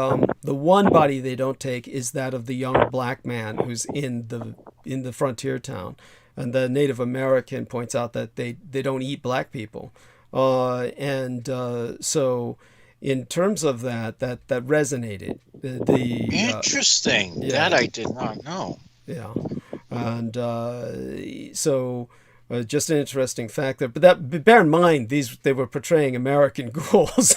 one body they don't take is that of the young black man who's in the frontier town. And the Native American points out that they don't eat black people. So in terms of that resonated. Interesting. Yeah. That I did not know. Yeah. And so Just an interesting fact there. But bear in mind, they were portraying American ghouls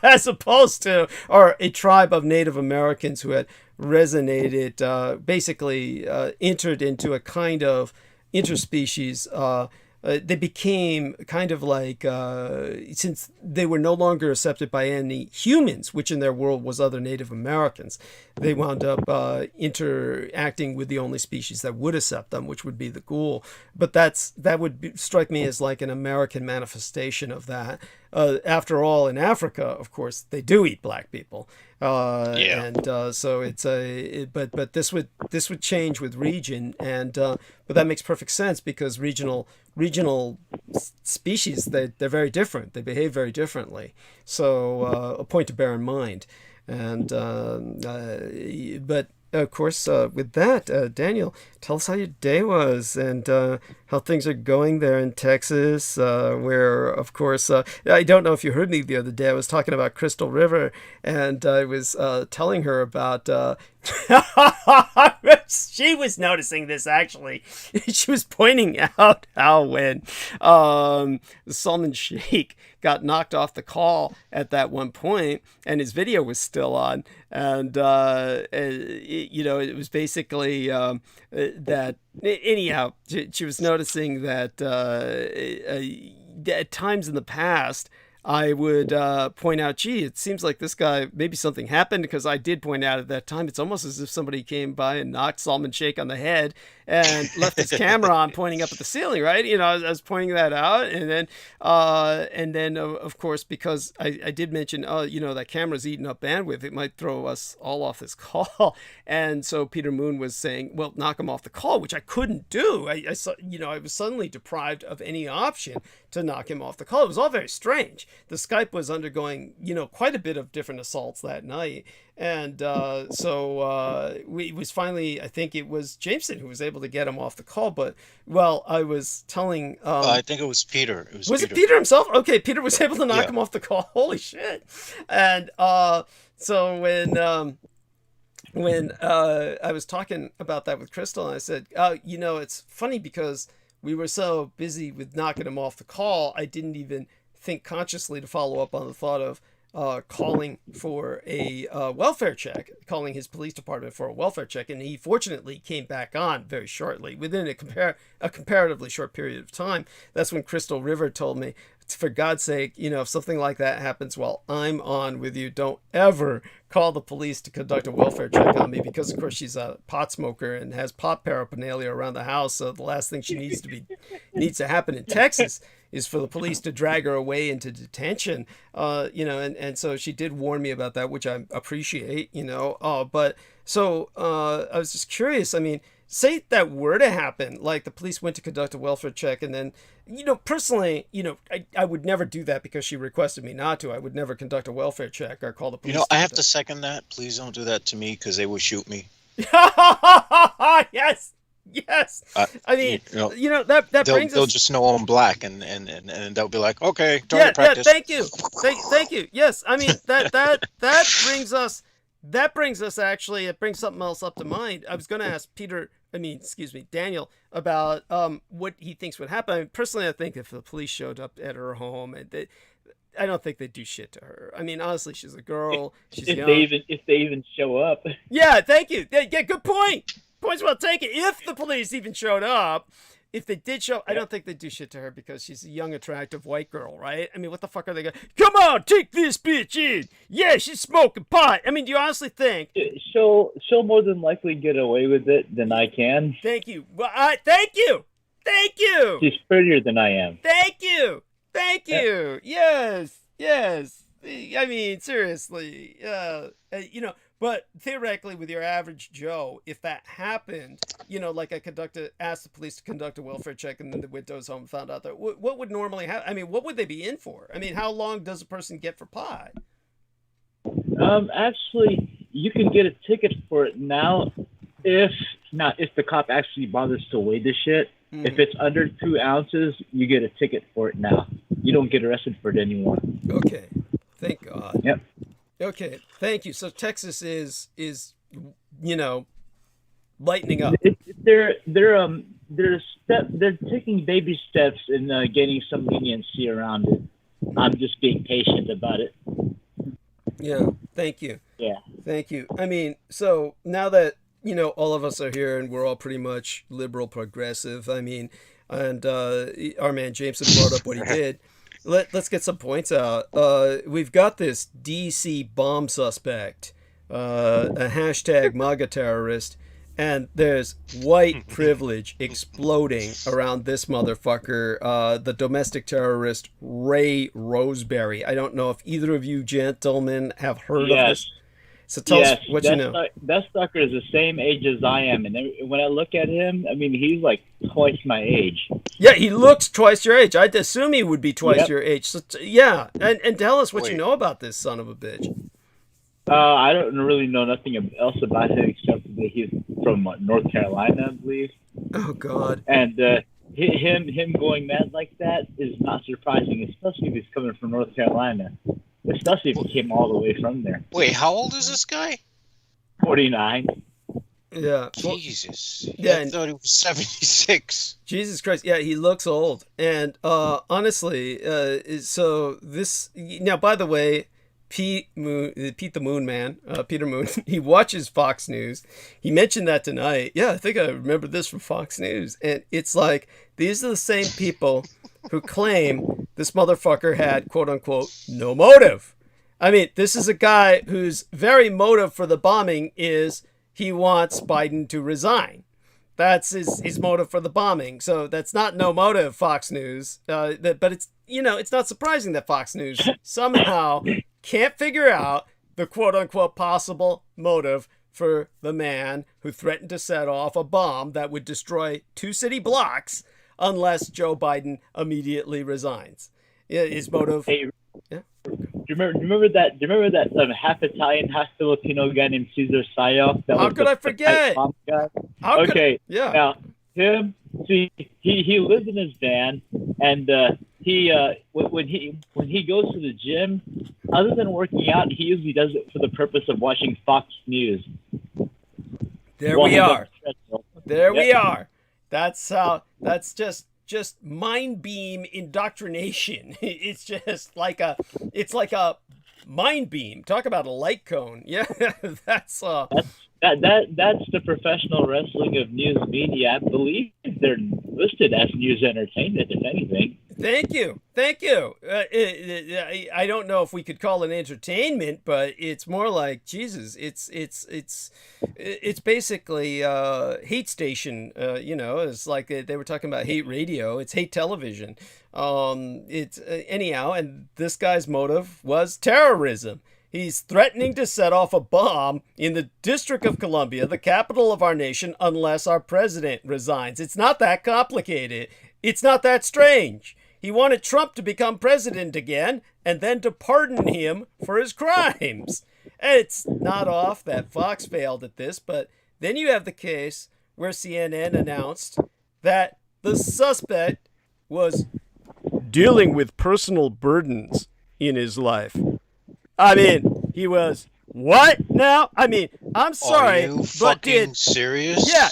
as opposed to, or a tribe of Native Americans who had resonated, basically entered into a kind of interspecies. They became kind of like, since they were no longer accepted by any humans, which in their world was other Native Americans, they wound up interacting with the only species that would accept them, which would be the ghoul. But that would strike me as like an American manifestation of that. After all, in Africa, of course, they do eat black people. And so it's but this would change with region, and but that makes perfect sense because regional species, they're very different. They behave very differently. So a point to bear in mind. And but of course, with that, Daniel, tell us how your day was and how things are going there in Texas, where, of course, I don't know if you heard me the other day. I was talking about Crystal River, and I was telling her about... she was noticing this, actually. She was pointing out how when Salman Sheikh got knocked off the call at that one point, and his video was still on, and it was basically that anyhow she was noticing that at times in the past I would point out, gee, it seems like this guy, maybe something happened, because I did point out at that time, it's almost as if somebody came by and knocked Salman Sheikh on the head and left his camera on pointing up at the ceiling, right? I was pointing that out. And then of course, because I did mention, that camera's eating up bandwidth, it might throw us all off this call. And so Peter Moon was saying, well, knock him off the call, which I couldn't do. I was suddenly deprived of any option to knock him off the call. It was all very strange. The Skype was undergoing, quite a bit of different assaults that night. And so it was finally, I think it was Jameson who was able to get him off the call. But, well, I was telling... I think it was Peter. Was it Peter himself? Okay, Peter was able to knock him off the call. Holy shit. And so when I was talking about that with Crystal, and I said, it's funny because we were so busy with knocking him off the call, I didn't even think consciously to follow up on the thought of calling for a welfare check, calling his police department for a welfare check. And he fortunately came back on very shortly, within a comparatively short period of time. That's when Crystal River told me, for God's sake, if something like that happens while I'm on with you, don't ever call the police to conduct a welfare check on me, because of course she's a pot smoker and has pot paraphernalia around the house. So the last thing she needs to happen in Texas is for the police to drag her away into detention. And so she did warn me about that, which I appreciate, but so I was just curious. I mean, say that were to happen, like the police went to conduct a welfare check, and then, personally, I would never do that because she requested me not to. I would never conduct a welfare check or call the police. I have to second that. Please don't do that to me, because they will shoot me. Yes. I mean, that brings us... They'll just know I'm black, and they'll be like, okay, target practice. Thank you. Thank you. Yes, I mean, that brings us actually, it brings something else up to mind. I was going to ask Daniel, about what he thinks would happen. I mean, personally, I think if the police showed up at her home, I don't think they'd do shit to her. I mean, honestly, she's a girl. She's young. If they even show up. Yeah, thank you. Yeah, good point. Point's well taken. If the police even showed up, if they did show, I don't think they'd do shit to her because she's a young, attractive white girl, right? I mean, what the fuck are they going to... Come on, take this bitch in. Yeah, she's smoking pot. I mean, do you honestly think... She'll more than likely get away with it than I can. Thank you. Well, thank you. She's prettier than I am. Thank you. Yes. I mean, seriously. But theoretically, with your average Joe, if that happened, like asked the police to conduct a welfare check, and then they went to his home and found out that, what would normally happen? I mean, what would they be in for? I mean, how long does a person get for pot? Actually, you can get a ticket for it now, if the cop actually bothers to weigh the shit. Mm-hmm. If it's under 2 ounces, you get a ticket for it now. You don't get arrested for it anymore. Okay, thank God. Yep. Okay, thank you. So Texas is lightening up. They're they're taking baby steps in getting some leniency around it. I'm just being patient about it. Yeah, thank you. Yeah. Thank you. I mean, so now that, all of us are here and we're all pretty much liberal progressive, I mean, and our man James had brought up what he did. Let's get some points out. We've got this DC bomb suspect, a hashtag MAGA terrorist, and there's white privilege exploding around this motherfucker, the domestic terrorist Ray Roseberry. I don't know if either of you gentlemen have heard of this. So tell us what you know. That sucker is the same age as I am, and when I look at him, I mean, he's like twice my age. Yeah, he looks twice your age. I'd assume he would be twice your age. So yeah, and tell us what you know about this son of a bitch. I don't really know nothing else about him except that he's from North Carolina, I believe. Oh God! And him going mad like that is not surprising, especially if he's coming from North Carolina. Especially if he came all the way from there. Wait, how old is this guy? 49. Yeah. Jesus. Yeah, I thought he was 76. Jesus Christ. Yeah, he looks old. And honestly, so this now, by the way, Peter Moon, he watches Fox News. He mentioned that tonight. Yeah, I think I remember this from Fox News. And it's like, these are the same people who claim this motherfucker had, quote unquote, no motive. I mean, this is a guy whose very motive for the bombing is he wants Biden to resign. That's his motive for the bombing. So that's not no motive, Fox News. But it's, it's not surprising that Fox News somehow can't figure out the quote unquote possible motive for the man who threatened to set off a bomb that would destroy 2 city blocks unless Joe Biden immediately resigns. His motive. Hey, yeah. Do you remember that half Italian, half Filipino guy named Cesar Sayo? How could I forget? Okay. Yeah. Now him, see, he lives in his van, and when he goes to the gym, other than working out, he usually does it for the purpose of watching Fox News. There we are. We are. That's just mind beam indoctrination. It's just like a mind beam. Talk about a light cone. Yeah, that's the professional wrestling of news media. I believe they're listed as news entertainment, if anything. Thank you. I don't know if we could call it entertainment, but it's more like Jesus. It's basically hate station. It's like they were talking about hate radio. It's hate television. It's anyhow, and this guy's motive was terrorism. He's threatening to set off a bomb in the District of Columbia, the capital of our nation, unless our president resigns. It's not that complicated. It's not that strange. He wanted Trump to become president again and then to pardon him for his crimes. It's not off that Fox failed at this, but then you have the case where CNN announced that the suspect was dealing with personal burdens in his life. I mean, he was what now? I mean, I'm sorry, Are you but fucking serious? Yeah,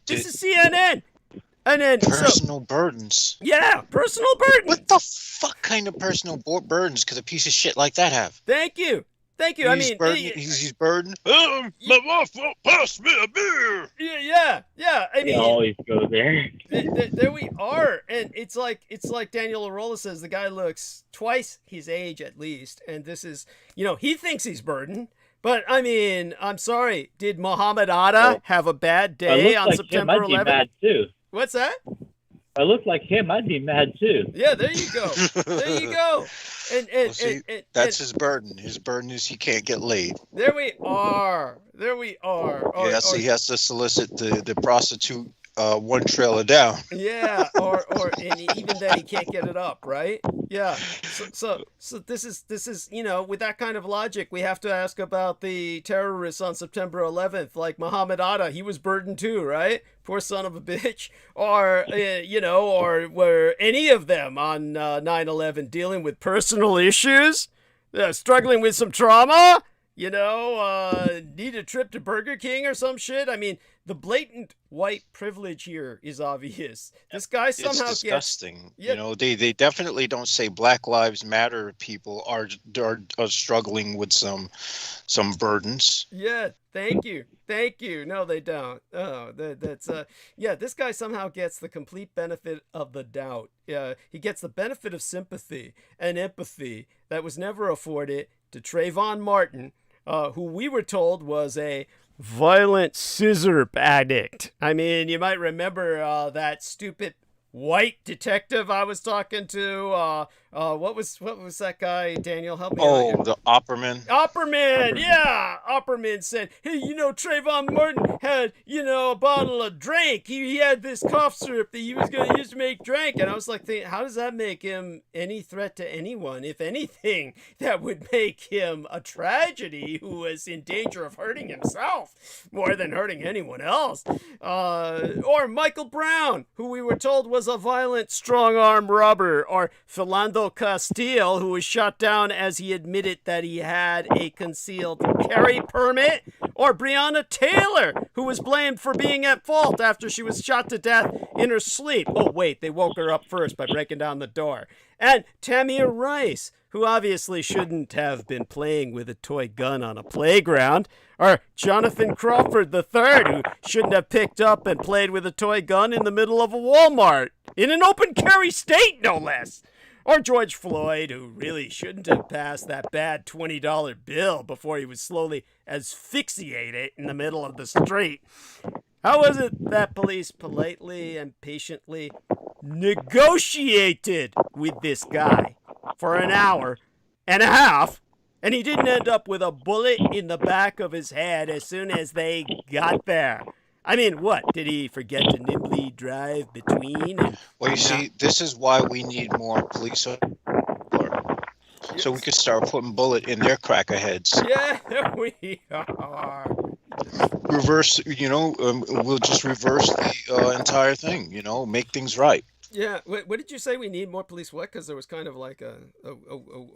this is CNN. And then personal burdens. Yeah, personal burdens. What the fuck kind of personal burdens could a piece of shit like that have? Thank you. He's burdened. My wife won't pass me a beer. Yeah. I mean, you always go there. There we are, and it's like Daniel Arola says. The guy looks twice his age at least, and this is, he thinks he's burdened. But I mean, I'm sorry. Did Muhammad Atta have a bad day on September 11th? I'd be mad too. What's that? If I look like him, I'd be mad too. Yeah, there you go. And that's his burden. His burden is he can't get laid. There we are. He has to solicit the prostitute one trailer down. Yeah, and even then he can't get it up, right? Yeah. So this is with that kind of logic, we have to ask about the terrorists on September 11th, like Muhammad Atta. He was burdened too, right? Poor son of a bitch. Or or were any of them on 9/11 dealing with personal issues, struggling with some trauma? You know, need a trip to Burger King or some shit? I mean, the blatant white privilege here is obvious. This guy somehow It's disgusting. Yeah. You know, they definitely don't say Black Lives Matter people are struggling with some burdens. Yeah, thank you. No, they don't. Oh, that's yeah, this guy somehow gets the complete benefit of the doubt. He gets the benefit of sympathy and empathy that was never afforded to Trayvon Martin, who we were told was a violent scissor addict. I mean, you might remember that stupid white detective I was talking to. What was that guy? Daniel, help me out. Oh, the Opperman. Opperman, yeah. Opperman said, hey, you know, Trayvon Martin had, you know, a bottle of drink. He had this cough syrup that he was going to use to make drink. And I was like, how does that make him any threat to anyone? If anything, that would make him a tragedy who was in danger of hurting himself more than hurting anyone else. Or Michael Brown, who we were told was a violent strong-arm robber. Or Philando Castile, who was shot down as he admitted that he had a concealed carry permit, or Breonna Taylor, who was blamed for being at fault after she was shot to death in her sleep. Oh, wait, they woke her up first by breaking down the door. And Tamir Rice, who obviously shouldn't have been playing with a toy gun on a playground, or Jonathan Crawford III, who shouldn't have picked up and played with a toy gun in the middle of a Walmart, in an open carry state, no less. Or George Floyd, who really shouldn't have passed that bad $20 bill before he was slowly asphyxiated in the middle of the street. How was it that police politely and patiently negotiated with this guy for an hour and a half, and he didn't end up with a bullet in the back of his head as soon as they got there? I mean, what? Did he forget to nimbly drive between? Well, you see, this is why we need more police support. So we could start putting bullet in their cracker heads. Yeah, we are. Reverse, you know, we'll just reverse the entire thing, you know, make things right. Yeah, what did you say? We need more police what? Because there was kind of like a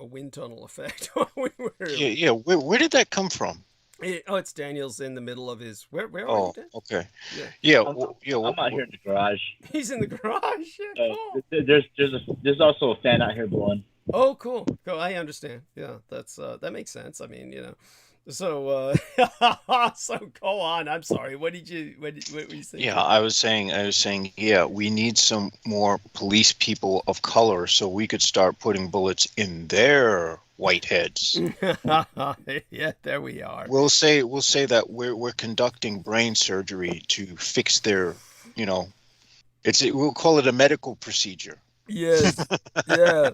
wind tunnel effect. Yeah. Where did that come from? It's Daniel's in the middle of his. Where are you, Dan? Okay. Yeah. I'm out here in the garage. He's in the garage. Yeah, cool. There's also a fan out here blowing. Oh, cool. I understand. Yeah, that makes sense. I mean, you know. So so go on. I'm sorry. What were you saying? Yeah, I was saying, yeah, we need some more police people of color so we could start putting bullets in their white heads. Yeah, there we are. We'll say that we're conducting brain surgery to fix their, you know, we'll call it a medical procedure. Yes. Yeah.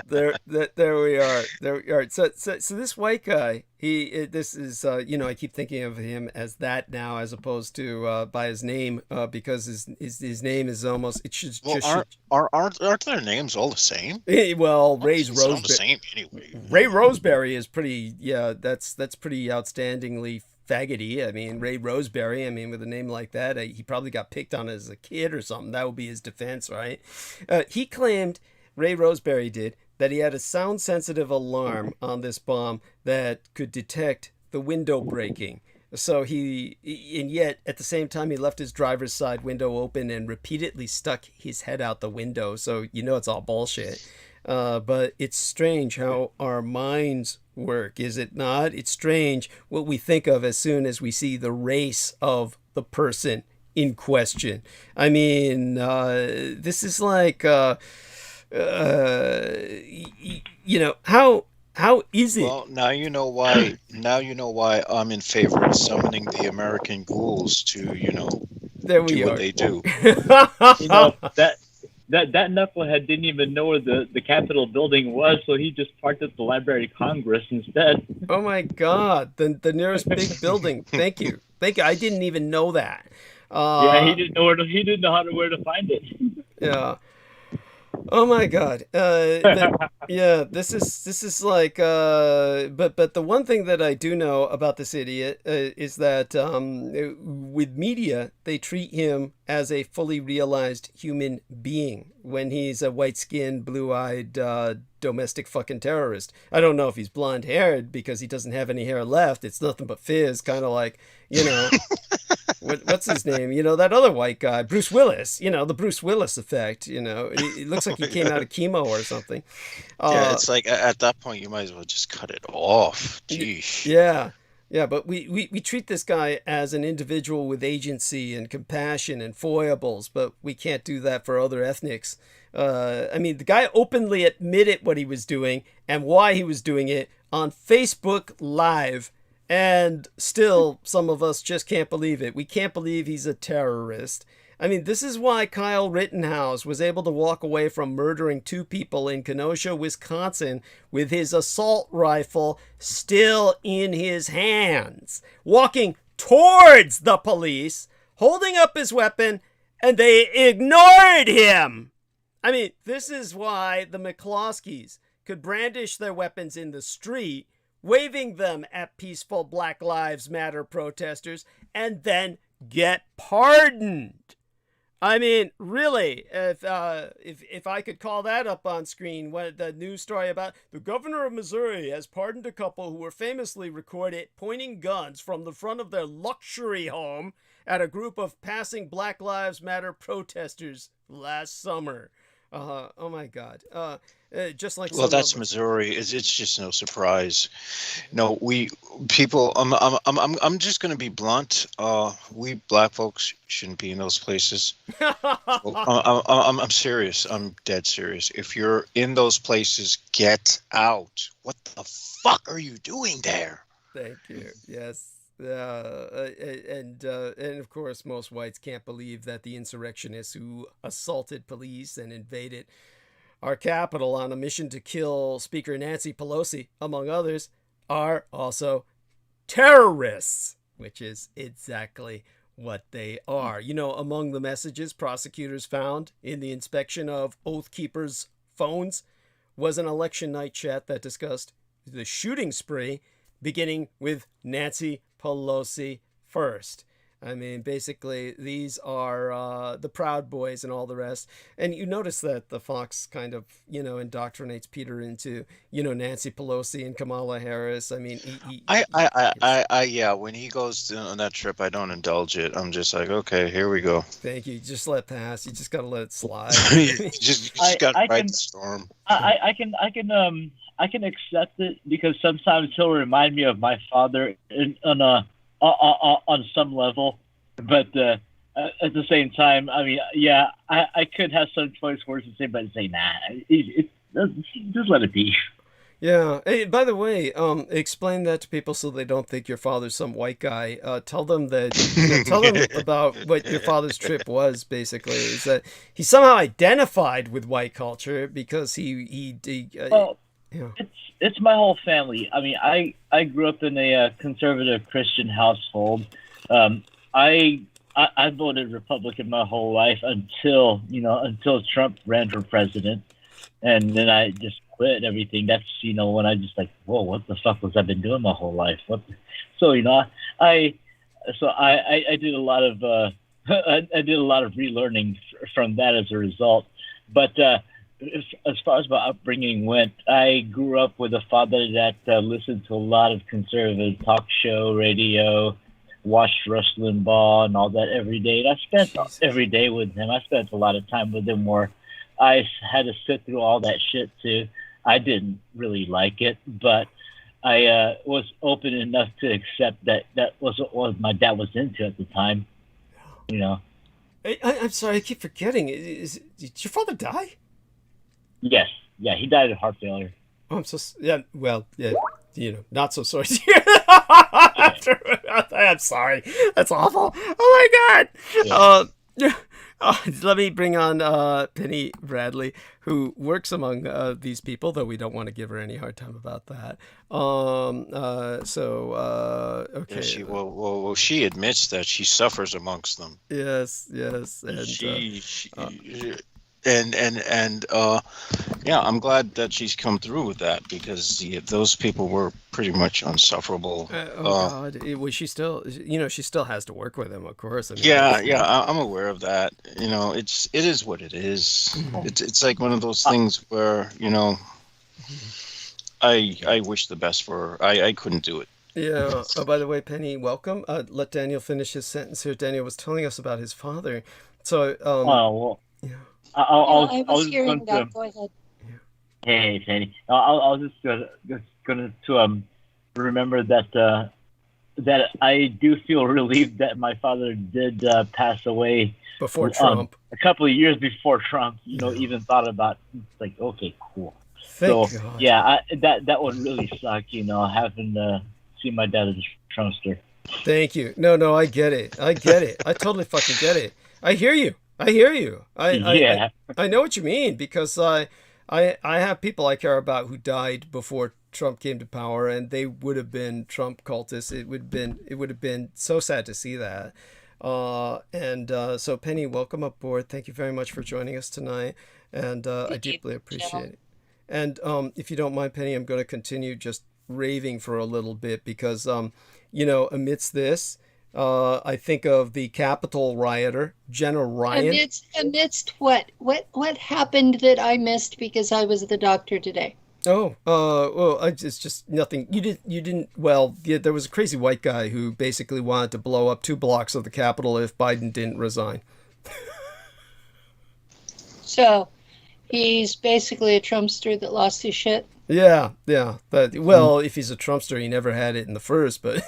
There we are. There we are. So this white guy, this is, you know, I keep thinking of him as that now, as opposed to by his name, because his name is almost, it should. Well, aren't their names all the same? Well, Ray's Roseberry. The same anyway. Ray Roseberry is pretty. Yeah, that's pretty outstandingly faggoty. I mean, Ray Roseberry, I mean, with a name like that, he probably got picked on as a kid or something. That would be his defense, right? He claimed, Ray Roseberry did, that he had a sound-sensitive alarm on this bomb that could detect the window breaking. So and yet, at the same time, he left his driver's side window open and repeatedly stuck his head out the window. So, you know, it's all bullshit. But it's strange how our minds work, is it not? It's strange what we think of as soon as we see the race of the person in question. I mean, this is like, you know, how is it? Well, now you know why. Now you know why I'm in favor of summoning the American ghouls to, you know, there we do are. what they do. You know, that knucklehead didn't even know where the Capitol building was, so he just parked at the Library of Congress instead. Oh my God, the nearest big building. Thank you. I didn't even know that. Yeah, he didn't know where to find it. Yeah. Oh my God. Yeah, this is like, but the one thing that I do know about this idiot is that with media, they treat him as a fully realized human being when he's a white-skinned, blue-eyed, domestic fucking terrorist. I don't know if he's blonde-haired because he doesn't have any hair left. It's nothing but fizz, kind of like, you know, what's his name? You know, that other white guy, Bruce Willis. You know, the Bruce Willis effect. You know, it looks like he came out of chemo or something. Yeah, it's like at that point you might as well just cut it off. Jeez. Yeah. Yeah, but we treat this guy as an individual with agency and compassion and foibles, but we can't do that for other ethnics. I mean, the guy openly admitted what he was doing and why he was doing it on Facebook Live, and still some of us just can't believe it. We can't believe he's a terrorist. I mean, this is why Kyle Rittenhouse was able to walk away from murdering 2 people in Kenosha, Wisconsin, with his assault rifle still in his hands, walking towards the police, holding up his weapon, and they ignored him. I mean, this is why the McCloskeys could brandish their weapons in the street, waving them at peaceful Black Lives Matter protesters, and then get pardoned. I mean, really, if I could call that up on screen, what the news story about the governor of Missouri has pardoned a couple who were famously recorded pointing guns from the front of their luxury home at a group of passing Black Lives Matter protesters last summer. Oh my God. Just like Well, that's Missouri. It's just no surprise. No, people. I'm just gonna be blunt. We black folks shouldn't be in those places. I'm serious. I'm dead serious. If you're in those places, get out. What the fuck are you doing there? Thank you. Yes. And of course, most whites can't believe that the insurrectionists who assaulted police and invaded our capital on a mission to kill Speaker Nancy Pelosi, among others, are also terrorists, which is exactly what they are. You know, among the messages prosecutors found in the inspection of Oath Keepers' phones was an election night chat that discussed the shooting spree, beginning with Nancy Pelosi first. I mean, basically, these are the Proud Boys and all the rest. And you notice that the Fox kind of, you know, indoctrinates Peter into, you know, Nancy Pelosi and Kamala Harris. I mean, yeah, when he goes on that trip, I don't indulge it. I'm just like, okay, here we go. Thank you. Just let it pass. You just got to let it slide. you just got to ride the storm. I can accept it because sometimes he'll remind me of my father on some level, but at the same time, I mean, yeah, I could have some choice words to say, but say, nah, just let it be. Yeah. Hey, by the way, explain that to people so they don't think your father's some white guy. Tell them that, tell them about what your father's trip was. Basically, is that he somehow identified with white culture because It's my whole family. I mean, I grew up in a conservative Christian household. I voted Republican my whole life until Trump ran for president, and then I just quit everything. That's when I just like, whoa, what the fuck was I been doing my whole life? So I did a lot of I did a lot of relearning from that as a result, but. As far as my upbringing went, I grew up with a father that listened to a lot of conservative talk show radio, watched Rush Limbaugh and all that every day. And I spent every day with him. I spent a lot of time with him where I had to sit through all that shit too. I didn't really like it, but I was open enough to accept that was what my dad was into at the time. You know. I'm sorry, I keep forgetting. Did your father die? Yes. Yeah, he died of heart failure. Oh, I'm so... Yeah, well, yeah, not so sorry to hear that. I'm sorry. That's awful. Oh, my God. Yeah. Let me bring on Penny Bradley, who works among these people, though we don't want to give her any hard time about that. Okay. Yeah, she admits that she suffers amongst them. Yes. And, Yeah, I'm glad that she's come through with that, because those people were pretty much insufferable. God, was she still? She still has to work with him, of course. I mean, I'm aware of that. It is what it is. It's like one of those things where I wish the best for her. I couldn't do it. Yeah. Oh, by the way, Penny, welcome. Let Daniel finish his sentence here. Daniel was telling us about his father. So, well, yeah. I was hearing that. Go ahead. Hey, Penny. I was just going to remember that that I do feel relieved that my father did pass away before Trump. A couple of years before Trump. Even thought about. It's like, okay, cool. Thank God. Yeah, that would really suck. Having to see my dad as a Trumpster. Thank you. No, I get it. I totally fucking get it. I hear you. I know what you mean, because I have people I care about who died before Trump came to power, and they would have been Trump cultists. It would have been so sad to see that. So Penny, welcome aboard. Thank you very much for joining us tonight, and I deeply appreciate it. And if you don't mind, Penny, I'm going to continue just raving for a little bit, because amidst this, I think of the Capitol rioter, Jenna Ryan. Amidst what happened that I missed because I was the doctor today? Oh, it's just nothing. You didn't. Well, yeah, there was a crazy white guy who basically wanted to blow up 2 blocks of the Capitol if Biden didn't resign. So, he's basically a Trumpster that lost his shit. Yeah. But, well, if he's a Trumpster, he never had it in the first. But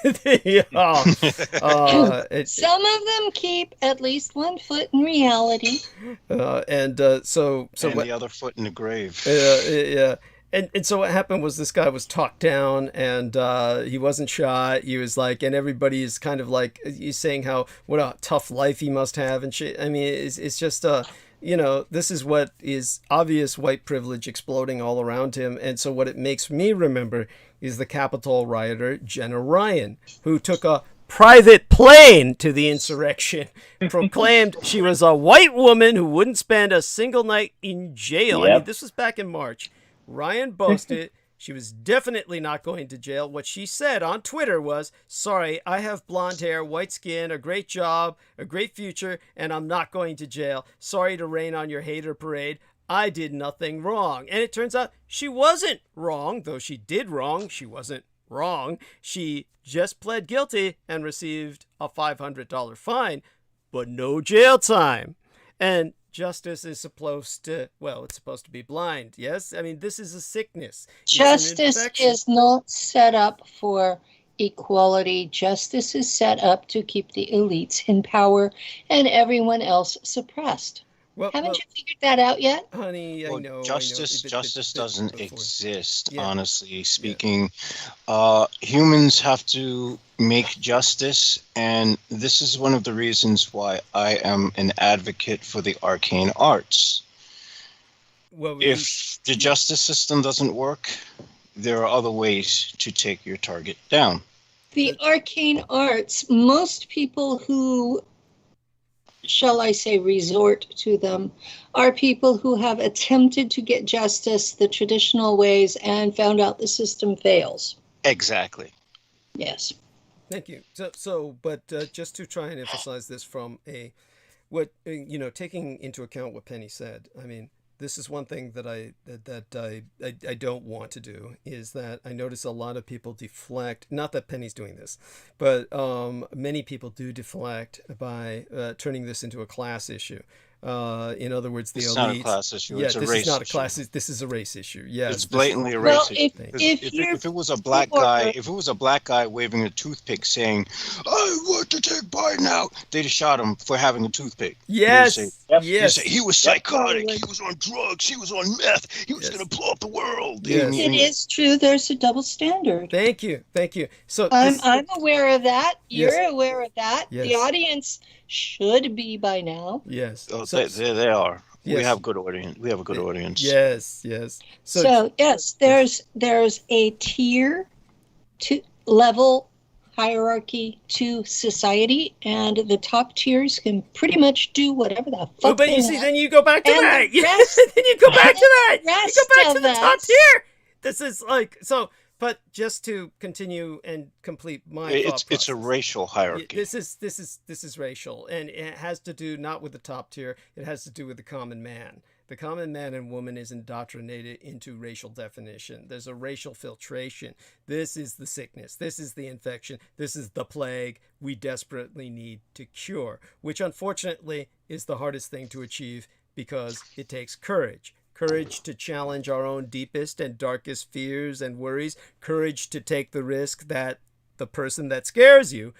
some of them keep at least one foot in reality, so and the other foot in the grave. Yeah. And so what happened was, this guy was talked down, and he wasn't shot. He was like, and everybody is kind of like, he's saying what a tough life he must have and shit. I mean, it's just this is what is obvious white privilege exploding all around him. And so what it makes me remember is the Capitol rioter, Jenna Ryan, who took a private plane to the insurrection, proclaimed she was a white woman who wouldn't spend a single night in jail. Yep. I mean, this was back in March. Ryan boasted she was definitely not going to jail. What she said on Twitter was, "Sorry, I have blonde hair, white skin, a great job, a great future, and I'm not going to jail. Sorry to rain on your hater parade. I did nothing wrong." And it turns out she wasn't wrong, though she did wrong. She wasn't wrong. She just pled guilty and received a $500 fine, but no jail time. And justice is supposed to, it's supposed to be blind. Yes? I mean, this is a sickness. Justice is not set up for equality. Justice is set up to keep the elites in power and everyone else suppressed. Haven't you figured that out yet? Honey, I know. Justice doesn't exist, Yeah. honestly speaking. Humans have to make justice, and this is one of the reasons why I am an advocate for the arcane arts. If the justice system doesn't work, there are other ways to take your target down. The arcane arts, most people who, shall I say, resort to them, are people who have attempted to get justice the traditional ways and found out the system fails. Exactly. Yes. Thank you. But just to try and emphasize this from taking into account what Penny said, I mean, this is one thing that I don't want to do, is that I notice a lot of people deflect, not that Penny's doing this, but many people do deflect by turning this into a class issue. In other words, the it's elites. Not a class issue. Yeah, it's a this race is not issue. a class. This is a race issue. Yes, it's blatantly a race issue. If it was a black guy, waving a toothpick saying, "I want to take Biden out," they'd have shot him for having a toothpick. Yes, yes. He was psychotic. He was on drugs. He was on meth. He was going to blow up the world. Yes. It is true. There's a double standard. Thank you. So I'm aware of that. You're Yes. aware of that. Yes. The audience should be by now. Yes. Oh, they are. Yes. We have good audience. We have a good audience. Yes. So yes, there's a tier to level hierarchy to society, and the top tiers can pretty much do whatever the fuck but they you see, want. then you go back to And that. the rest- Then you go back to that. You rest go back to of the top us- tier. This is like so. But just to continue and complete my thought It's a process. racial hierarchy. This is racial, and it has to do not with the top tier. It has to do with the common man. The common man and woman is indoctrinated into racial definition. There's a racial filtration. This is the sickness. This is the infection. This is the plague we desperately need to cure, which unfortunately is the hardest thing to achieve because it takes courage. Courage to challenge our own deepest and darkest fears and worries. Courage to take the risk that the person that scares you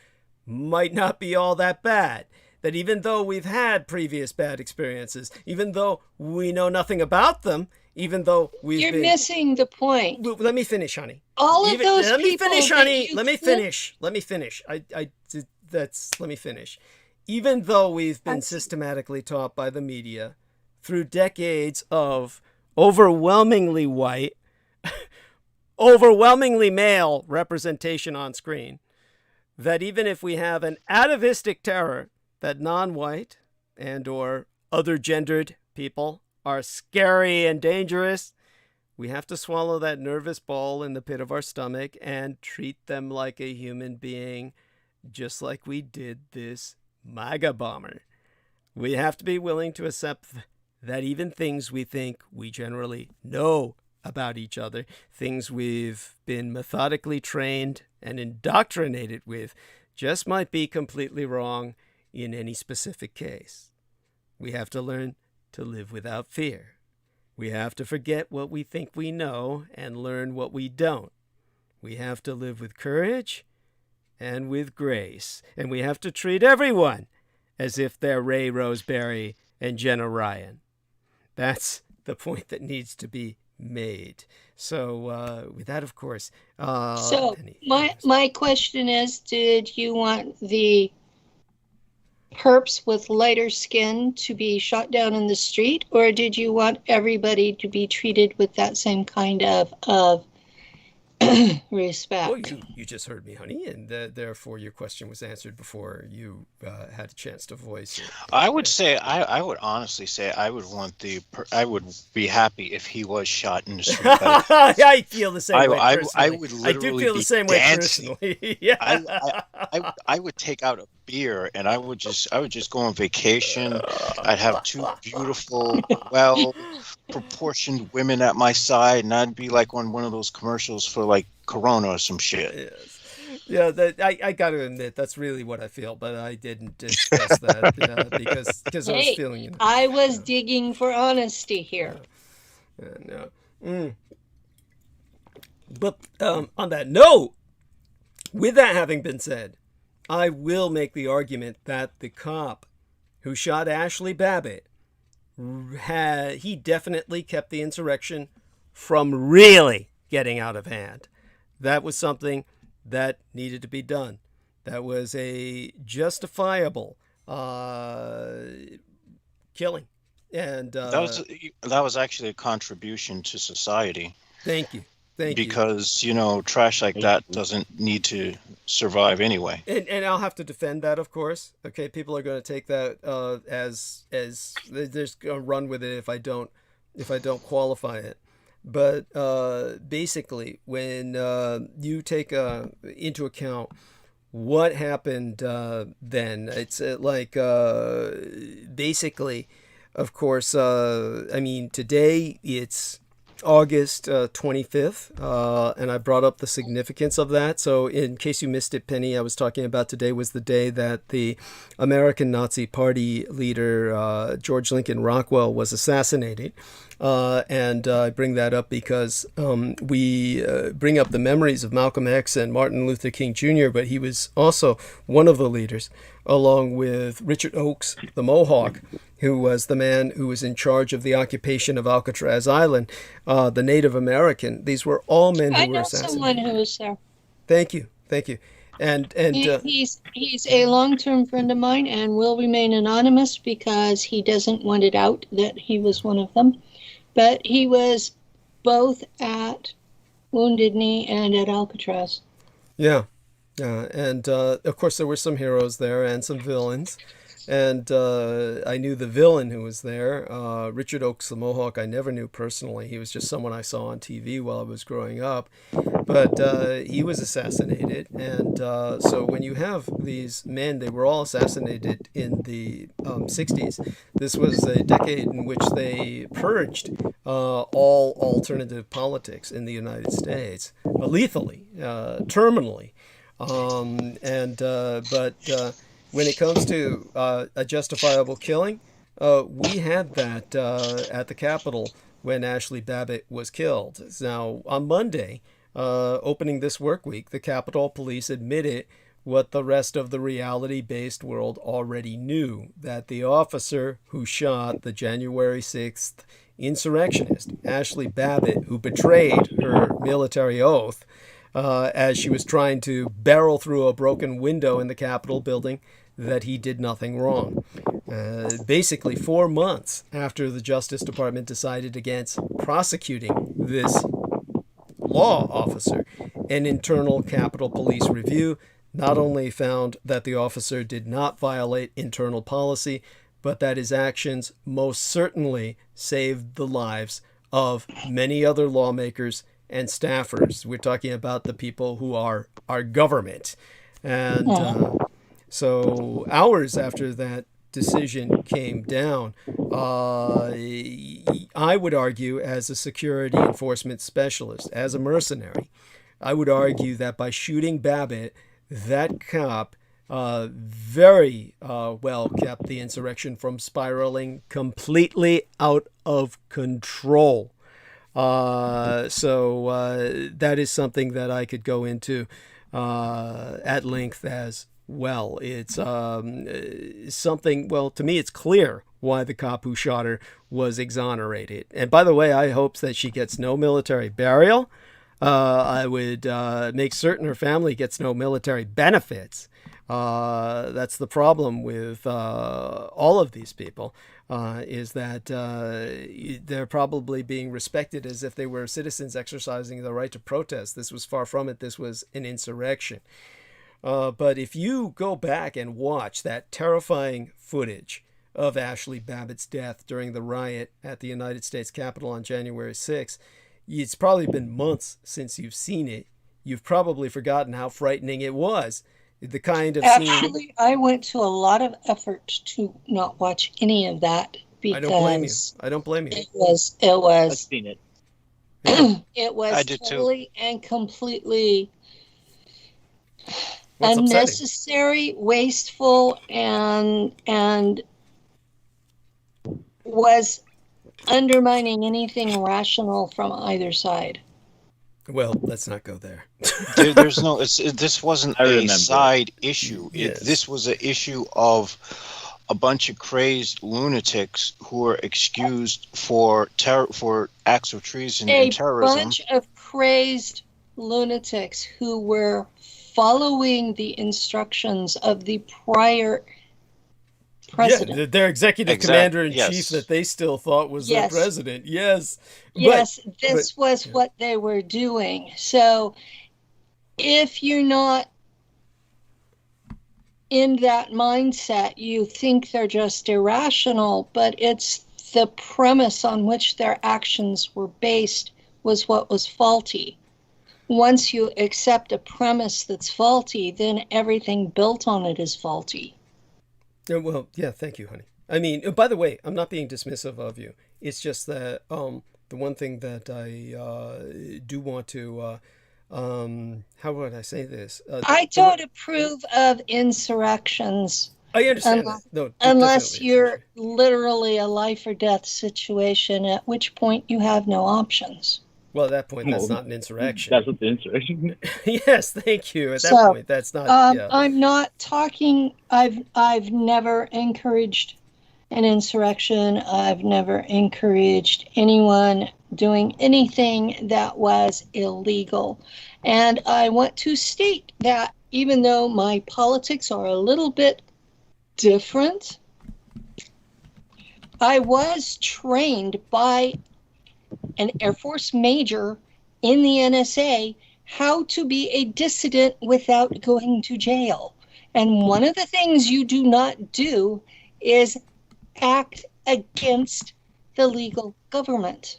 might not be all that bad. That even though we've had previous bad experiences, even though we know nothing about them, even though You're missing the point. Well, let me finish, honey. All of those Let me people finish, that honey. you Let me took- finish. Let me finish. Let me finish. Even though we've been systematically taught by the media through decades of overwhelmingly white, overwhelmingly male representation on screen, that even if we have an atavistic terror that non-white and or other gendered people are scary and dangerous, we have to swallow that nervous ball in the pit of our stomach and treat them like a human being, just like we did this MAGA bomber. We have to be willing to accept that even things we think we generally know about each other, things we've been methodically trained and indoctrinated with, just might be completely wrong in any specific case. We have to learn to live without fear. We have to forget what we think we know and learn what we don't. We have to live with courage and with grace. And we have to treat everyone as if they're Ray Roseberry and Jenna Ryan. That's the point that needs to be made. So with that, of course. So my question is, did you want the perps with lighter skin to be shot down in the street, or did you want everybody to be treated with that same kind of respect? Well, you just heard me, honey, and therefore your question was answered before you had a chance to voice it. I would say, I would honestly say, I would be happy if he was shot in the street. I feel the same way I personally. would I do feel the same way dancing. personally. Yeah. I would take out a beer and I would just go on vacation. I'd have two beautiful, well-proportioned women at my side, and I'd be like on one of those commercials for like Corona or some shit. Yes. Yeah, I got to admit that's really what I feel, but I didn't discuss that because I was feeling. I was digging for honesty here. No. But on that note, with that having been said, I will make the argument that the cop who shot Ashley Babbitt, he definitely kept the insurrection from really getting out of hand. That was something that needed to be done. That was a justifiable killing. And that was actually a contribution to society. Thank you. Because, trash like that doesn't need to survive anyway. And I'll have to defend that, of course. Okay, people are going to take that as they're just going to run with it if I don't qualify it. But basically, when you take into account what happened then, it's basically, of course, today it's August 25th, and I brought up the significance of that. So in case you missed it, Penny, I was talking about today was the day that the American Nazi Party leader, George Lincoln Rockwell, was assassinated. And I bring that up because we bring up the memories of Malcolm X and Martin Luther King Jr., but he was also one of the leaders, along with Richard Oakes, the Mohawk, who was the man who was in charge of the occupation of Alcatraz Island, the Native American. These were all men who were assassinated. I know someone who was there. Thank you. And he's a long-term friend of mine and will remain anonymous because he doesn't want it out that he was one of them. But he was both at Wounded Knee and at Alcatraz. Yeah. And of course, there were some heroes there and some villains. And I knew the villain who was there, Richard Oakes the Mohawk. I never knew personally. He was just someone I saw on TV while I was growing up. But he was assassinated. And so when you have these men, they were all assassinated in the 60s. This was a decade in which they purged all alternative politics in the United States, lethally, terminally. But when it comes to a justifiable killing, we had that at the Capitol when Ashley Babbitt was killed. Now, on Monday, opening this work week, the Capitol Police admitted what the rest of the reality-based world already knew, that the officer who shot the January 6th insurrectionist, Ashley Babbitt, who betrayed her military oath as she was trying to barrel through a broken window in the Capitol building, that he did nothing wrong. Basically, 4 months after the Justice Department decided against prosecuting this law officer, an internal Capitol Police review not only found that the officer did not violate internal policy, but that his actions most certainly saved the lives of many other lawmakers and staffers. We're talking about the people who are our government. And so hours after that decision came down, I would argue, as a security enforcement specialist, as a mercenary, I would argue that by shooting Babbitt, that cop very well kept the insurrection from spiraling completely out of control. So that is something that I could go into at length as well. It's something, well, to me, it's clear why the cop who shot her was exonerated. And by the way, I hope that she gets no military burial. I would make certain her family gets no military benefits. That's the problem with all of these people, is that they're probably being respected as if they were citizens exercising the right to protest. This was far from it. This was an insurrection. But if you go back and watch that terrifying footage of Ashley Babbitt's death during the riot at the United States Capitol on January 6th, it's probably been months since you've seen it. You've probably forgotten how frightening it was. The kind of Actually, scene... I went to a lot of effort to not watch any of that because I don't blame you. I don't blame you. It was I've seen it. it was I did too. totally and completely What's unnecessary, upsetting? wasteful, and was undermining anything rational from either side. Well, let's not go there. There's no. This wasn't I a remember. side issue. Yes. This was an issue of a bunch of crazed lunatics who were excused for acts of treason and terrorism. A bunch of crazed lunatics who were following the instructions of the prior president. Yeah, their executive commander-in-chief Yes. that they still thought was Yes. their president. Yes. Yes, this was what they were doing. So if you're not in that mindset, you think they're just irrational, but it's the premise on which their actions were based was what was faulty. Once you accept a premise that's faulty, then everything built on it is faulty. Well, yeah, thank you, honey. I mean, by the way, I'm not being dismissive of you. It's just that the one thing that I do want to, how would I say this? I don't approve of insurrections I understand that. No, unless definitely. you're literally a life or death situation, at which point you have no options. Well, at that point, that's No, not an insurrection. That's what the insurrection. Yes, thank you. At that So, point, that's not. Yeah. I'm not talking. I've never encouraged an insurrection. I've never encouraged anyone doing anything that was illegal. And I want to state that even though my politics are a little bit different, I was trained by an Air Force major in the NSA how to be a dissident without going to jail. And one of the things you do not do is act against the legal government.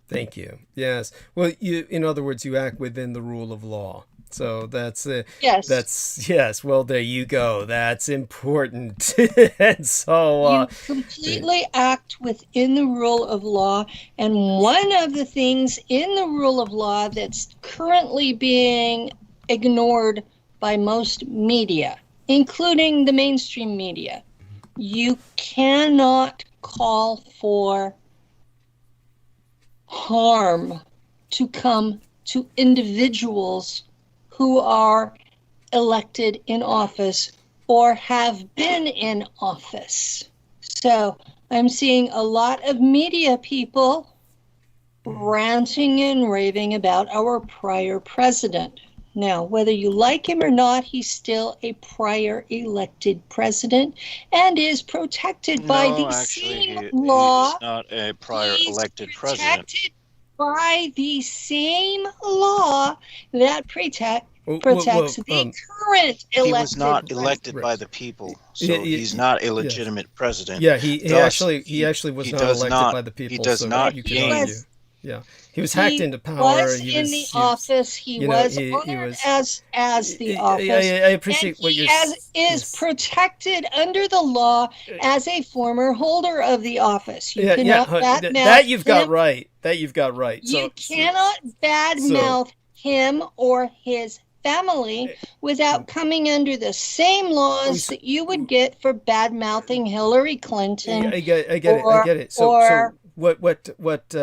Thank you. Yes. Well, in other words, you act within the rule of law. So that's Yes. That's yes. Well, there you go. That's important. And so You completely act within the rule of law. And one of the things in the rule of law that's currently being ignored by most media, including the mainstream media, you cannot call for harm to come to individuals who are elected in office or have been in office. So I'm seeing a lot of media people ranting and raving about our prior president. Now, whether you like him or not, he's still a prior elected president and is protected by the same law. He's not a prior elected president. Protected by the same law that protects the current elected He was not elected president. by the people, so he's not a legitimate president. Yeah, he Thus, actually was not elected by the people. He does so not you can gain. argue. Yeah, he was hacked into power. Was in the office. He was honored as the office. I appreciate what you're saying. Is protected under the law as a former holder of the office. You cannot badmouth that you've got him. right. That you've got right. You cannot badmouth him or his family without coming under the same laws that you would get for badmouthing Hillary Clinton. I get it. So what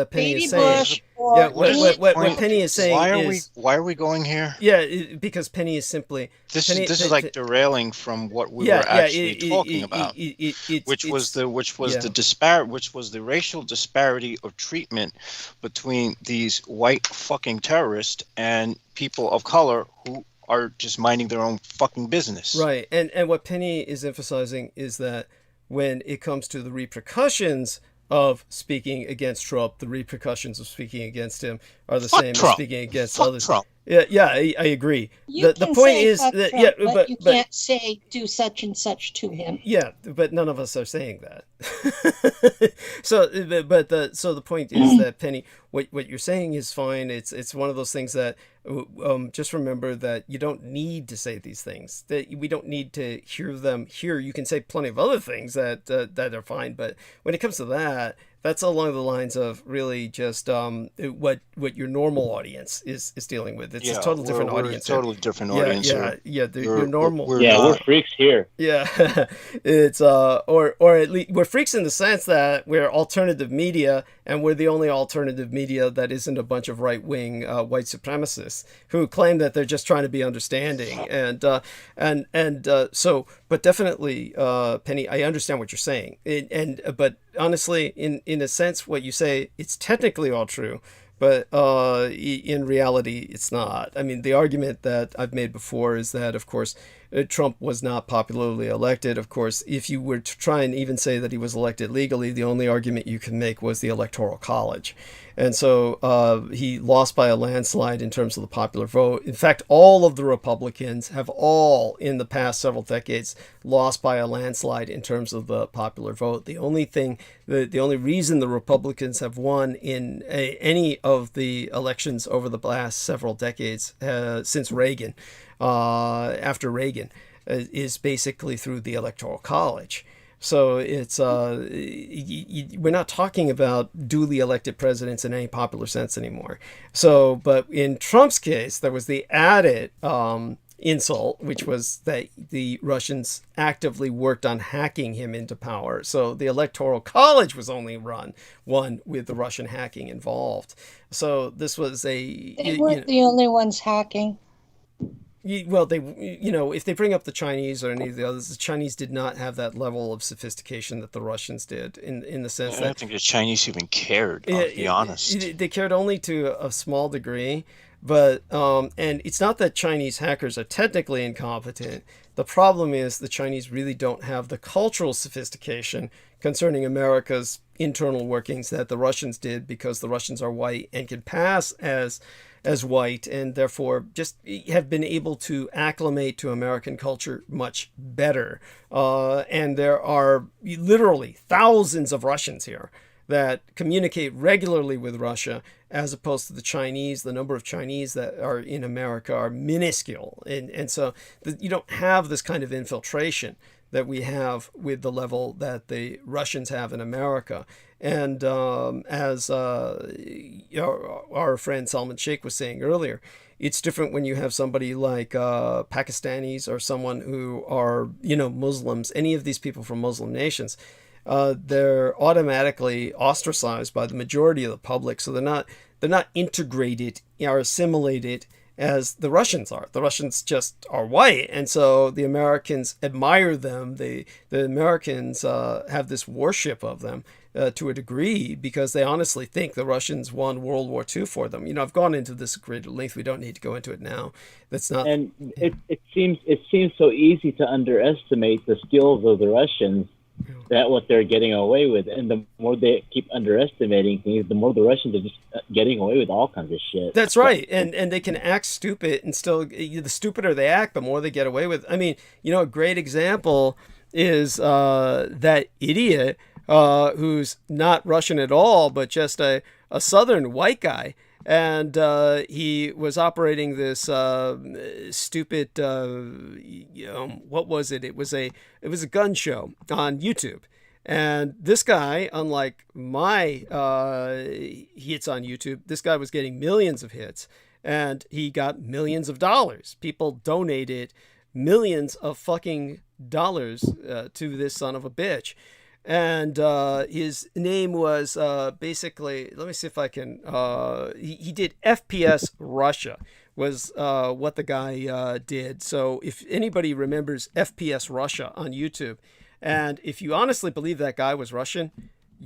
Penny is saying? Bush what Penny is saying why are we going here? Yeah, because Penny is simply this is like derailing from what we were actually talking about, which was the racial disparity of treatment between these white fucking terrorists and people of color who are just minding their own fucking business. Right, and what Penny is emphasizing is that when it comes to the repercussions of speaking against Trump, the repercussions of speaking against him are the same as speaking against others. Trump. Yeah, I agree. The point is that Trump, but you can't say do such and such to him. Yeah, but none of us are saying that. So the point is that Penny, what you're saying is fine. It's one of those things that just remember that you don't need to say these things. That we don't need to hear them here. You can say plenty of other things that are fine, but when it comes to that, that's along the lines of really just what your normal audience is dealing with. It's a total different audience. Totally different audience. Your normal. We're freaks here. Yeah, it's or at least we're freaks in the sense that we're alternative media, and we're the only alternative media that isn't a bunch of right-wing white supremacists who claim that they're just trying to be understanding. But definitely, Penny, I understand what you're saying, but honestly, in a sense, what you say, it's technically all true, but in reality, it's not. I mean, the argument that I've made before is that, of course, Trump was not popularly elected. Of course, if you were to try and even say that he was elected legally, the only argument you can make was the Electoral College. And so he lost by a landslide in terms of the popular vote. In fact, all of the Republicans have all, in the past several decades, lost by a landslide in terms of the popular vote. The only reason the Republicans have won in any of the elections over the last several decades since Reagan, after Reagan, is basically through the Electoral College. So it's we're not talking about duly elected presidents in any popular sense anymore. So, but in Trump's case, there was the added insult, which was that the Russians actively worked on hacking him into power. So the Electoral College was only one with the Russian hacking involved. So this was They weren't the only ones hacking. Well, if they bring up the Chinese or any of the others, the Chinese did not have that level of sophistication that the Russians did in the sense that I don't think the Chinese even cared, I'll be honest. They cared only to a small degree, but and it's not that Chinese hackers are technically incompetent. The problem is the Chinese really don't have the cultural sophistication concerning America's internal workings that the Russians did, because the Russians are white and can pass as as white, and therefore just have been able to acclimate to American culture much better. And there are literally thousands of Russians here that communicate regularly with Russia, as opposed to the Chinese. The number of Chinese that are in America are minuscule. And so you don't have this kind of infiltration that we have with the level that the Russians have in America. And as our friend Salman Sheikh was saying earlier, it's different when you have somebody like Pakistanis or someone who are, Muslims, any of these people from Muslim nations. They're automatically ostracized by the majority of the public, so they're not integrated or assimilated as the Russians are. The Russians just are white, and so the Americans admire them. The Americans have this worship of them to a degree, because they honestly think the Russians won World War II for them. I've gone into this at great length. We don't need to go into it now. That's not. And it seems so easy to underestimate the skills of the Russians, that what they're getting away with, and the more they keep underestimating things, the more the Russians are just getting away with all kinds of shit. That's right, and they can act stupid, and still, the stupider they act, the more they get away with. I mean, a great example is that idiot who's not Russian at all, but just a Southern white guy. And he was operating this stupid, what was it? It was a gun show on YouTube. And this guy, unlike my hits on YouTube, this guy was getting millions of hits, and he got millions of dollars. People donated millions of fucking dollars to this son of a bitch. And his name was basically, let me see if I can, he did FPS Russia was what the guy did. So if anybody remembers FPS Russia on YouTube, and if you honestly believe that guy was Russian,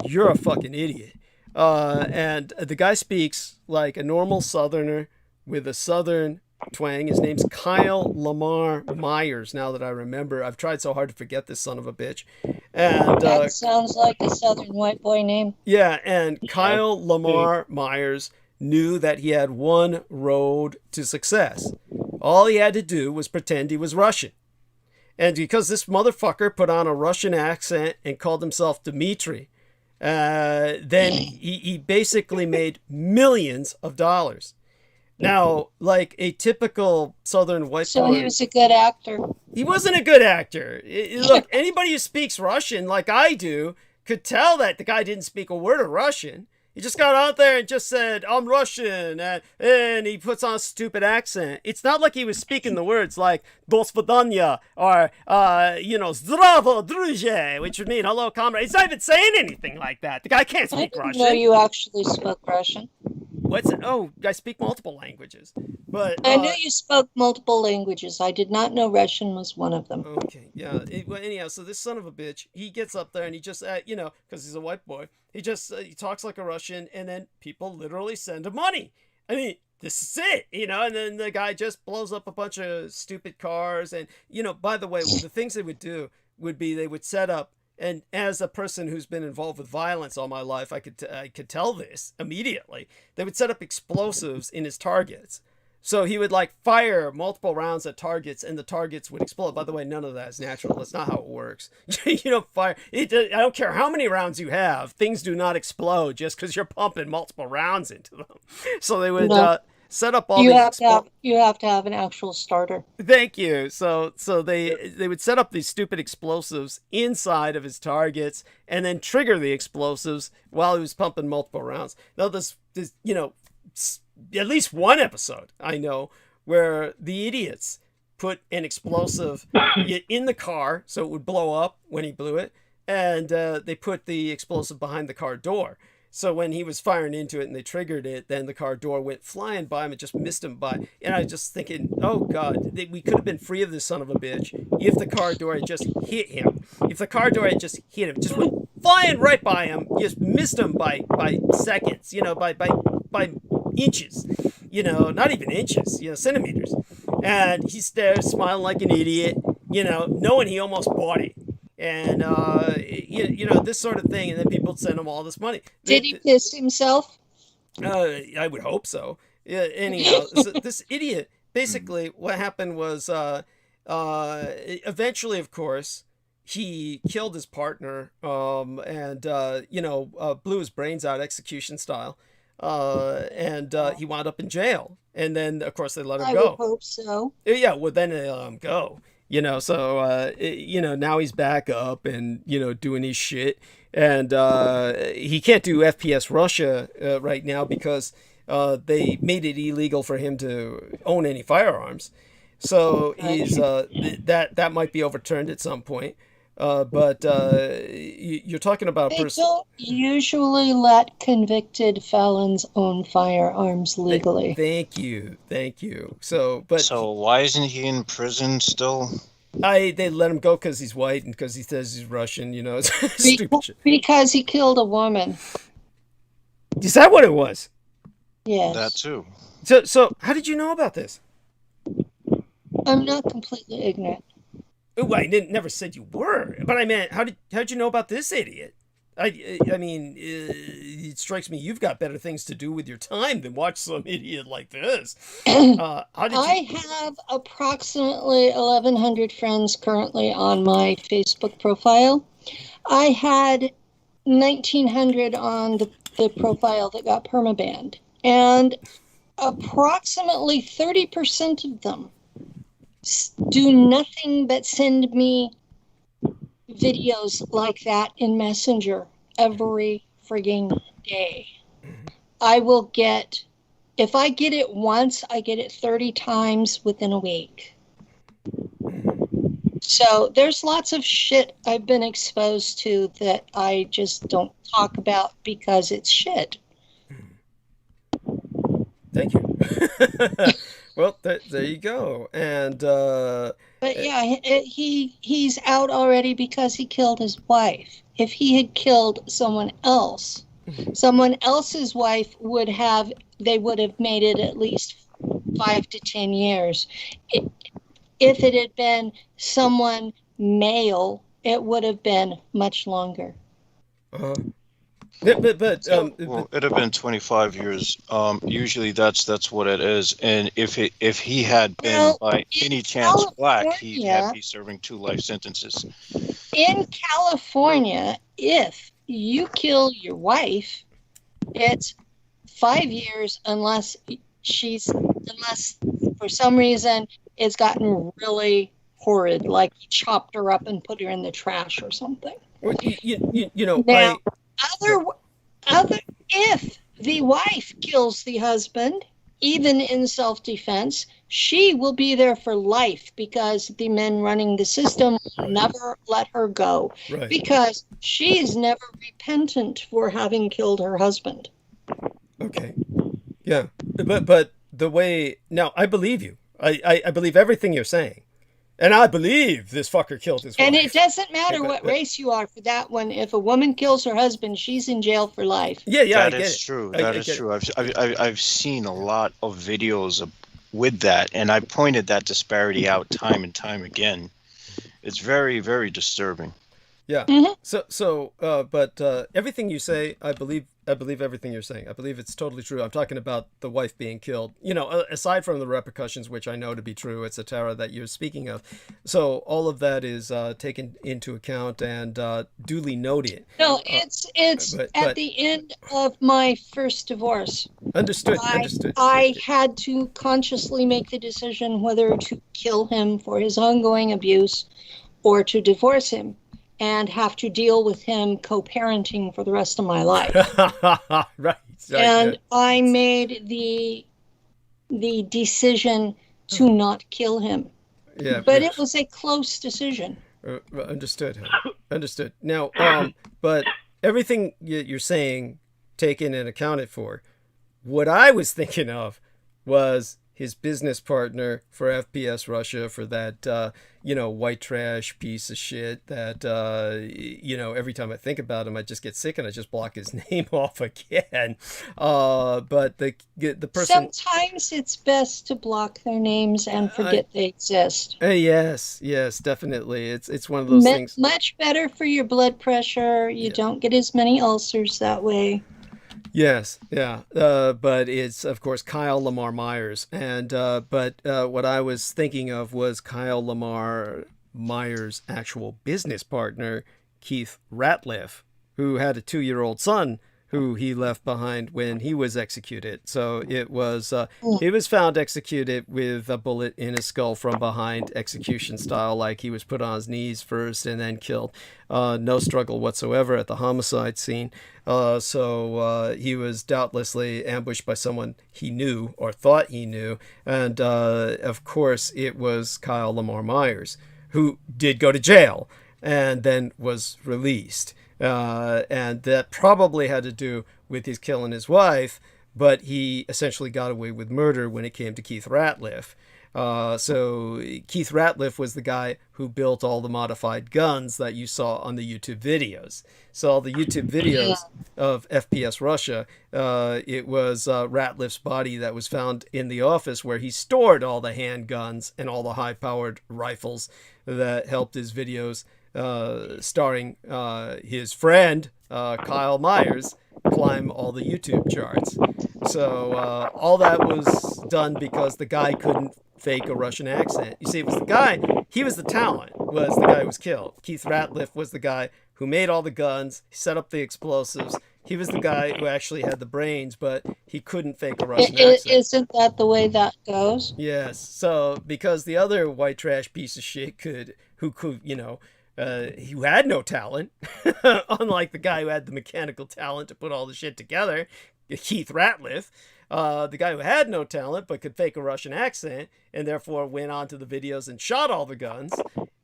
you're a fucking idiot. And the guy speaks like a normal Southerner with a Southern twang. His name's Kyle Lamar Myers, now that I remember. I've tried so hard to forget this son of a bitch. And that sounds like a Southern white boy name. Yeah, and Kyle Lamar Myers knew that he had one road to success. All he had to do was pretend he was Russian. And because this motherfucker put on a Russian accent and called himself Dmitri, then he basically made millions of dollars. Now, like a typical Southern white boy. So he was a good actor. He wasn't a good actor. Look, anybody who speaks Russian like I do could tell that the guy didn't speak a word of Russian. He just got out there and just said, I'm Russian, and he puts on a stupid accent. It's not like he was speaking the words like "Do svidaniya" or, "Zdravo, druže," which would mean "hello, comrade." He's not even saying anything like that. The guy can't speak Russian. I didn't know you actually spoke Russian. What's it? Oh, I speak multiple languages. But I knew you spoke multiple languages. I did not know Russian was one of them. Okay, yeah. Well, anyhow, so this son of a bitch, he gets up there and he just, because he's a white boy, he just he talks like a Russian, and then people literally send him money. I mean, this is it, and then the guy just blows up a bunch of stupid cars. And, by the way, the things they would do would be they would set up, and as a person who's been involved with violence all my life, I could tell this immediately. They would set up explosives in his targets. So he would fire multiple rounds at targets, and the targets would explode. By the way, none of that is natural. That's not how it works. You don't fire. I don't care how many rounds you have. Things do not explode just because you're pumping multiple rounds into them. So they would set up all you these. You have to have an actual starter. Thank you. So they would set up these stupid explosives inside of his targets, and then trigger the explosives while he was pumping multiple rounds. Now there's at least one episode I know where the idiots put an explosive in the car so it would blow up when he blew it, and they put the explosive behind the car door. So when he was firing into it and they triggered it, then the car door went flying by him and just missed him by. And I was just thinking, oh God, we could have been free of this son of a bitch if the car door had just hit him. If the car door had just hit him, just went flying right by him, just missed him by seconds, by inches, not even inches, centimeters. And he's there smiling like an idiot, knowing he almost bought it. And, this sort of thing. And then people send him all this money. Did he piss himself? I would hope so. Yeah, anyhow, so this idiot, basically what happened was, eventually, of course, he killed his partner, and, blew his brains out execution style. And he wound up in jail. And then, of course, they let him I go. would hope so. Yeah, well, then they let him go. So, now he's back up and, doing his shit. And he can't do FPS Russia right now because they made it illegal for him to own any firearms. So he's that might be overturned at some point. But you're talking about They don't usually let convicted felons own firearms legally. Thank you. So why isn't he in prison still? They let him go because he's white and because he says he's Russian. It's stupid shit. Because he killed a woman. Is that what it was? Yes. That too. So how did you know about this? I'm not completely ignorant. Oh, I never said you were, but I meant, how'd you know about this idiot? I mean, it strikes me you've got better things to do with your time than watch some idiot like this. I have approximately 1,100 friends currently on my Facebook profile. I had 1,900 on the profile that got permabanned, and approximately 30% of them do nothing but send me videos like that in Messenger every frigging day. I will get, if I get it once, I get it 30 times within a week. So there's lots of shit I've been exposed to that I just don't talk about because it's shit. Thank you. Well, there you go. And but yeah, he's out already because he killed his wife. If he had killed someone else, someone else's wife would have made it at least 5 to 10 years. If it had been someone male, it would have been much longer. But it'd have been 25 years. Usually that's what it is. And if he had been by any chance black, he'd be serving 2 life sentences. In California, if you kill your wife, it's 5 years unless for some reason it's gotten really horrid, like you chopped her up and put her in the trash or something. Now, if the wife kills the husband, even in self-defense, she will be there for life because the men running the system will never let her go. Right. Because she is never repentant for having killed her husband. Okay. Yeah. But the way, now I believe you. I believe everything you're saying. And I believe this fucker killed his wife. And it doesn't matter what race you are for that one. If a woman kills her husband, she's in jail for life. Yeah, that is true. That is true. I've seen a lot of videos with that, and I pointed that disparity out time and time again. It's very, very disturbing. Yeah. Mm-hmm. But everything you say, I believe everything you're saying. I believe it's totally true. I'm talking about the wife being killed. Aside from the repercussions, which I know to be true, etc., that you're speaking of. So all of that is taken into account and duly noted. No, it's at the end of my first divorce. Understood. I had to consciously make the decision whether to kill him for his ongoing abuse or to divorce him and have to deal with him co-parenting for the rest of my life. Right. And I made the decision to not kill him. Yeah. But it was a close decision. Understood. Now, but everything you're saying, taken and accounted for, what I was thinking of was his business partner for FPS Russia, for that, white trash piece of shit that, every time I think about him, I just get sick and I just block his name off again. But the person... Sometimes it's best to block their names and forget they exist. Yes, definitely. It's one of those things. Much better for your blood pressure. You don't get as many ulcers that way. Yes, yeah, but it's of course Kyle Lamar Myers, and but what I was thinking of was Kyle Lamar Myers' actual business partner, Keith Ratliff, who had a 2-year-old son who he left behind when he was executed. So it was he was found executed with a bullet in his skull from behind, execution style, like he was put on his knees first and then killed. No struggle whatsoever at the homicide scene. So he was doubtlessly ambushed by someone he knew or thought he knew. And of course, it was Kyle Lamar Myers, who did go to jail and then was released. And that probably had to do with his killing his wife, but he essentially got away with murder when it came to Keith Ratliff. So Keith Ratliff was the guy who built all the modified guns that you saw on the YouTube videos. So all the YouTube videos of FPS Russia, it was Ratliff's body that was found in the office where he stored all the handguns and all the high-powered rifles that helped his videos, starring his friend Kyle Myers, climb all the YouTube charts. So all that was done because the guy couldn't fake a Russian accent. You see, it was the guy, he was the talent, was the guy who was killed. Keith Ratliff was the guy who made all the guns, set up the explosives. He was the guy who actually had the brains, but he couldn't fake a Russian accent. Isn't that the way that goes? Yes. So because the other white trash piece of shit who could, who had no talent, unlike the guy who had the mechanical talent to put all the shit together, Keith Ratliff, the guy who had no talent but could fake a Russian accent and therefore went on to the videos and shot all the guns.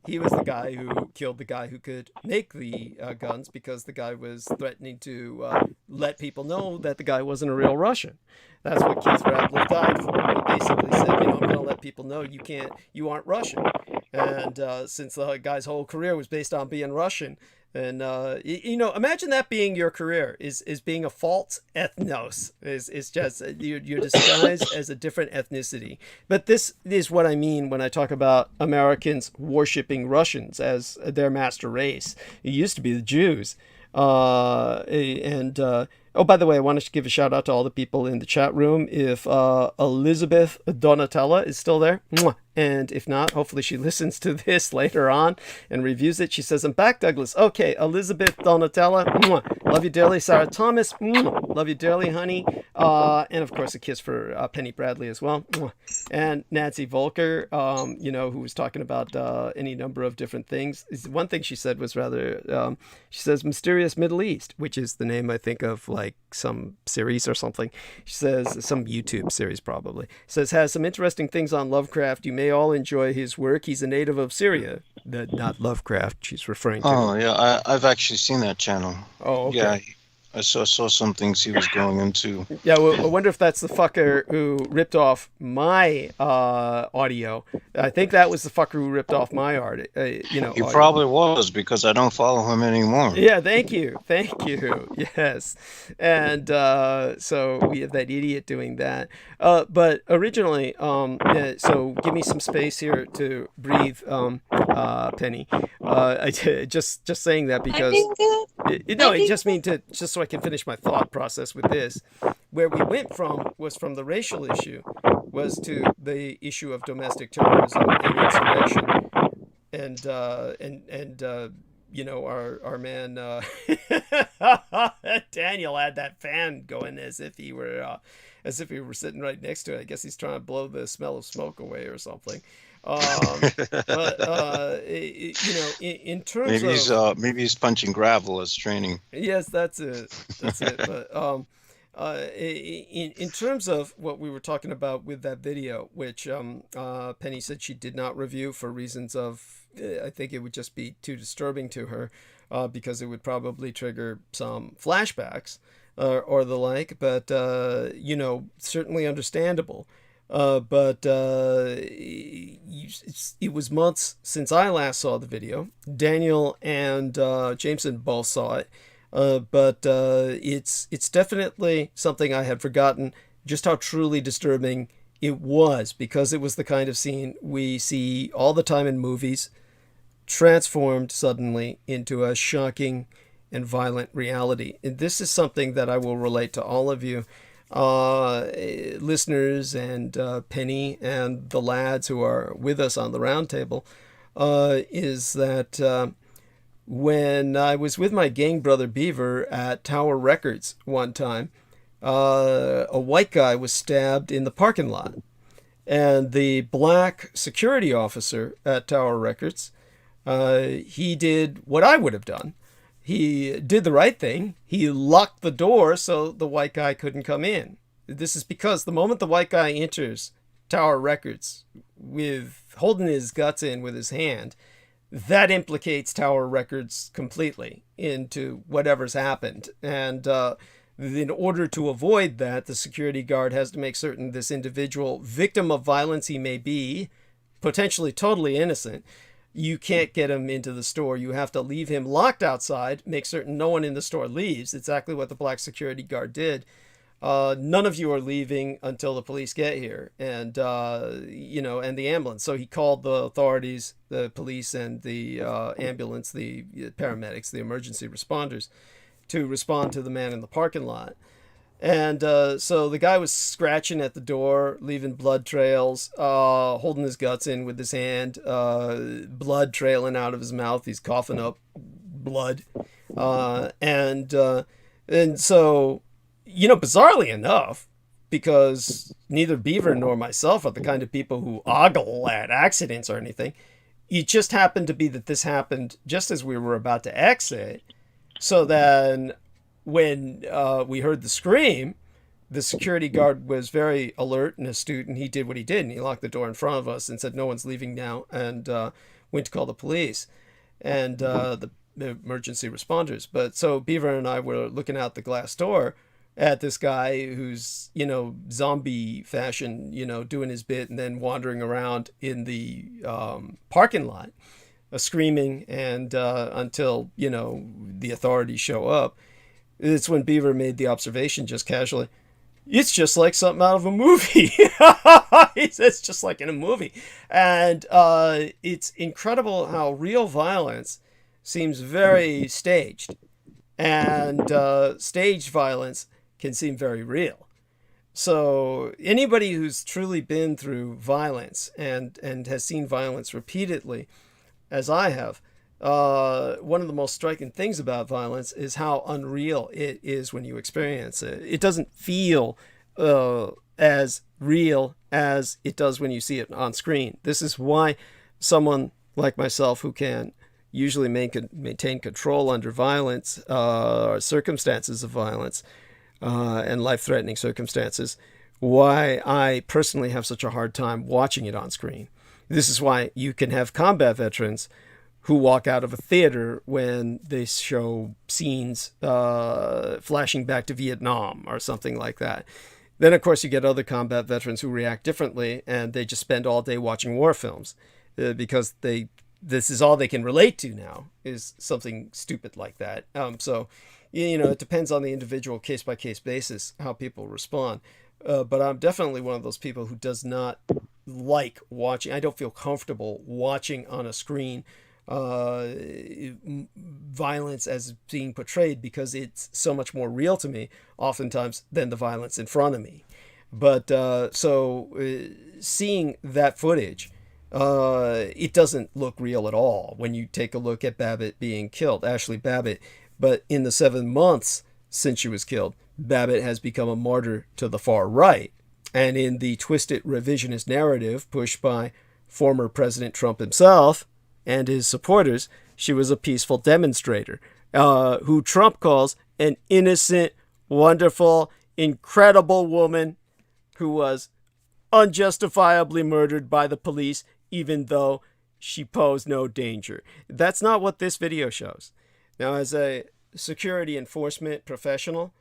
He was the guy who killed the guy who could make the guns, because the guy was threatening to let people know that the guy wasn't a real Russian. That's what Keith Ratliff died for. He basically said, I'm going to let people know you aren't Russian. And since the guy's whole career was based on being Russian, and imagine that being your career, is being a false ethnos, is just you're disguised as a different ethnicity. But this is what I mean when I talk about Americans worshiping Russians as their master race. It used to be the Jews. Oh, by the way, I wanted to give a shout out to all the people in the chat room. If Elizabeth Donatella is still there, and if not, hopefully she listens to this later on and reviews it. She says, I'm back, Douglas. Okay, Elizabeth Donatella, love you dearly. Sarah Thomas, love you dearly, honey. And of course, a kiss for Penny Bradley as well. And Nancy Volker, who was talking about any number of different things. One thing she said was rather, she says Mysterious Middle East, which is the name, I think, of like some series or something. She says some YouTube series probably. Says, has some interesting things on Lovecraft. You may all enjoy his work. He's a native of Syria. Not Lovecraft she's referring to. Oh, yeah, I've actually seen that channel. Oh, okay. Yeah, I saw some things he was going into. Yeah, well, I wonder if that's the fucker who ripped off my audio. I think that was the fucker who ripped off my art. He audio. probably was, because I don't follow him anymore. Yeah, thank you. Yes. And so we have that idiot doing that. But originally, so give me some space here to breathe, Penny. Just saying that because it just mean to just so I can finish my thought process with this. Where we went from was from the racial issue, was to the issue of domestic terrorism and insurrection, and our man Daniel had that fan going as if he were sitting right next to it. I guess he's trying to blow the smell of smoke away or something. In terms maybe he's punching gravel as training. Yes, that's it. But in terms of what we were talking about with that video, which Penny said she did not review for reasons of, I think it would just be too disturbing to her, because it would probably trigger some flashbacks or the like. But certainly understandable. But it was months since I last saw the video. Daniel and Jameson both saw it, but it's definitely something I had forgotten just how truly disturbing it was, because it was the kind of scene we see all the time in movies, transformed suddenly into a shocking and violent reality. And this is something that I will relate to all of you listeners and Penny and the lads who are with us on the roundtable, is that when I was with my gang brother Beaver at Tower Records one time, a white guy was stabbed in the parking lot. And the black security officer at Tower Records, he did what I would have done. He did the right thing. He locked the door so the white guy couldn't come in. This is because the moment the white guy enters Tower Records with holding his guts in with his hand, that implicates Tower Records completely into whatever's happened. And in order to avoid that, the security guard has to make certain this individual, victim of violence he may be, potentially totally innocent, you can't get him into the store. You have to leave him locked outside, make certain no one in the store leaves. Exactly what the black security guard did. None of you are leaving until the police get here, and and the ambulance. So he called the authorities, the police and the ambulance, the paramedics, the emergency responders, to respond to the man in the parking lot. And so the guy was scratching at the door, leaving blood trails, holding his guts in with his hand, blood trailing out of his mouth. He's coughing up blood. And so, bizarrely enough, because neither Beaver nor myself are the kind of people who ogle at accidents or anything, it just happened to be that this happened just as we were about to exit. So then when we heard the scream, the security guard was very alert and astute, and he did what he did, and he locked the door in front of us and said, no one's leaving now, and went to call the police and the emergency responders. But so Beaver and I were looking out the glass door at this guy who's, zombie fashion, doing his bit and then wandering around in the parking lot, screaming, and until, the authorities show up. It's when Beaver made the observation just casually, it's just like something out of a movie. He says, it's just like in a movie. And it's incredible how real violence seems very staged. And staged violence can seem very real. So anybody who's truly been through violence and has seen violence repeatedly, as I have, one of the most striking things about violence is how unreal it is when you experience it. It doesn't feel as real as it does when you see it on screen. This is why someone like myself, who can usually maintain control under violence or circumstances of violence and life-threatening circumstances, why I personally have such a hard time watching it on screen. This is why you can have combat veterans who walk out of a theater when they show scenes flashing back to Vietnam or something like that. Then, of course, you get other combat veterans who react differently, and they just spend all day watching war films because this is all they can relate to now, is something stupid like that. So, it depends on the individual case-by-case basis how people respond. But I'm definitely one of those people who does not like watching. I don't feel comfortable watching on a screen violence as being portrayed, because it's so much more real to me oftentimes than the violence in front of me. But seeing that footage, it doesn't look real at all when you take a look at Babbitt being killed, Ashley Babbitt. But in the 7 months since she was killed, Babbitt has become a martyr to the far right. And in the twisted revisionist narrative pushed by former President Trump himself and his supporters, she was a peaceful demonstrator who Trump calls an innocent, wonderful, incredible woman who was unjustifiably murdered by the police, even though she posed no danger. That's not what this video shows. Now, as a security enforcement professional,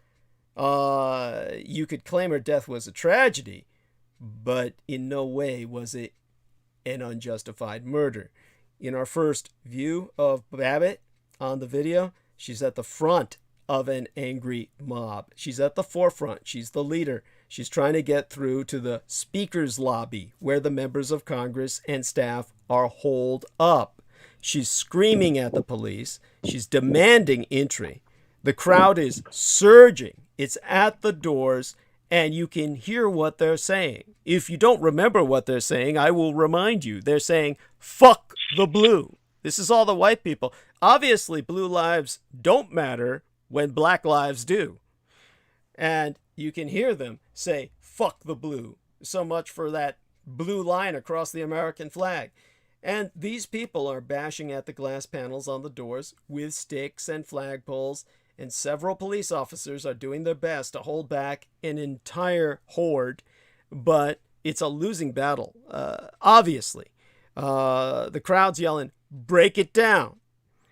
you could claim her death was a tragedy, but in no way was it an unjustified murder. In our first view of Babbitt on the video, she's at the front of an angry mob. She's at the forefront. She's the leader. She's trying to get through to the speaker's lobby, where the members of Congress and staff are holed up. She's screaming at the police. She's demanding entry. The crowd is surging. It's at the doors, and you can hear what they're saying. If you don't remember what they're saying, I will remind you. They're saying, "Fuck the blue." This is all the white people. Obviously, blue lives don't matter when black lives do. And you can hear them say, "Fuck the blue." So much for that blue line across the American flag. And these people are bashing at the glass panels on the doors with sticks and flagpoles, and several police officers are doing their best to hold back an entire horde, but it's a losing battle, obviously. The crowd's yelling, "Break it down."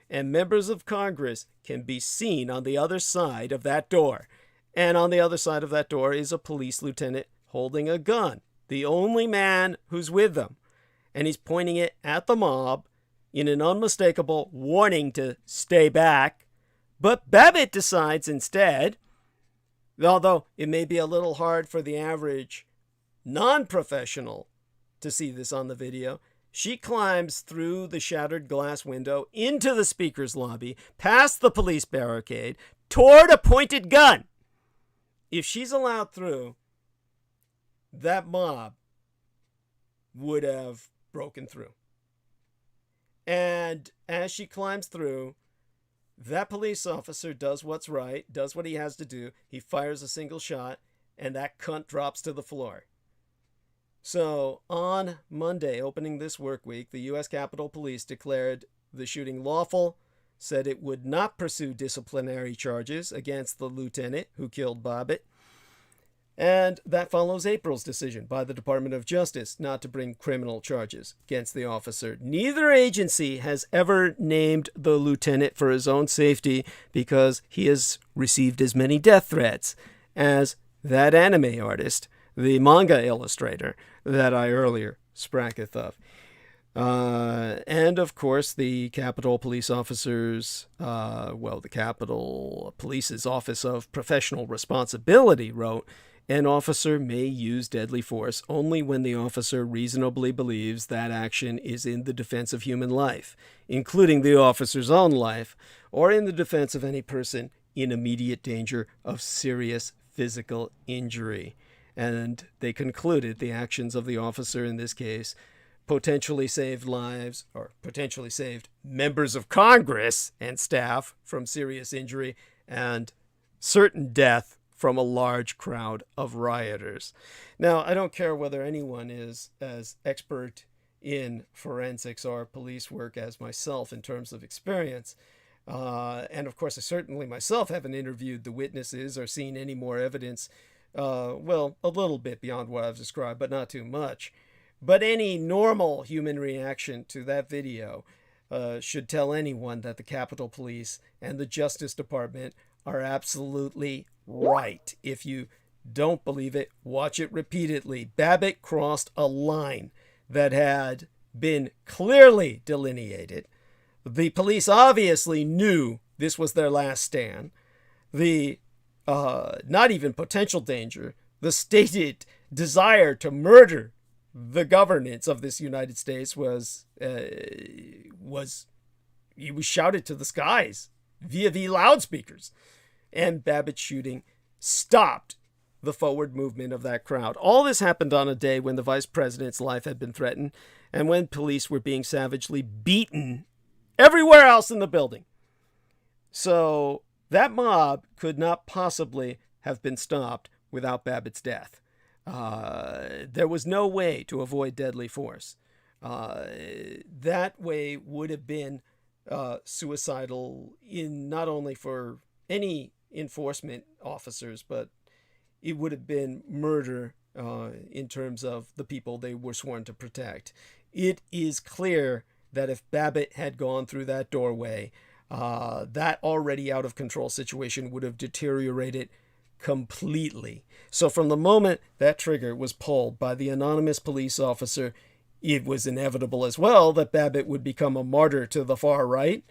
And members of Congress can be seen on the other side of that door. And on the other side of that door is a police lieutenant holding a gun, the only man who's with them. And he's pointing it at the mob in an unmistakable warning to stay back. But Babbitt decides instead, although it may be a little hard for the average non-professional to see this on the video, she climbs through the shattered glass window into the speaker's lobby, past the police barricade, toward a pointed gun. If she's allowed through, that mob would have broken through. And as she climbs through, that police officer does what's right, does what he has to do. He fires a single shot, and that cunt drops to the floor. So on Monday, opening this work week, the U.S. Capitol Police declared the shooting lawful, said it would not pursue disciplinary charges against the lieutenant who killed Babbitt. And that follows April's decision by the Department of Justice not to bring criminal charges against the officer. Neither agency has ever named the lieutenant for his own safety because he has received as many death threats as that anime artist, the manga illustrator that I earlier spraketh of. And of course, the Capitol Police officers, the Capitol Police's Office of Professional Responsibility wrote, "An officer may use deadly force only when the officer reasonably believes that action is in the defense of human life, including the officer's own life, or in the defense of any person in immediate danger of serious physical injury." And they concluded the actions of the officer in this case potentially saved lives, or potentially saved members of Congress and staff from serious injury and certain death from a large crowd of rioters. Now, I don't care whether anyone is as expert in forensics or police work as myself in terms of experience. And of course, I certainly myself haven't interviewed the witnesses or seen any more evidence, a little bit beyond what I've described, but not too much. But any normal human reaction to that video should tell anyone that the Capitol Police and the Justice Department are absolutely right. If you don't believe it, watch it repeatedly. Babbitt crossed a line that had been clearly delineated. The police obviously knew this was their last stand. The not even potential danger, the stated desire to murder the governance of this United States was shouted to the skies via the loudspeakers. And Babbitt's shooting stopped the forward movement of that crowd. All this happened on a day when the vice president's life had been threatened and when police were being savagely beaten everywhere else in the building. So that mob could not possibly have been stopped without Babbitt's death. There was no way to avoid deadly force. That way would have been suicidal in not only for any enforcement officers, but it would have been murder in terms of the people they were sworn to protect. It is clear that if Babbitt had gone through that doorway, that already out of control situation would have deteriorated completely. So from the moment that trigger was pulled by the anonymous police officer, it was inevitable as well that Babbitt would become a martyr to the far right.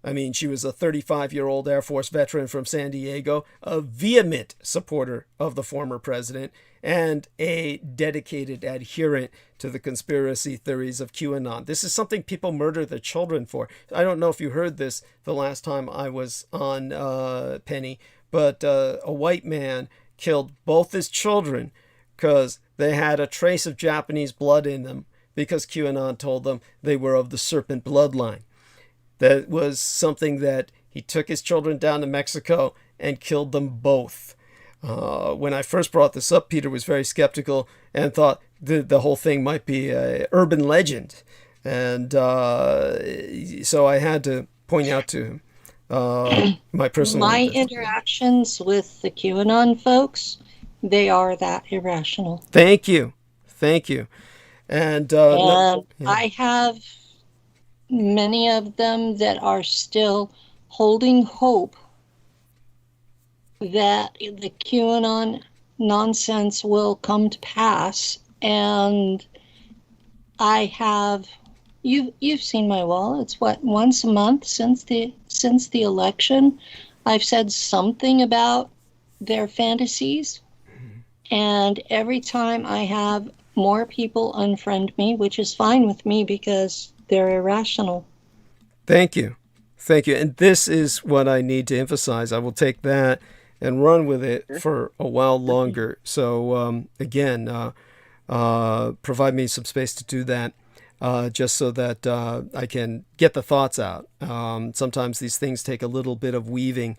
I mean, she was a 35-year-old Air Force veteran from San Diego, a vehement supporter of the former president, and a dedicated adherent to the conspiracy theories of QAnon. This is something people murder their children for. I don't know if you heard this the last time I was on Penny, but a white man killed both his children because they had a trace of Japanese blood in them because QAnon told them they were of the serpent bloodline. That was something that he took his children down to Mexico and killed them both. When I first brought this up, Peter was very skeptical and thought the whole thing might be an urban legend. And so I had to point out to him my personal... My interactions with the QAnon folks, they are that irrational. Thank you. Thank you. And I have many of them that are still holding hope that the QAnon nonsense will come to pass. And I have, you've seen my wall. It's what, once a month since the election, I've said something about their fantasies. And every time I have more people unfriend me, which is fine with me because they're irrational. Thank you. Thank you. And this is what I need to emphasize. I will take that and run with it for a while longer. So again, provide me some space to do that, just so that I can get the thoughts out. Sometimes these things take a little bit of weaving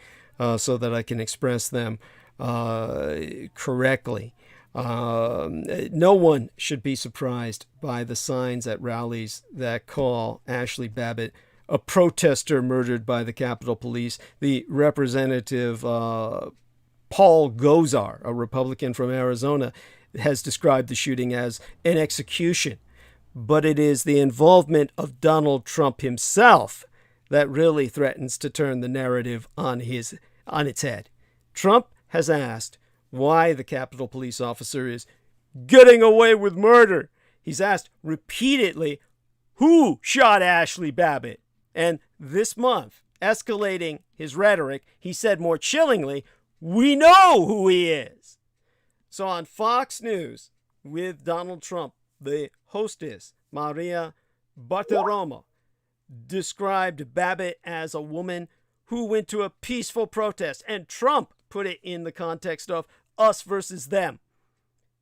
so that I can express them correctly. No one should be surprised by the signs at rallies that call Ashley Babbitt a protester murdered by the Capitol Police. The representative Paul Gosar, a Republican from Arizona, has described the shooting as an execution. But it is the involvement of Donald Trump himself that really threatens to turn the narrative on its head. Trump has asked why the Capitol Police officer is getting away with murder. He's asked repeatedly who shot Ashley Babbitt. And this month, escalating his rhetoric, he said more chillingly, we know who he is. So on Fox News with Donald Trump, the hostess, Maria Bartiromo, described Babbitt as a woman who went to a peaceful protest, and Trump put it in the context of us versus them.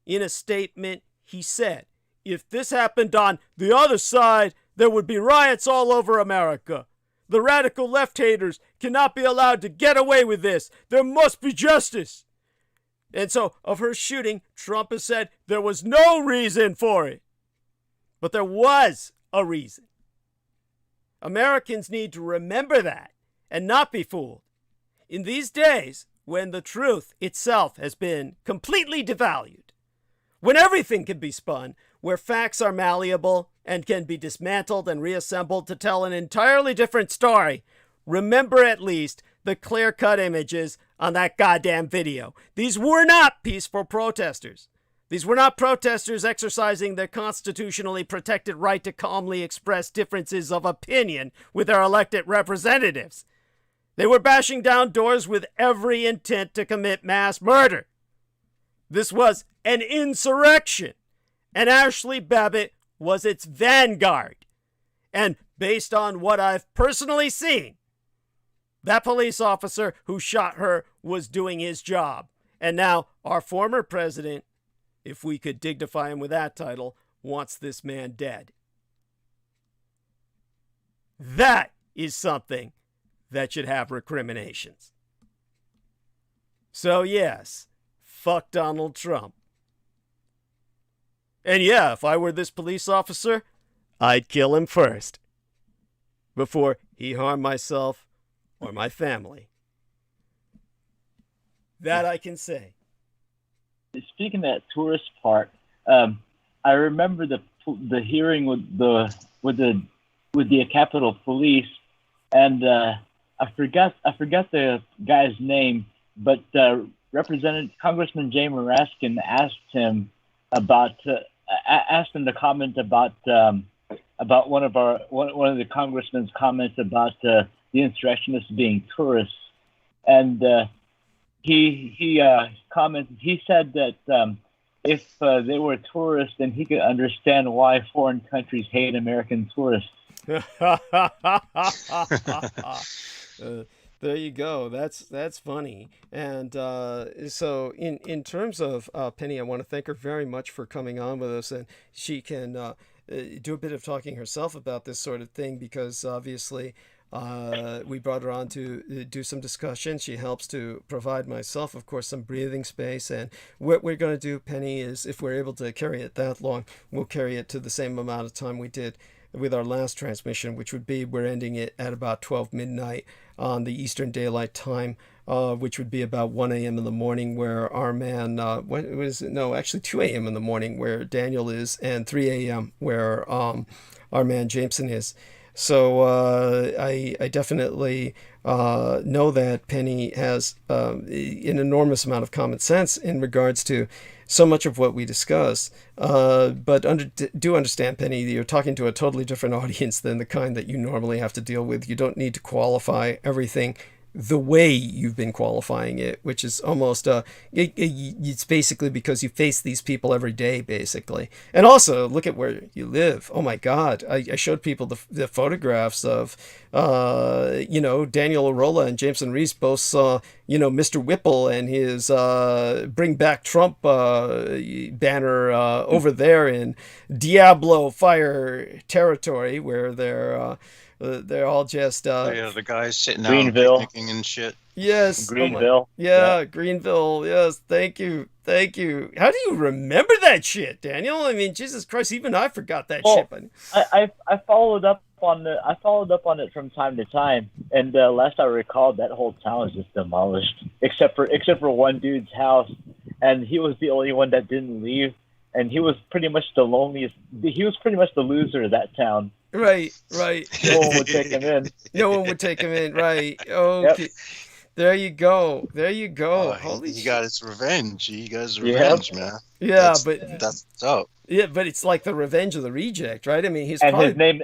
In a statement, he said, if this happened on the other side, there would be riots all over America. The radical left haters cannot be allowed to get away with this. There must be justice. And so, of her shooting, Trump has said there was no reason for it. But there was a reason. Americans need to remember that and not be fooled. In these days, when the truth itself has been completely devalued, when everything can be spun, where facts are malleable and can be dismantled and reassembled to tell an entirely different story, remember at least the clear-cut images on that goddamn video. These were not peaceful protesters. These were not protesters exercising their constitutionally protected right to calmly express differences of opinion with their elected representatives. They were bashing down doors with every intent to commit mass murder. This was an insurrection, and Ashley Babbitt was its vanguard. And based on what I've personally seen, that police officer who shot her was doing his job. And now our former president, if we could dignify him with that title, wants this man dead. That is something that should have recriminations. So yes, fuck Donald Trump. And yeah, if I were this police officer, I'd kill him first, before he harmed myself or my family. That I can say. Speaking of that tourist part, I remember the hearing with the Capitol Police, and I forgot the guy's name, but Congressman Jay Maraskin asked him to comment about one of the congressman's comments about the insurrectionists being tourists, and he commented. He said that if they were tourists, then he could understand why foreign countries hate American tourists. There you go. That's funny. And so in terms of Penny, I want to thank her very much for coming on with us, and she can do a bit of talking herself about this sort of thing, because obviously we brought her on to do some discussion. She helps to provide myself, of course, some breathing space. And what we're going to do, Penny, is if we're able to carry it that long, we'll carry it to the same amount of time we did with our last transmission, which would be, we're ending it at about 12 midnight on the Eastern Daylight Time, which would be about 1 a.m. in the morning, where our man, what was it? No, actually 2 a.m. in the morning where Daniel is, and 3 a.m. where our man Jameson is. So I definitely know that Penny has an enormous amount of common sense in regards to so much of what we discuss. But do understand, Penny, that you're talking to a totally different audience than the kind that you normally have to deal with. You don't need to qualify everything the way you've been qualifying it, which is almost it's basically because you face these people every day, basically. And also look at where you live. Oh my God, I showed people the photographs of Daniel Arola and Jameson Reese both saw Mr. Whipple and his Bring Back Trump banner over there in Diablo Fire territory, where they're all just the guys sitting Greenville. out picnicking and shit. Yes, Greenville. Yeah, Greenville. Yes, thank you. How do you remember that shit, Daniel? I mean, Jesus Christ, even I forgot that shit. But I followed up on it from time to time, and last I recalled, that whole town was just demolished, except for one dude's house, and he was the only one that didn't leave, and he was pretty much the loneliest. He was pretty much the loser of that town. Right. No one would take him in. No one would take him in, right. Okay. Yep. There you go. Holy he got his revenge. He got his revenge, man. Yeah, that's dope. Yeah, but it's like the revenge of the reject, right? I mean, his name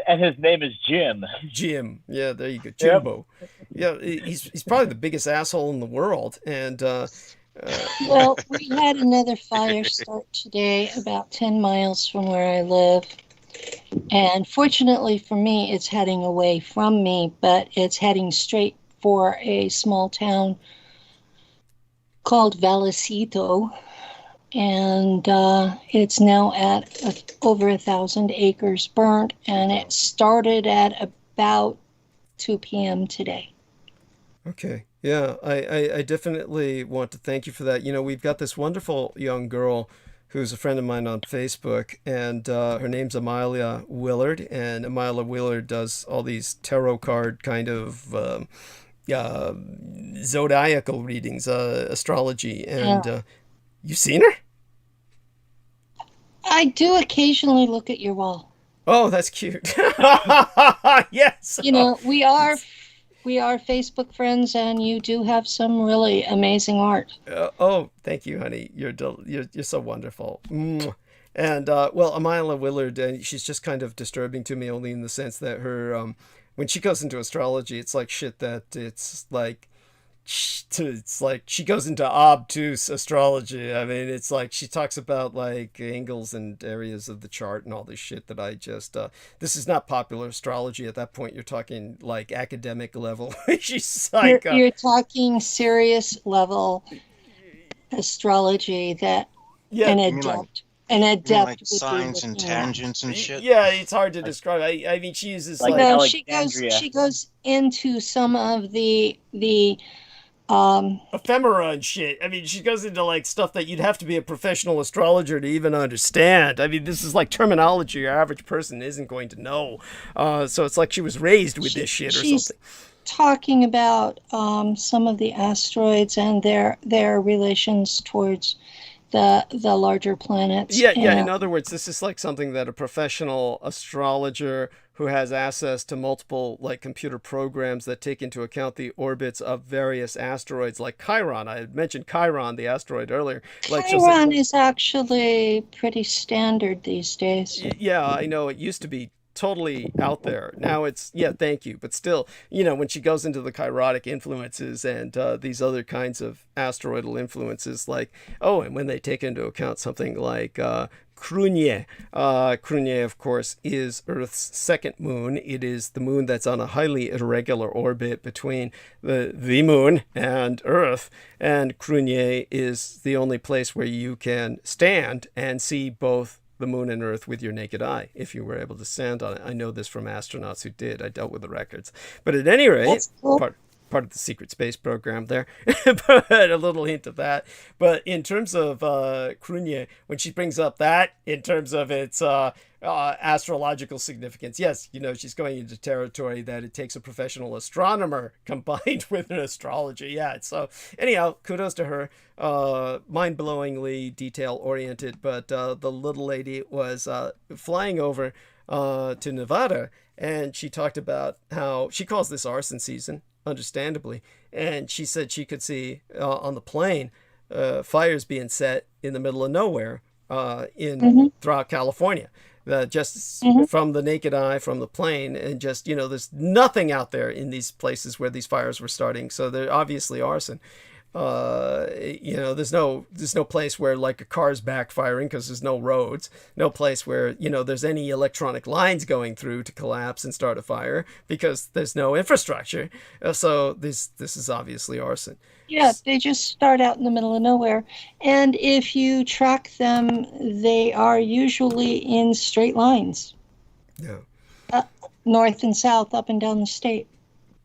is Jim. Jim. Yeah, there you go. Jimbo. Yep. Yeah, he's probably the biggest asshole in the world. And well, we had another fire start today about 10 miles from where I live. And fortunately for me, it's heading away from me, but it's heading straight for a small town called Vallecito. And it's now at over 1,000 acres burnt, and it started at about 2 p.m. today. Okay. Yeah, I definitely want to thank you for that. We've got this wonderful young girl who's a friend of mine on Facebook, and her name's Amalia Willard, and Amalia Willard does all these tarot card kind of zodiacal readings, astrology, and you've seen her? I do occasionally look at your wall. Oh, that's cute. Yes. We are Facebook friends, and you do have some really amazing art. Oh, thank you, honey. You're so wonderful. And well, Amalia Willard, she's just kind of disturbing to me, only in the sense that her when she goes into astrology, it's like shit that it's like she goes into obtuse astrology. I mean, it's like she talks about like angles and areas of the chart and all this shit that I just this is not popular astrology at that point. You're talking like academic level. She's like you're talking serious level astrology that an adept like signs and tangents and shit. Yeah, it's hard to describe. I mean, she uses like no, she goes into some of the ephemera and shit. I mean, she goes into like stuff that you'd have to be a professional astrologer to even understand. I mean, this is like terminology your average person isn't going to know. So it's like she was raised with this shit or she's something. Talking about some of the asteroids and their relations towards the larger planets. Yeah. In other words, this is like something that a professional astrologer who has access to multiple like computer programs that take into account the orbits of various asteroids, like Chiron. I had mentioned Chiron, the asteroid, earlier. Chiron is actually pretty standard these days. Yeah, I know. It used to be totally out there. Now it's, yeah, thank you. But still, you know, when she goes into the chirotic influences and these other kinds of asteroidal influences, like, oh, and when they take into account something like GUÍ-YUÈ. GUÍ-YUÈ, of course, is Earth's second moon. It is the moon that's on a highly irregular orbit between the moon and Earth. And GUÍ-YUÈ is the only place where you can stand and see both the moon and Earth with your naked eye, if you were able to stand on it. I know this from astronauts who did. I dealt with the records. But at any rate, cool. Part of the secret space program there, but a little hint of that. But in terms of GUÍ-YUÈ, when she brings up that in terms of its astrological significance, yes, you know, she's going into territory that it takes a professional astronomer combined with an astrology. Yeah, so anyhow, kudos to her. Mind-blowingly detail-oriented, but the little lady was flying over to Nevada, and she talked about how she calls this arson season, understandably, and she said she could see on the plane fires being set in the middle of nowhere throughout California, just from the naked eye, from the plane, and just, you know, there's nothing out there in these places where these fires were starting, so they're obviously arson. You know, there's no place where like a car's backfiring because there's no roads, no place where, you know, there's any electronic lines going through to collapse and start a fire because there's no infrastructure. So this is obviously arson. Yeah, they just start out in the middle of nowhere. And if you track them, they are usually in straight lines. Yeah. North and south, up and down the state.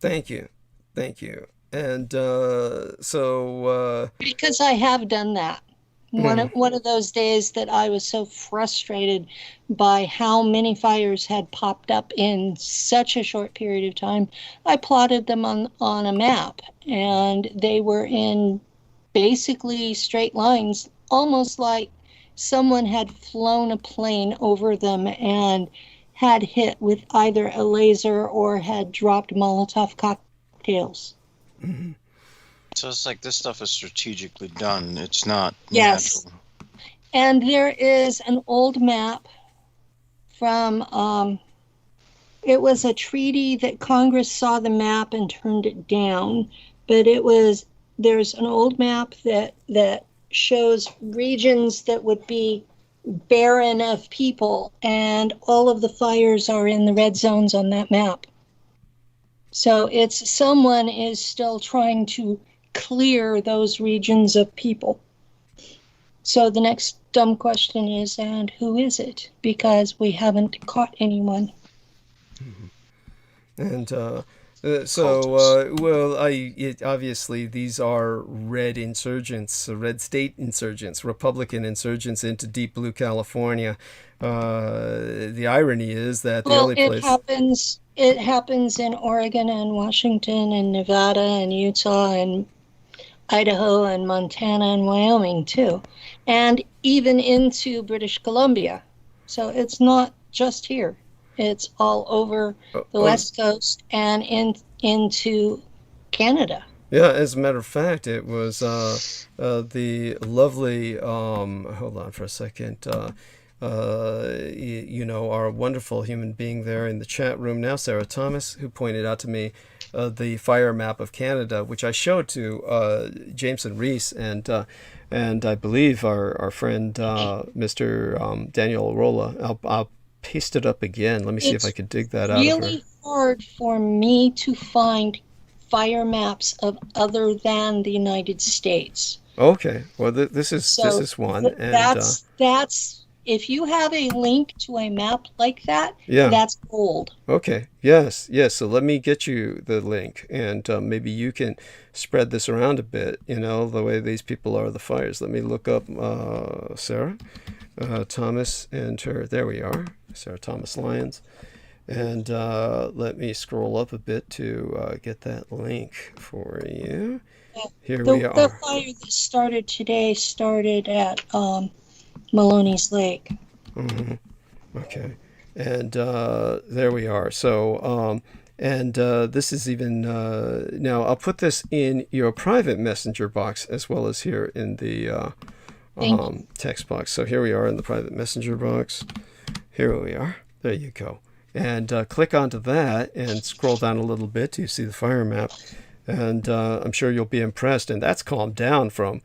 Thank you. And so because I have done that. One of those days that I was so frustrated by how many fires had popped up in such a short period of time, I plotted them on a map, and they were in basically straight lines, almost like someone had flown a plane over them and had hit with either a laser or had dropped Molotov cocktails. Mm-hmm. So it's like this stuff is strategically done. It's not yes natural. And there is an old map from it was a treaty that Congress saw the map and turned it down, but there's an old map that shows regions that would be barren of people, and all of the fires are in the red zones on that map. So it's someone is still trying to clear those regions of people. So the next dumb question is, and who is it? Because we haven't caught anyone. And obviously these are red insurgents, red state insurgents, Republican insurgents into deep blue California. The irony is that the only place... It happens in Oregon and Washington and Nevada and Utah and Idaho and Montana and Wyoming too, and even into British Columbia. So it's not just here. It's all over the West Coast and into Canada. Yeah, as a matter of fact, it was the lovely, hold on for a second, you know, our wonderful human being there in the chat room now, Sarah Thomas, who pointed out to me the fire map of Canada, which I showed to Jameson Reese and I believe our friend Mr. Daniel Arola. I'll paste it up again. Let me see if I can dig that out of her. It's really hard for me to find fire maps of other than the United States. Okay, well this is one, and that's if you have a link to a map like that, yeah, that's gold. Okay, yes. So let me get you the link, and maybe you can spread this around a bit. You know, the way these people are the fires. Let me look up Sarah Thomas and her. There we are, Sarah Thomas Lyons. And let me scroll up a bit to get that link for you. Here we are. The fire that started today started at Maloney's Lake. Mm-hmm. Okay. And there we are. So, this is even, now I'll put this in your private messenger box as well as here in the text box. So here we are in the private messenger box. Here we are. There you go. and click onto that and scroll down a little bit to see the fire map. And I'm sure you'll be impressed. And that's calmed down from,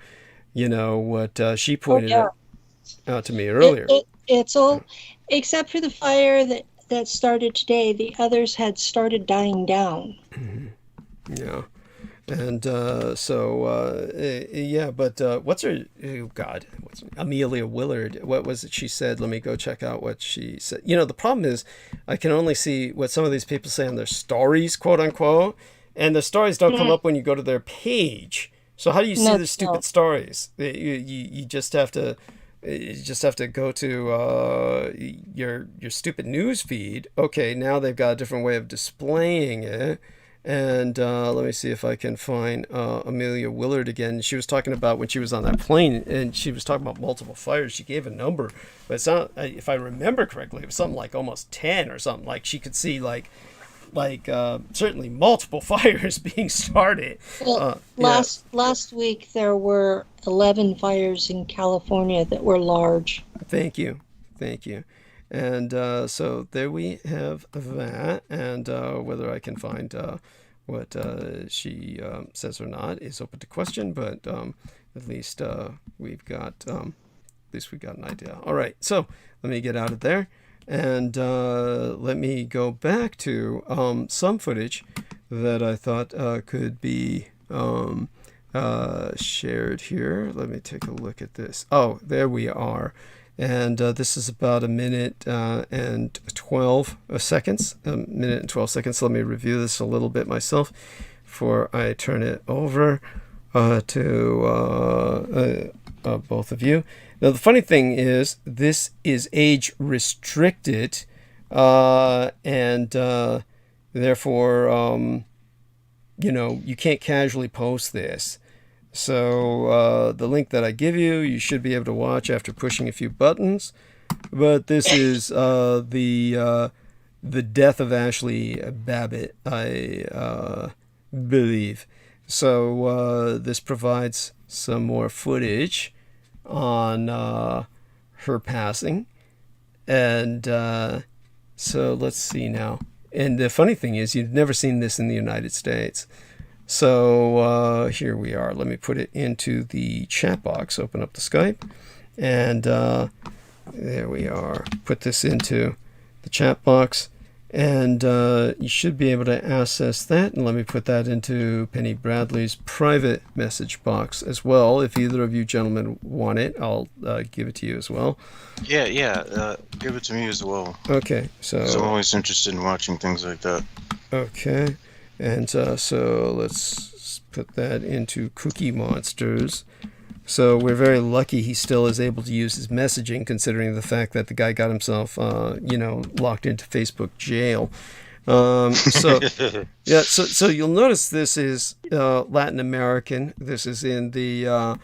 what she pointed out to me earlier. It's all, except for the fire that started today, the others had started dying down. Yeah. And but what's her, Amelia Willard, what was it she said? Let me go check out what she said. The problem is I can only see what some of these people say on their stories, quote unquote, and the stories don't come up when you go to their page. So how do you see the stupid stories? You just have to go to your stupid news feed. Okay, now they've got a different way of displaying it. And let me see if I can find Amelia Willard again. She was talking about when she was on that plane, and she was talking about multiple fires. She gave a number, but it's not, if I remember correctly, it was something like almost 10 or something. Like she could see like certainly multiple fires being started. Well, last week there were 11 fires in California that were large. Thank you. And so there we have that, and whether I can find what she says or not is open to question, but at least we've got an idea. All right, so let me get out of there, and let me go back to some footage that I thought could be shared here. Let me take a look at this. Oh, there we are. And this is about a minute and 12 seconds. A minute and 12 seconds. Let me review this a little bit myself before I turn it over to both of you. Now, the funny thing is, this is age restricted, and therefore, you can't casually post this. So the link that I give you, you should be able to watch after pushing a few buttons. But this is the death of Ashley Babbitt, I believe. So this provides some more footage on her passing. And so let's see now. And the funny thing is, you've never seen this in the United States. So here we are. Let me put it into the chat box. Open up the Skype. And there we are. Put this into the chat box. And you should be able to access that. And let me put that into Penny Bradley's private message box as well. If either of you gentlemen want it, I'll give it to you as well. Yeah. Give it to me as well. Okay. So I'm always interested in watching things like that. Okay. And so let's put that into Cookie Monsters. So we're very lucky he still is able to use his messaging, considering the fact that the guy got himself, locked into Facebook jail. So you'll notice this is Latin American. This is in the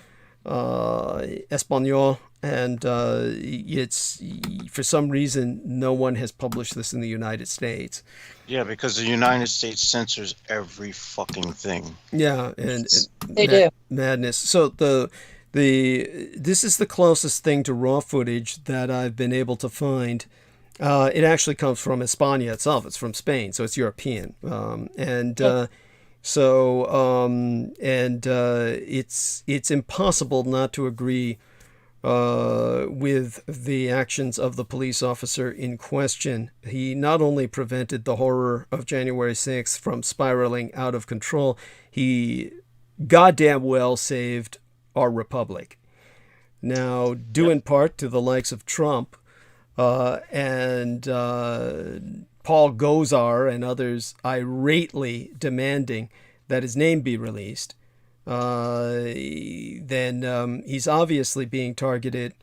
Espanol, and it's, for some reason, no one has published this in the United States. Yeah, because the United States censors every fucking thing. Yeah, and They do. Madness. So this is the closest thing to raw footage that I've been able to find. It actually comes from España itself. It's from Spain, so it's European. It's impossible not to agree with the actions of the police officer in question. He not only prevented the horror of January 6th from spiraling out of control, he goddamn well saved our republic. Now, due in part to the likes of Trump and Paul Gosar and others irately demanding that his name be released, then he's obviously being targeted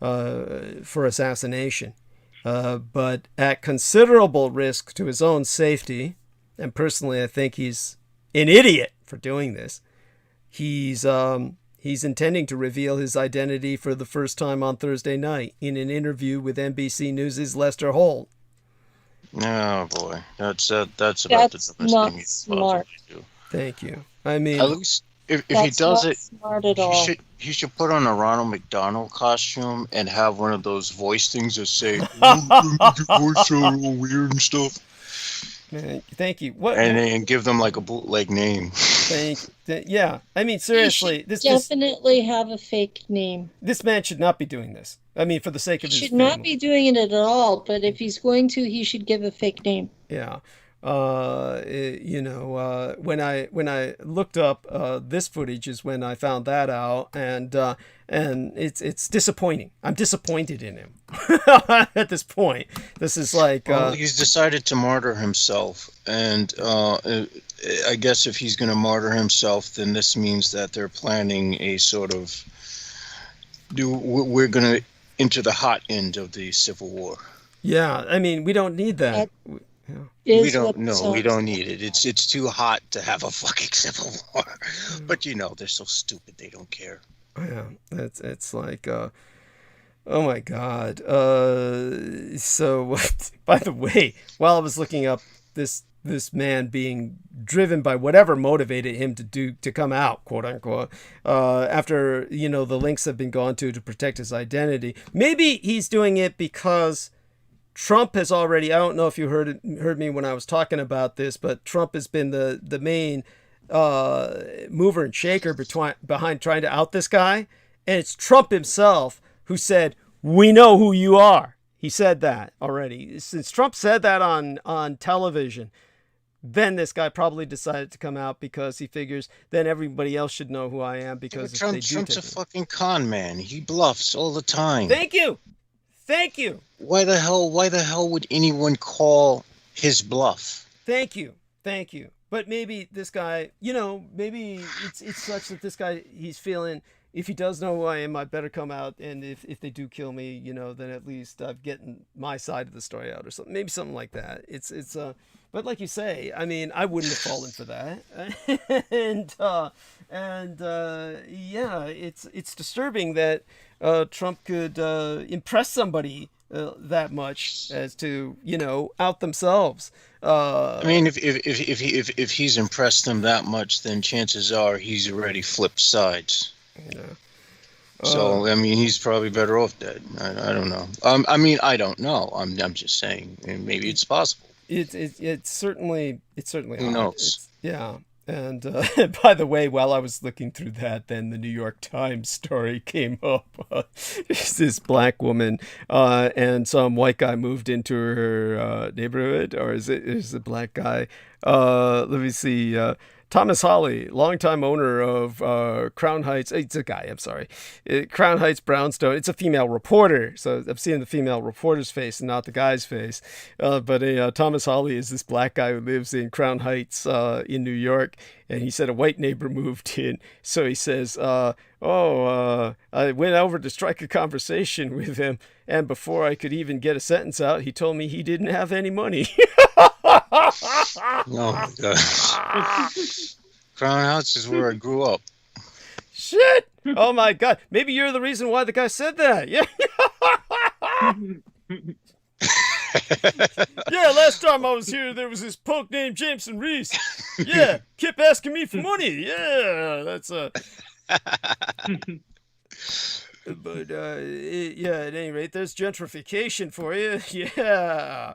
for assassination, but at considerable risk to his own safety. And personally, I think he's an idiot for doing this. He's intending to reveal his identity for the first time on Thursday night in an interview with NBC News' Lester Holt. Oh boy, that's about That's the dumbest not thing he smart. possibly do. Thank you. I mean, At least if he does it, Smart at all. He should put on a Ronald McDonald costume and have one of those voice things that say, "Oh, make your voice so weird and stuff." Man, thank you. What? And give them like a bootleg name. Yeah. I mean, seriously, He should definitely have a fake name. This man should not be doing this. I mean, for the sake of his He should family. not be doing it at all. But if he's going to, he should give a fake name. Yeah. You know, when I looked up this footage is when I found that out, and it's disappointing. I'm disappointed in him at this point. This is like well, he's decided to martyr himself, and I guess if he's going to martyr himself, then this means that they're planning a sort of we're going to enter the hot end of the Civil War. Yeah, I mean, we don't need that. We don't need it. It's too hot to have a fucking civil war. But you know, they're so stupid they don't care. Yeah, it's like oh my God. So by the way, while I was looking up this man being driven by whatever motivated him to come out, quote unquote, after, you know, the links have been gone to protect his identity, maybe he's doing it because Trump has already, I don't know if you heard me when I was talking about this, but Trump has been the main mover and shaker behind trying to out this guy. And it's Trump himself who said, "We know who you are." He said that already. Since Trump said that on television, then this guy probably decided to come out because he figures then everybody else should know who I am, because yeah, Trump's a fucking con man. He bluffs all the time. Thank you. Thank you. Why the hell would anyone call his bluff? Thank you. But maybe this guy, you know, maybe it's such that this guy, he's feeling, if he does know who I am, I better come out. And if they do kill me, you know, then at least I've gotten my side of the story out, or something. Maybe something like that. But like you say, I mean, I wouldn't have fallen for that. Yeah, it's disturbing that Trump could impress somebody that much as to, you know, out themselves. I mean, if he's impressed them that much, then chances are he's already flipped sides. Yeah. So I mean, he's probably better off dead. I don't know. I mean, I don't know. I'm just saying. Maybe it's possible. It's certainly who knows? Yeah. And by the way, while I was looking through that, then the New York Times story came up. There's this black woman and some white guy moved into her neighborhood, or is it a black guy? Let me see. Thomas Hawley, longtime owner of Crown Heights. It's a guy, I'm sorry. Crown Heights Brownstone. It's a female reporter. So I'm seeing the female reporter's face and not the guy's face. But Thomas Hawley is this black guy who lives in Crown Heights in New York. And he said a white neighbor moved in. So he says, I went over to strike a conversation with him. And before I could even get a sentence out, he told me he didn't have any money. Oh my God. Crown Heights is where I grew up. Shit! Oh my God. Maybe you're the reason why the guy said that. Yeah. Yeah, last time I was here, there was this punk named Jameson Reese. Yeah, kept asking me for money. Yeah, that's But yeah, at any rate, there's gentrification for you. Yeah.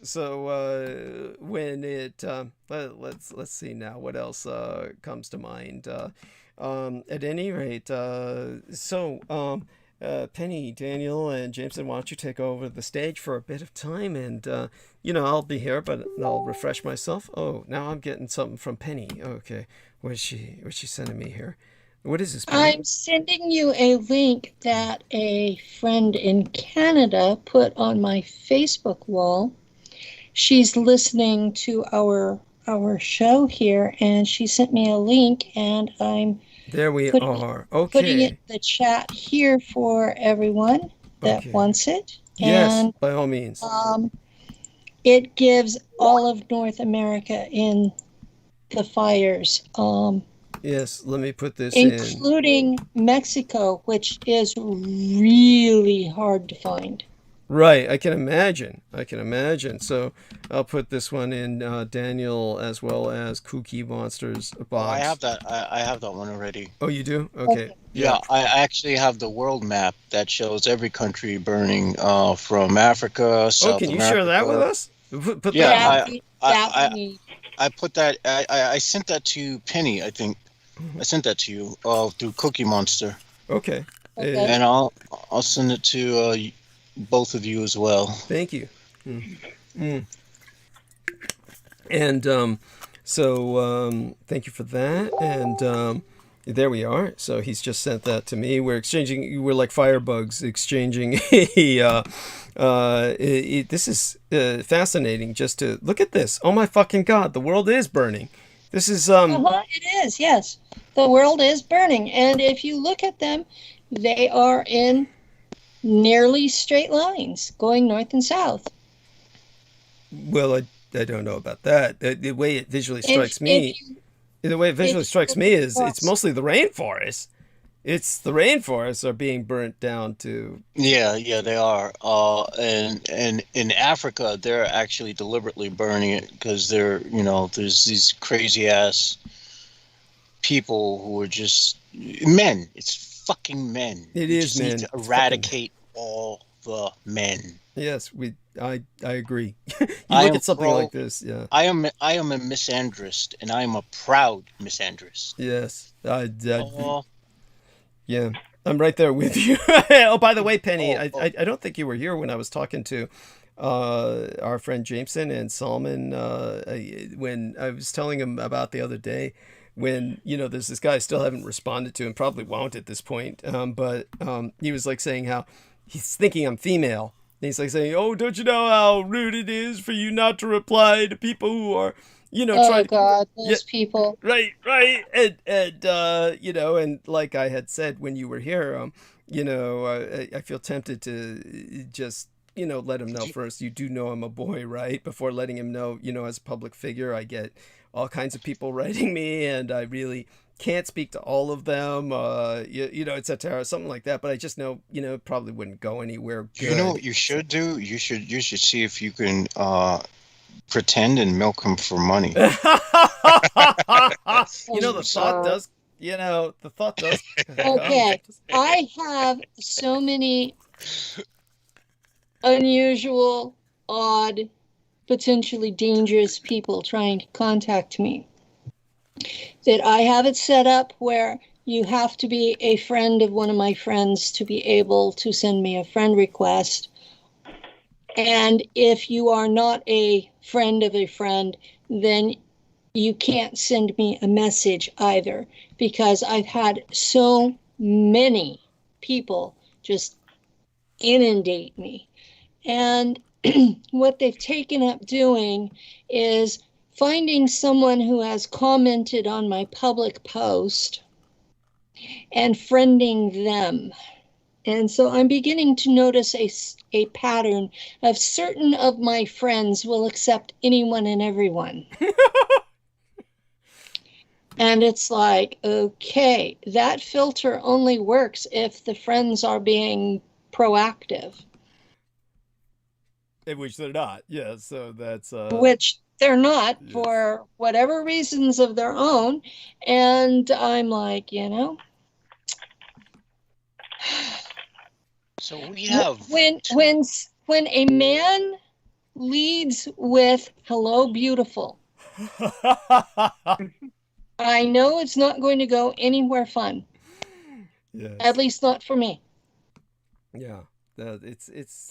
So when it let's see now what else comes to mind. At any rate, Penny, Daniel, and Jameson, why don't you take over the stage for a bit of time, and you know, I'll be here, but I'll refresh myself. Oh, now I'm getting something from Penny. Okay, what's she sending me here? What is this, Penny? I'm sending you a link that a friend in Canada put on my Facebook wall. She's listening to our show here, and she sent me a link, and I'm there we are. Okay. Putting it in the chat here for everyone that wants it. Yes, and, by all means. It gives all of North America in the fires. Yes, let me put this including Mexico, which is really hard to find. Right, I can imagine. So I'll put this one in Daniel as well as Kooky Monsters box. Oh, I have that. I have that one already. Oh, you do? Okay. Yeah, I actually have the world map that shows every country burning from Africa, South can you America. share that with us? Put Yeah, that I put that. I sent that to Penny. I think I sent that to you through Cookie Monster. Okay. And I'll send it to both of you as well. Thank you. And so thank you for that. And there we are. So he's just sent that to me. We're like firebugs exchanging this is fascinating just to look at this. Oh my fucking God, the world is burning. This is It is, yes. The world is burning. And if you look at them, they are in nearly straight lines going north and south. Well, I don't know about that. The way it visually strikes me, is it's mostly the rainforest. It's the rainforests are being burnt down to. Yeah, they are. And in Africa, they're actually deliberately burning it because there's these crazy ass people who are just men. It's fucking men. It we is just men. Need to eradicate all the men. Yes, I agree. You look at something like this, yeah. I am a misandrist, and I am a proud misandrist. Yes, yeah, I'm right there with you. Oh, by the way, Penny, I don't think you were here when I was talking to our friend Jameson and Salman when I was telling him about the other day when, there's this guy I still haven't responded to and probably won't at this point. But he was like saying how he's thinking I'm female. And he's like saying, oh, don't you know how rude it is for you not to reply to people who are, those people. Right. And and like I had said when you were here, I feel tempted to just, let him know first, you do know I'm a boy, right? Before letting him know, as a public figure, I get all kinds of people writing me and I really can't speak to all of them, et cetera, something like that. But I just know, it probably wouldn't go anywhere good. You know what you should do? You should see if you can pretend and milk him for money. The thought does. Okay, I have so many unusual, odd, potentially dangerous people trying to contact me that I have it set up where you have to be a friend of one of my friends to be able to send me a friend request. And if you are not a friend of a friend, then you can't send me a message either, because I've had so many people just inundate me. And what they've taken up doing is finding someone who has commented on my public post and friending them. And so I'm beginning to notice a pattern of certain of my friends will accept anyone and everyone. And it's like, okay, that filter only works if the friends are being proactive. Which they're not. Yeah, so that's... Which they're not, for whatever reasons of their own. And I'm like, So we have... When a man leads with, hello, beautiful, I know it's not going to go anywhere fun. Yes. At least not for me. Yeah. It's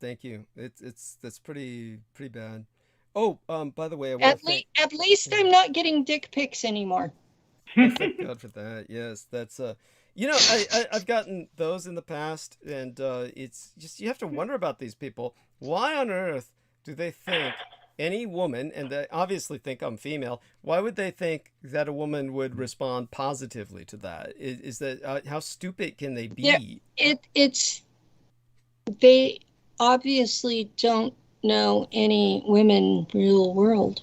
thank you. That's pretty bad. Oh, by the way, at least I'm not getting dick pics anymore. Thank God for that. Yes, that's I've gotten those in the past, and it's just you have to wonder about these people. Why on earth do they think any woman, and they obviously think I'm female, why would they think that a woman would respond positively to that? Is that how stupid can they be? They obviously don't know any women real world.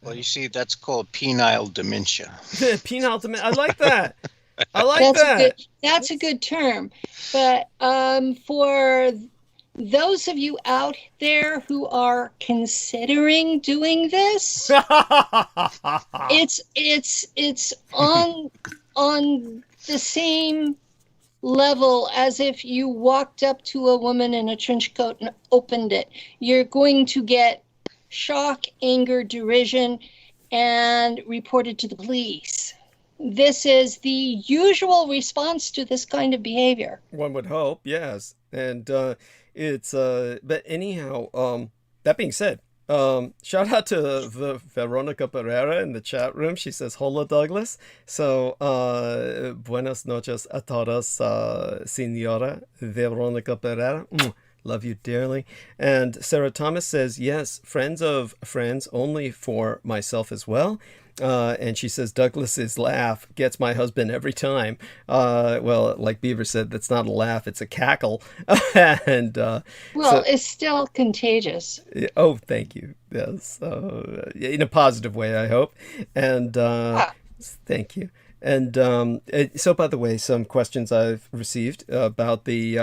Well, you see, that's called penile dementia. Penile dementia. I like that. That's That's a good term. But for those of you out there who are considering doing this, it's on the same level as if you walked up to a woman in a trench coat and opened it. You're going to get shock, anger, derision, and reported to the police. This is the usual response to this kind of behavior. One would hope, yes. And it's but anyhow, that being said, shout out to the Veronica Pereira in the chat room. She says, "Hola, Douglas." So, buenas noches a todas, Senora Veronica Pereira. Love you dearly. And Sarah Thomas says, yes, friends of friends, only for myself as well. And she says, Douglas's laugh gets my husband every time. Well, like Beaver said, that's not a laugh, it's a cackle. And well, so, it's still contagious. oh, thank you. Yes, in a positive way, I hope. And thank you. And so, by the way, some questions I've received about the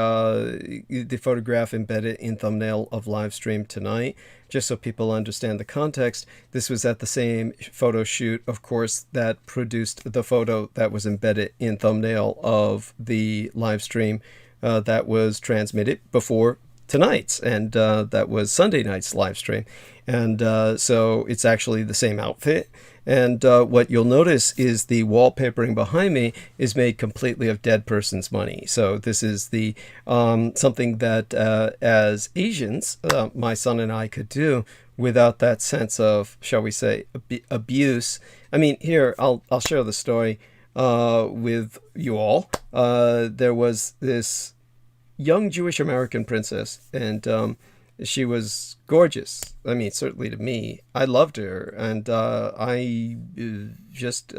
photograph embedded in thumbnail of live stream tonight. Just so people understand the context, this was at the same photo shoot, of course, that produced the photo that was embedded in thumbnail of the live stream that was transmitted before tonight's, and that was Sunday night's live stream. And so it's actually the same outfit. And what you'll notice is the wallpapering behind me is made completely of dead person's money. So this is the something that as Asians, my son and I could do without that sense of, shall we say, abuse. I mean, here, I'll share the story with you all. There was this young Jewish American princess, and she was gorgeous. I mean, certainly to me, I loved her, and I just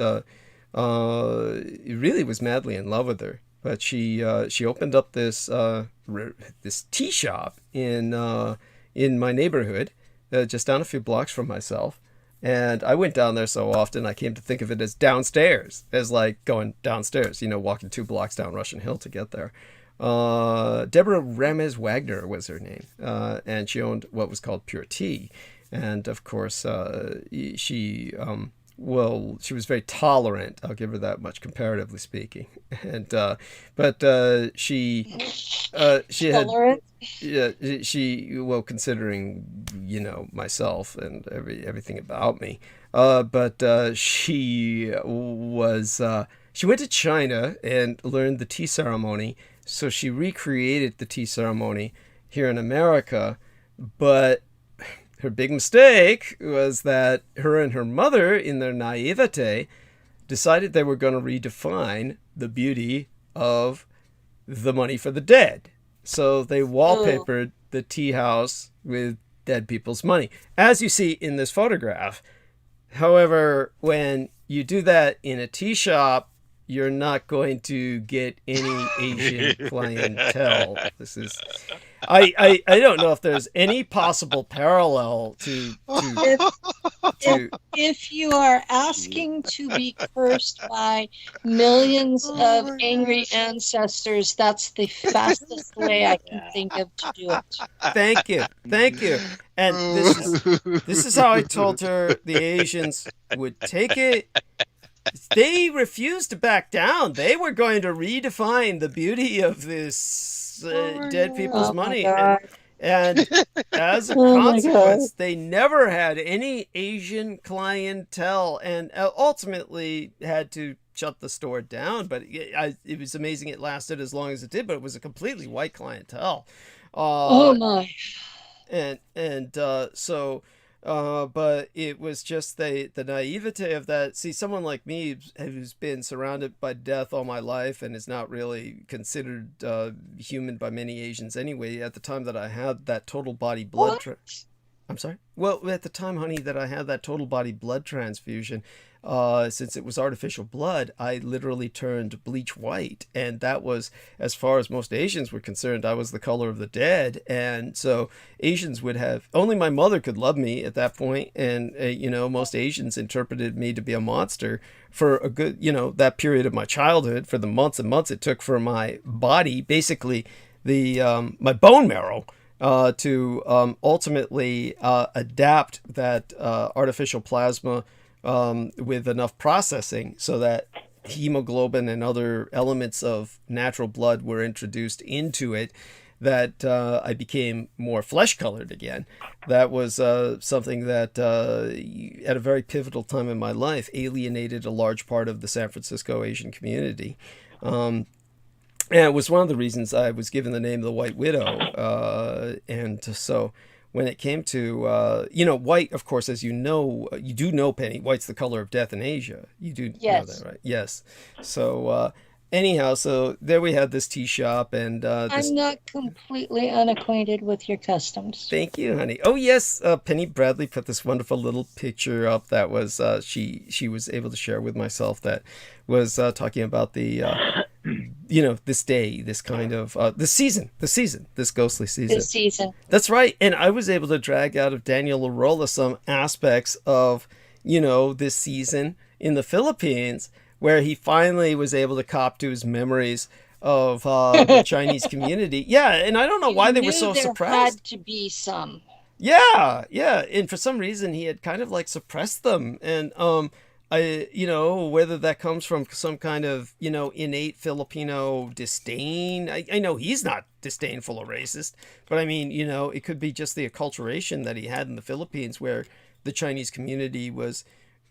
really was madly in love with her. But she opened up this tea shop in my neighborhood, just down a few blocks from myself. And I went down there so often, I came to think of it as downstairs, as like going downstairs, walking 2 blocks down Russian Hill to get there. Deborah Ramez Wagner was her name, and she owned what was called Pure Tea. And of course, she was very tolerant. I'll give her that much, comparatively speaking. And but she Tolerant? considering myself and everything about me, but she went to China and learned the tea ceremony. So she recreated the tea ceremony here in America, but her big mistake was that her and her mother, in their naivete, decided they were going to redefine the beauty of the money for the dead. So they wallpapered the tea house with dead people's money, as you see in this photograph. However, when you do that in a tea shop, you're not going to get any Asian clientele. This is, I don't know if there's any possible parallel to if you are asking to be cursed by millions of angry ancestors, that's the fastest way I can think of to do it. Thank you. And this is how I told her the Asians would take it. They refused to back down. They were going to redefine the beauty of this dead people's money. And as a consequence, they never had any Asian clientele, and ultimately had to shut the store down. But it was amazing it lasted as long as it did, but it was a completely white clientele. Oh my. But it was just the naivete of that. See, someone like me who's been surrounded by death all my life and is not really considered human by many Asians anyway, at the time that I had that total body blood... I'm sorry? Well, at the time, honey, that I had that total body blood transfusion, since it was artificial blood, I literally turned bleach white. And that was, as far as most Asians were concerned, I was the color of the dead. And so Asians would have, only my mother could love me at that point. And, most Asians interpreted me to be a monster for a good, that period of my childhood, for the months and months it took for my body, basically my bone marrow, to ultimately adapt that artificial plasma with enough processing so that hemoglobin and other elements of natural blood were introduced into it, that I became more flesh colored again. That was something that at a very pivotal time in my life alienated a large part of the San Francisco Asian community. And it was one of the reasons I was given the name of the White Widow. And so when it came to, white, of course, as you know, you do know, Penny, white's the color of death in Asia. You do know that, right? Yes. So anyhow, so there we had this tea shop, and I'm not completely unacquainted with your customs. Thank you, honey. Oh yes, Penny Bradley put this wonderful little picture up that was she was able to share with myself, that was talking about the this day, this kind of this season, this ghostly season. This season. That's right. And I was able to drag out of Daniel Larola some aspects of this season in the Philippines, where he finally was able to cop to his memories of the Chinese community. Yeah, and I don't know why they were so suppressed. There had to be some. Yeah, and for some reason he had kind of like suppressed them, and whether that comes from some kind of innate Filipino disdain. I know he's not disdainful or racist, but I mean it could be just the acculturation that he had in the Philippines, where the Chinese community was.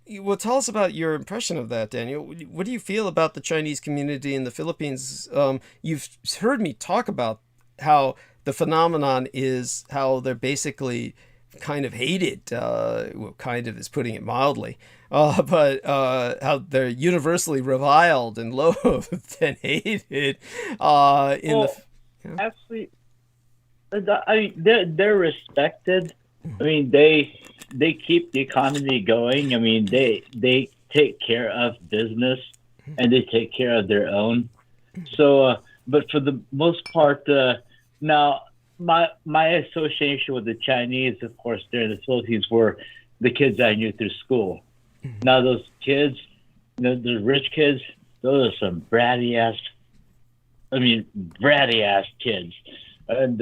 Well, tell us about your impression of that, Daniel. What do you feel about the Chinese community in the Philippines? You've heard me talk about how the phenomenon is how they're basically kind of hated. Kind of is putting it mildly. But how they're universally reviled and loathed and hated. Actually, they're respected. I mean, they keep the economy going. I mean, they take care of business, and they take care of their own. So, but for the most part, now my association with the Chinese, of course, there in the Philippines, were the kids I knew through school. Now those kids, the rich kids, those are some bratty ass kids, and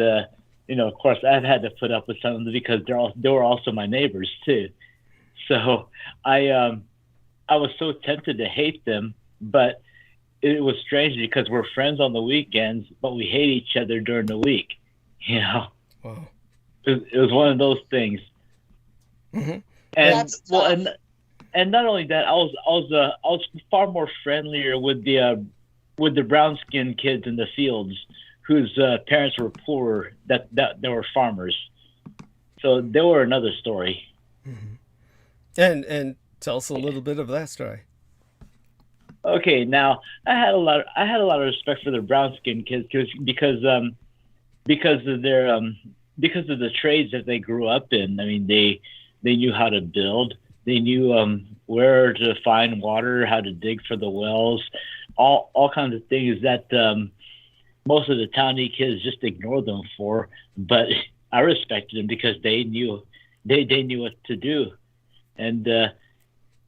of course, I've had to put up with some of them because they were also my neighbors too. So I was so tempted to hate them, but it was strange because we're friends on the weekends, but we hate each other during the week. Wow. It was one of those things. Mm-hmm. And not only that, I was far more friendlier with the brown skinned kids in the fields, whose parents were poor, that they were farmers. So they were another story. Mm-hmm. And tell us a little bit of that story. Okay, now I had a lot of respect for the brown skinned kids because of the trades that they grew up in. I mean, they knew how to build. They knew where to find water, how to dig for the wells, all kinds of things that most of the townie kids just ignore them for, but I respected them because they knew what to do, and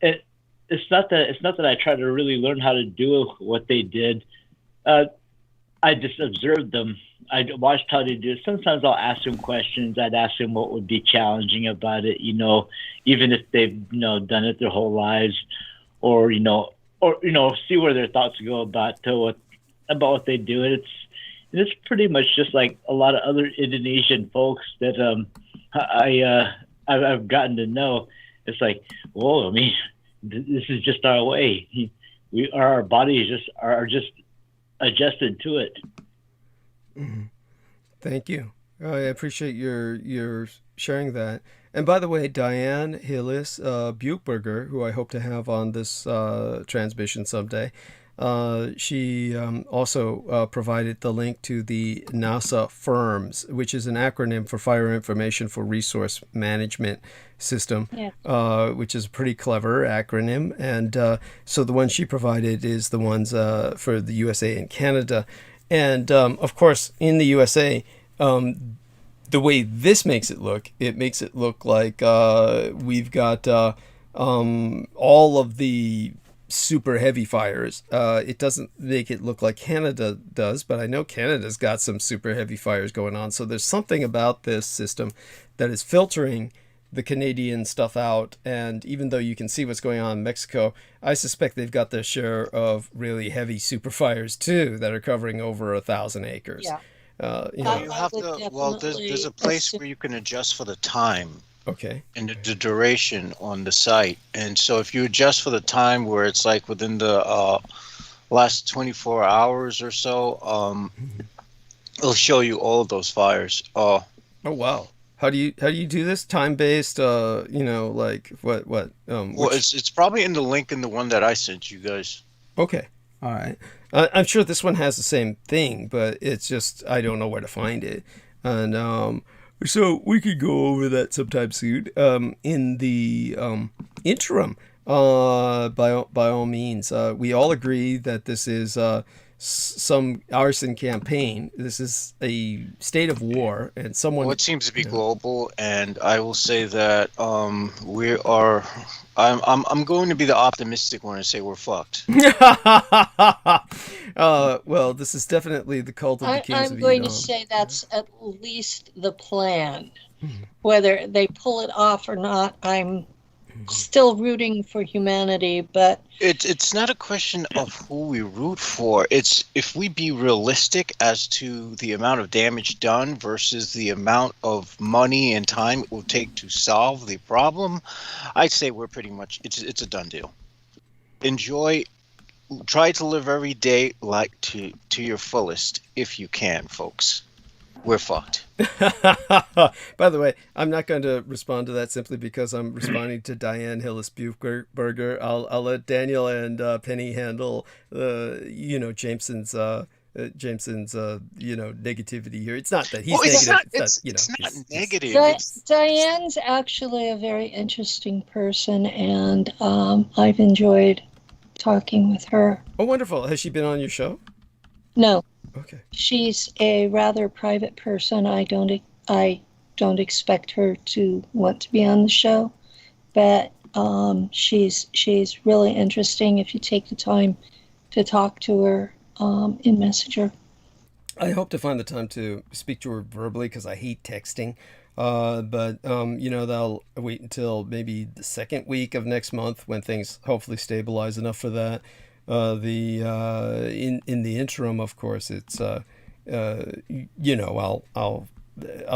it's not that I try to really learn how to do what they did. I just observed them. I watched how they do it. Sometimes I'll ask them questions. I'd ask them what would be challenging about it, even if they've done it their whole lives, or see where their thoughts go about what they do. And it's pretty much just like a lot of other Indonesian folks that I've gotten to know. It's like, whoa, I mean, this is just our way. Our bodies are just adjusted to it. Mm-hmm. Thank you. I appreciate your sharing that. And by the way, Diane Hillis Buchberger, who I hope to have on this transmission someday, she also provided the link to the NASA FIRMS, which is an acronym for Fire Information for Resource Management System, which is a pretty clever acronym. And so the one she provided is the ones for the USA and Canada. And of course, in the USA, the way this makes it look like we've got all of the super heavy fires. It doesn't make it look like Canada does, but I know Canada's got some super heavy fires going on. So there's something about this system that is filtering the Canadian stuff out. And even though you can see what's going on in Mexico, I suspect they've got their share of really heavy super fires too that are covering over 1,000 acres. Yeah. You Well, know. you have to. Well, there's a place where you can adjust for the time Okay. and the duration on the site, and so if you adjust for the time where it's like within the last 24 hours or so, it'll show you all of those fires. Oh wow. How do you do this? Time based? You know, like what? Well, Which, it's probably in the link in the one that I sent you guys. okay. All right. I'm sure this one has the same thing, but it's just I don't know where to find it. And so we could go over that sometime soon. In the interim, by all means, we all agree that this is some arson campaign. This is a state of war, and someone. Well, it seems to be global, and I will say that we are. I'm going to be the optimistic one and say we're fucked. Well, this is definitely the cult of the kings I'm of going to Edom. say that's at least the plan. Whether they pull it off or not, I'm still rooting for humanity, but It's not a question of who we root for. It's if we be realistic as to the amount of damage done versus the amount of money and time it will take to solve the problem. I'd say we're pretty much it's a done deal. Enjoy, try to live every day like to your fullest if you can, folks. We're fucked. By the way, I'm not going to respond to that simply because I'm responding to Diane Hillis-Buchberger. I'll let Daniel and Penny handle Jameson's negativity here. It's not that he's negative. It's not negative. Diane's actually a very interesting person, and I've enjoyed talking with her. Oh, wonderful. Has she been on your show? No. Okay. She's a rather private person. I don't expect her to want to be on the show, but she's really interesting if you take the time to talk to her in Messenger. I hope to find the time to speak to her verbally because I hate texting. But they'll wait until maybe the second week of next month when things hopefully stabilize enough for that. In the interim, of course, it's I'll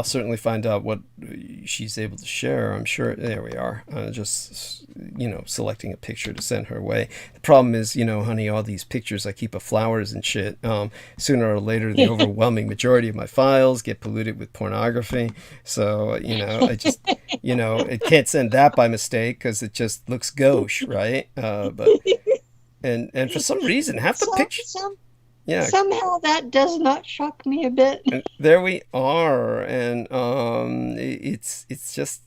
certainly find out what she's able to share. I'm sure there we are. Just selecting a picture to send her way. The problem is, honey, all these pictures I keep of flowers and shit. Sooner or later, the overwhelming majority of my files get polluted with pornography. So I just it can't send that by mistake because it just looks gauche, right? But. And for some reason, half the pictures. Yeah. Somehow that does not shock me a bit. And there we are, and it's just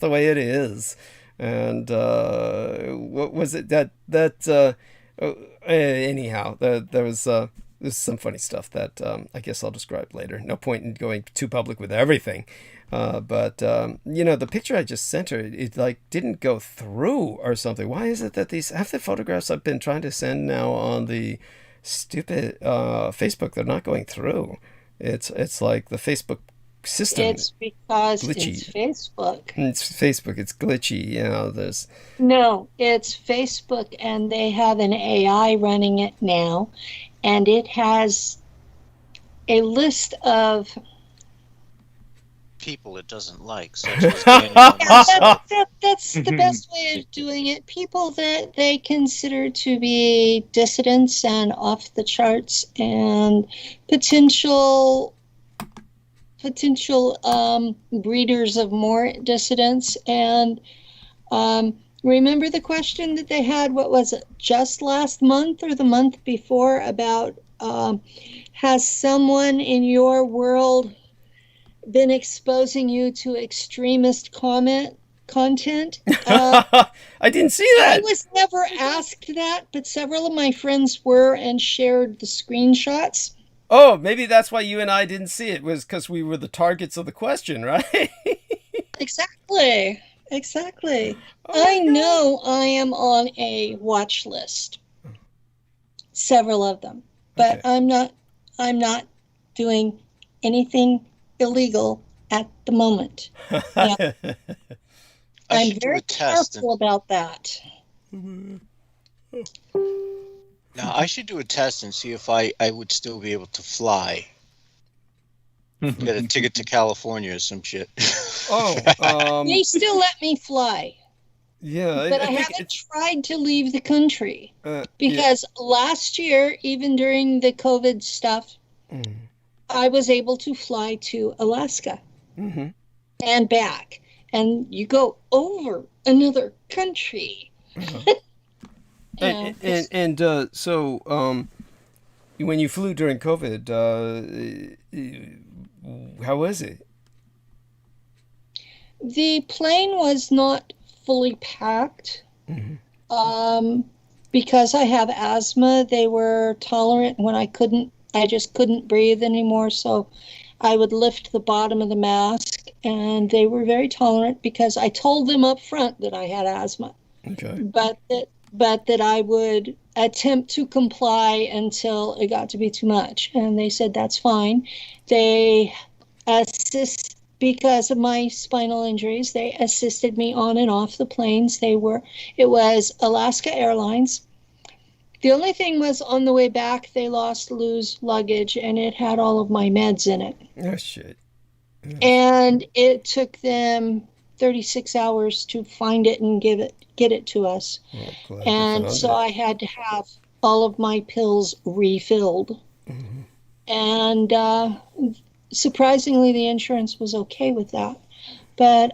the way it is. And what was it anyhow? There was some funny stuff that I guess I'll describe later. No point in going too public with everything. But the picture I just sent her, it like didn't go through or something. Why is it that these half the photographs I've been trying to send now on the stupid Facebook, they're not going through? It's like the Facebook system. It's because glitchy. It's Facebook. It's Facebook. It's glitchy. There's no. It's Facebook, and they have an AI running it now, and it has a list of people it doesn't like, such as Daniel and myself. That's the best way of doing it. People that they consider to be dissidents and off the charts and potential breeders of more dissidents. And remember the question that they had, what was it, just last month or the month before, about has someone in your world been exposing you to extremist content? I didn't see that. I was never asked that, but several of my friends were and shared the screenshots. Oh, maybe that's why you and I didn't see it, was because we were the targets of the question, right? Exactly. Exactly. Oh I my God. know I am on a watch list, several of them, but Okay. I'm not doing anything illegal at the moment. And I I'm should do very a test. careful about that. Now, I should do a test and see if I would still be able to fly. Get a ticket to California or some shit. They still let me fly, yeah, but I I think haven't it's, tried to leave the country yeah. because last year, even during the COVID stuff, I was able to fly to Alaska Mm-hmm. and back. And you go over another country. So, when you flew during COVID, how was it? The plane was not fully packed. Because I have asthma, they were tolerant when I just couldn't breathe anymore. So I would lift the bottom of the mask, and they were very tolerant because I told them up front that I had asthma. Okay. But that I would attempt to comply until it got to be too much. And they said, that's fine. They because of my spinal injuries, they assisted me on and off the planes. It was Alaska Airlines. The only thing was on the way back, they lost loose luggage, and it had all of my meds in it. Oh, shit. Yes. And it took them 36 hours to find it and get it to us. Well, And so I had to have all of my pills refilled. And surprisingly, the insurance was okay with that. But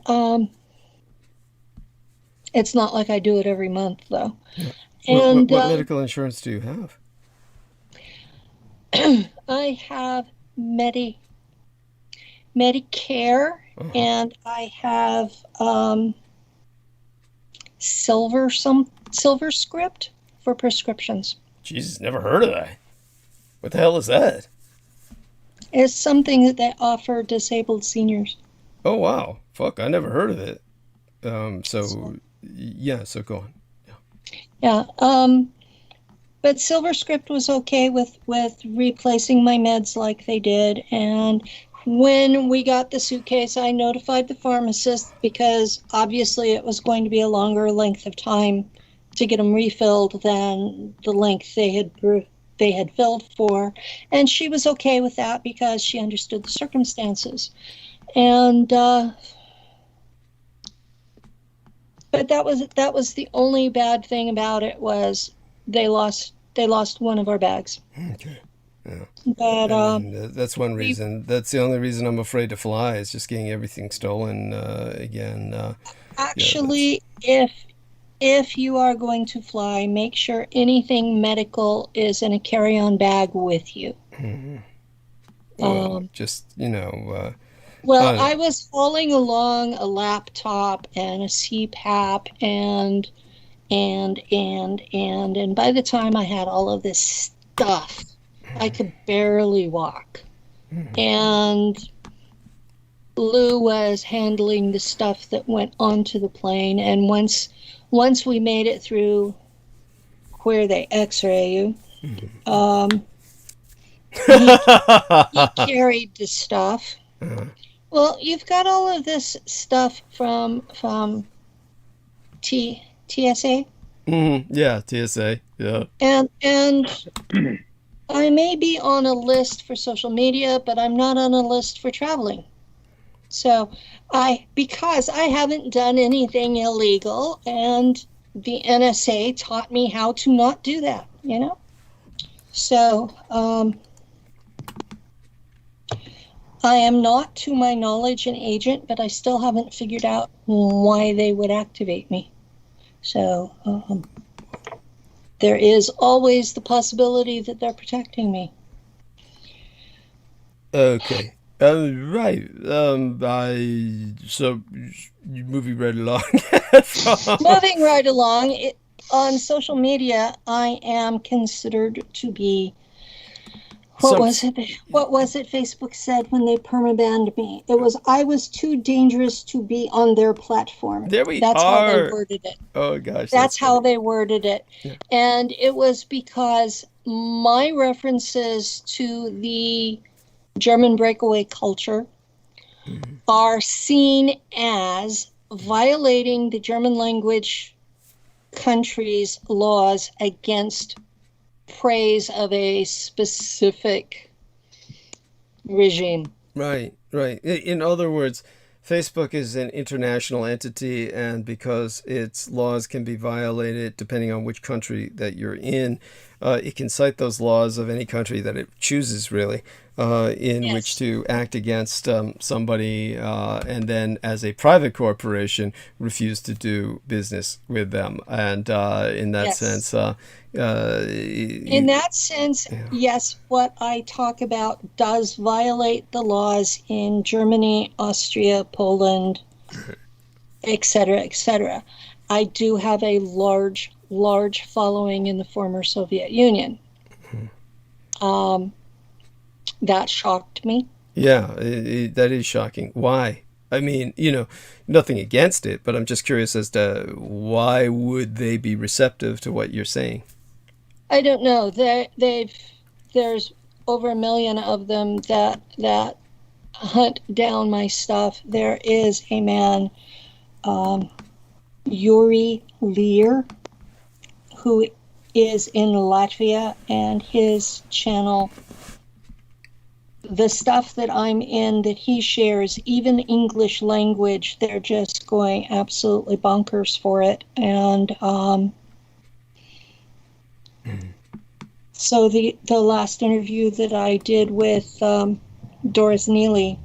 it's not like I do it every month, though. And what medical insurance do you have? I have Medicare, and I have Silver Script for prescriptions. Jesus, never heard of that. What the hell is that? It's something that they offer disabled seniors. Oh, wow. Fuck, I never heard of it. So go on. Yeah. But Silver Script was okay with replacing my meds like they did. And when we got the suitcase, I notified the pharmacist because obviously it was going to be a longer length of time to get them refilled than the length they had filled for. And she was okay with that because she understood the circumstances. And but that was the only bad thing about it was they lost one of our bags. Okay. Yeah. But that's one reason. That's the only reason I'm afraid to fly is just getting everything stolen again. Actually, if you are going to fly, make sure anything medical is in a carry-on bag with you. Well, Well, I was hauling along a laptop and a CPAP and by the time I had all of this stuff, I could barely walk. And Lou was handling the stuff that went onto the plane, and once we made it through where they x-ray you, he carried the stuff. Well, you've got all of this stuff from TSA. Yeah, TSA. Yeah. And I may be on a list for social media, but I'm not on a list for traveling. So because I haven't done anything illegal, and the NSA taught me how to not do that, So I am not, to my knowledge, an agent, but I still haven't figured out why they would activate me. So there is always the possibility that they're protecting me. Okay. Right. So moving right along. Moving right along, on social media, I am considered to be What was it? What was it Facebook said when they permabanned me? It was, I was too dangerous to be on their platform. There we That's are. how they worded it. Oh gosh, That's how funny. they worded it. Yeah. And it was because my references to the German breakaway culture are seen as violating the German language country's laws against praise of a specific regime. Right, right. In other words, Facebook is an international entity, and because its laws can be violated depending on which country that you're in, it can cite those laws of any country that it chooses, really, in Yes. which to act against somebody, and then as a private corporation, refuse to do business with them. And in that Yes. sense, In that sense, Yeah. yes, what I talk about does violate the laws in Germany, Austria, Poland, etc., etc. I do have a large following in the former Soviet Union. That shocked me. Yeah, that is shocking. Why? I mean, nothing against it, but I'm just curious as to why would they be receptive to what you're saying? I don't know. There's over 1 million of them that hunt down my stuff. There is a man, Yuri Lear, who is in Latvia, and his channel, the stuff that I'm in that he shares, even English language, they're just going absolutely bonkers for it. And so the last interview that I did with Doris Neely,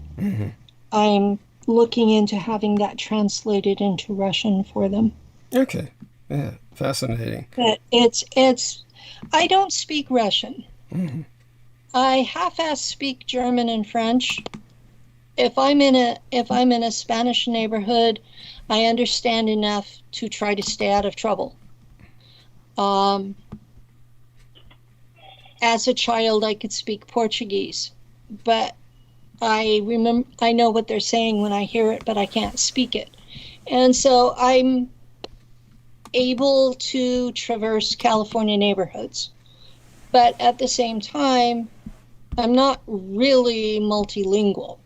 I'm looking into having that translated into Russian for them. Okay. Yeah, fascinating. But it's I don't speak Russian. I half-ass speak German and French. If I'm in a Spanish neighborhood, I understand enough to try to stay out of trouble. As a child, I could speak Portuguese, but I know what they're saying when I hear it, but I can't speak it. And so I'm able to traverse California neighborhoods. But at the same time, I'm not really multilingual.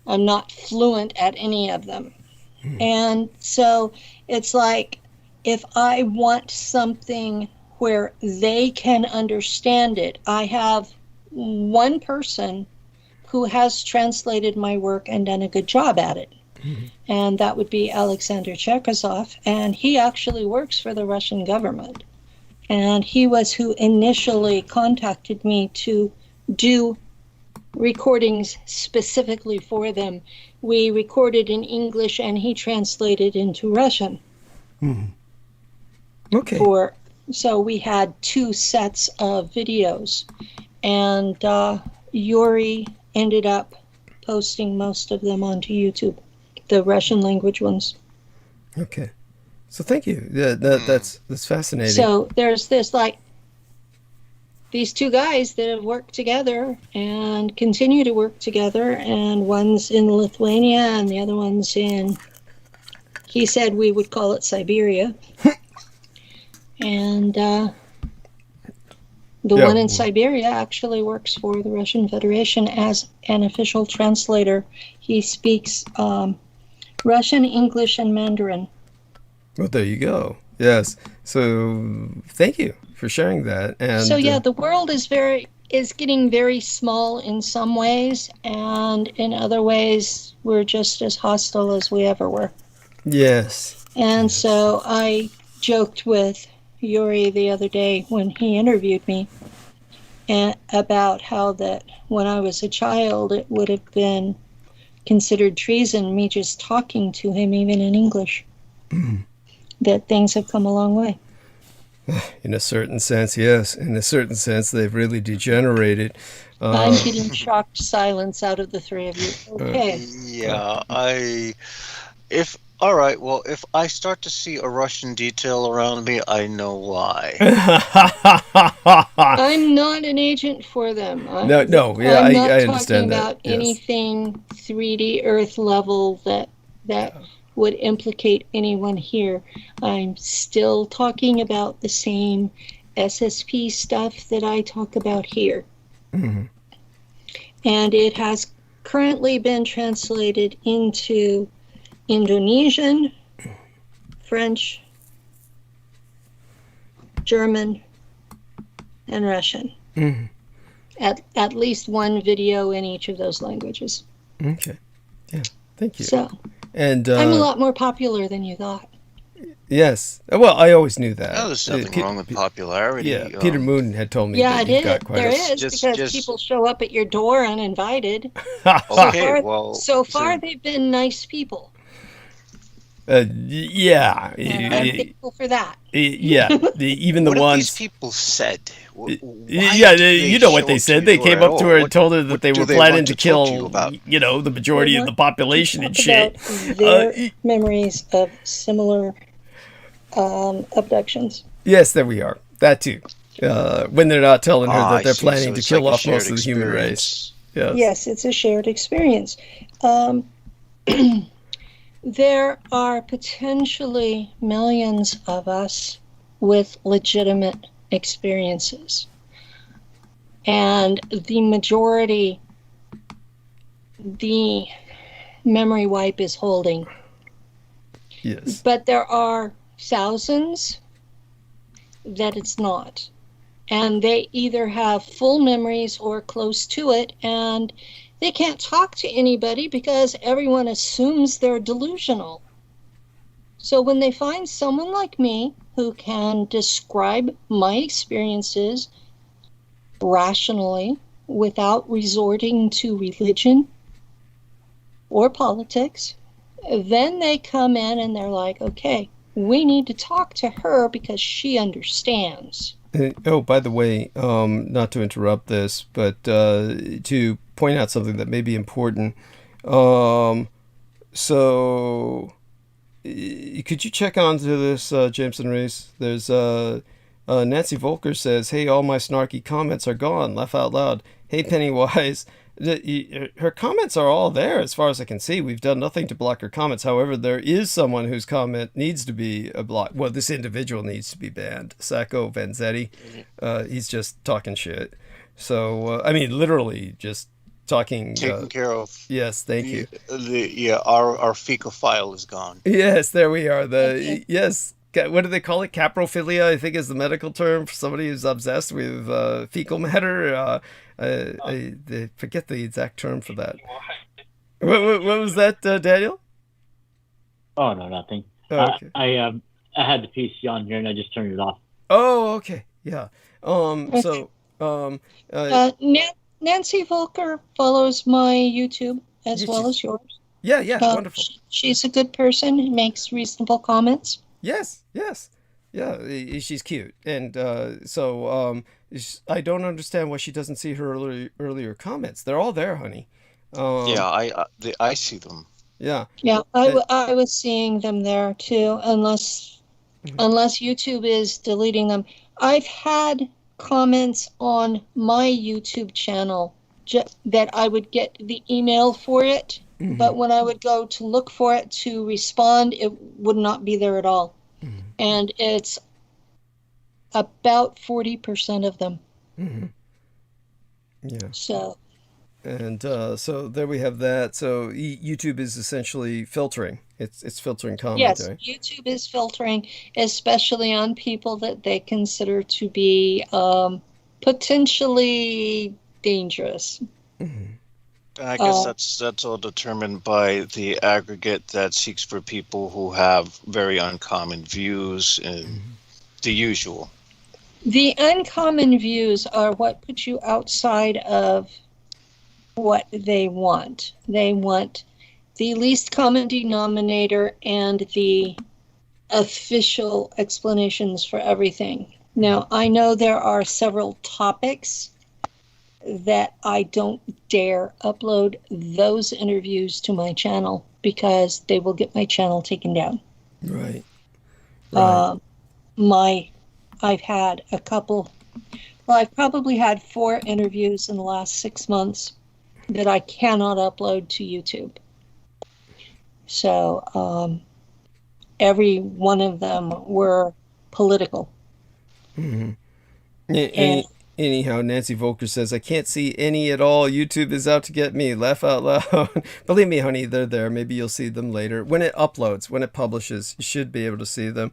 I'm not fluent at any of them. And so it's like, if I want something where they can understand it, I have one person who has translated my work and done a good job at it. And that would be Alexander Cherkasov, and he actually works for the Russian government. And he was who initially contacted me to do recordings specifically for them. We recorded in English and he translated into Russian. Okay. So we had 2 sets of videos, and Yuri ended up posting most of them onto YouTube, the Russian language ones. Okay. So thank you. Yeah, that's fascinating. So there's this, like, these 2 guys that have worked together and continue to work together, and one's in Lithuania and the other one's in, he said we would call it Siberia. And the one in Siberia actually works for the Russian Federation as an official translator. He speaks Russian, English, and Mandarin. Well, there you go. Yes. So thank you for sharing that. And so yeah, the world is getting very small in some ways, and in other ways we're just as hostile as we ever were. Yes. And so I joked with Yuri the other day when he interviewed me about how that when I was a child it would have been considered treason me just talking to him even in English. That things have come a long way. In a certain sense, yes. In a certain sense, they've really degenerated. I'm getting shocked silence out of the 3 of you. Okay. Yeah, if All right. Well, if I start to see a Russian detail around me, I know why. I'm not an agent for them. No, yeah, I'm not I talking understand that. about Yes. anything 3D Earth level that would implicate anyone here. I'm still talking about the same SSP stuff that I talk about here. Mm-hmm. And it has currently been translated into Indonesian, French, German, and Russian. Mm-hmm. At least one video in each of those languages. Okay. Yeah. Thank you. So, and I'm a lot more popular than you thought. Yes. Well, I always knew that. No, there's nothing wrong with popularity. Yeah. Peter Moon had told me Yeah, that it you've got is. quite There a... is, because people show up at your door uninvited. Okay, well... So far, they've been nice people. Yeah. And I'm thankful for that. Yeah. Even the what ones... What these people said? Yeah, you know what they said. They came up to her and told her that they were planning to kill, the majority of the population and shit. Their memories of similar abductions. Yes, there we are. That too. When they're not telling her that they're planning to kill off most of the human race. Yes, it's a shared experience. There are potentially millions of us with legitimate experiences. And the majority, the memory wipe is holding. Yes. But there are thousands that it's not. And they either have full memories or close to it, and they can't talk to anybody because everyone assumes they're delusional. So when they find someone like me who can describe my experiences rationally without resorting to religion or politics, then they come in and they're like, okay, we need to talk to her because she understands. Oh, by the way, not to interrupt this, but to point out something that may be important. So, could you check onto this, Jameson Reese? There's Nancy Volker says, "Hey, all my snarky comments are gone. Laugh out loud. Hey, Pennywise." Her comments are all there as far as I can see. We've done nothing to block her comments. However, there is someone whose comment needs to be blocked. Well, this individual needs to be banned. Sacco Vanzetti. He's just talking shit. So, I mean, literally just talking. Taken care of. Yes, thank you. Our fecal file is gone. Yes, there we are. Yes. What do they call it? Caprophilia, I think, is the medical term for somebody who's obsessed with fecal matter. I forget the exact term for that. What was that, Daniel? Oh, no, nothing. Oh, okay. I had the PC on here and I just turned it off. Oh, okay. Yeah. Nancy Volker follows my YouTube as well as yours. Yeah, wonderful. She's a good person and makes reasonable comments. Yes. Yeah, she's cute. And I don't understand why she doesn't see her earlier comments. They're all there, honey. I see them. Yeah. Yeah, I was seeing them there too, unless YouTube is deleting them. I've had comments on my YouTube channel that I would get the email for it, but when I would go to look for it to respond, it would not be there at all. And it's about 40% of them. Yeah. So. And so there we have that. So YouTube is essentially filtering. It's filtering commentary. Yes, YouTube is filtering, especially on people that they consider to be potentially dangerous. I guess that's all determined by the aggregate that seeks for people who have very uncommon views and the usual. The uncommon views are what put you outside of what they want. They want the least common denominator and the official explanations for everything. Now, I know there are several topics that I don't dare upload those interviews to my channel because they will get my channel taken down. Right. Right. I've had a couple, well, I've probably had 4 interviews in the last 6 months that I cannot upload to YouTube. So every one of them were political. Mm-hmm. And Anyhow, Nancy Volker says, I can't see any at all. YouTube is out to get me. Laugh out loud. Believe me, honey, they're there. Maybe you'll see them later. When it uploads, when it publishes, you should be able to see them.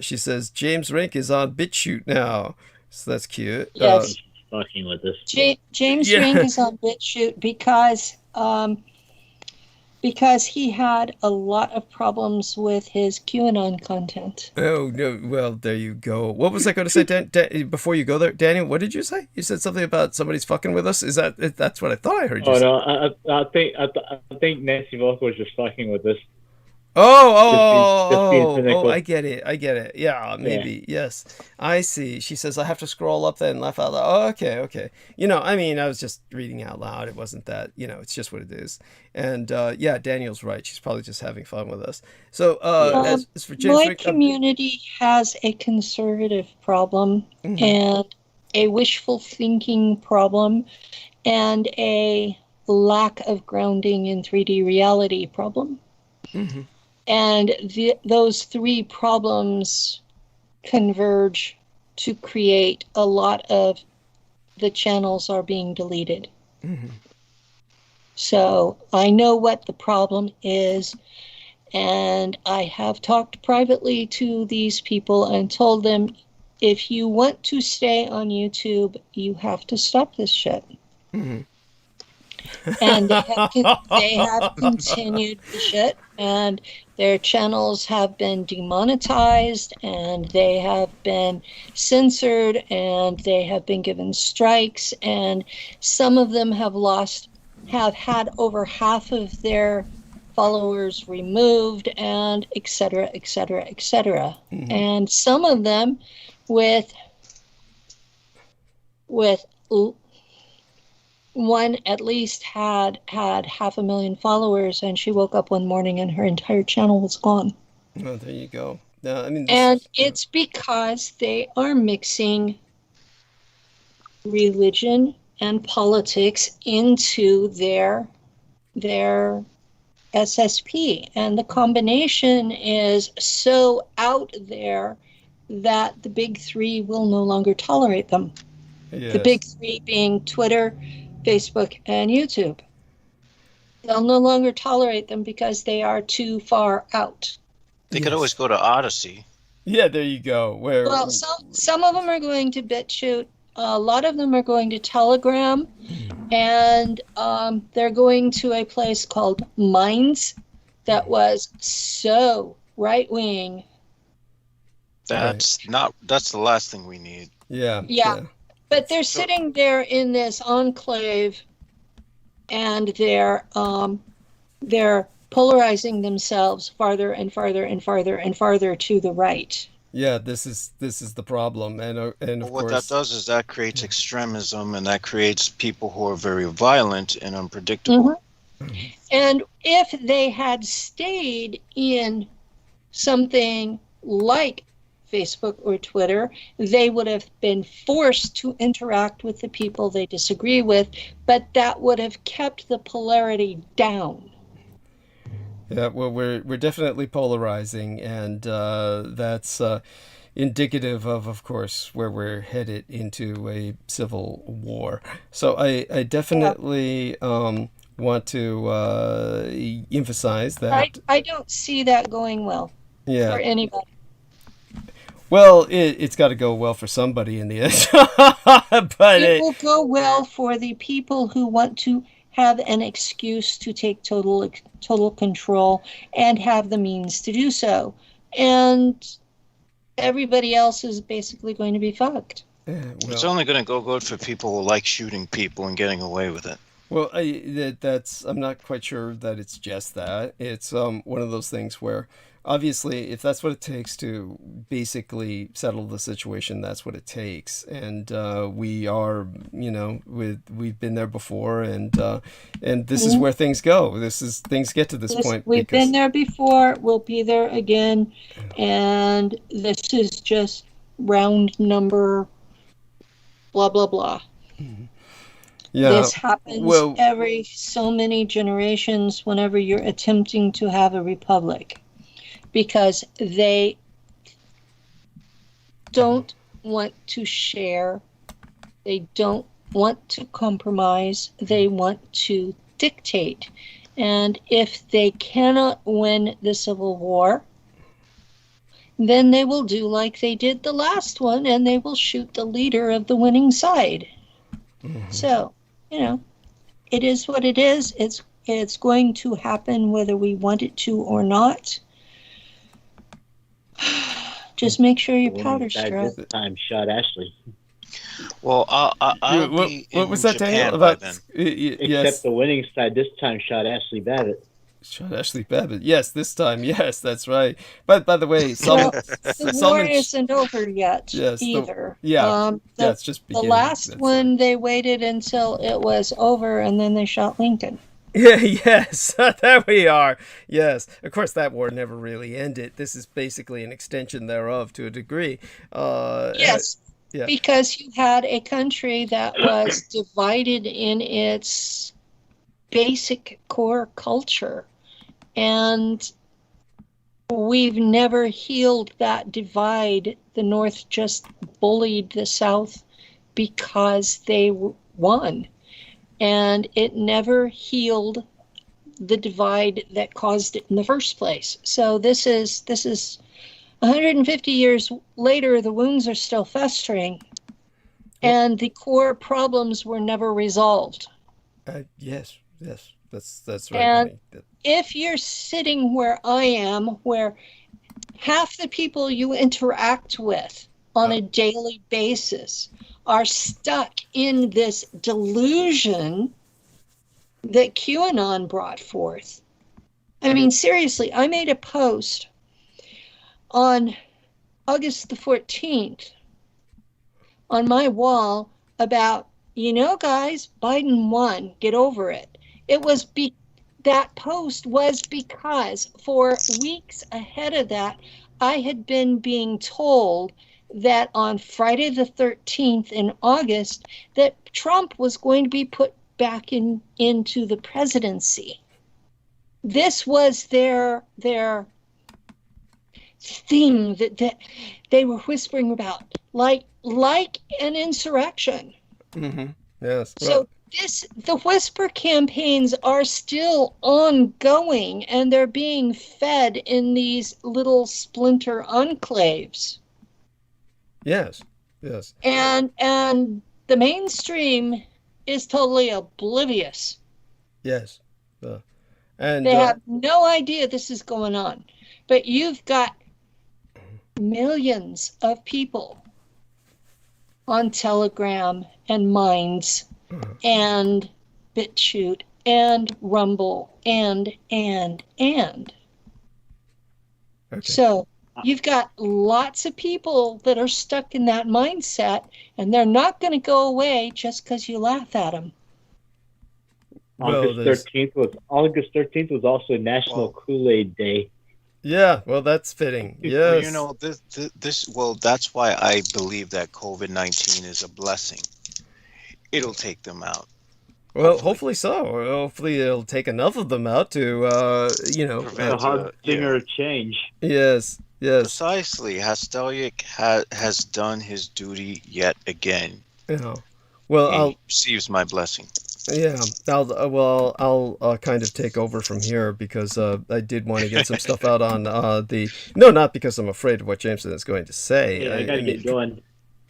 She says, James Rink is on BitChute now. So that's cute. yes, Fucking with this. James Yeah. Rink is on BitChute because he had a lot of problems with his QAnon content. Oh, no. Well, there you go. What was I going to say, before you go there? Daniel, what did you say? You said something about somebody's fucking with us? That's what I thought I heard you Oh say. no, I think Nancy Volker was just fucking with this. Oh, being cynical. I get it. Yeah, maybe. Yes. I see. She says, I have to scroll up there and laugh out loud. Oh, okay. I mean, I was just reading out loud. It wasn't that, it's just what it is. And, yeah, Daniel's right. She's probably just having fun with us. So, as for James My Rink, community has a conservative problem and a wishful thinking problem and a lack of grounding in 3D reality problem. Mm-hmm. And those 3 problems converge to create a lot of the channels are being deleted. Mm-hmm. So I know what the problem is, and I have talked privately to these people and told them, if you want to stay on YouTube, you have to stop this shit. Mm-hmm. And they have continued the shit, and their channels have been demonetized, and they have been censored, and they have been given strikes, and some of them have had over half of their followers removed, and et cetera, et cetera, et cetera. Mm-hmm. And some of them with one at least had 500,000 followers, and she woke up one morning and her entire channel was gone. Oh, there you go. I mean, It's because they are mixing religion and politics into their SSP, and the combination is so out there that the big 3 will no longer tolerate them. yes. The big 3 being Twitter, Facebook, and YouTube. They'll no longer tolerate them because they are too far out. They could always go to Odyssey. Yeah, there you go. Well, some of them are going to BitChute. A lot of them are going to Telegram, and they're going to a place called Minds that was so right-wing. That's the last thing we need. Yeah. But they're sitting there in this enclave, and they're polarizing themselves farther and farther and farther and farther to the right. Yeah, this is the problem, and of Well, what course, that does is that creates extremism, and that creates people who are very violent and unpredictable. Mm-hmm. And if they had stayed in something like Facebook or Twitter, they would have been forced to interact with the people they disagree with, but that would have kept the polarity down. Yeah, well, we're definitely polarizing, and that's indicative of course, where we're headed into a civil war. So I definitely want to emphasize that. I don't see that going well for anybody. Well, it's got to go well for somebody in the end. But it will go well for the people who want to have an excuse to take total control and have the means to do so. And everybody else is basically going to be fucked. It's only going to go good for people who like shooting people and getting away with it. Well, I'm not quite sure that it's just that. It's one of those things where obviously, if that's what it takes to basically settle the situation, that's what it takes. And we are, we've been there before, and this is where things go. Things get to this point. We've been there before. We'll be there again, and this is just round number. Blah blah blah. Yeah. This happens every so many generations whenever you're attempting to have a republic, because they don't want to share, they don't want to compromise, they want to dictate. And if they cannot win the Civil War, then they will do like they did the last one, and they will shoot the leader of the winning side. So, it is what it is. It's going to happen whether we want it to or not. Just make sure your powder's dry. This time shot Ashley. Well, I'll be what in was that, Japan Daniel? by About then. yes. Except the winning side this time shot Ashley Babbitt. Shot Ashley Babbitt. Yes, this time. Yes, that's right. But by the way, The war isn't over yet either. It's just the beginning. last one, they waited until it was over, and then they shot Lincoln. Yeah, yes, there we are. Yes, of course, that war never really ended. This is basically an extension thereof to a degree. Yes, because you had a country that was divided in its basic core culture. And we've never healed that divide. The North just bullied the South because they won. And it never healed the divide that caused it in the first place. So this is 150 years later, the wounds are still festering. And the core problems were never resolved. Yes. That's right. And if you're sitting where I am, where half the people you interact with on a daily basis are stuck in this delusion that QAnon brought forth. I mean, seriously, I made a post on August the 14th on my wall about, guys, Biden won, get over it. That post was because for weeks ahead of that, I had been being told that on Friday the 13th in August, that Trump was going to be put back into the presidency. This was their thing that they were whispering about, like an insurrection. Mm-hmm. Yes. So the whisper campaigns are still ongoing, and they're being fed in these little splinter enclaves. Yes. And the mainstream is totally oblivious. Yes. And they have no idea this is going on. But you've got millions of people on Telegram and Minds and BitChute and Rumble and. Okay. So you've got lots of people that are stuck in that mindset, and they're not going to go away just because you laugh at them. August 13th was also National Kool-Aid Day. Yeah, well, that's fitting. Yes. That's why I believe that COVID-19 is a blessing. It'll take them out. Well, hopefully so. Or hopefully it'll take enough of them out to, The Hog-Dinger change. Yes. Precisely. Hasteliak has done his duty yet again. Well, I'll receives my blessing. Yeah, I'll kind of take over from here because I did want to get some stuff out on not because I'm afraid of what Jameson is going to say. Yeah, I gotta get going.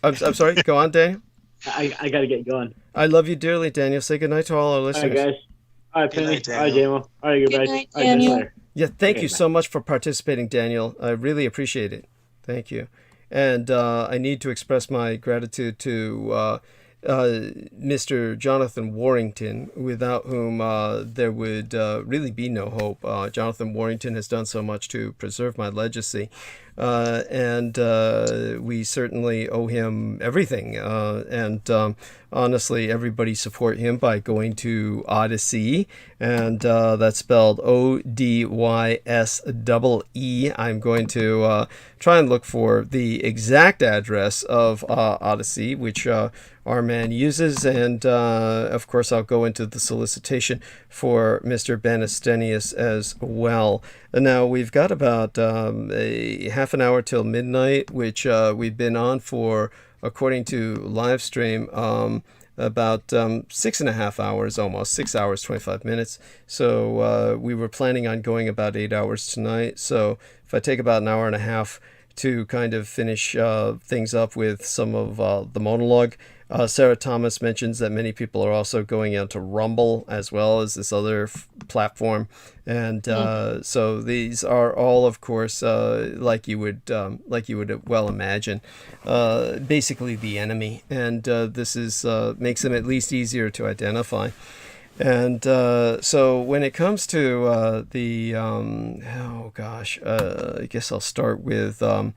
I'm sorry. Go on, Daniel. I gotta get going. I love you dearly, Daniel. Say goodnight to all our listeners. All right, guys. All right, Penny. All right, Daniel. All right, goodbye. Good night, Daniel. Yeah, thank you so much for participating, Daniel. I really appreciate it. Thank you. And I need to express my gratitude to Mr. Jonathan Warrington, without whom there would really be no hope. Jonathan Warrington has done so much to preserve my legacy, and we certainly owe him everything. Honestly, everybody support him by going to Odysee, and that's spelled ODYSEE. I'm going to try and look for the exact address of Odysee, which our man uses, and of course I'll go into the solicitation for Mr. Banastenius as well. And now we've got about a half an hour till midnight, which we've been on for, according to Livestream, about 6.5 hours, almost 6 hours 25 minutes. So we were planning on going about 8 hours tonight. So if I take about an hour and a half to kind of finish things up with some of the monologue. Sarah Thomas mentions that many people are also going out to Rumble as well as this other platform, and so these are all, of course, like you would well imagine, basically the enemy, and this is makes them at least easier to identify. And so when it comes to I guess I'll start with the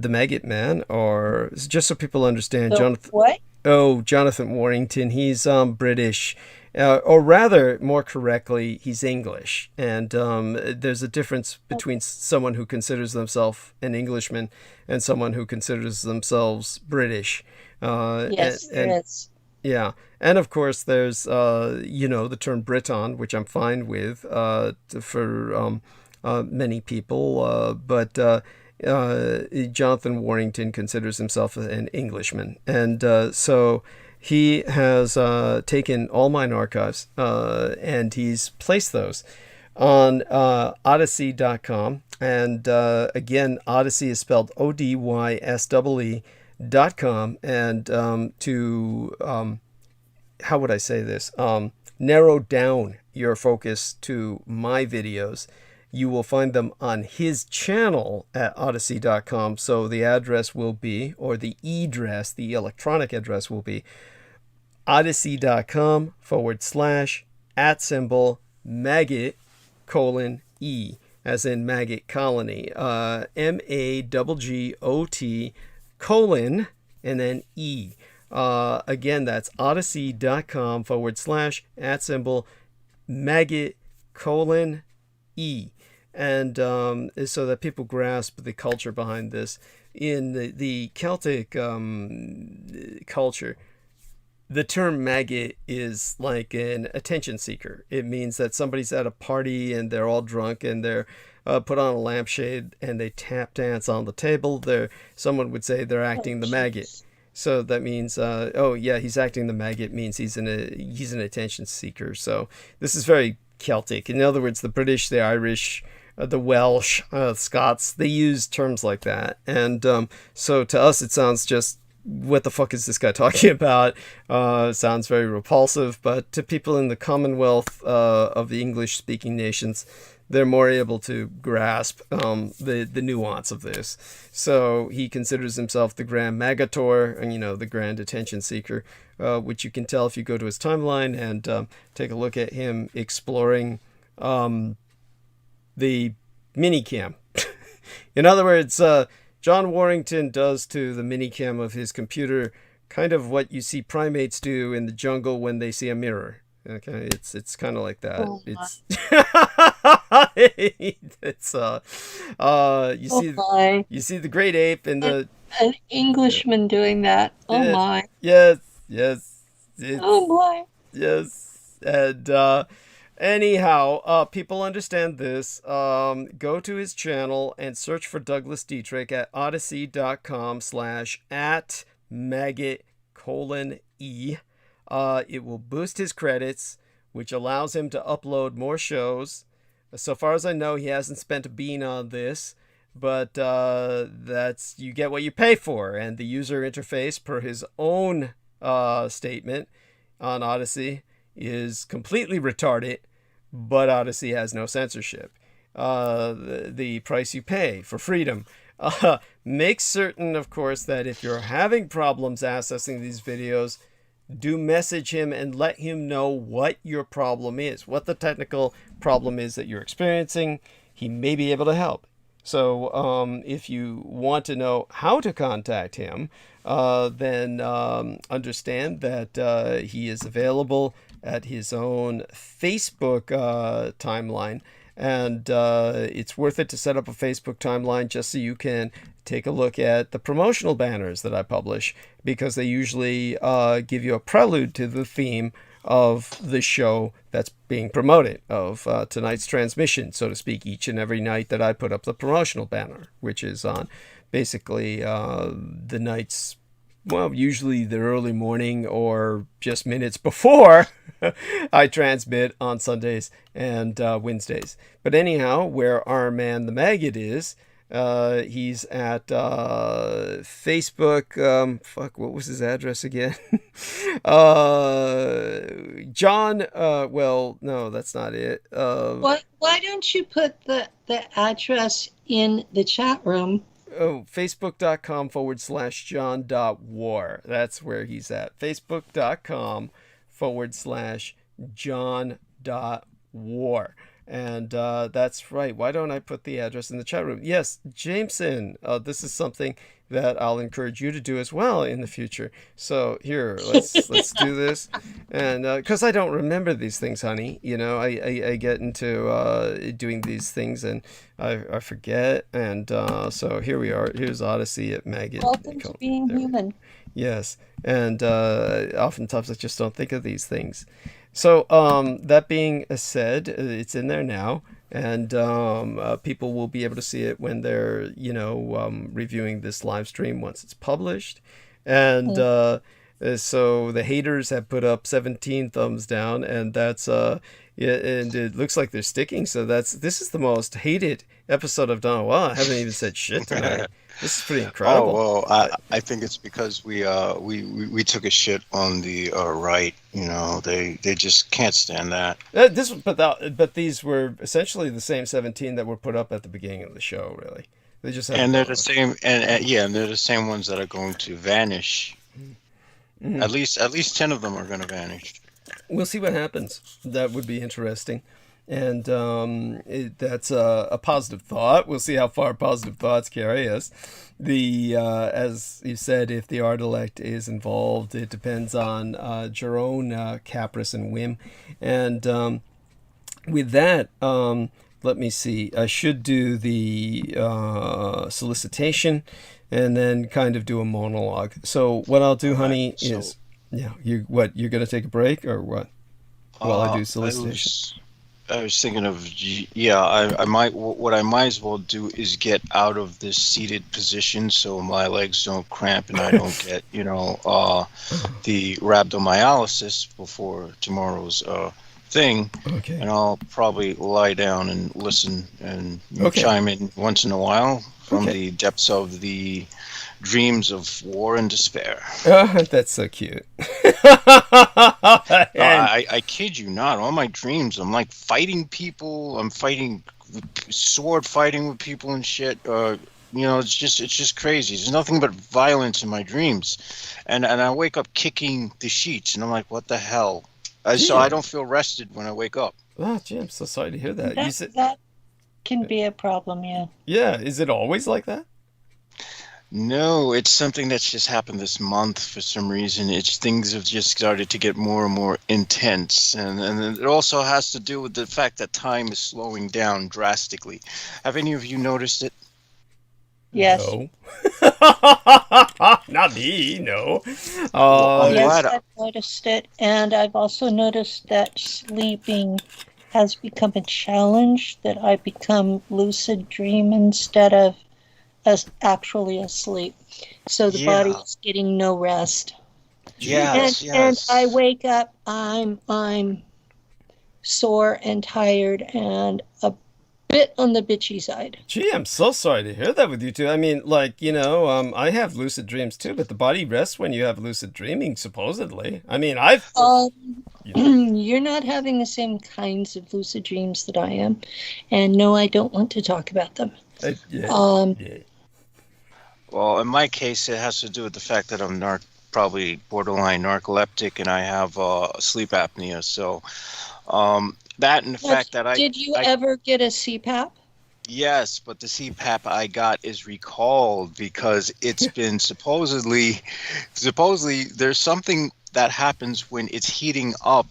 Maggot Man, or just so people understand, So Jonathan. what? Oh, Jonathan Warrington. He's British, or rather, more correctly, he's English. And there's a difference between someone who considers themselves an Englishman and someone who considers themselves British. Yes, there is. Yeah, and of course there's the term Briton, which I'm fine with for many people, but Jonathan Warrington considers himself an Englishman, and so he has taken all mine archives and he's placed those on Odysee.com, and again, Odysee is spelled ODYSEE.com, and to how would I say this? Narrow down your focus to my videos. You will find them on his channel at Odysee.com. So the address will be, or the e-dress, the electronic address will be Odysee.com/maggot:*E, as in maggot colony. MAGGOT : and then E. Again, that's Odysee.com/maggot:*E. And so that people grasp the culture behind this. In the Celtic culture, the term maggot is like an attention seeker. It means that somebody's at a party and they're all drunk and they're put on a lampshade and they tap dance on the table. Someone would say they're acting the maggot. So that means, he's acting the maggot means he's an attention seeker. So this is very Celtic. In other words, the British, the Irish, the Welsh, Scots, they use terms like that. And so to us, it sounds just, what the fuck is this guy talking about? Sounds very repulsive. But to people in the Commonwealth of the English-speaking nations, they're more able to grasp the nuance of this. So he considers himself the Grand Magator, and the Grand Attention Seeker, which you can tell if you go to his timeline and take a look at him exploring the minicam. In other words, John Warrington does to the minicam of his computer kind of what you see primates do in the jungle when they see a mirror. Okay, it's kind of like that. Oh, You see the great ape and the an Englishman doing that. Oh my. Yes. Oh my. Yes. And anyhow, people understand this. Go to his channel and search for Douglas Dietrich at Odysee.com/maggot:*E. It will boost his credits, which allows him to upload more shows. So far as I know, he hasn't spent a bean on this, but that's, you get what you pay for. And the user interface, per his own statement on Odysee, is completely retarded, but Odysee has no censorship. The price you pay for freedom. Make certain, of course, that if you're having problems accessing these videos, do message him and let him know what your problem is, what the technical problem is that you're experiencing. He may be able to help. So if you want to know how to contact him, then understand that he is available at his own Facebook timeline. And it's worth it to set up a Facebook timeline just so you can take a look at the promotional banners that I publish, because they usually give you a prelude to the theme of the show that's being promoted, of tonight's transmission, so to speak, each and every night that I put up the promotional banner, which is on basically the nights, well, usually the early morning or just minutes before I transmit on Sundays and Wednesdays. But anyhow, where our man the maggot is, he's at Facebook. What was his address again? John. Well, no, that's not it. Why don't you put the address in the chat room? Oh, facebook.com/John.War. That's where he's at. Facebook.com/John.War. And that's right. Why don't I put the address in the chat room? Yes, Jameson. This is something that I'll encourage you to do as well in the future. So here, let's do this. And because I don't remember these things, honey, you know, I get into doing these things and I forget. And so here we are. Here's Odyssey at Maggot. Welcome to being human. Yes, and oftentimes I just don't think of these things. So that being said, it's in there now, and people will be able to see it when they're, reviewing this live stream once it's published. And so the haters have put up 17 thumbs down, and that's and it looks like they're sticking. So this is the most hated episode of Don Juan. I haven't even said shit tonight. This is pretty incredible. Oh well, I think it's because we took a shit on the right. You know, they just can't stand that. But these were essentially the same 17 that were put up at the beginning of the show. Really, they just they're the same, and they're the same ones that are going to vanish. Mm-hmm. At least 10 of them are going to vanish. We'll see what happens. That would be interesting. And that's a positive thought. We'll see how far positive thoughts carry us. As you said, if the art elect is involved, it depends on your own caprice and whim. And with that, let me see. I should do the solicitation and then kind of do a monologue. So what I'll do, honey, is you're going to take a break or what? While I do solicitation. I was thinking of, I might. What I might as well do is get out of this seated position so my legs don't cramp and I don't get, the rhabdomyolysis before tomorrow's thing. Okay. And I'll probably lie down and listen and chime in once in a while from the depths of the dreams of war and despair. That's so cute. I kid you not. All my dreams, I'm like fighting people. I'm sword fighting with people and shit. It's just crazy. There's nothing but violence in my dreams, and I wake up kicking the sheets, and I'm like, what the hell? So I don't feel rested when I wake up. Oh, gee, I'm so sorry to hear that. That can be a problem, yeah. Yeah, is it always like that? No, it's something that's just happened this month for some reason. Things have just started to get more and more intense, and it also has to do with the fact that time is slowing down drastically. Have any of you noticed it? Yes. No. Not me, no. Yes, I've noticed it, and I've also noticed that sleeping has become a challenge, that I become lucid dream instead of actually asleep. So the body is getting no rest. Yes, and I wake up, I'm sore and tired and a bit on the bitchy side. Gee, I'm so sorry to hear that with you two. I mean, I have lucid dreams too, but the body rests when you have lucid dreaming, supposedly. I mean, you're not having the same kinds of lucid dreams that I am, and no, I don't want to talk about them. Well, in my case, it has to do with the fact that I'm probably borderline narcoleptic, and I have sleep apnea. So that and the fact that Did you ever get a CPAP? Yes, but the CPAP I got is recalled because it's been supposedly there's something that happens when it's heating up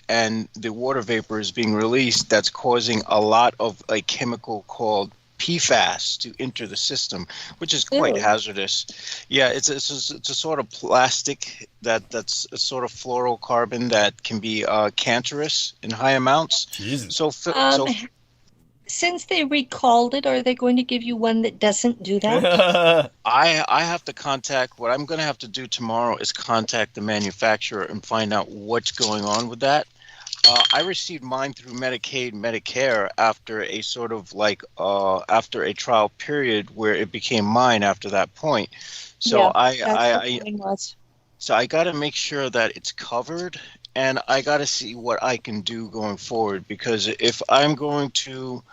and the water vapor is being released that's causing a lot of a chemical called PFAS to enter the system, which is quite hazardous. Yeah, it's a sort of plastic that's a sort of fluorocarbon that can be cancerous in high amounts. Jesus. Since they recalled it, are they going to give you one that doesn't do that? I have to contact, what I'm going to have to do tomorrow is contact the manufacturer and find out what's going on with that. I received mine through Medicaid, Medicare after a sort of like, after a trial period where it became mine after that point. So So I got to make sure that it's covered, and I got to see what I can do going forward, because if I'm going to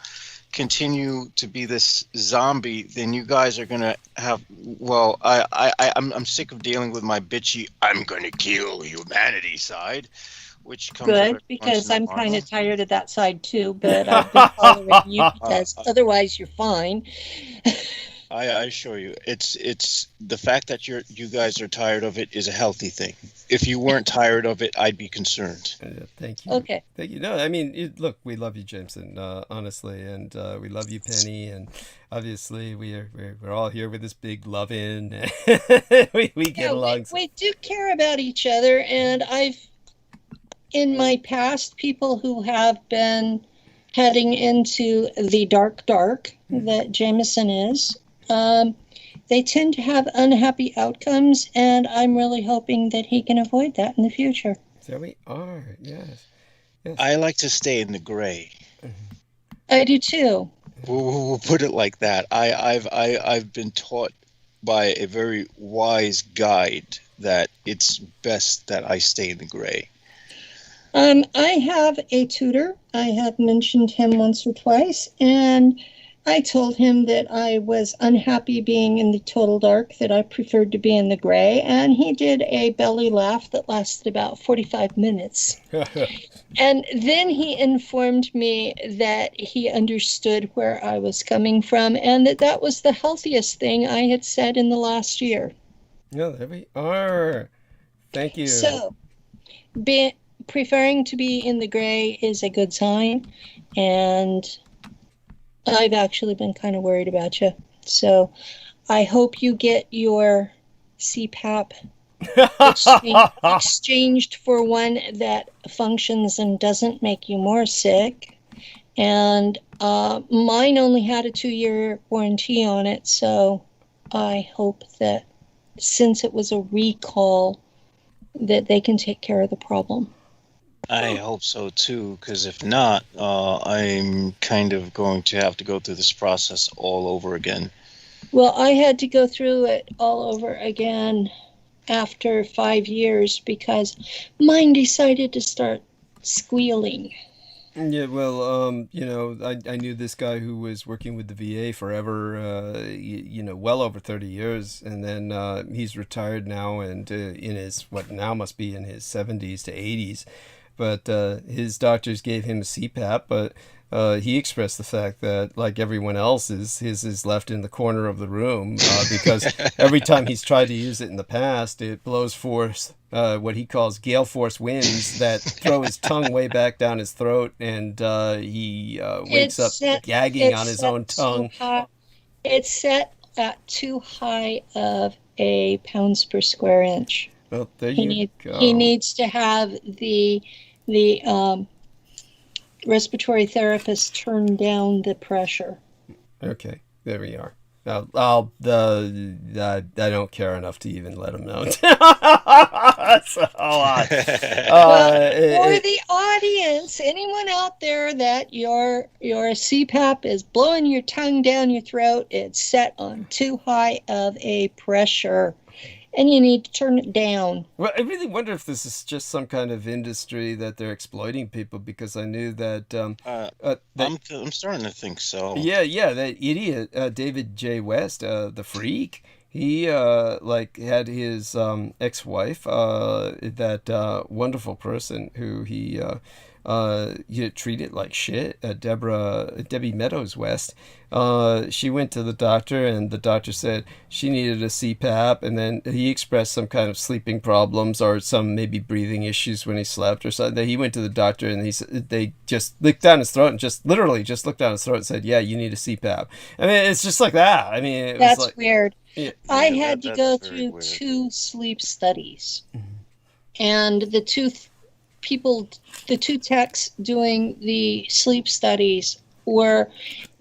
continue to be this zombie, then you guys are going to have, well, I'm sick of dealing with my bitchy, I'm going to kill humanity side, which comes good, because I'm kind of tired of that side too, but I've been tolerating you because otherwise you're fine. I assure you, it's the fact that you guys are tired of it is a healthy thing. If you weren't tired of it, I'd be concerned. Thank you. Okay. Thank you. No, I mean, look, we love you, Jameson, honestly, and we love you, Penny, and obviously we're all here with this big love-in. we get along. We do care about each other, and in my past, people who have been heading into the dark that Jameson is, they tend to have unhappy outcomes, and I'm really hoping that he can avoid that in the future. There we are, yes. I like to stay in the gray. I do too. We'll put it like that. I've been taught by a very wise guide that it's best that I stay in the gray. I have a tutor. I have mentioned him once or twice, and I told him that I was unhappy being in the total dark, that I preferred to be in the gray, and he did a belly laugh that lasted about 45 minutes. And then he informed me that he understood where I was coming from, and that was the healthiest thing I had said in the last year. Yeah, there we are. Thank you. So, preferring to be in the gray is a good sign, and I've actually been kind of worried about you. So I hope you get your CPAP exchanged for one that functions and doesn't make you more sick. And mine only had a 2-year warranty on it, so I hope that since it was a recall, that they can take care of the problem. I hope so too, because if not, I'm kind of going to have to go through this process all over again. Well, I had to go through it all over again after 5 years because mine decided to start squealing. Yeah, well, I knew this guy who was working with the VA forever, well over 30 years, and then he's retired now and in his, what now must be in his 70s to 80s. But his doctors gave him a CPAP, but he expressed the fact that, like everyone else, his is left in the corner of the room because every time he's tried to use it in the past, it blows forth what he calls gale force winds that throw his tongue way back down his throat, and he wakes up gagging on his own tongue. It's set at too high of a pounds per square inch. Well, there you go. He needs to have the respiratory therapist turn down the pressure. Okay, there we are. I don't care enough to even let him know. For the audience, anyone out there that your CPAP is blowing your tongue down your throat, it's set on too high of a pressure, and you need to turn it down. Well, I really wonder if this is just some kind of industry that they're exploiting people, because I knew that... I'm starting to think so. Yeah, that idiot, David J. West, the freak, He like had his ex-wife, that wonderful person who he treated like shit, Debbie Meadows West. She went to the doctor, and the doctor said she needed a CPAP, and then he expressed some kind of sleeping problems or some maybe breathing issues when he slept or something. He went to the doctor, and they just looked down his throat and just literally just looked down his throat and said, "Yeah, you need a CPAP." I mean, it's just like that. I mean, it That's was like, weird. yeah. I had to go that's very through weird. 2 sleep studies, and the two techs doing the sleep studies were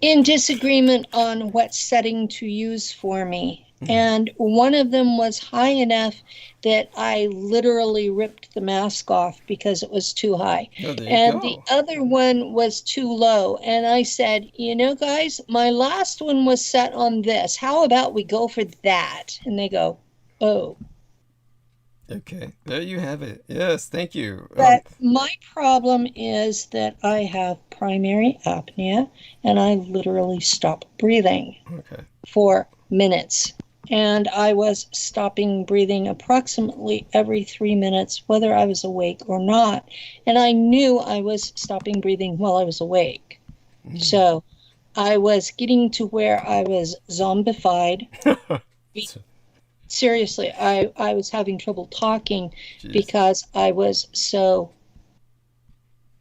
in disagreement on what setting to use for me. And one of them was high enough that I literally ripped the mask off because it was too high. Oh, there you And go. the other one was too low. And I said, you know, guys, my last one was set on this. How about we go for that? And they go, oh. Okay, there you have it. Yes, thank you. But my problem is that I have primary apnea, and I literally stop breathing Okay. for minutes. And I was stopping breathing approximately every 3 minutes, whether I was awake or not. And I knew I was stopping breathing while I was awake. So I was getting to where I was zombified. Seriously, I was having trouble talking Jeez. because I was so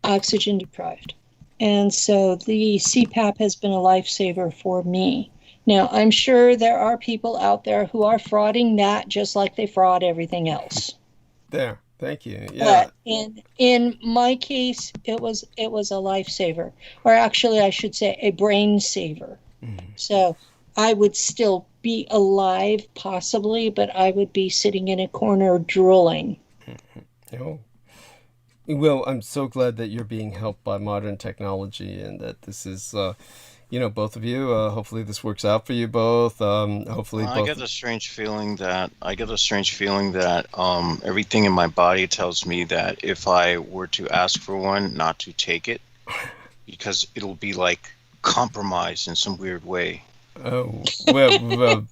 oxygen deprived. And so the CPAP has been a lifesaver for me. Now, I'm sure there are people out there who are frauding that just like they fraud everything else. There, thank you. Yeah. But in my case, it was a lifesaver, or actually I should say a brain saver. So I would still be alive possibly, but I would be sitting in a corner drooling. Oh. Well, I'm so glad that you're being helped by modern technology, and that this is, both of you. Hopefully, this works out for you both. Hopefully, I both. get a strange feeling that everything in my body tells me that if I were to ask for one, not to take it, because it'll be like compromised in some weird way. Oh well.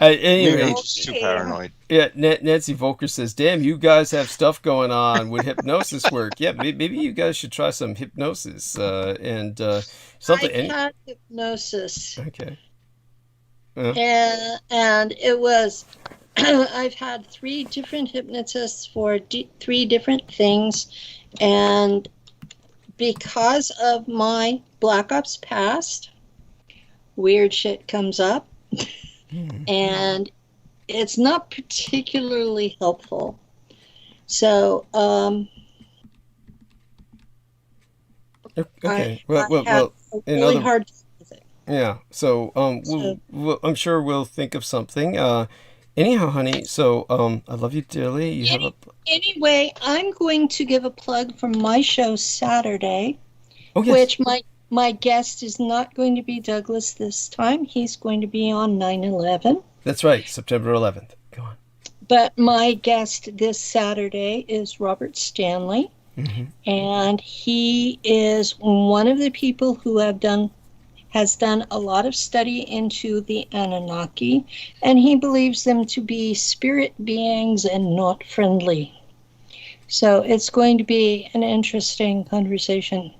Anyway, Maybe I'm just too paranoid. yeah. Nancy Volker says, "Damn, you guys have stuff going on. Would hypnosis work? Yeah, maybe you guys should try some hypnosis and something." I've had hypnosis. Okay. And it was, I've had 3 different hypnotists for 3 different things. And because of my Black Ops past, weird shit comes up. And it's not particularly helpful. So, Okay. I Well. have a In really other. hard time with it. Yeah. So, I'm sure we'll think of something. Anyhow, honey. So, I love you dearly. You have a. Anyway, I'm going to give a plug for my show Saturday, Oh yes. which my guest is not going to be Douglas this time. He's going to be on 9/11. That's right. September 11th. Go on. But my guest this Saturday is Robert Stanley. And he is one of the people who has done a lot of study into the Anunnaki, and he believes them to be spirit beings and not friendly. So it's going to be an interesting conversation.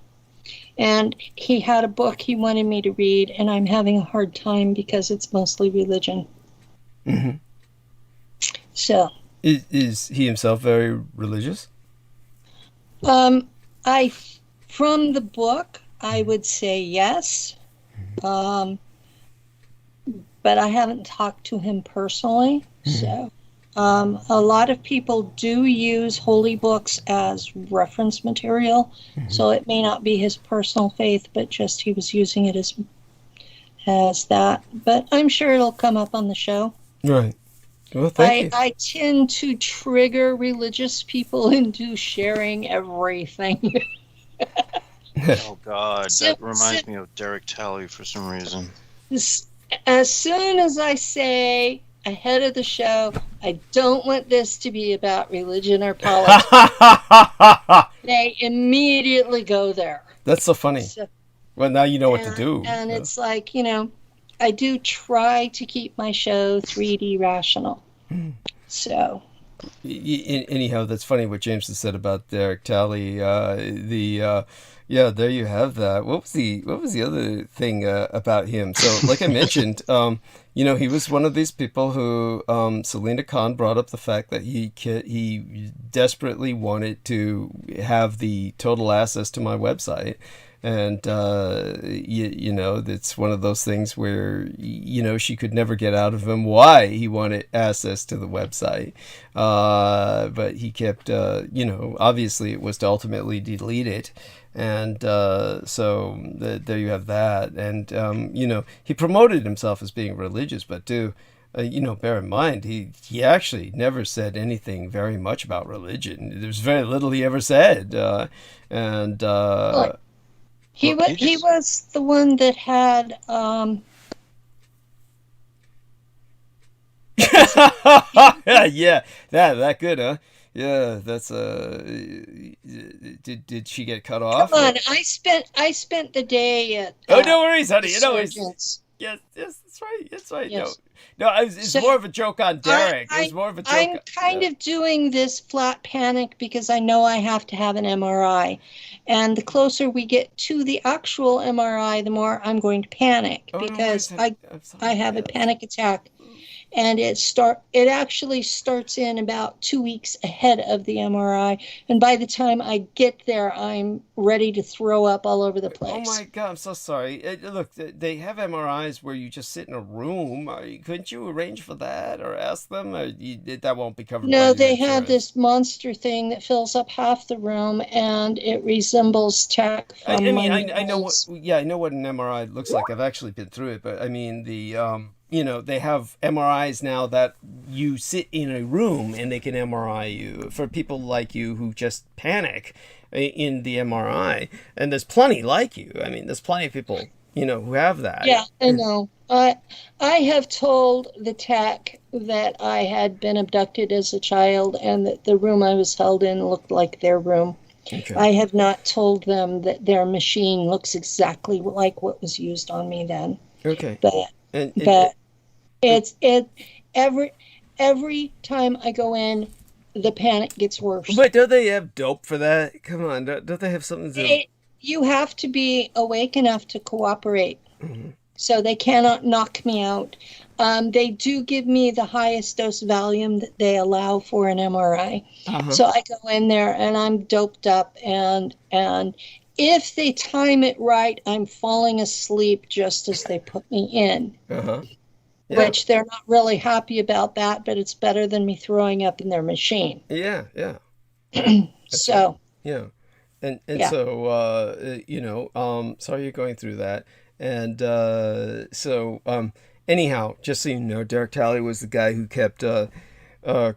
And he had a book he wanted me to read, and I'm having a hard time because it's mostly religion. So Is he himself very religious? From the book, I would say yes. But I haven't talked to him personally. So a lot of people do use holy books as reference material. So it may not be his personal faith, but just he was using it as that. But I'm sure it'll come up on the show. Right. Well, thank you. I tend to trigger religious people into sharing everything. Oh God, that reminds me of Derek Talley for some reason. As soon as I say ahead of the show, I don't want this to be about religion or politics, they immediately go there. That's so funny. So, Well, now you know what to do. And it's like, do try to keep my show 3D rational. So. Anyhow, that's funny what James has said about Derek Talley. Yeah, there you have that. What was the other thing about him? So, like I mentioned, he was one of these people who Selena Khan brought up the fact that he desperately wanted to have the total access to my website. And, it's one of those things where, she could never get out of him why he wanted access to the website. But he kept, obviously it was to ultimately delete it. And so there you have that. And, he promoted himself as being religious, but bear in mind, he actually never said anything very much about religion. There's very little he ever said. He was the one that had yeah, that good, huh? Yeah, that's did she get cut off? Come on, I spent the day at no worries, honey. Yes, that's right. That's right. Yes. No, it's more of a joke on Derek. It was more of a joke. I'm kind of doing this flat panic because I know I have to have an MRI. And the closer we get to the actual MRI, the more I'm going to panic because I have a panic attack. And it actually starts in about 2 weeks ahead of the MRI. And by the time I get there, I'm ready to throw up all over the place. Oh my God, I'm so sorry. Look, they have MRIs where you just sit in a room. Couldn't you arrange for that or ask them? Or that won't be covered by No, your they insurance? have this monster thing that fills up half the room, and it resembles tech from I know what an MRI looks like. I've actually been through it, but I mean they have MRIs now that you sit in a room and they can MRI you for people like you who just panic in the MRI. And there's plenty like you. I mean, there's plenty of people, who have that. Yeah, I know. I have told the tech that I had been abducted as a child and that the room I was held in looked like their room. Okay. I have not told them that their machine looks exactly like what was used on me then. Okay. But it's every time I go in, the panic gets worse. But don't they have dope for that? Come on, don't they have something to... You have to be awake enough to cooperate. Mm-hmm. So they cannot knock me out. They do give me the highest dose Valium that they allow for an MRI. Uh-huh. So I go in there and I'm doped up, and if they time it right, I'm falling asleep just as they put me in. Uh-huh. Yeah. Which they're not really happy about that, but it's better than me throwing up in their machine. Yeah. So. Yeah. And Yeah. So, sorry you're going through that. And anyhow, just so you know, Derek Talley was the guy who kept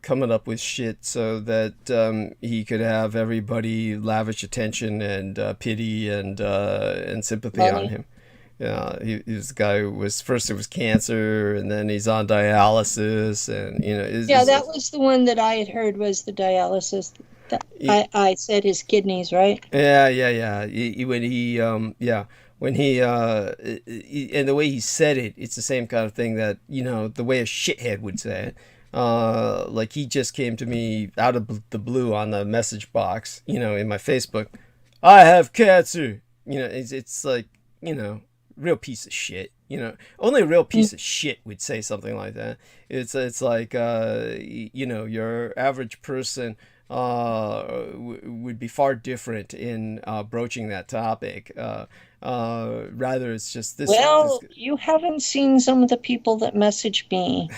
coming up with shit so that he could have everybody lavish attention and pity and sympathy on him. Yeah, he was the guy who was first. It was cancer, and then he's on dialysis, and that was the one that I had heard was the dialysis. I said his kidneys, right? Yeah. When he and the way he said it, it's the same kind of thing that the way a shithead would say it. Like he just came to me out of the blue on the message box, in my Facebook. I have cancer. It's like real piece of shit. Only a real piece of shit would say something like that. It's like your average person would be far different in broaching that topic. Rather, it's just this. Well, you haven't seen some of the people that message me.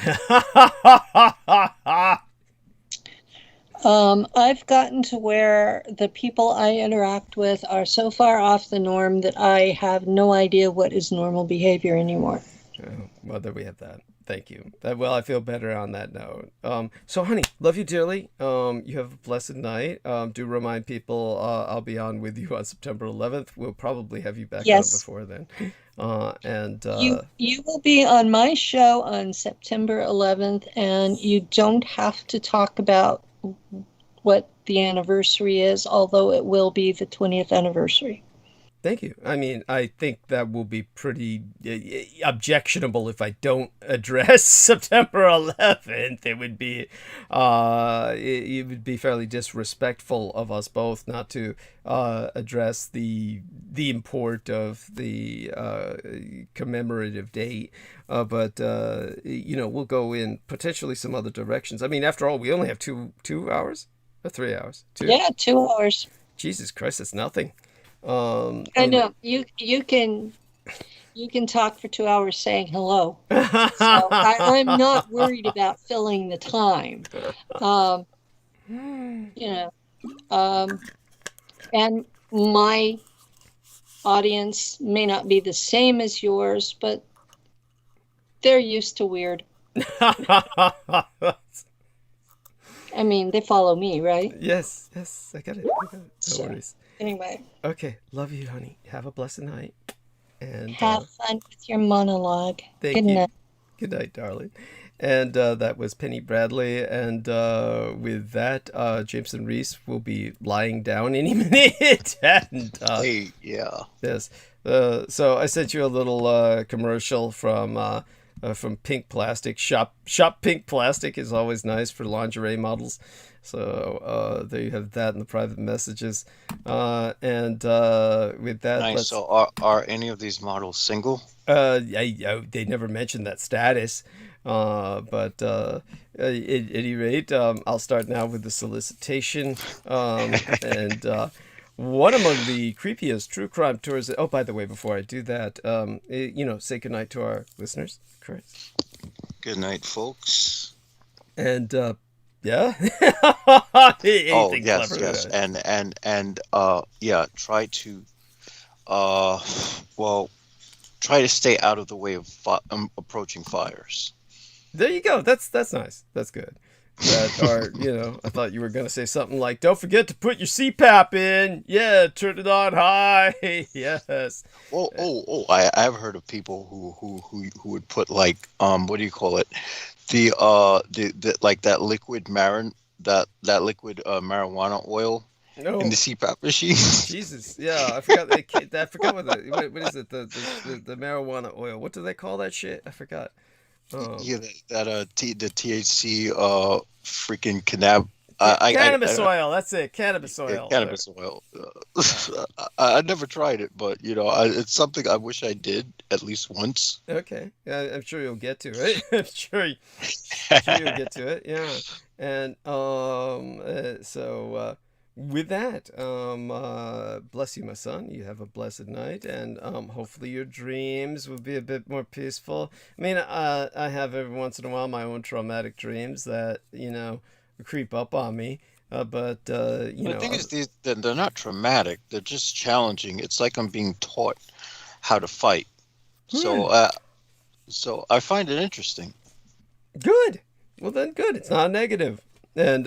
I've gotten to where the people I interact with are so far off the norm that I have no idea what is normal behavior anymore. Well, there we have that. Thank you. Well, I feel better on that note. So, honey, love you dearly. You have a blessed night. Do remind people I'll be on with you on September 11th. We'll probably have you back on before then. You will be on my show on September 11th, and you don't have to talk about what the anniversary is, although it will be the 20th anniversary. Thank you. I mean, I think that will be pretty objectionable if I don't address September 11th. It would be, it would be fairly disrespectful of us both not to address the import of the commemorative date. But you know, we'll go in potentially some other directions. I mean, after all, we only have 2 hours or 3 hours. 2? Yeah, 2 hours. Jesus Christ, it's nothing. I know you can talk for 2 hours saying hello. So I'm not worried about filling the time. You know, and my audience may not be the same as yours, but they're used to weird. I mean, they follow me, right? Yes, I got it. No worries. Anyway. Okay, love you, honey. Have a blessed night. And have fun with your monologue. Good night. Good night, darling. And that was Penny Bradley. And with that, Jameson Reese will be lying down any minute. And hey, yeah. Yes. So I sent you a little commercial from Pink Plastic. Shop Pink Plastic is always nice for lingerie models. So there you have that in the private messages. And with that, nice. So are any of these models single? They never mentioned that status. But at any rate, I'll start now with the solicitation. And one among the creepiest true crime tours. Oh, by the way, before I do that, you know, say goodnight to our listeners. Correct. Good night, folks. And yeah. Oh, yes. And yeah, try to try to stay out of the way of approaching fires. There you go. That's nice. That's good. Or, you know, I thought you were going to say something like, don't forget to put your CPAP in. Yeah, turn it on high. Yes. I've heard of people who would put like, what do you call it? The like that liquid marijuana oil in the CPAP machine. Jesus. Yeah, I forgot what is it? The marijuana oil. What do they call that shit? I forgot. Yeah, the THC freaking cannabis oil. That's it. Cannabis oil. Yeah, cannabis oil. I never tried it, but you know, it's something I wish I did at least once. Okay, I'm sure you'll get to it. I'm sure you'll get to it. Yeah, and so with that, bless you, my son. You have a blessed night, and hopefully your dreams will be a bit more peaceful. I mean, I have every once in a while my own traumatic dreams that, you know, creep up on me. But you know, the thing is, they're not traumatic. They're just challenging. It's like I'm being taught how to fight. So I find it interesting. Good. Well, then good. It's not negative. And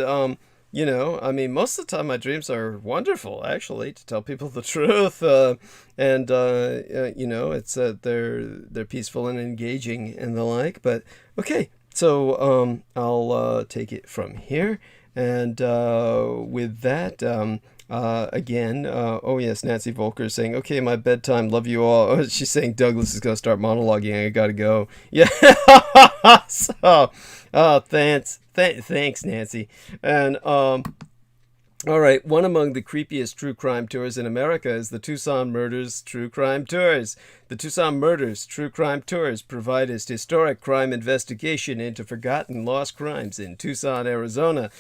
you know, I mean, most of the time my dreams are wonderful, actually, to tell people the truth. And you know, it's they're peaceful and engaging and the like. But okay, so I'll take it from here. And with that, again, oh yes, Nancy Volker is saying, okay, my bedtime, love you all. She's saying Douglas is going to start monologuing. I got to go. Yeah. So, thanks, Nancy. And, all right, one among the creepiest true crime tours in America is the Tucson Murders True Crime Tours. The Tucson Murders True Crime Tours provide a historic crime investigation into forgotten lost crimes in Tucson, Arizona.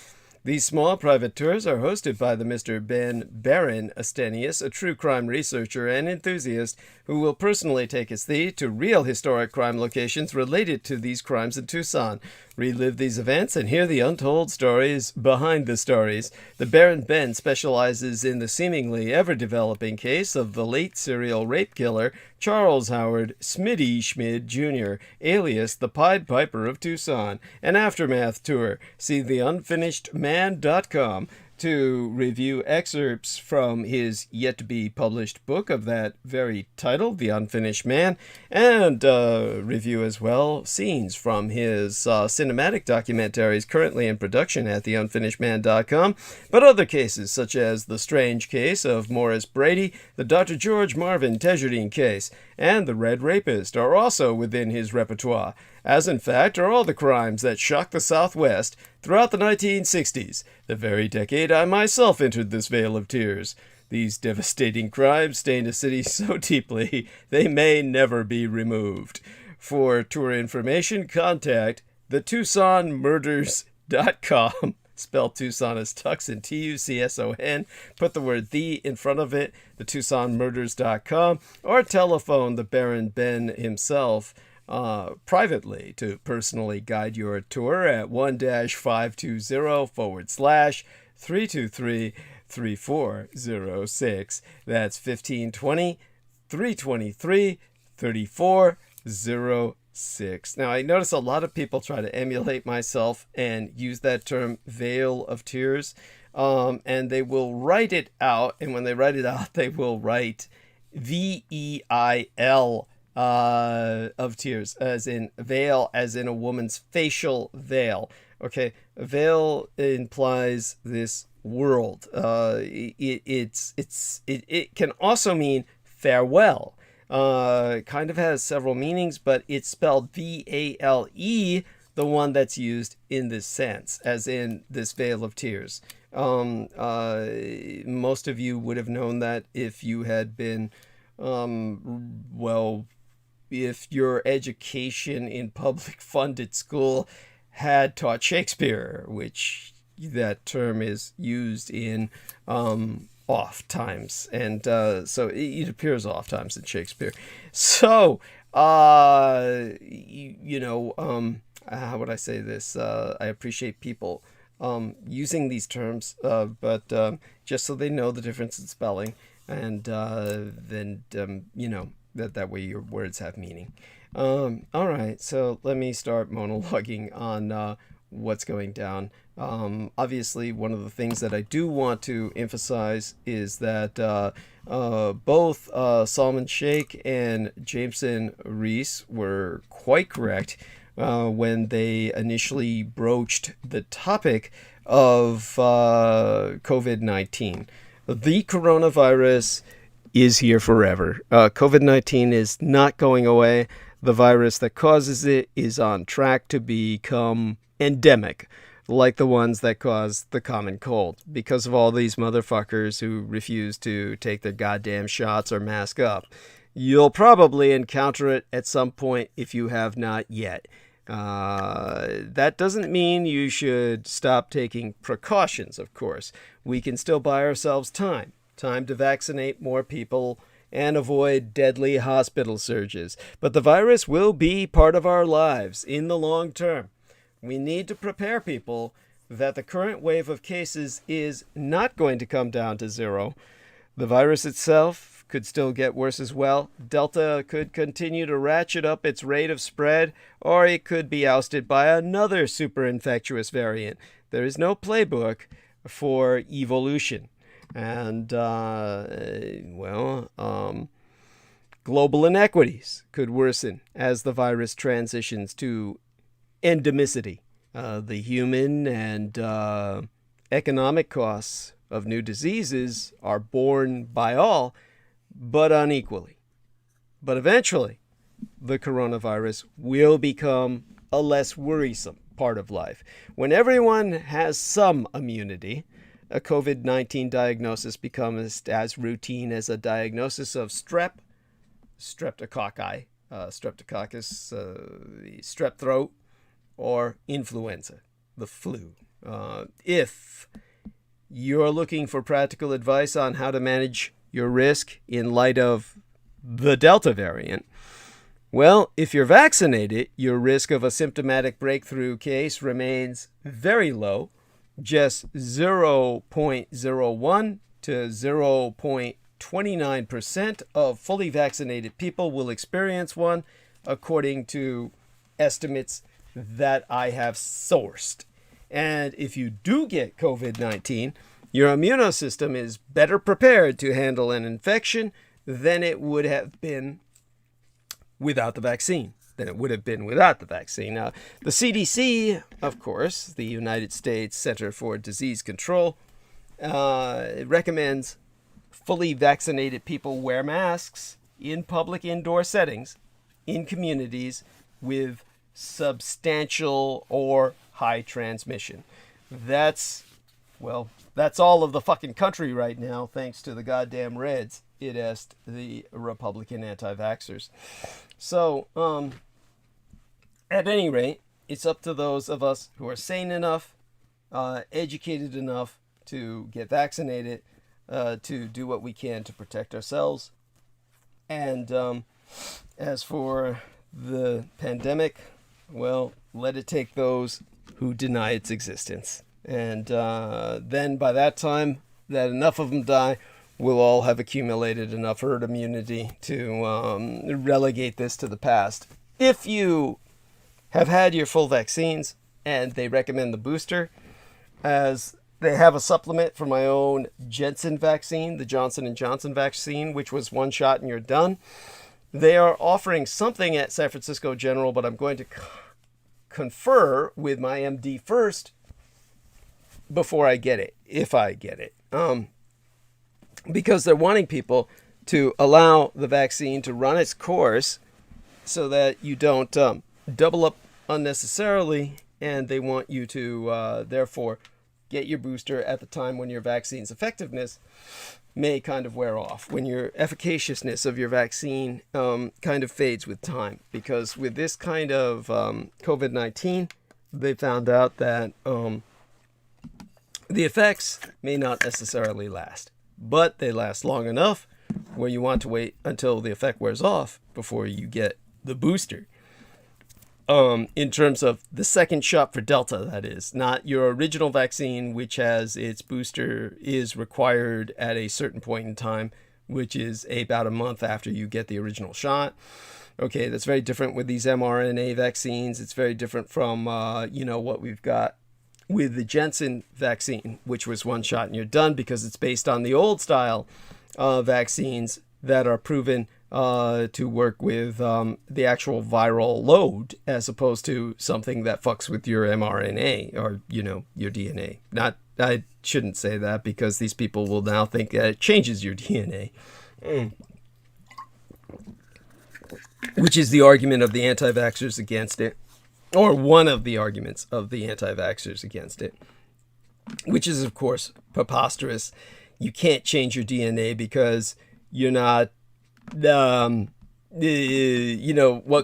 These small private tours are hosted by the Mr. Ben Baron Astenius, a true crime researcher and enthusiast who will personally take us to real historic crime locations related to these crimes in Tucson. Relive these events and hear the untold stories behind the stories. The Baron Ben specializes in the seemingly ever-developing case of the late serial rape killer Charles Howard Smitty Schmid Jr., alias the Pied Piper of Tucson. An aftermath tour. See theunfinishedman.com to review excerpts from his yet-to-be-published book of that very title, The Unfinished Man, and review as well scenes from his cinematic documentaries currently in production at theunfinishedman.com, but other cases such as The Strange Case of Morris Brady, the Dr. George Marvin Tejeardine case, and The Red Rapist are also within his repertoire, as in fact are all the crimes that shocked the Southwest throughout the 1960s, the very decade I myself entered this vale of tears. These devastating crimes stained a city so deeply they may never be removed. For tour information, contact thetucsonmurders.com. Spell Tucson as Tucson, Tucson. Put the word "the" in front of it, thetucsonmurders.com, or telephone the Baron Ben himself privately to personally guide your tour at 1-520-4/323-3406. That's 1520-323-3406. Now, I notice a lot of people try to emulate myself and use that term Vale of Tears, and they will write it out, and when they write it out, they will write VEIL of tears, as in veil, as in a woman's facial veil. Okay, veil implies this world. It can also mean farewell. Kind of has several meanings, but it's spelled VALE, the one that's used in this sense, as in this veil of tears. Most of you would have known that if you had been, if your education in public funded school had taught Shakespeare, which that term is used in oft times, and so it appears oft times in Shakespeare. So how would I say this? I appreciate people using these terms, but just so they know the difference in spelling, and then that way your words have meaning. All right, so let me start monologuing on what's going down. Obviously, one of the things that I do want to emphasize is that both Salman Sheikh and Jameson Rees were quite correct when they initially broached the topic of COVID-19. The coronavirus is here forever. COVID-19 is not going away. The virus that causes it is on track to become endemic, like the ones that cause the common cold, because of all these motherfuckers who refuse to take their goddamn shots or mask up. You'll probably encounter it at some point if you have not yet. That doesn't mean you should stop taking precautions, of course. We can still buy ourselves time to vaccinate more people and avoid deadly hospital surges. But the virus will be part of our lives in the long term. We need to prepare people that the current wave of cases is not going to come down to zero. The virus itself could still get worse as well. Delta could continue to ratchet up its rate of spread, or it could be ousted by another super infectious variant. There is no playbook for evolution. And, global inequities could worsen as the virus transitions to endemicity. The human and economic costs of new diseases are borne by all, but unequally. But eventually, the coronavirus will become a less worrisome part of life. When everyone has some immunity, a COVID-19 diagnosis becomes as routine as a diagnosis of streptococcus, strep throat, or influenza, the flu. If you're looking for practical advice on how to manage your risk in light of the Delta variant, well, if you're vaccinated, your risk of a symptomatic breakthrough case remains very low. Just 0.01 to 0.29% of fully vaccinated people will experience one, according to estimates that I have sourced. And if you do get COVID-19, your immunosystem is better prepared to handle an infection than it would have been without the vaccine. Now, the CDC, of course, the United States Center for Disease Control, recommends fully vaccinated people wear masks in public indoor settings in communities with substantial or high transmission. That's all of the fucking country right now, thanks to the goddamn Reds, it est the Republican anti-vaxxers. So, at any rate, it's up to those of us who are sane enough, educated enough to get vaccinated, to do what we can to protect ourselves. And as for the pandemic, well, let it take those who deny its existence. And then by that time that enough of them die, we'll all have accumulated enough herd immunity to relegate this to the past. If you have had your full vaccines and they recommend the booster, as they have a supplement for my own Janssen vaccine, the Johnson & Johnson vaccine, which was one shot and you're done. They are offering something at San Francisco General, but I'm going to confer with my MD first before I get it, if I get it. Because they're wanting people to allow the vaccine to run its course so that you don't double up unnecessarily, and they want you to therefore get your booster at the time when your vaccine's effectiveness may kind of wear off, when your efficaciousness of your vaccine kind of fades with time. Because with this kind of COVID-19, they found out that the effects may not necessarily last, but they last long enough where you want to wait until the effect wears off before you get the booster. In terms of the second shot for Delta, that is, not your original vaccine, which has its booster is required at a certain point in time, which is about a month after you get the original shot. Okay, that's very different with these mRNA vaccines. It's very different from, what we've got with the Janssen vaccine, which was one shot and you're done, because it's based on the old style vaccines that are proven to work with the actual viral load, as opposed to something that fucks with your mRNA or, your DNA. I shouldn't say that, because these people will now think that it changes your DNA. Which is the argument of the anti-vaxxers against it, or one of the arguments of the anti-vaxxers against it, which is, of course, preposterous. You can't change your DNA because you're not, what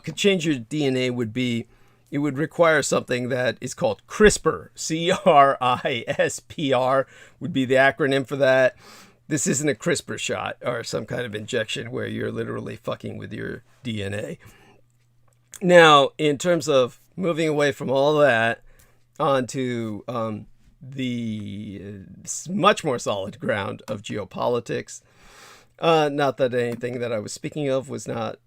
could change your DNA would be, it would require something that is called CRISPR. CRISPR would be the acronym for that. This isn't a CRISPR shot or some kind of injection where you're literally fucking with your DNA. Now, in terms of moving away from all that onto the much more solid ground of geopolitics, not that anything that I was speaking of was not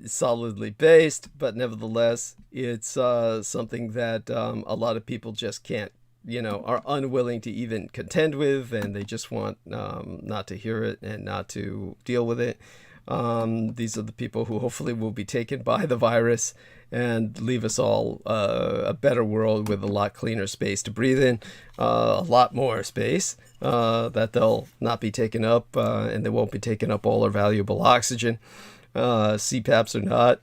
solidly based, but nevertheless, it's something that a lot of people just can't, are unwilling to even contend with, and they just want not to hear it and not to deal with it. These are the people who hopefully will be taken by the virus and leave us all a better world with a lot cleaner space to breathe in, a lot more space that they'll not be taken up, and they won't be taking up all our valuable oxygen, CPAPs or not.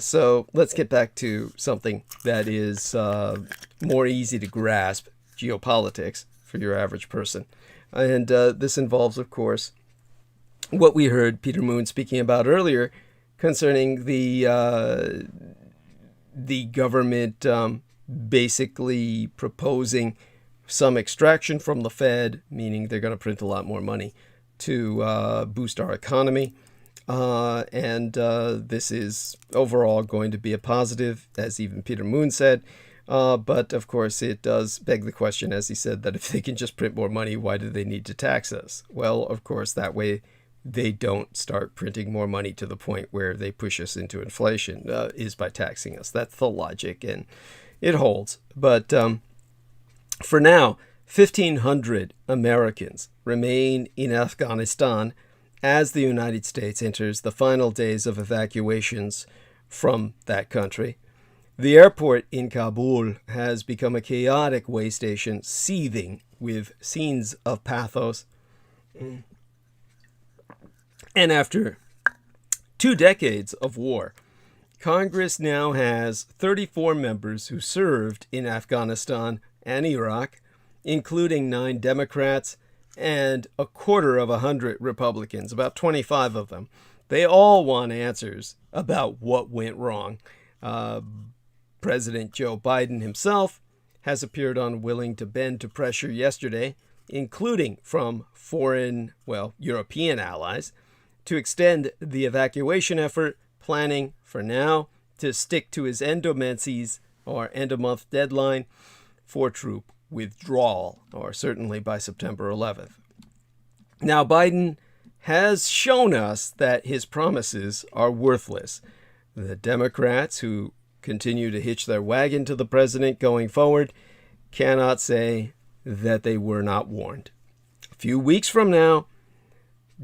So let's get back to something that is more easy to grasp, geopolitics, for your average person. And this involves, of course, what we heard Peter Moon speaking about earlier concerning the government basically proposing some extraction from the Fed, meaning they're going to print a lot more money to boost our economy. And this is overall going to be a positive, as even Peter Moon said. But of course, it does beg the question, as he said, that if they can just print more money, why do they need to tax us? Well, of course, that way they don't start printing more money to the point where they push us into inflation, is by taxing us. That's the logic, and it holds. But for now, 1,500 Americans remain in Afghanistan as the United States enters the final days of evacuations from that country. The airport in Kabul has become a chaotic way station, seething with scenes of pathos. And after 2 decades of war, Congress now has 34 members who served in Afghanistan and Iraq, including 9 Democrats and 100 Republicans, about 25 of them. They all want answers about what went wrong. President Joe Biden himself has appeared unwilling to bend to pressure yesterday, including from European allies, to extend the evacuation effort, planning for now to stick to his end-of-month deadline for troop withdrawal, or certainly by September 11th. Now, Biden has shown us that his promises are worthless. The Democrats, who continue to hitch their wagon to the president going forward, cannot say that they were not warned. A few weeks from now,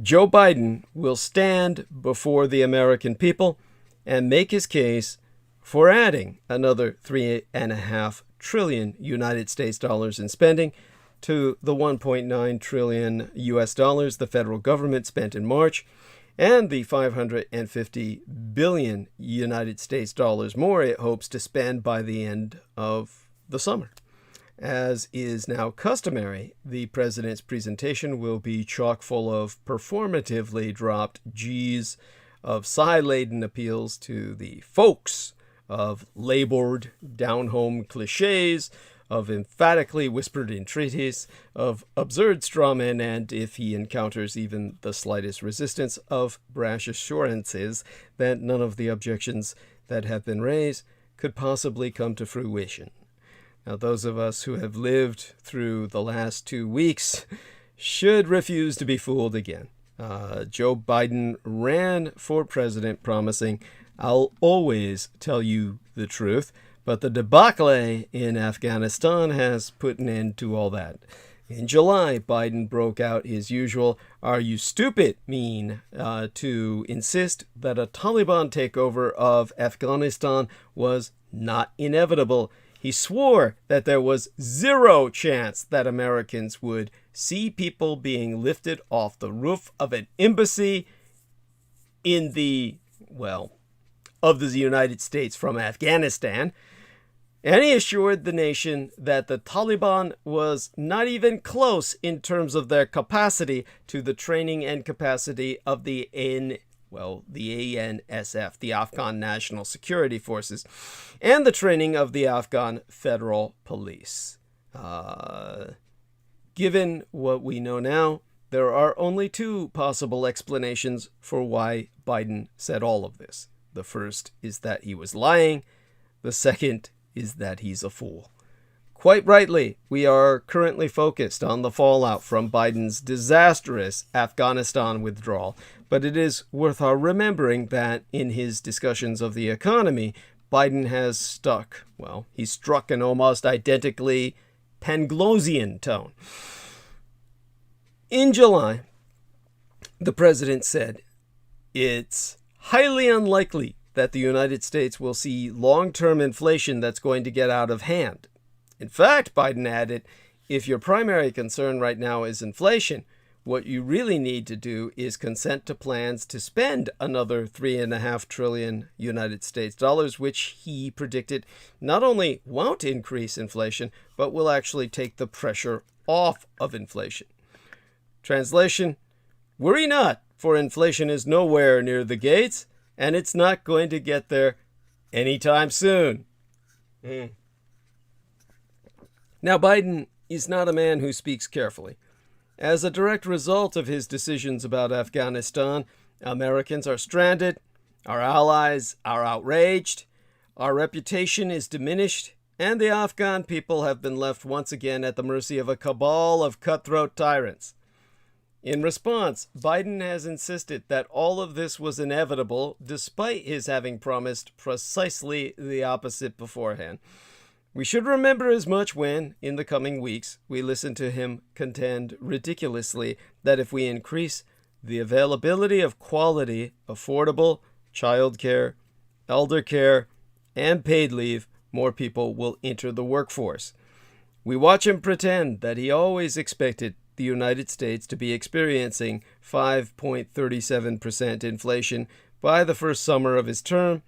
Joe Biden will stand before the American people and make his case for adding another $3.5 trillion United States dollars in spending to the $1.9 trillion US dollars the federal government spent in March, and the $550 billion United States dollars more it hopes to spend by the end of the summer. As is now customary, the president's presentation will be chock full of performatively dropped G's, of sigh-laden appeals to the folks, of labored, down-home cliches, of emphatically whispered entreaties, of absurd strawmen, and, if he encounters even the slightest resistance, of brash assurances that none of the objections that have been raised could possibly come to fruition. Now, those of us who have lived through the last 2 weeks should refuse to be fooled again. Joe Biden ran for president promising, "I'll always tell you the truth," but the debacle in Afghanistan has put an end to all that. In July, Biden broke out his usual "are you stupid" meme to insist that a Taliban takeover of Afghanistan was not inevitable. He swore that there was 0 chance that Americans would see people being lifted off the roof of an embassy of the United States from Afghanistan. And he assured the nation that the Taliban was not even close in terms of their capacity to the training and capacity of the ANSF, the Afghan National Security Forces, and the training of the Afghan Federal Police. Given what we know now, there are only 2 possible explanations for why Biden said all of this. The first is that he was lying. The second is that he's a fool. Quite rightly, we are currently focused on the fallout from Biden's disastrous Afghanistan withdrawal, but it is worth our remembering that in his discussions of the economy, Biden has struck an almost identically Penglosian tone. In July, the president said, "It's highly unlikely that the United States will see long-term inflation that's going to get out of hand. In fact," Biden added, "if your primary concern right now is inflation, what you really need to do is consent to plans to spend another $3.5 trillion United States dollars, which he predicted not only won't increase inflation, but will actually take the pressure off of inflation." Translation: worry not, for inflation is nowhere near the gates, and it's not going to get there anytime soon. Now, Biden is not a man who speaks carefully. As a direct result of his decisions about Afghanistan, Americans are stranded, our allies are outraged, our reputation is diminished, and the Afghan people have been left once again at the mercy of a cabal of cutthroat tyrants. In response, Biden has insisted that all of this was inevitable, despite his having promised precisely the opposite beforehand. We should remember as much when, in the coming weeks, we listen to him contend ridiculously that if we increase the availability of quality, affordable childcare, elder care, and paid leave, more people will enter the workforce. We watch him pretend that he always expected the United States to be experiencing 5.37% inflation by the first summer of his term,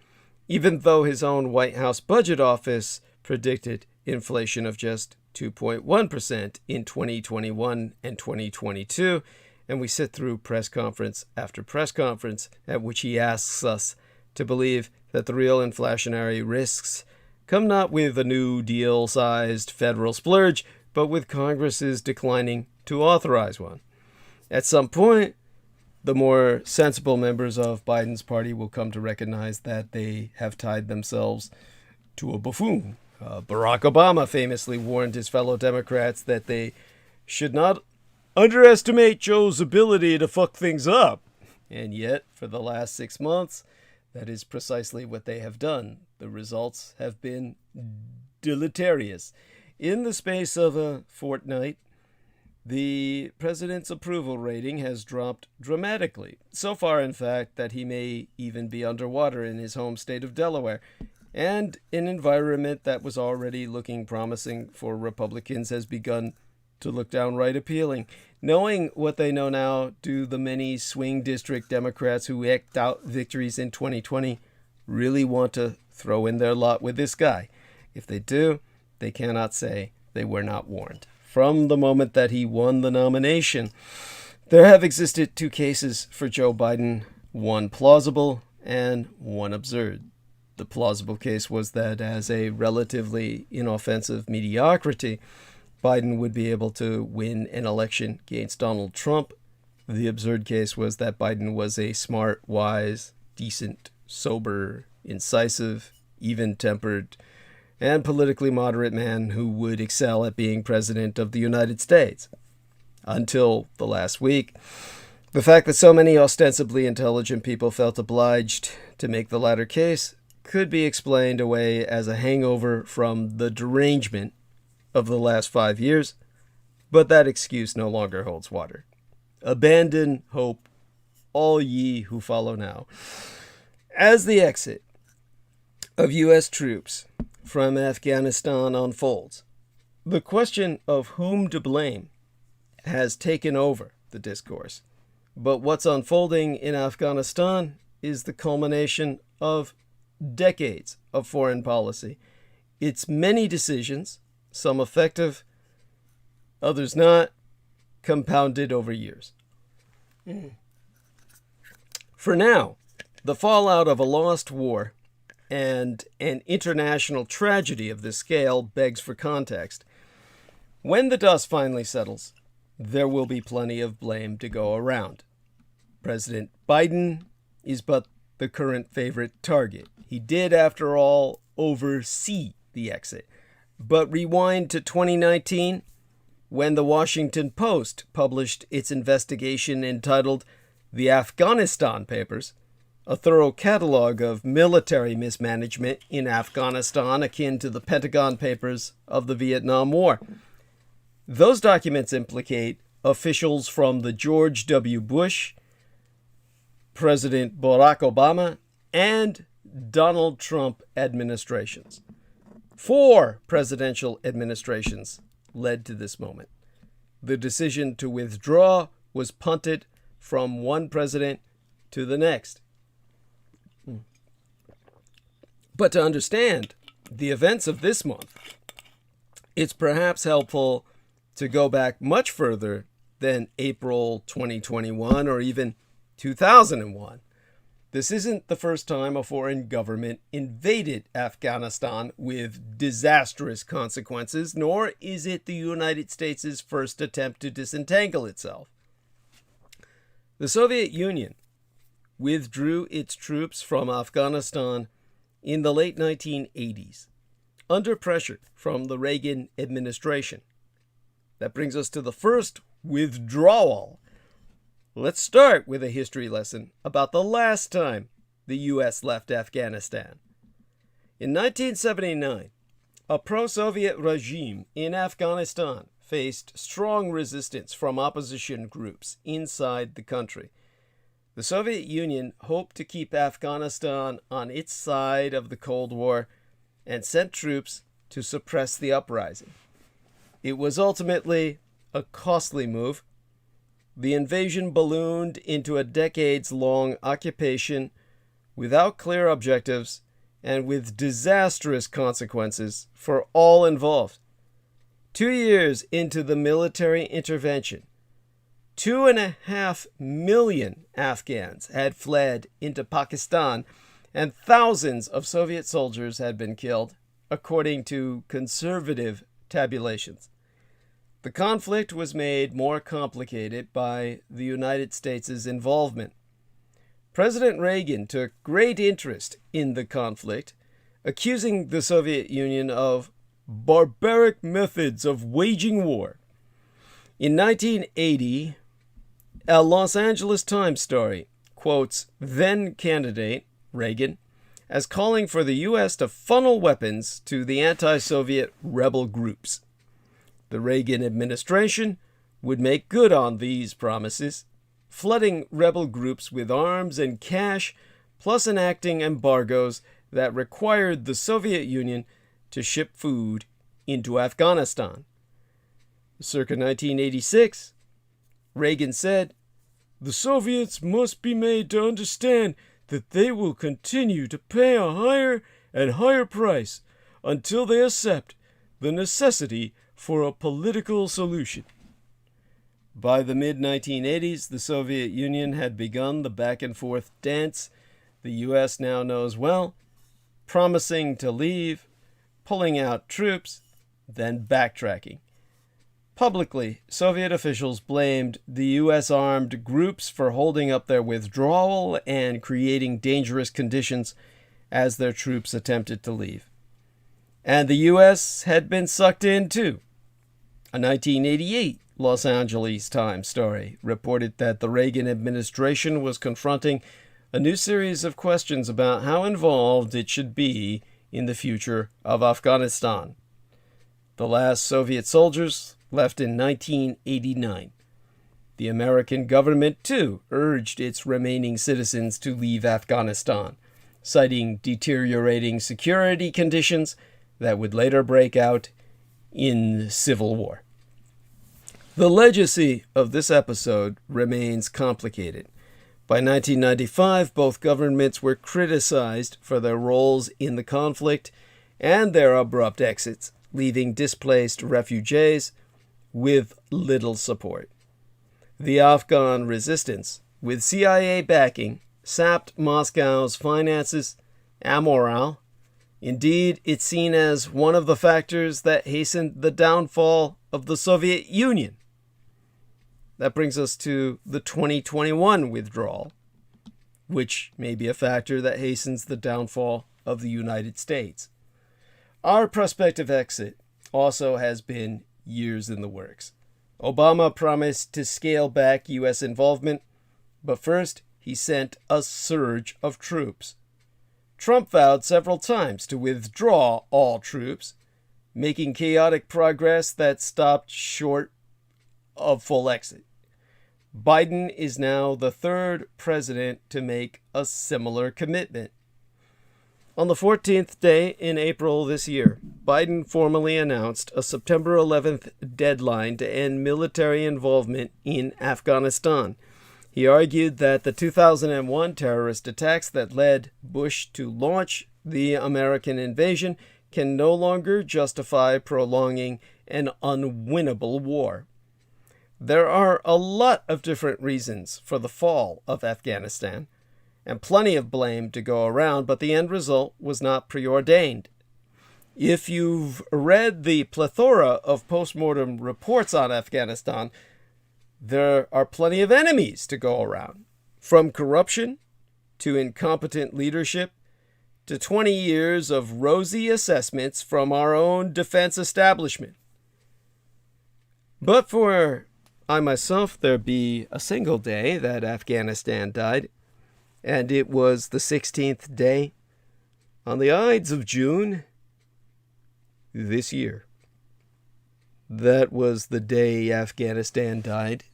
even though his own White House Budget Office predicted inflation of just 2.1% in 2021 and 2022, and we sit through press conference after press conference at which he asks us to believe that the real inflationary risks come not with a New Deal-sized federal splurge, but with Congress's declining to authorize one. At some point, the more sensible members of Biden's party will come to recognize that they have tied themselves to a buffoon. Barack Obama famously warned his fellow Democrats that they should not underestimate Joe's ability to fuck things up. And yet, for the last 6 months, that is precisely what they have done. The results have been deleterious. In the space of a fortnight, the president's approval rating has dropped dramatically. So far, in fact, that he may even be underwater in his home state of Delaware. And an environment that was already looking promising for Republicans has begun to look downright appealing. Knowing what they know now, do the many swing district Democrats who eked out victories in 2020 really want to throw in their lot with this guy? If they do, they cannot say they were not warned. From the moment that he won the nomination, there have existed 2 cases for Joe Biden, one plausible and one absurd. The plausible case was that as a relatively inoffensive mediocrity, Biden would be able to win an election against Donald Trump. The absurd case was that Biden was a smart, wise, decent, sober, incisive, even-tempered, and politically moderate man who would excel at being president of the United States. Until the last week, the fact that so many ostensibly intelligent people felt obliged to make the latter case could be explained away as a hangover from the derangement of the last 5 years, but that excuse no longer holds water. Abandon hope, all ye who follow now. As the exit of U.S. troops from Afghanistan unfolds, the question of whom to blame has taken over the discourse. But what's unfolding in Afghanistan is the culmination of decades of foreign policy. Its many decisions, some effective, others not, compounded over years. For now, the fallout of a lost war and an international tragedy of this scale begs for context. When the dust finally settles, there will be plenty of blame to go around. President Biden is but the current favorite target. He did, after all, oversee the exit. But rewind to 2019, when the Washington Post published its investigation entitled The Afghanistan Papers, a thorough catalog of military mismanagement in Afghanistan akin to the Pentagon Papers of the Vietnam War. Those documents implicate officials from the George W. Bush, President Barack Obama, and Donald Trump administrations. 4 presidential administrations led to this moment. The decision to withdraw was punted from one president to the next. But to understand the events of this month, it's perhaps helpful to go back much further than April 2021 or even 2001. This isn't the first time a foreign government invaded Afghanistan with disastrous consequences, nor is it the United States' first attempt to disentangle itself. The Soviet Union withdrew its troops from Afghanistan in the late 1980s, under pressure from the Reagan administration. That brings us to the first withdrawal. Let's start with a history lesson about the last time the U.S. left Afghanistan. In 1979, a pro-Soviet regime in Afghanistan faced strong resistance from opposition groups inside the country. The Soviet Union hoped to keep Afghanistan on its side of the Cold War and sent troops to suppress the uprising. It was ultimately a costly move. The invasion ballooned into a decades-long occupation without clear objectives and with disastrous consequences for all involved. 2 years into the military intervention, 2.5 million Afghans had fled into Pakistan, and thousands of Soviet soldiers had been killed, according to conservative tabulations. The conflict was made more complicated by the United States' involvement. President Reagan took great interest in the conflict, accusing the Soviet Union of barbaric methods of waging war. In 1980, a Los Angeles Times story quotes then-candidate Reagan as calling for the U.S. to funnel weapons to the anti-Soviet rebel groups. The Reagan administration would make good on these promises, flooding rebel groups with arms and cash, plus enacting embargoes that required the Soviet Union to ship food into Afghanistan. Circa 1986, Reagan said, "The Soviets must be made to understand that they will continue to pay a higher and higher price until they accept the necessity for a political solution." By the mid-1980s, the Soviet Union had begun the back-and-forth dance the U.S. now knows well, promising to leave, pulling out troops, then backtracking. Publicly, Soviet officials blamed the U.S. armed groups for holding up their withdrawal and creating dangerous conditions as their troops attempted to leave. And the U.S. had been sucked in too. A 1988 Los Angeles Times story reported that the Reagan administration was confronting a new series of questions about how involved it should be in the future of Afghanistan. The last Soviet soldiers left in 1989. The American government, too, urged its remaining citizens to leave Afghanistan, citing deteriorating security conditions that would later break out in civil war. The legacy of this episode remains complicated. By 1995, both governments were criticized for their roles in the conflict and their abrupt exits, leaving displaced refugees with little support. The Afghan resistance, with CIA backing, sapped Moscow's finances and morale. Indeed, it's seen as one of the factors that hastened the downfall of the Soviet Union. That brings us to the 2021 withdrawal, which may be a factor that hastens the downfall of the United States. Our prospective exit also has been years in the works. Obama promised to scale back U.S. involvement, but first he sent a surge of troops. Trump vowed several times to withdraw all troops, making chaotic progress that stopped short of full exit. Biden is now the third president to make a similar commitment. On the 14th day in April this year, Biden formally announced a September 11th deadline to end military involvement in Afghanistan. He argued that the 2001 terrorist attacks that led Bush to launch the American invasion can no longer justify prolonging an unwinnable war. There are a lot of different reasons for the fall of Afghanistan, and plenty of blame to go around, but the end result was not preordained. If you've read the plethora of postmortem reports on Afghanistan, there are plenty of enemies to go around, from corruption to incompetent leadership to 20 years of rosy assessments from our own defense establishment. But for I myself, there be a single day that Afghanistan died, and it was the 16th day on the Ides of June this year. That was the day Afghanistan died,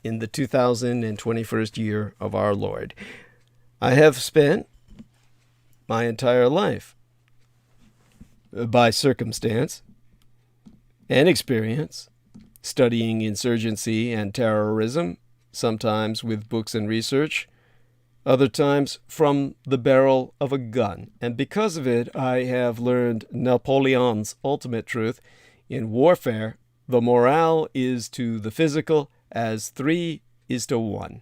in the 2021st year of our Lord. I have spent my entire life, by circumstance and experience, studying insurgency and terrorism, sometimes with books and research, other times from the barrel of a gun. And because of it, I have learned Napoleon's ultimate truth: in warfare, the morale is to the physical as 3:1.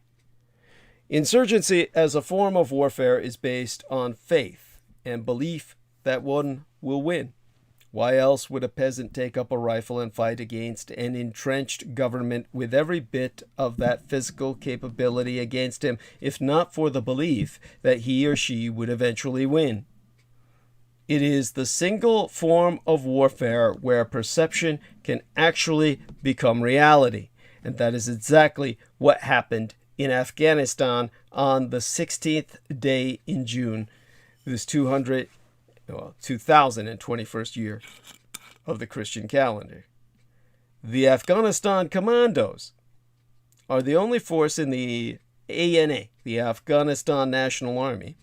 Insurgency as a form of warfare is based on faith and belief that one will win. Why else would a peasant take up a rifle and fight against an entrenched government with every bit of that physical capability against him, if not for the belief that he or she would eventually win? It is the single form of warfare where perception can actually become reality. And that is exactly what happened in Afghanistan on the 16th day in June, this 2021st year of the Christian calendar. The Afghanistan Commandos are the only force in the ANA, the Afghanistan National Army,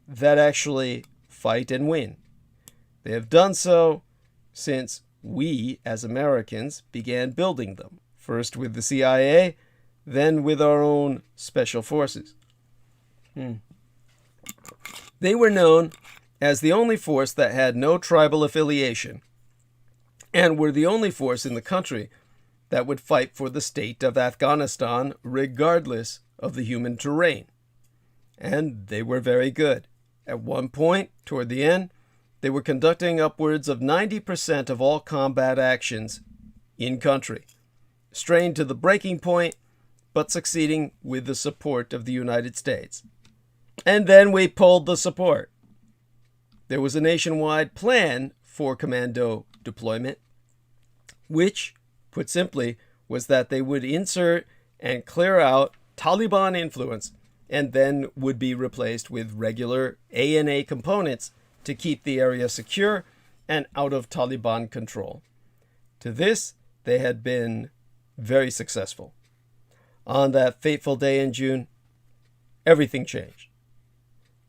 that actually fight and win. They have done so since we, as Americans, began building them, first with the CIA, then with our own special forces. They were known as the only force that had no tribal affiliation, and were the only force in the country that would fight for the state of Afghanistan regardless of the human terrain. And they were very good. At one point, toward the end, they were conducting upwards of 90% of all combat actions in country, strained to the breaking point, but succeeding with the support of the United States. And then we pulled the support. There was a nationwide plan for commando deployment, which, put simply, was that they would insert and clear out Taliban influence and then would be replaced with regular ANA components to keep the area secure and out of Taliban control. To this, they had been very successful. On that fateful day in June, everything changed.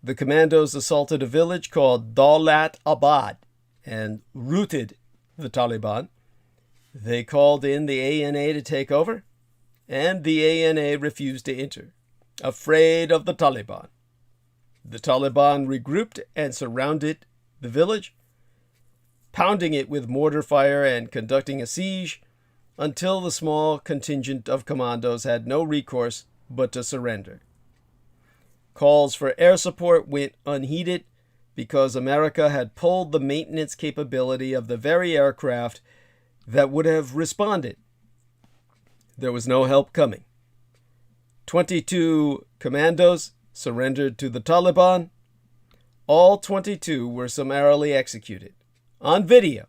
The commandos assaulted a village called Daulat-Abad and routed the Taliban. They called in the ANA to take over, and the ANA refused to enter, afraid of the Taliban. The Taliban regrouped and surrounded the village, pounding it with mortar fire and conducting a siege until the small contingent of commandos had no recourse but to surrender. Calls for air support went unheeded because America had pulled the maintenance capability of the very aircraft that would have responded. There was no help coming. 22 commandos surrendered to the Taliban. All 22 were summarily executed. On video,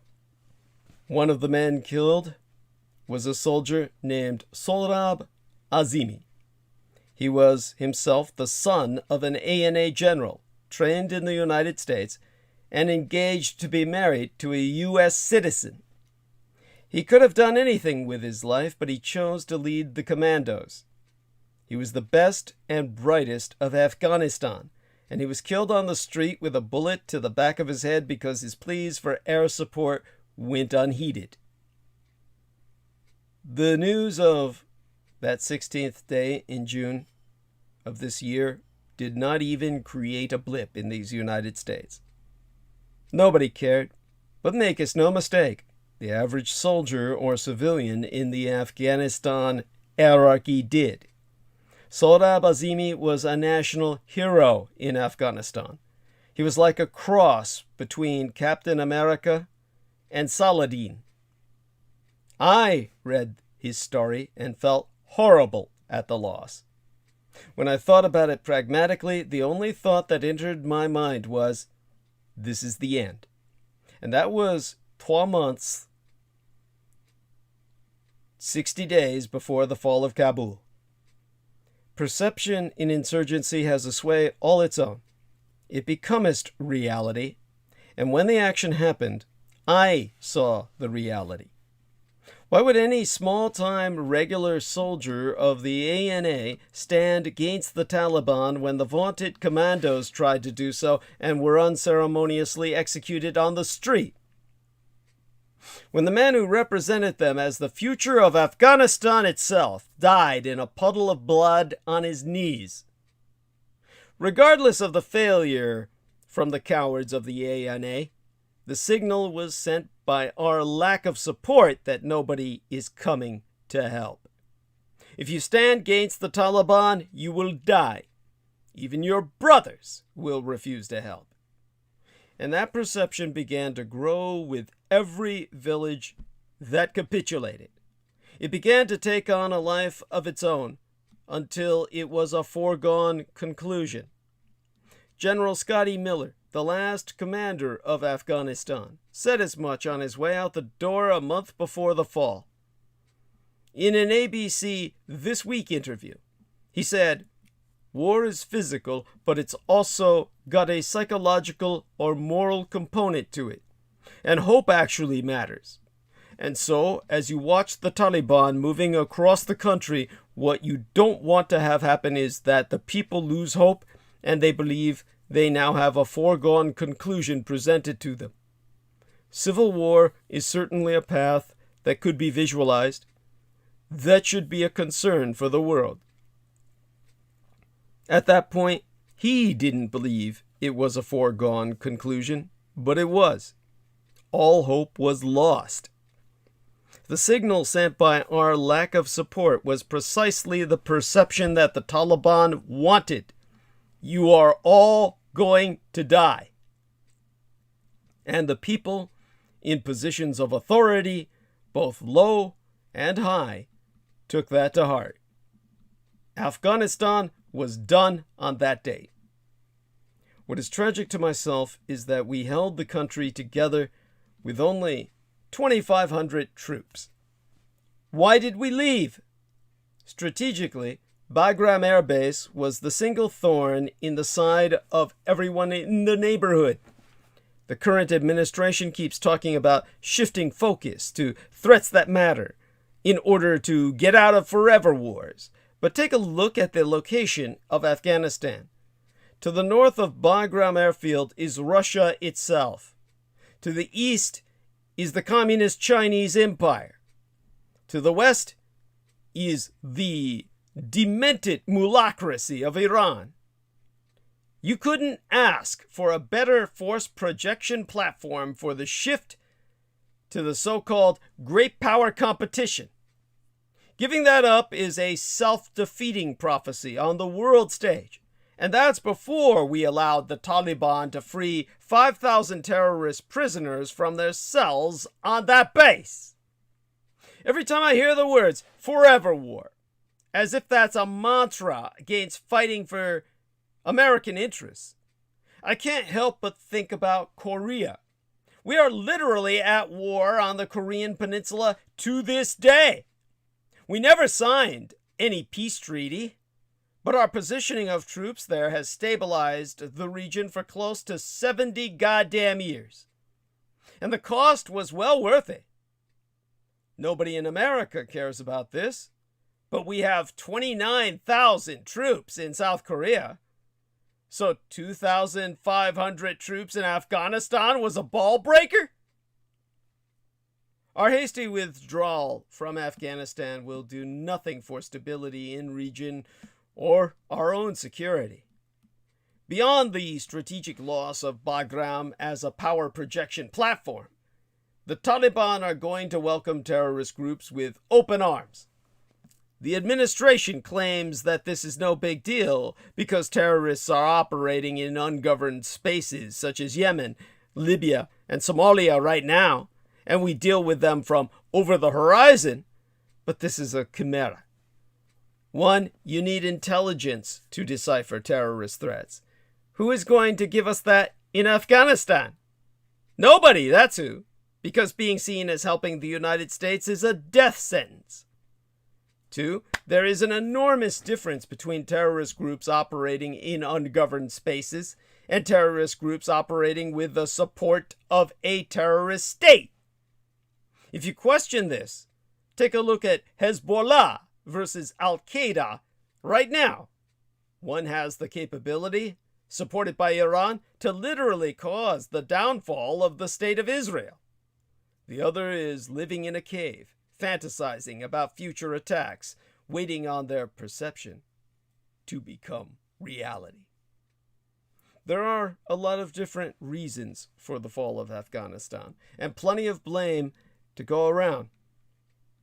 one of the men killed was a soldier named Sohrab Azimi. He was himself the son of an ANA general, trained in the United States, and engaged to be married to a U.S. citizen. He could have done anything with his life, but he chose to lead the commandos. He was the best and brightest of Afghanistan, and he was killed on the street with a bullet to the back of his head because his pleas for air support went unheeded. The news of that 16th day in June of this year did not even create a blip in these United States. Nobody cared, but make us no mistake, the average soldier or civilian in the Afghanistan hierarchy did. Sohrab Azimi was a national hero in Afghanistan. He was like a cross between Captain America and Saladin. I read his story and felt horrible at the loss. When I thought about it pragmatically, the only thought that entered my mind was, this is the end. And that was 3 months, 60 days before the fall of Kabul. Perception in insurgency has a sway all its own. It becomest reality, and when the action happened, I saw the reality. Why would any small-time regular soldier of the ANA stand against the Taliban when the vaunted commandos tried to do so and were unceremoniously executed on the street? When the man who represented them as the future of Afghanistan itself died in a puddle of blood on his knees? Regardless of the failure from the cowards of the ANA, the signal was sent by our lack of support that nobody is coming to help. If you stand against the Taliban, you will die. Even your brothers will refuse to help. And that perception began to grow with every village that capitulated. It began to take on a life of its own until it was a foregone conclusion. General Scotty Miller, the last commander of Afghanistan, said as much on his way out the door a month before the fall. In an ABC This Week interview, he said, "War is physical, but it's also got a psychological or moral component to it. And hope actually matters. And so, as you watch the Taliban moving across the country, what you don't want to have happen is that the people lose hope and they believe they now have a foregone conclusion presented to them. Civil war is certainly a path that could be visualized. That should be a concern for the world." At that point, he didn't believe it was a foregone conclusion, but it was. All hope was lost. The signal sent by our lack of support was precisely the perception that the Taliban wanted. You are all going to die. And the people in positions of authority, both low and high, took that to heart. Afghanistan was done on that date. What is tragic to myself is that we held the country together with only 2,500 troops. Why did we leave? Strategically, Bagram Air Base was the single thorn in the side of everyone in the neighborhood. The current administration keeps talking about shifting focus to threats that matter in order to get out of forever wars. But take a look at the location of Afghanistan. To the north of Bagram Airfield is Russia itself. To the east is the Communist Chinese Empire. To the west is the demented mulacracy of Iran. You couldn't ask for a better force projection platform for the shift to the so-called great power competition. Giving that up is a self-defeating prophecy on the world stage. And that's before we allowed the Taliban to free 5,000 terrorist prisoners from their cells on that base. Every time I hear the words forever war, as if that's a mantra against fighting for American interests, I can't help but think about Korea. We are literally at war on the Korean Peninsula to this day. We never signed any peace treaty, but our positioning of troops there has stabilized the region for close to 70 goddamn years. And the cost was well worth it. Nobody in America cares about this, but we have 29,000 troops in South Korea. So 2,500 troops in Afghanistan was a ball breaker? Our hasty withdrawal from Afghanistan will do nothing for stability in region or our own security. Beyond the strategic loss of Bagram as a power projection platform, the Taliban are going to welcome terrorist groups with open arms. The administration claims that this is no big deal because terrorists are operating in ungoverned spaces such as Yemen, Libya, and Somalia right now, and we deal with them from over the horizon, but this is a chimera. One, you need intelligence to decipher terrorist threats. Who is going to give us that in Afghanistan? Nobody, that's who, because being seen as helping the United States is a death sentence. Two, there is an enormous difference between terrorist groups operating in ungoverned spaces and terrorist groups operating with the support of a terrorist state. If you question this, take a look at Hezbollah versus Al-Qaeda right now. One has the capability, supported by Iran, to literally cause the downfall of the State of Israel. The other is living in a cave, fantasizing about future attacks, waiting on their perception to become reality. There are a lot of different reasons for the fall of Afghanistan, and plenty of blame to go around.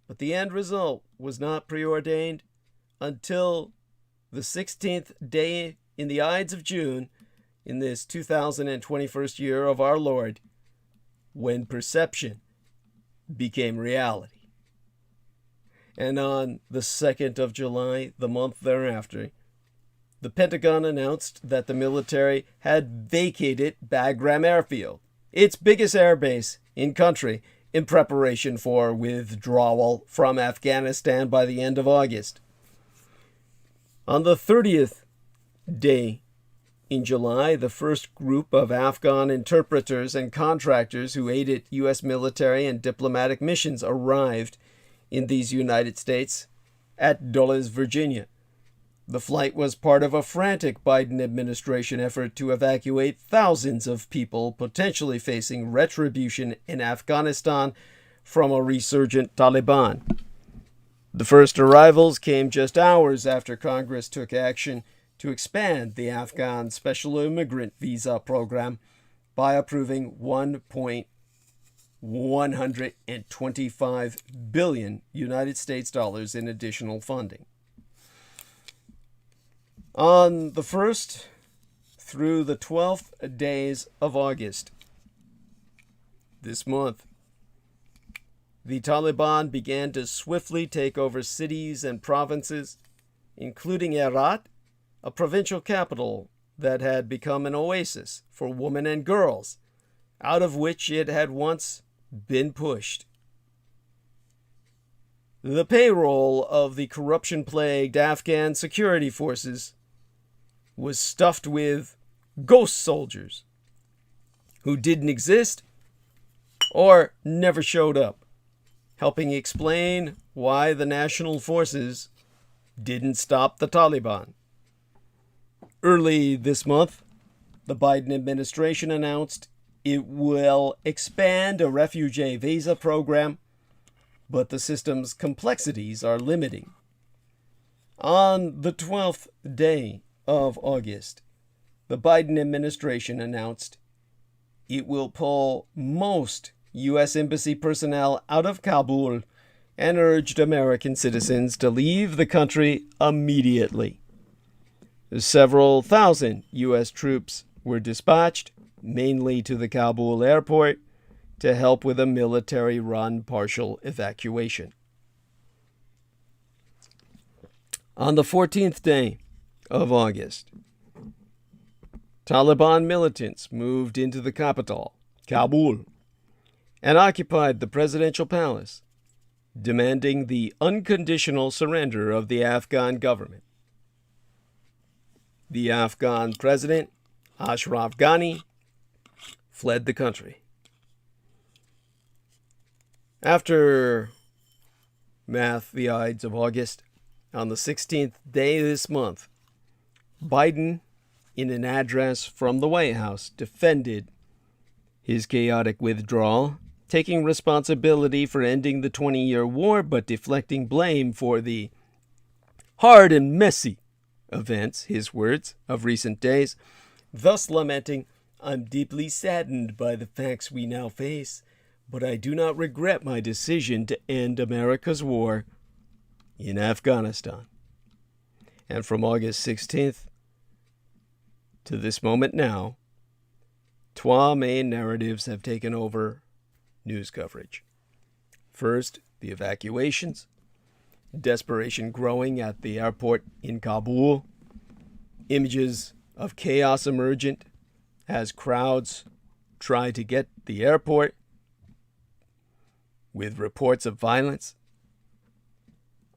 But the end result was not preordained until the 16th day in the Ides of June in this 2021st year of our Lord, when perception became reality. And on the 2nd of July, the month thereafter, the Pentagon announced that the military had vacated Bagram Airfield, its biggest airbase in country, in preparation for withdrawal from Afghanistan by the end of August. On the 30th day in July, the first group of Afghan interpreters and contractors who aided U.S. military and diplomatic missions arrived in these United States at Dulles, Virginia. The flight was part of a frantic Biden administration effort to evacuate thousands of people potentially facing retribution in Afghanistan from a resurgent Taliban. The first arrivals came just hours after Congress took action to expand the Afghan Special Immigrant Visa Program by approving $1.125 billion United States dollars in additional funding. On the 1st through the 12th days of August this month, the Taliban began to swiftly take over cities and provinces, including Herat, a provincial capital that had become an oasis for women and girls, out of which it had once been pushed. The payroll of the corruption-plagued Afghan security forces was stuffed with ghost soldiers who didn't exist or never showed up, helping explain why the national forces didn't stop the Taliban. Early this month, the Biden administration announced it will expand a refugee visa program, but the system's complexities are limiting. On the 12th day of August, the Biden administration announced it will pull most U.S. Embassy personnel out of Kabul and urged American citizens to leave the country immediately. Several thousand U.S. troops were dispatched, mainly to the Kabul airport, to help with a military-run partial evacuation. On the 14th day of August, Taliban militants moved into the capital, Kabul, and occupied the presidential palace, demanding the unconditional surrender of the Afghan government. The Afghan president, Ashraf Ghani, fled the country. After the Ides of August, on the 16th day this month, Biden, in an address from the White House, defended his chaotic withdrawal, taking responsibility for ending the 20-year war, but deflecting blame for the hard and messy events, his words, of recent days, thus lamenting, "I'm deeply saddened by the facts we now face, but I do not regret my decision to end America's war in Afghanistan." And from August 16th to this moment now, trois main narratives have taken over news coverage. First, the evacuations, desperation growing at the airport in Kabul, images of chaos emergent as crowds try to get the airport, with reports of violence.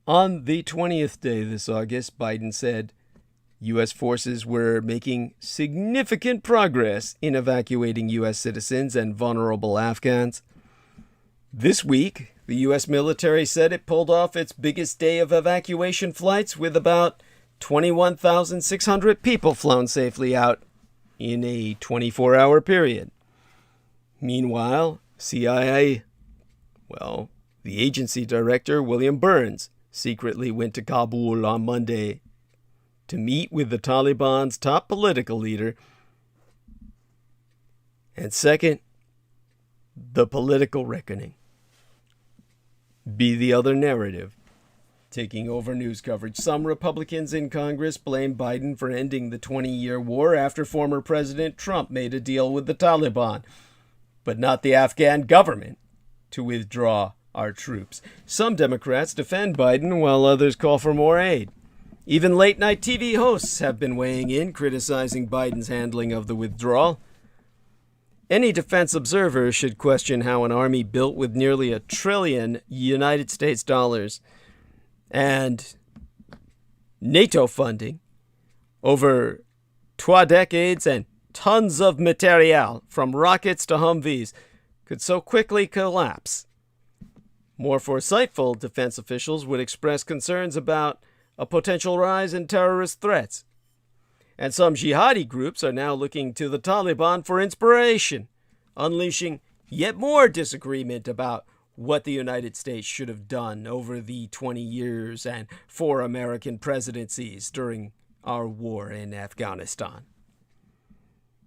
On the 20th day this August, Biden said U.S. forces were making significant progress in evacuating U.S. citizens and vulnerable Afghans. This week, the U.S. military said it pulled off its biggest day of evacuation flights with about 21,600 people flown safely out in a 24-hour period. Meanwhile, CIA, the agency director, William Burns, secretly went to Kabul on Monday to meet with the Taliban's top political leader. And second, the political reckoning. Be the other narrative taking over news coverage. Some Republicans in Congress blame Biden for ending the 20-year war after former President Trump made a deal with the Taliban, but not the Afghan government, to withdraw our troops. Some Democrats defend Biden while others call for more aid. Even late-night TV hosts have been weighing in, criticizing Biden's handling of the withdrawal. Any defense observer should question how an army built with nearly $1 trillion United States dollars and NATO funding over 2 decades and tons of materiel, from rockets to Humvees, could so quickly collapse. More foresightful defense officials would express concerns about a potential rise in terrorist threats. And some jihadi groups are now looking to the Taliban for inspiration, unleashing yet more disagreement about what the United States should have done over the 20 years and 4 American presidencies during our war in Afghanistan.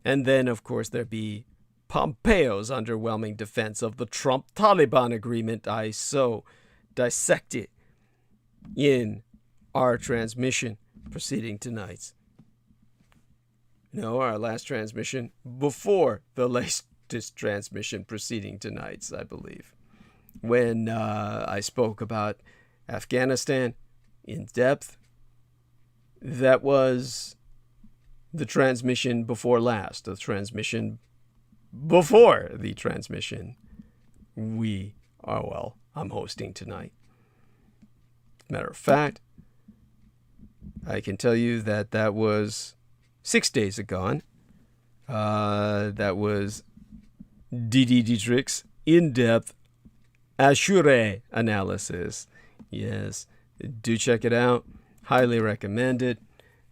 And then, of course, there'd be Pompeo's underwhelming defense of the Trump-Taliban agreement I so dissected in our transmission preceding tonight's. No, our last transmission before the latest transmission preceding tonight's, I believe, when I spoke about Afghanistan in depth. That was the transmission before last, the transmission before the transmission I'm hosting tonight. Matter of fact, I can tell you that was 6 days ago. That was Dietrich's in-depth Aschure analysis. Yes, do check it out. Highly recommend it.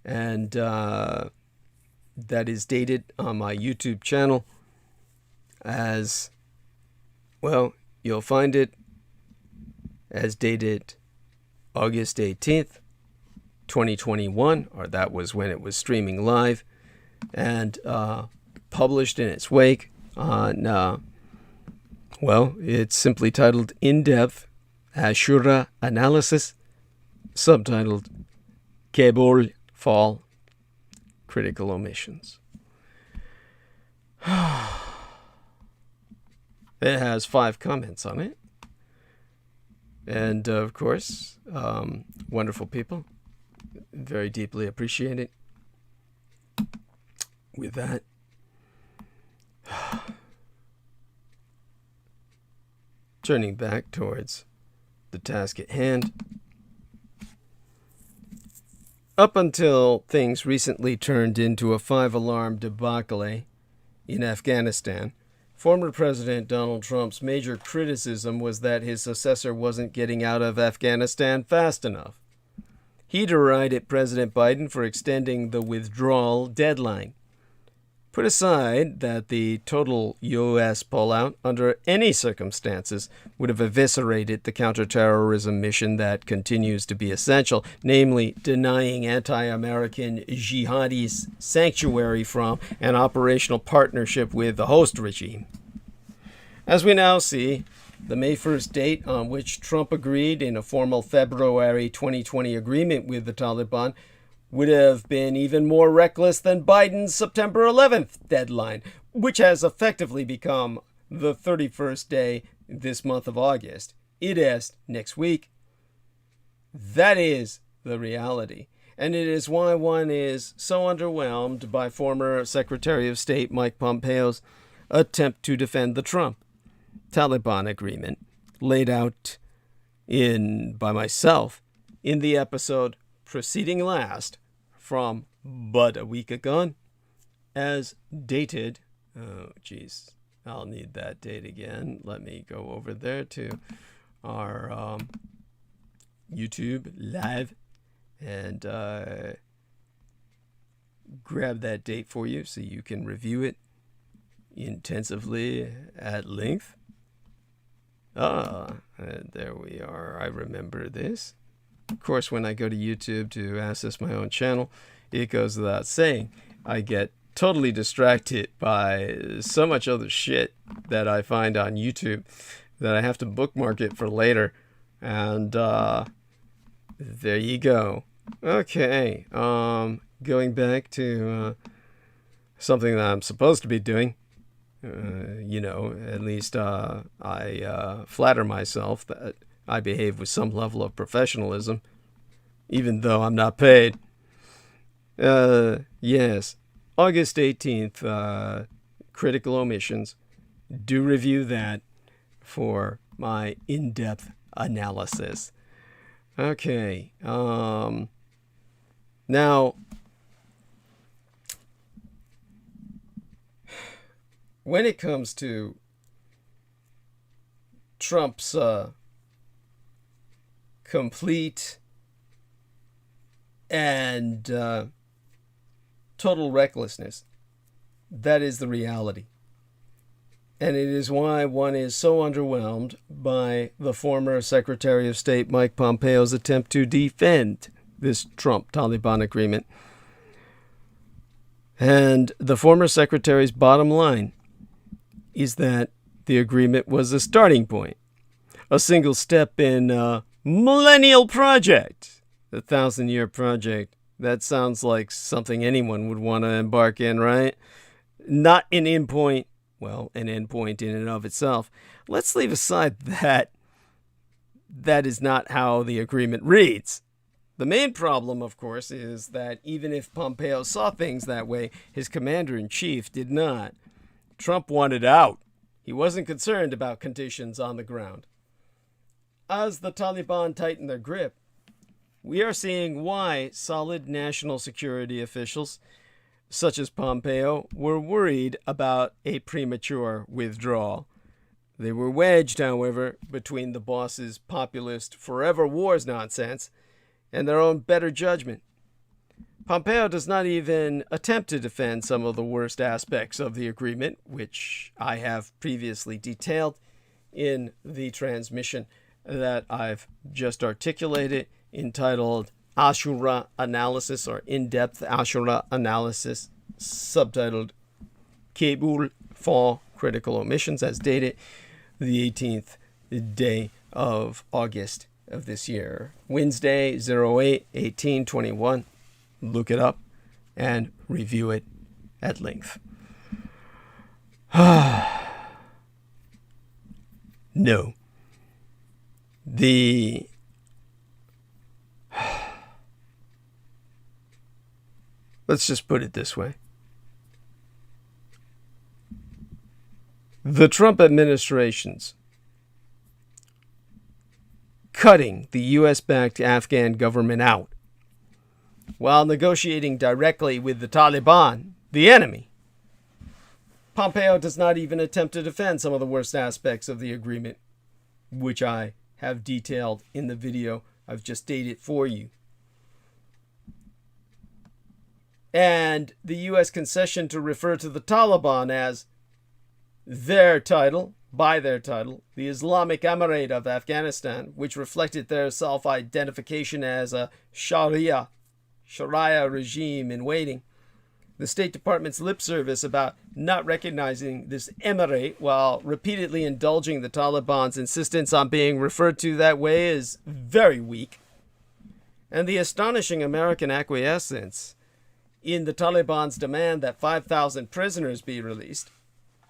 And that is dated on my YouTube channel as, you'll find it as dated August 18th, 2021, or that was when it was streaming live, and published in its wake on, it's simply titled In-Depth Aschure Analysis, subtitled Kabul Fall, Critical Omissions. It has 5 comments on it. And, of course, wonderful people. Very deeply appreciate it. With that, turning back towards the task at hand. Up until things recently turned into a 5-alarm debacle in Afghanistan, former President Donald Trump's major criticism was that his successor wasn't getting out of Afghanistan fast enough. He derided President Biden for extending the withdrawal deadline. Put aside that the total U.S. pullout under any circumstances would have eviscerated the counterterrorism mission that continues to be essential, namely denying anti-American jihadis sanctuary from an operational partnership with the host regime. As we now see, the May 1st date on which Trump agreed in a formal February 2020 agreement with the Taliban would have been even more reckless than Biden's September 11th deadline, which has effectively become the 31st day this month of August. It is next week. That is the reality. And it is why one is so underwhelmed by former Secretary of State Mike Pompeo's attempt to defend the Trump-Taliban agreement laid out by myself in the episode preceding last from but a week ago, as dated. Oh, geez. I'll need that date again. Let me go over there to our YouTube live and grab that date for you so you can review it intensively at length. There we are. I remember this. Of course, when I go to YouTube to access my own channel, it goes without saying, I get totally distracted by so much other shit that I find on YouTube that I have to bookmark it for later. And there you go. Okay, going back to something that I'm supposed to be doing. You know, at least I flatter myself that I behave with some level of professionalism, even though I'm not paid. Yes, August 18th, critical omissions. Do review that for my in-depth analysis. Okay, now, when it comes to Trump's complete and total recklessness, that is the reality. And it is why one is so underwhelmed by the former Secretary of State Mike Pompeo's attempt to defend this Trump-Taliban agreement. And the former Secretary's bottom line is that the agreement was a starting point, a single step in a millennial project, the 1,000-year project. That sounds like something anyone would want to embark in, right? Not an endpoint, well, an endpoint in and of itself. Let's leave aside that that is not how the agreement reads. The main problem, of course, is that even if Pompeo saw things that way, his commander-in-chief did not. Trump wanted out. He wasn't concerned about conditions on the ground. As the Taliban tighten their grip, we are seeing why solid national security officials, such as Pompeo, were worried about a premature withdrawal. They were wedged, however, between the boss's populist forever wars nonsense and their own better judgment. Pompeo does not even attempt to defend some of the worst aspects of the agreement, which I have previously detailed in the transmission that I've just articulated, entitled Ashura Analysis, or In-Depth Ashura Analysis, subtitled Kabul for Critical Omissions, as dated the 18th day of August of this year. Wednesday, 08/18/21. Look it up and review it at length. No. Let's just put it this way. The Trump administration's cutting the U.S.-backed Afghan government out while negotiating directly with the Taliban, the enemy. Pompeo does not even attempt to defend some of the worst aspects of the agreement, which I have detailed in the video I've just dated for you. And the U.S. concession to refer to the Taliban as their title, by their title, the Islamic Emirate of Afghanistan, which reflected their self-identification as a Sharia regime in waiting. The State Department's lip service about not recognizing this emirate while repeatedly indulging the Taliban's insistence on being referred to that way is very weak. And the astonishing American acquiescence in the Taliban's demand that 5,000 prisoners be released,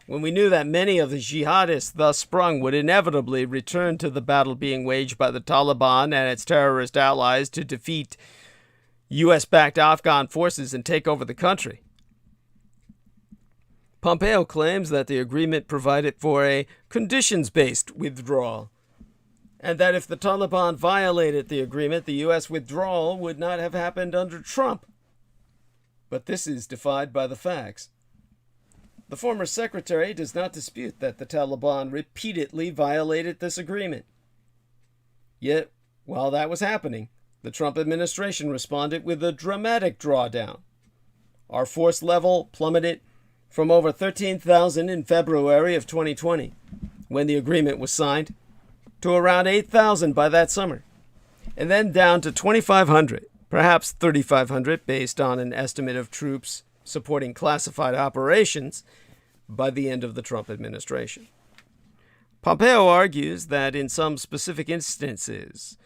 when we knew that many of the jihadists thus sprung would inevitably return to the battle being waged by the Taliban and its terrorist allies to defeat U.S.-backed Afghan forces and take over the country. Pompeo claims that the agreement provided for a conditions-based withdrawal, and that if the Taliban violated the agreement, the U.S. withdrawal would not have happened under Trump. but this is defied by the facts. The former secretary does not dispute that the Taliban repeatedly violated this agreement. Yet, while that was happening, the Trump administration responded with a dramatic drawdown. Our force level plummeted from over 13,000 in February of 2020, when the agreement was signed, to around 8,000 by that summer, and then down to 2,500, perhaps 3,500 based on an estimate of troops supporting classified operations by the end of the Trump administration. Pompeo argues that in some specific instances,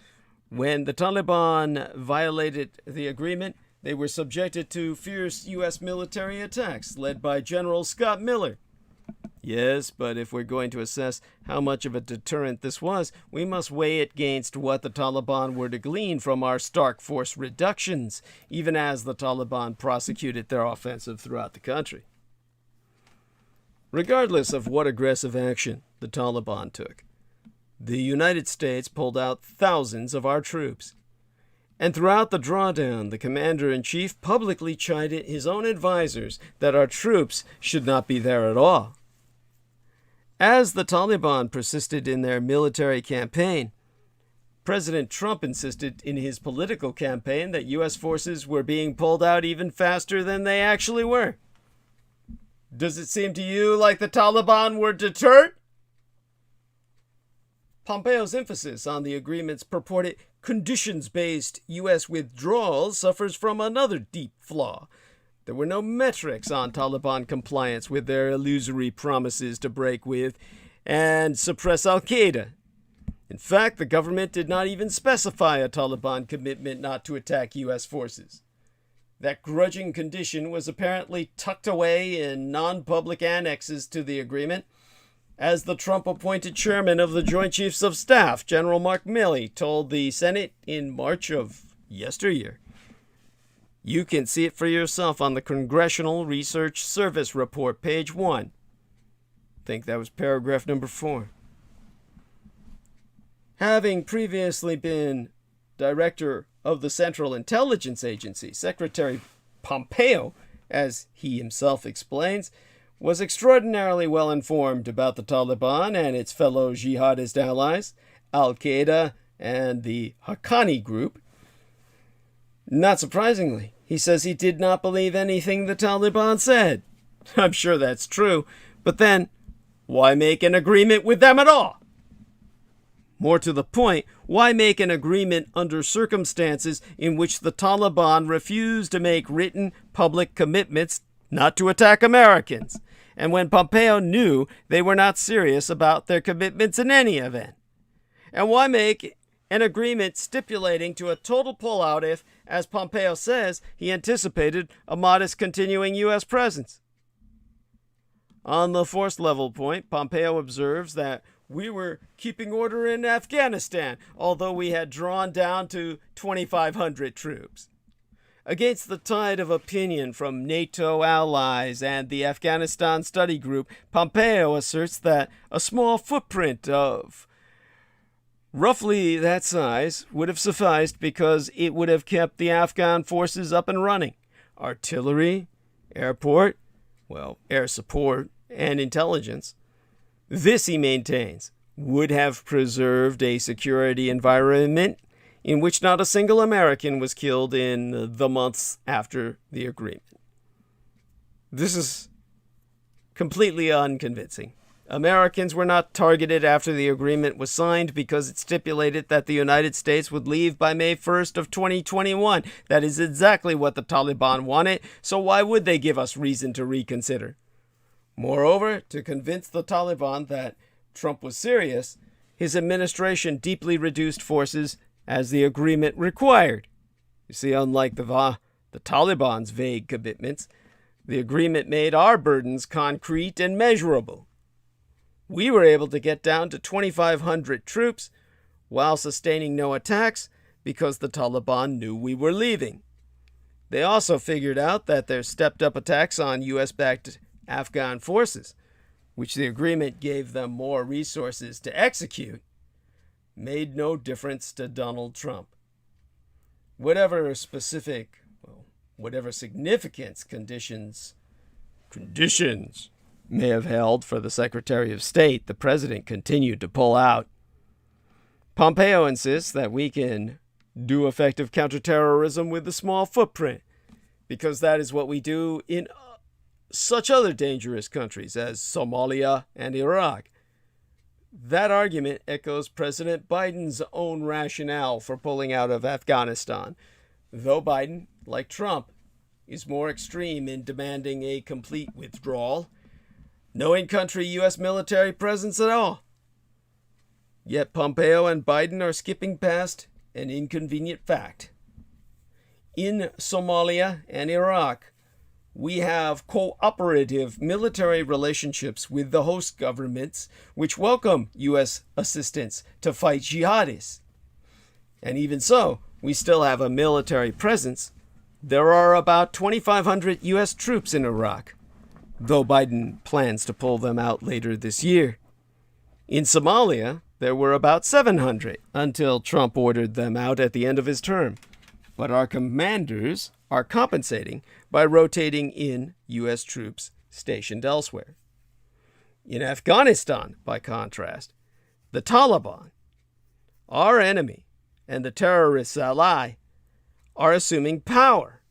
when the Taliban violated the agreement, they were subjected to fierce U.S. military attacks led by General Scott Miller. Yes, but if we're going to assess how much of a deterrent this was, we must weigh it against what the Taliban were to glean from our stark force reductions, even as the Taliban prosecuted their offensive throughout the country. Regardless of what aggressive action the Taliban took, the United States pulled out thousands of our troops. And throughout the drawdown, the commander-in-chief publicly chided his own advisors that our troops should not be there at all. As the Taliban persisted in their military campaign, President Trump insisted in his political campaign that U.S. forces were being pulled out even faster than they actually were. Does it seem to you like the Taliban were deterred? Pompeo's emphasis on the agreement's purported conditions-based U.S. withdrawal suffers from another deep flaw. There were no metrics on Taliban compliance with their illusory promises to break with and suppress al-Qaeda. In fact, the government did not even specify a Taliban commitment not to attack U.S. forces. That grudging condition was apparently tucked away in non-public annexes to the agreement, as the Trump-appointed chairman of the Joint Chiefs of Staff, General Mark Milley, told the Senate in March of yesteryear. You can see it for yourself on the Congressional Research Service Report, page 1. I think that was paragraph number 4. Having previously been director of the Central Intelligence Agency, Secretary Pompeo, as he himself explains, was extraordinarily well informed about the Taliban and its fellow jihadist allies, al-Qaeda and the Haqqani group. Not surprisingly, he says he did not believe anything the Taliban said. I'm sure that's true, but then, why make an agreement with them at all? More to the point, why make an agreement under circumstances in which the Taliban refused to make written public commitments not to attack Americans, and when Pompeo knew they were not serious about their commitments in any event? And why make an agreement stipulating to a total pullout if, as Pompeo says, he anticipated a modest continuing U.S. presence? On the force level point, Pompeo observes that we were keeping order in Afghanistan, although we had drawn down to 2,500 troops. Against the tide of opinion from NATO allies and the Afghanistan Study Group, Pompeo asserts that a small footprint of roughly that size would have sufficed because it would have kept the Afghan forces up and running. Artillery, air support, and intelligence. This, he maintains, would have preserved a security environment in which not a single American was killed in the months after the agreement. This is completely unconvincing. Americans were not targeted after the agreement was signed because it stipulated that the United States would leave by May 1st of 2021. That is exactly what the Taliban wanted, so why would they give us reason to reconsider? Moreover, to convince the Taliban that Trump was serious, his administration deeply reduced forces as the agreement required. You see, unlike the Taliban's vague commitments, the agreement made our burdens concrete and measurable. We were able to get down to 2,500 troops while sustaining no attacks because the Taliban knew we were leaving. They also figured out that their stepped-up attacks on U.S.-backed Afghan forces, which the agreement gave them more resources to execute, made no difference to Donald Trump. Whatever specific whatever significance conditions may have held for the Secretary of State, the president continued to pull out. Pompeo insists that we can do effective counterterrorism with a small footprint, because that is what we do in such other dangerous countries as Somalia and Iraq. That argument echoes President Biden's own rationale for pulling out of Afghanistan, though Biden, like Trump, is more extreme in demanding a complete withdrawal, no in-country U.S. military presence at all. Yet Pompeo and Biden are skipping past an inconvenient fact. In Somalia and Iraq, we have cooperative military relationships with the host governments which welcome U.S. assistance to fight jihadists. And even so, we still have a military presence. There are about 2,500 U.S. troops in Iraq, though Biden plans to pull them out later this year. In Somalia, there were about 700 until Trump ordered them out at the end of his term. But our commanders are compensating by rotating in U.S. troops stationed elsewhere. In Afghanistan, by contrast, the Taliban, our enemy and the terrorists' ally, are assuming power.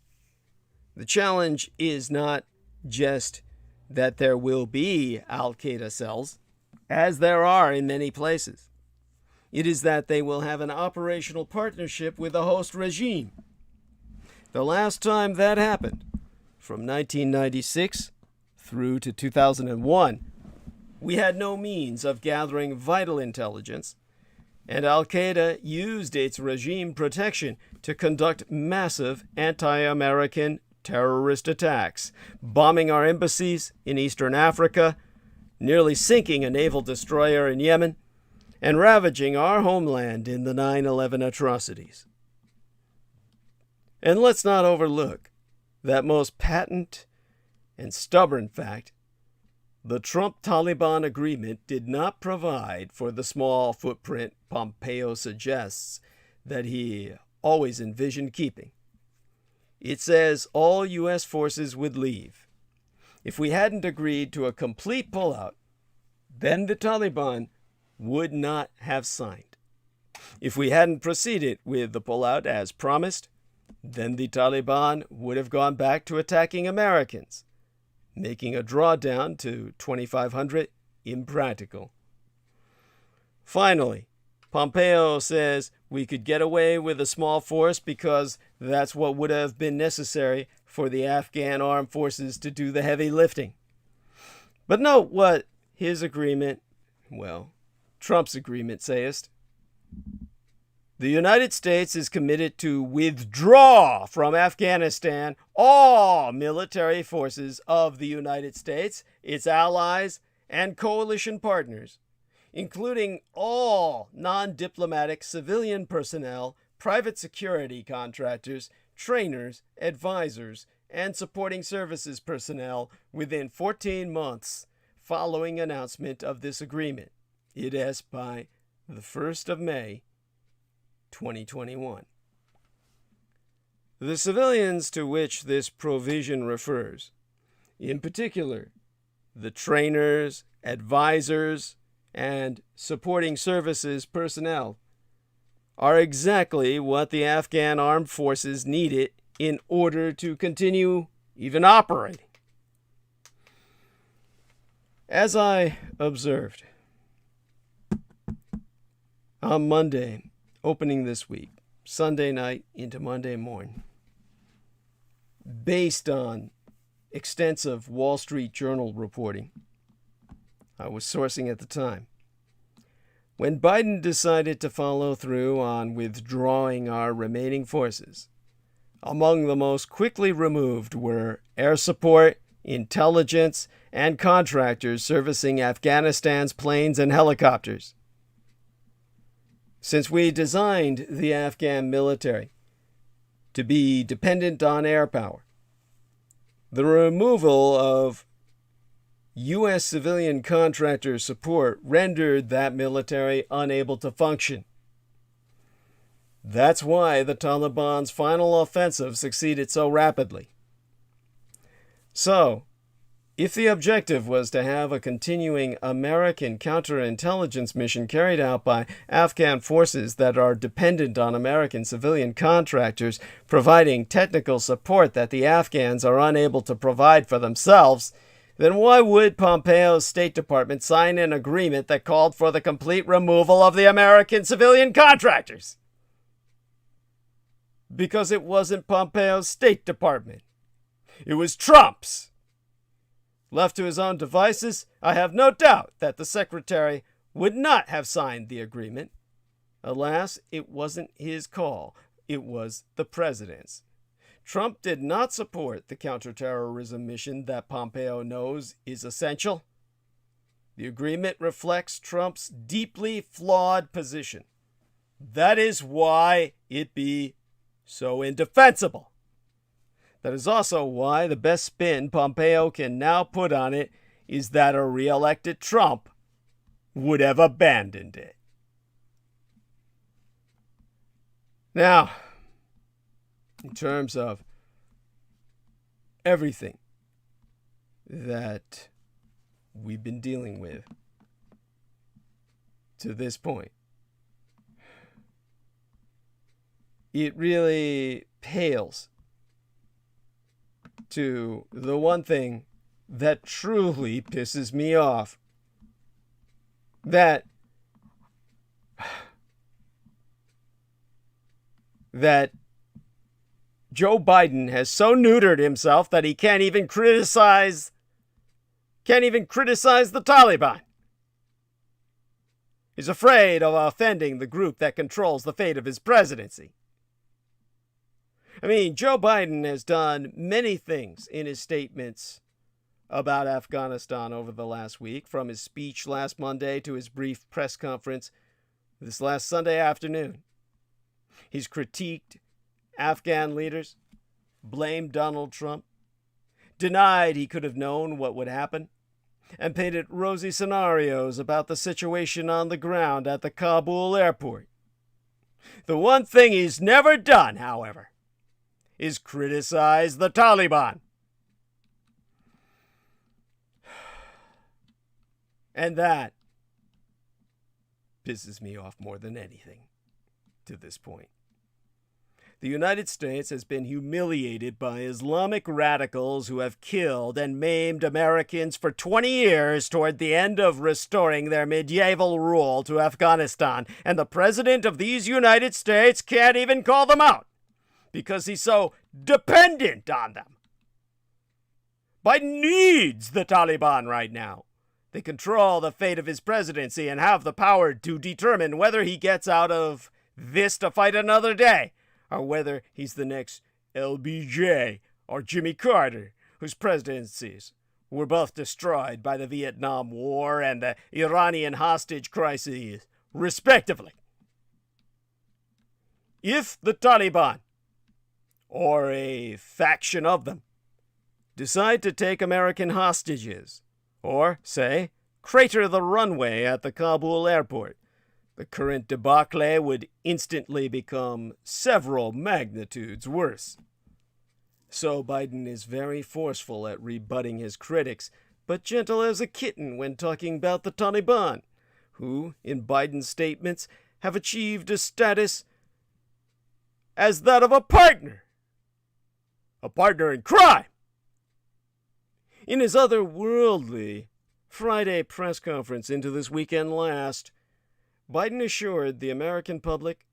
The challenge is not just that there will be Al-Qaeda cells, as there are in many places. It is that they will have an operational partnership with the host regime. The last time that happened, from 1996 through to 2001, we had no means of gathering vital intelligence, and Al-Qaeda used its regime protection to conduct massive anti-American terrorist attacks, bombing our embassies in Eastern Africa, nearly sinking a naval destroyer in Yemen, and ravaging our homeland in the 9/11 atrocities. And let's not overlook that most patent and stubborn fact: the Trump-Taliban agreement did not provide for the small footprint Pompeo suggests that he always envisioned keeping. It says all U.S. forces would leave. If we hadn't agreed to a complete pullout, then the Taliban would not have signed. If we hadn't proceeded with the pullout as promised, then the Taliban would have gone back to attacking Americans, making a drawdown to 2,500 impractical. Finally, Pompeo says we could get away with a small force because that's what would have been necessary for the Afghan armed forces to do the heavy lifting. But note what his agreement, Trump's agreement, sayest. The United States is committed to withdraw from Afghanistan all military forces of the United States, its allies, and coalition partners, including all non-diplomatic civilian personnel, private security contractors, trainers, advisors, and supporting services personnel within 14 months following announcement of this agreement. It is by the 1st of May, 2021. The civilians to which this provision refers, in particular, the trainers, advisors, and supporting services personnel, are exactly what the Afghan armed forces needed in order to continue even operating. As I observed, on Monday, opening this week, Sunday night into Monday morning, based on extensive Wall Street Journal reporting I was sourcing at the time, when Biden decided to follow through on withdrawing our remaining forces, among the most quickly removed were air support, intelligence, and contractors servicing Afghanistan's planes and helicopters. Since we designed the Afghan military to be dependent on air power, the removal of U.S. civilian contractor support rendered that military unable to function. That's why the Taliban's final offensive succeeded so rapidly. So, if the objective was to have a continuing American counterintelligence mission carried out by Afghan forces that are dependent on American civilian contractors providing technical support that the Afghans are unable to provide for themselves, then why would Pompeo's State Department sign an agreement that called for the complete removal of the American civilian contractors? Because it wasn't Pompeo's State Department. It was Trump's. Left to his own devices, I have no doubt that the secretary would not have signed the agreement. Alas, it wasn't his call. It was the president's. Trump did not support the counterterrorism mission that Pompeo knows is essential. The agreement reflects Trump's deeply flawed position. That is why it be so indefensible. That is also why the best spin Pompeo can now put on it is that a re-elected Trump would have abandoned it. Now, in terms of everything that we've been dealing with to this point, it really pales to the one thing that truly pisses me off. That Joe Biden has so neutered himself that he can't even criticize the Taliban. He's afraid of offending the group that controls the fate of his presidency. I mean, Joe Biden has done many things in his statements about Afghanistan over the last week, from his speech last Monday to his brief press conference this last Sunday afternoon. He's critiqued Afghan leaders, blamed Donald Trump, denied he could have known what would happen, and painted rosy scenarios about the situation on the ground at the Kabul airport. The one thing he's never done, however, is criticize the Taliban. And that pisses me off more than anything to this point. The United States has been humiliated by Islamic radicals who have killed and maimed Americans for 20 years toward the end of restoring their medieval rule to Afghanistan, and the president of these United States can't even call them out because he's so dependent on them. Biden needs the Taliban right now. They control the fate of his presidency and have the power to determine whether he gets out of this to fight another day, or whether he's the next LBJ or Jimmy Carter, whose presidencies were both destroyed by the Vietnam War and the Iranian hostage crises, respectively. If the Taliban, or a faction of them, decide to take American hostages, or, say, crater the runway at the Kabul airport, the current debacle would instantly become several magnitudes worse. So Biden is very forceful at rebutting his critics, but gentle as a kitten when talking about the Taliban, who, in Biden's statements, have achieved a status as that of a partner in crime. In his otherworldly Friday press conference into this weekend last, Biden assured the American public,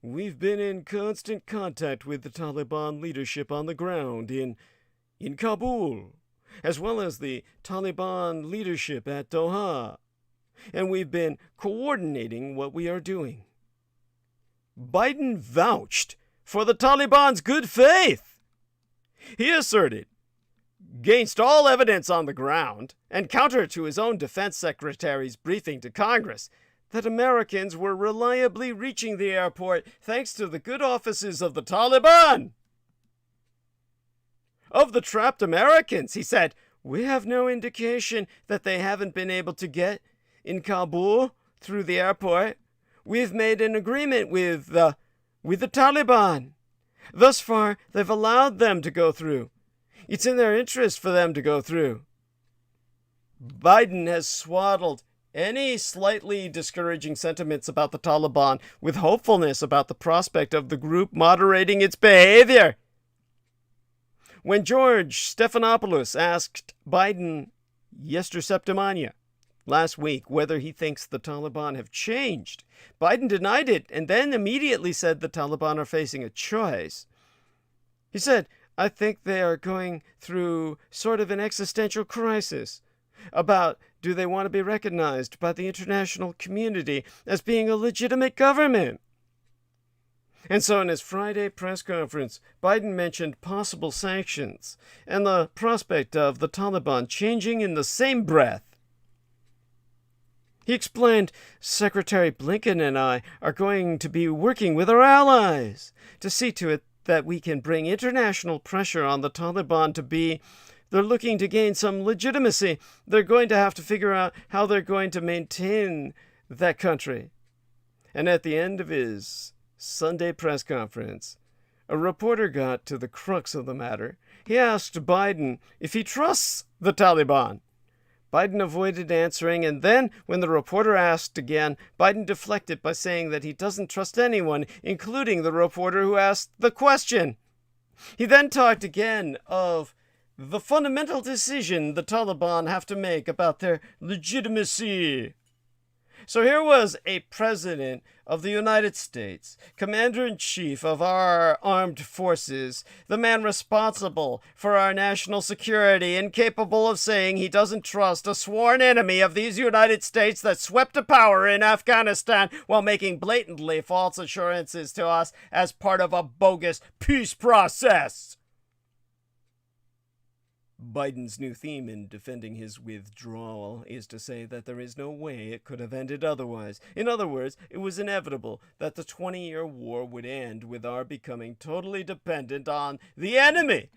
"We've been in constant contact with the Taliban leadership on the ground in Kabul, as well as the Taliban leadership at Doha, and we've been coordinating what we are doing." Biden vouched for the Taliban's good faith. He asserted, against all evidence on the ground, and counter to his own defense secretary's briefing to Congress, that Americans were reliably reaching the airport thanks to the good offices of the Taliban. Of the trapped Americans, he said, "We have no indication that they haven't been able to get in Kabul through the airport. We've made an agreement with the with the Taliban. Thus far, they've allowed them to go through. It's in their interest for them to go through. Biden has swaddled any slightly discouraging sentiments about the Taliban with hopefulness about the prospect of the group moderating its behavior. When George Stephanopoulos asked Biden yesterday last week whether he thinks the Taliban have changed, Biden denied it and then immediately said the Taliban are facing a choice. He said, I think they are going through sort of an existential crisis about do they want to be recognized by the international community as being a legitimate government. And so in his Friday press conference, Biden mentioned possible sanctions and the prospect of the Taliban changing in the same breath. He explained, Secretary Blinken and I are going to be working with our allies to see to it that we can bring international pressure on the Taliban to be. They're looking to gain some legitimacy. They're going to have to figure out how they're going to maintain that country. And at the end of his Sunday press conference, a reporter got to the crux of the matter. He asked Biden if he trusts the Taliban. Biden avoided answering, and then, when the reporter asked again, Biden deflected by saying that he doesn't trust anyone, including the reporter who asked the question. He then talked again of the fundamental decision the Taliban have to make about their legitimacy. So here was a president of the United States, commander-in-chief of our armed forces, the man responsible for our national security, incapable of saying he doesn't trust a sworn enemy of these United States that swept to power in Afghanistan while making blatantly false assurances to us as part of a bogus peace process. Biden's new theme in defending his withdrawal is to say that there is no way it could have ended otherwise. In other words, it was inevitable that the 20-year war would end with our becoming totally dependent on the enemy,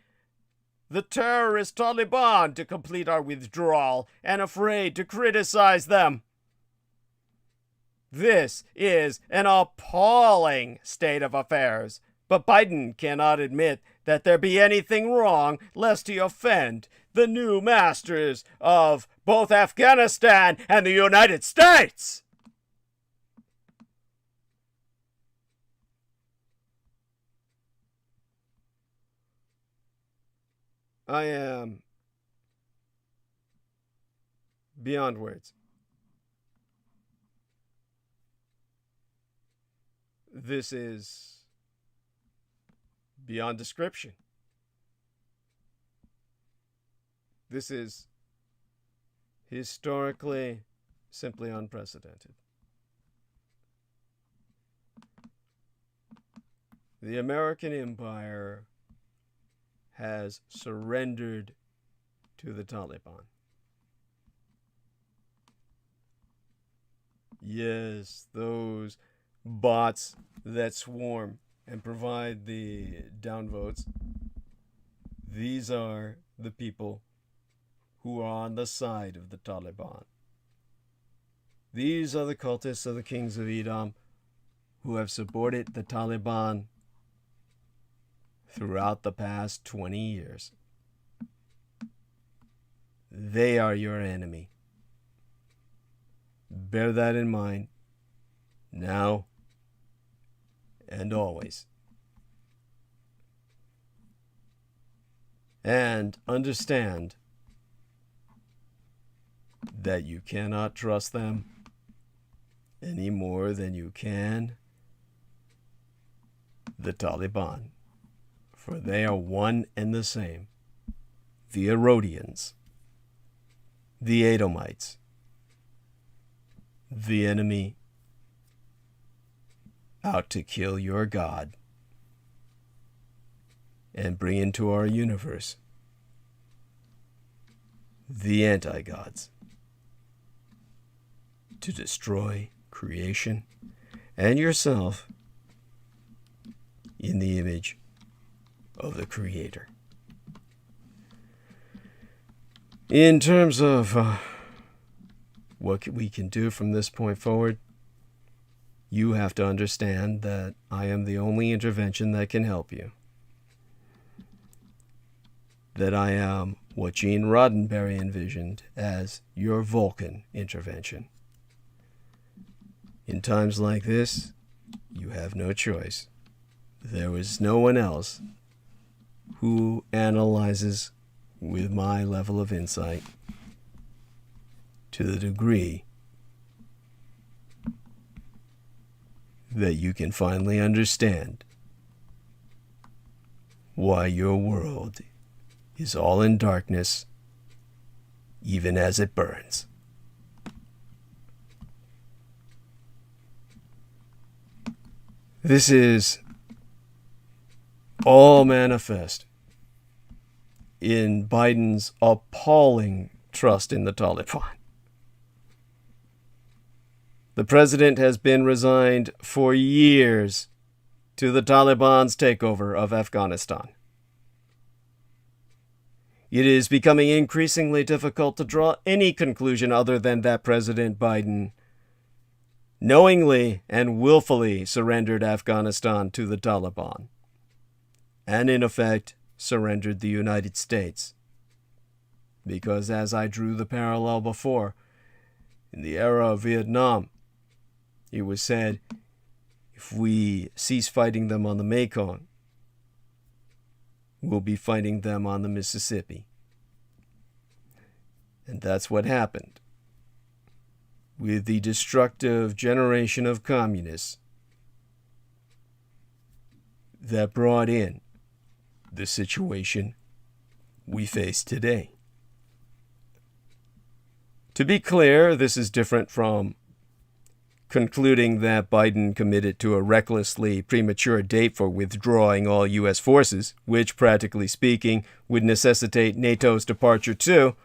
the terrorist Taliban, to complete our withdrawal and afraid to criticize them. This is an appalling state of affairs. But Biden cannot admit that there be anything wrong lest he offend the new masters of both Afghanistan and the United States. I am beyond words. This is beyond description. This is historically simply unprecedented. The American empire has surrendered to the Taliban. Yes, those bots that swarm and provide the downvotes. These are the people who are on the side of the Taliban. These are the cultists of the kings of Edom who have supported the Taliban throughout the past 20 years. They are your enemy. Bear that in mind now and always. And understand that you cannot trust them any more than you can the Taliban, for they are one and the same. The Herodians, the Edomites, the enemy out to kill your God and bring into our universe the anti-gods to destroy creation and yourself in the image of the Creator. In terms of what we can do from this point forward, you have to understand that I am the only intervention that can help you. That I am what Gene Roddenberry envisioned as your Vulcan intervention. In times like this, you have no choice. There is no one else who analyzes with my level of insight to the degree that you can finally understand why your world is all in darkness, even as it burns. This is all manifest in Biden's appalling trust in the Taliban. The president has been resigned for years to the Taliban's takeover of Afghanistan. It is becoming increasingly difficult to draw any conclusion other than that President Biden knowingly and willfully surrendered Afghanistan to the Taliban, and in effect surrendered the United States. Because as I drew the parallel before, in the era of Vietnam, it was said, if we cease fighting them on the Mekong, we'll be fighting them on the Mississippi. And that's what happened with the destructive generation of communists that brought in the situation we face today. To be clear, this is different from concluding that Biden committed to a recklessly premature date for withdrawing all U.S. forces, which, practically speaking, would necessitate NATO's departure too,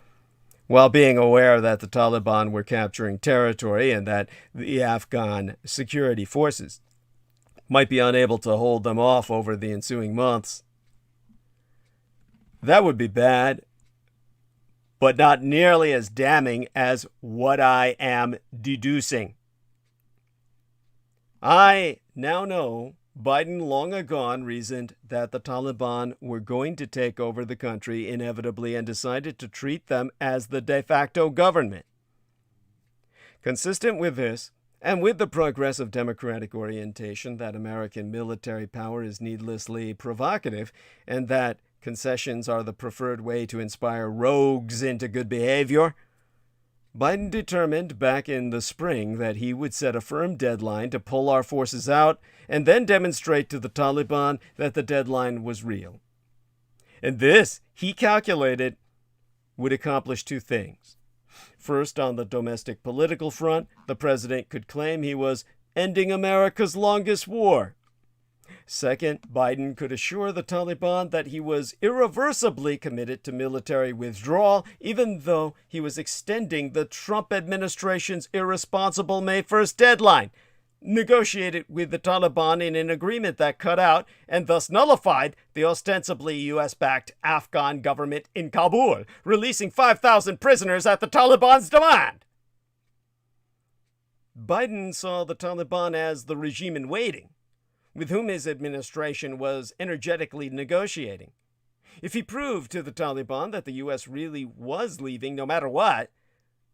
while being aware that the Taliban were capturing territory and that the Afghan security forces might be unable to hold them off over the ensuing months. That would be bad, but not nearly as damning as what I am deducing. I now know Biden long ago reasoned that the Taliban were going to take over the country inevitably and decided to treat them as the de facto government. Consistent with this, and with the progressive democratic orientation that American military power is needlessly provocative, and that concessions are the preferred way to inspire rogues into good behavior, Biden determined back in the spring that he would set a firm deadline to pull our forces out and then demonstrate to the Taliban that the deadline was real. And this, he calculated, would accomplish two things. First, on the domestic political front, the president could claim he was ending America's longest war. Second, Biden could assure the Taliban that he was irreversibly committed to military withdrawal, even though he was extending the Trump administration's irresponsible May 1st deadline, negotiated with the Taliban in an agreement that cut out and thus nullified the ostensibly U.S.-backed Afghan government in Kabul, releasing 5,000 prisoners at the Taliban's demand. Biden saw the Taliban as the regime in waiting, with whom his administration was energetically negotiating. If he proved to the Taliban that the U.S. really was leaving no matter what,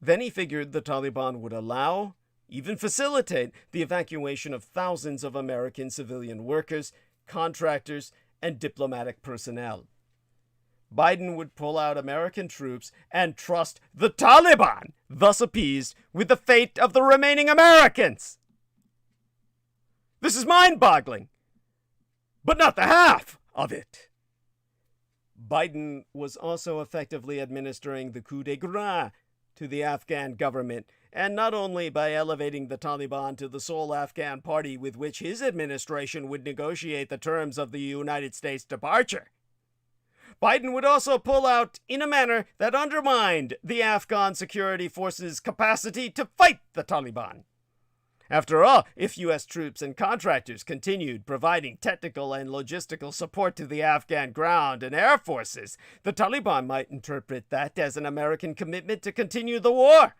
then he figured the Taliban would allow, even facilitate, the evacuation of thousands of American civilian workers, contractors, and diplomatic personnel. Biden would pull out American troops and trust the Taliban, thus appeased with the fate of the remaining Americans. This is mind-boggling, but not the half of it. Biden was also effectively administering the coup de grace to the Afghan government, and not only by elevating the Taliban to the sole Afghan party with which his administration would negotiate the terms of the United States departure. Biden would also pull out in a manner that undermined the Afghan security forces' capacity to fight the Taliban. After all, if U.S. troops and contractors continued providing technical and logistical support to the Afghan ground and air forces, the Taliban might interpret that as an American commitment to continue the war.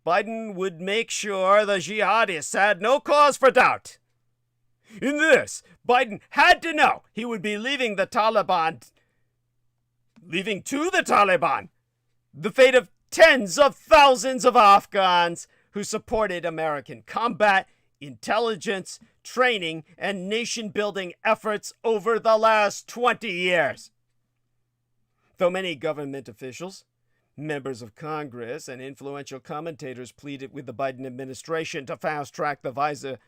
Biden would make sure the jihadists had no cause for doubt. In this, Biden had to know he would be leaving to the Taliban, the fate of tens of thousands of Afghans who supported American combat, intelligence, training, and nation-building efforts over the last 20 years. Though many government officials, members of Congress, and influential commentators pleaded with the Biden administration to fast-track the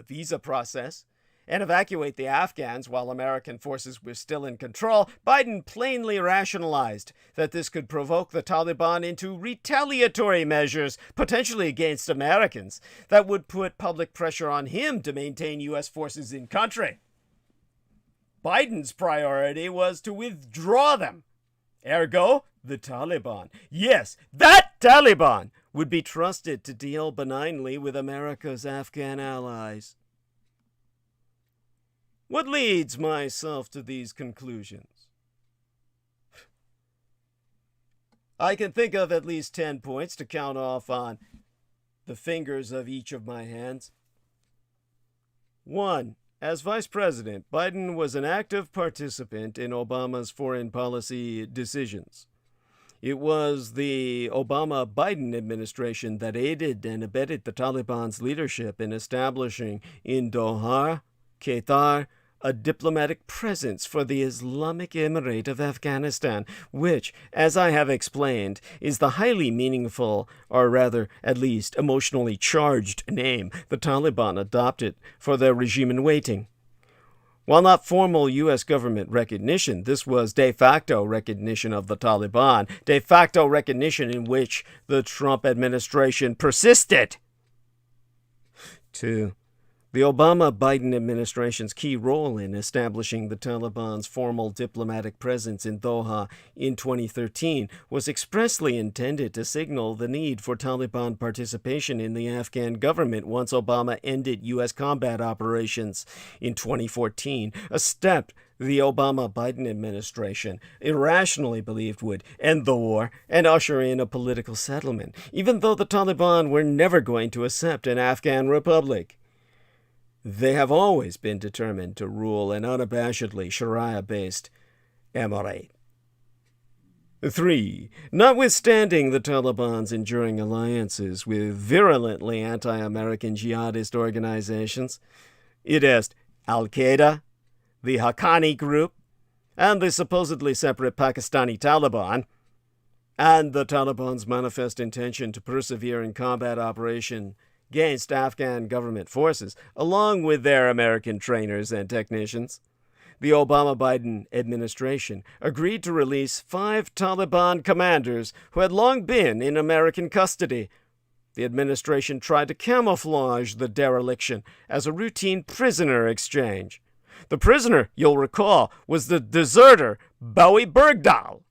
visa process and evacuate the Afghans while American forces were still in control, Biden plainly rationalized that this could provoke the Taliban into retaliatory measures, potentially against Americans, that would put public pressure on him to maintain U.S. forces in country. Biden's priority was to withdraw them. Ergo, the Taliban, yes, that Taliban, would be trusted to deal benignly with America's Afghan allies. What leads myself to these conclusions? I can think of at least 10 points to count off on the fingers of each of my hands. 1. As Vice President, Biden was an active participant in Obama's foreign policy decisions. It was the Obama-Biden administration that aided and abetted the Taliban's leadership in establishing in Doha, Qatar, a diplomatic presence for the Islamic Emirate of Afghanistan, which, as I have explained, is the highly meaningful, or rather, at least, emotionally charged name the Taliban adopted for their regime in waiting. While not formal U.S. government recognition, this was de facto recognition of the Taliban, de facto recognition in which the Trump administration persisted. 2. The Obama-Biden administration's key role in establishing the Taliban's formal diplomatic presence in Doha in 2013 was expressly intended to signal the need for Taliban participation in the Afghan government once Obama ended U.S. combat operations in 2014, a step the Obama-Biden administration irrationally believed would end the war and usher in a political settlement, even though the Taliban were never going to accept an Afghan republic. They have always been determined to rule an unabashedly Sharia-based emirate. 3. Notwithstanding the Taliban's enduring alliances with virulently anti-American jihadist organizations, it is Al-Qaeda, the Haqqani group, and the supposedly separate Pakistani Taliban, and the Taliban's manifest intention to persevere in combat operation against Afghan government forces, along with their American trainers and technicians. The Obama-Biden administration agreed to release 5 Taliban commanders who had long been in American custody. The administration tried to camouflage the dereliction as a routine prisoner exchange. The prisoner, you'll recall, was the deserter Bowie Bergdahl.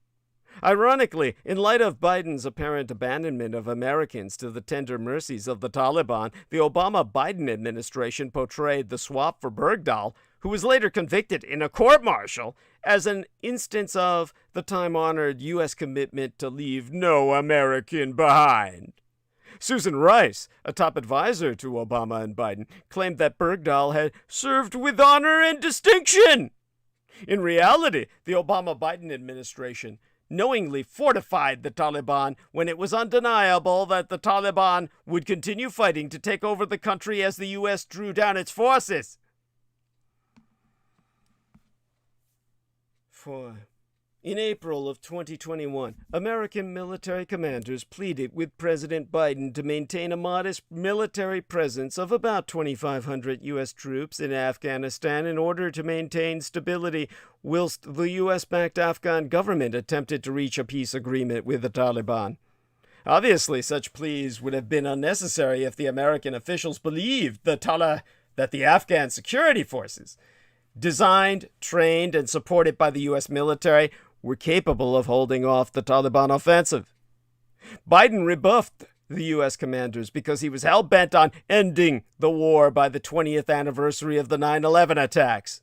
Ironically, in light of Biden's apparent abandonment of Americans to the tender mercies of the Taliban, the Obama-Biden administration portrayed the swap for Bergdahl, who was later convicted in a court-martial, as an instance of the time-honored U.S. commitment to leave no American behind. Susan Rice, a top advisor to Obama and Biden, claimed that Bergdahl had served with honor and distinction. In reality, the Obama-Biden administration knowingly fortified the Taliban when it was undeniable that the Taliban would continue fighting to take over the country as the U.S. drew down its forces. 4. In April of 2021, American military commanders pleaded with President Biden to maintain a modest military presence of about 2,500 U.S. troops in Afghanistan in order to maintain stability, whilst the U.S.-backed Afghan government attempted to reach a peace agreement with the Taliban. Obviously, such pleas would have been unnecessary if the American officials believed that the Afghan security forces, designed, trained, and supported by the U.S. military, were capable of holding off the Taliban offensive. Biden rebuffed the U.S. commanders because he was hell-bent on ending the war by the 20th anniversary of the 9/11 attacks.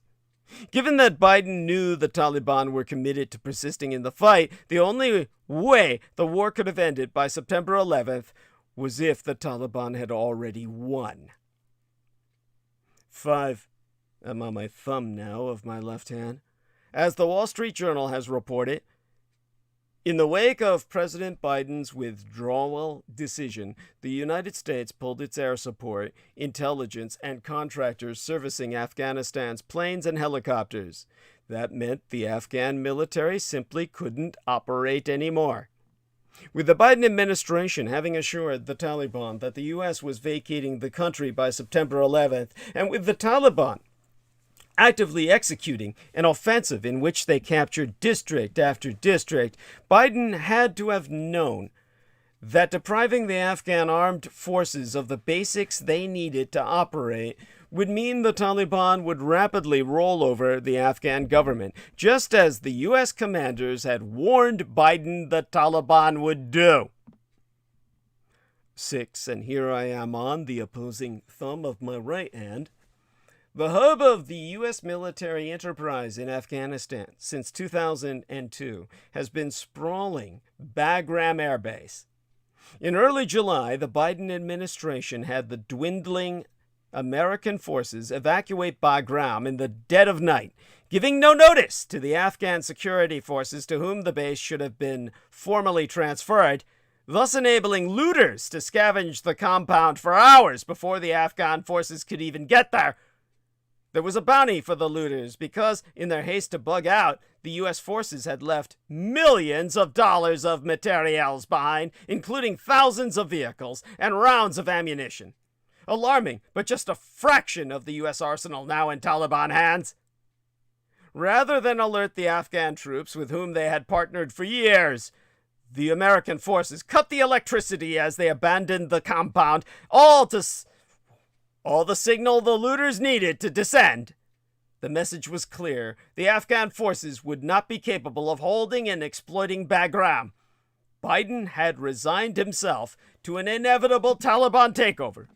Given that Biden knew the Taliban were committed to persisting in the fight, the only way the war could have ended by September 11th was if the Taliban had already won. 5. I'm on my thumb now of my left hand. As the Wall Street Journal has reported, in the wake of President Biden's withdrawal decision, the United States pulled its air support, intelligence, and contractors servicing Afghanistan's planes and helicopters. That meant the Afghan military simply couldn't operate anymore. With the Biden administration having assured the Taliban that the U.S. was vacating the country by September 11th, and with the Taliban actively executing an offensive in which they captured district after district, Biden had to have known that depriving the Afghan armed forces of the basics they needed to operate would mean the Taliban would rapidly roll over the Afghan government, just as the U.S. commanders had warned Biden the Taliban would do. 6, and here I am on the opposing thumb of my right hand. The hub of the U.S. military enterprise in Afghanistan since 2002 has been sprawling Bagram Air Base. In early July, the Biden administration had the dwindling American forces evacuate Bagram in the dead of night, giving no notice to the Afghan security forces to whom the base should have been formally transferred, thus enabling looters to scavenge the compound for hours before the Afghan forces could even get there. There was a bounty for the looters because, in their haste to bug out, the U.S. forces had left millions of dollars of materials behind, including thousands of vehicles and rounds of ammunition. Alarming, but just a fraction of the U.S. arsenal now in Taliban hands. Rather than alert the Afghan troops with whom they had partnered for years, the American forces cut the electricity as they abandoned the compound, all the signal the looters needed to descend. The message was clear. The Afghan forces would not be capable of holding and exploiting Bagram. Biden had resigned himself to an inevitable Taliban takeover.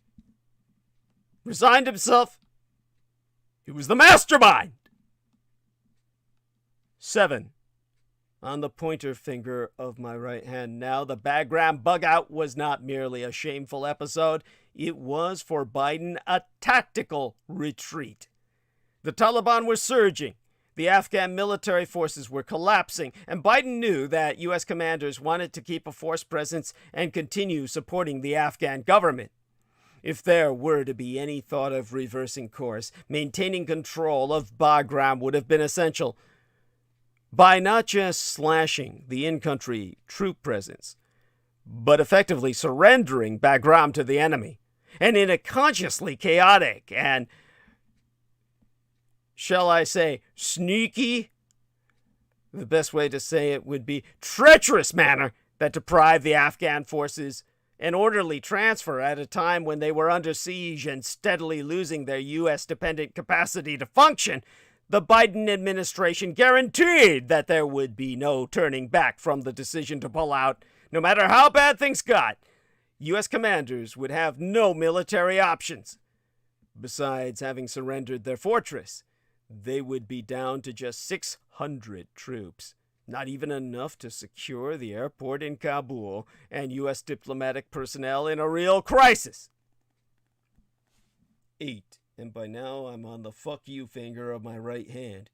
Resigned himself? He was the mastermind! 7. On the pointer finger of my right hand now, the Bagram bug-out was not merely a shameful episode. It was, for Biden, a tactical retreat. The Taliban were surging. The Afghan military forces were collapsing, and Biden knew that U.S. commanders wanted to keep a force presence and continue supporting the Afghan government. If there were to be any thought of reversing course, maintaining control of Bagram would have been essential. By not just slashing the in-country troop presence, but effectively surrendering Bagram to the enemy, and in a consciously chaotic and, shall I say, sneaky, the best way to say it would be treacherous manner that deprived the Afghan forces an orderly transfer at a time when they were under siege and steadily losing their U.S.-dependent capacity to function, the Biden administration guaranteed that there would be no turning back from the decision to pull out. No matter how bad things got, U.S. commanders would have no military options. Besides having surrendered their fortress, they would be down to just 600 troops. Not even enough to secure the airport in Kabul and U.S. diplomatic personnel in a real crisis. 8. And by now I'm on the fuck you finger of my right hand.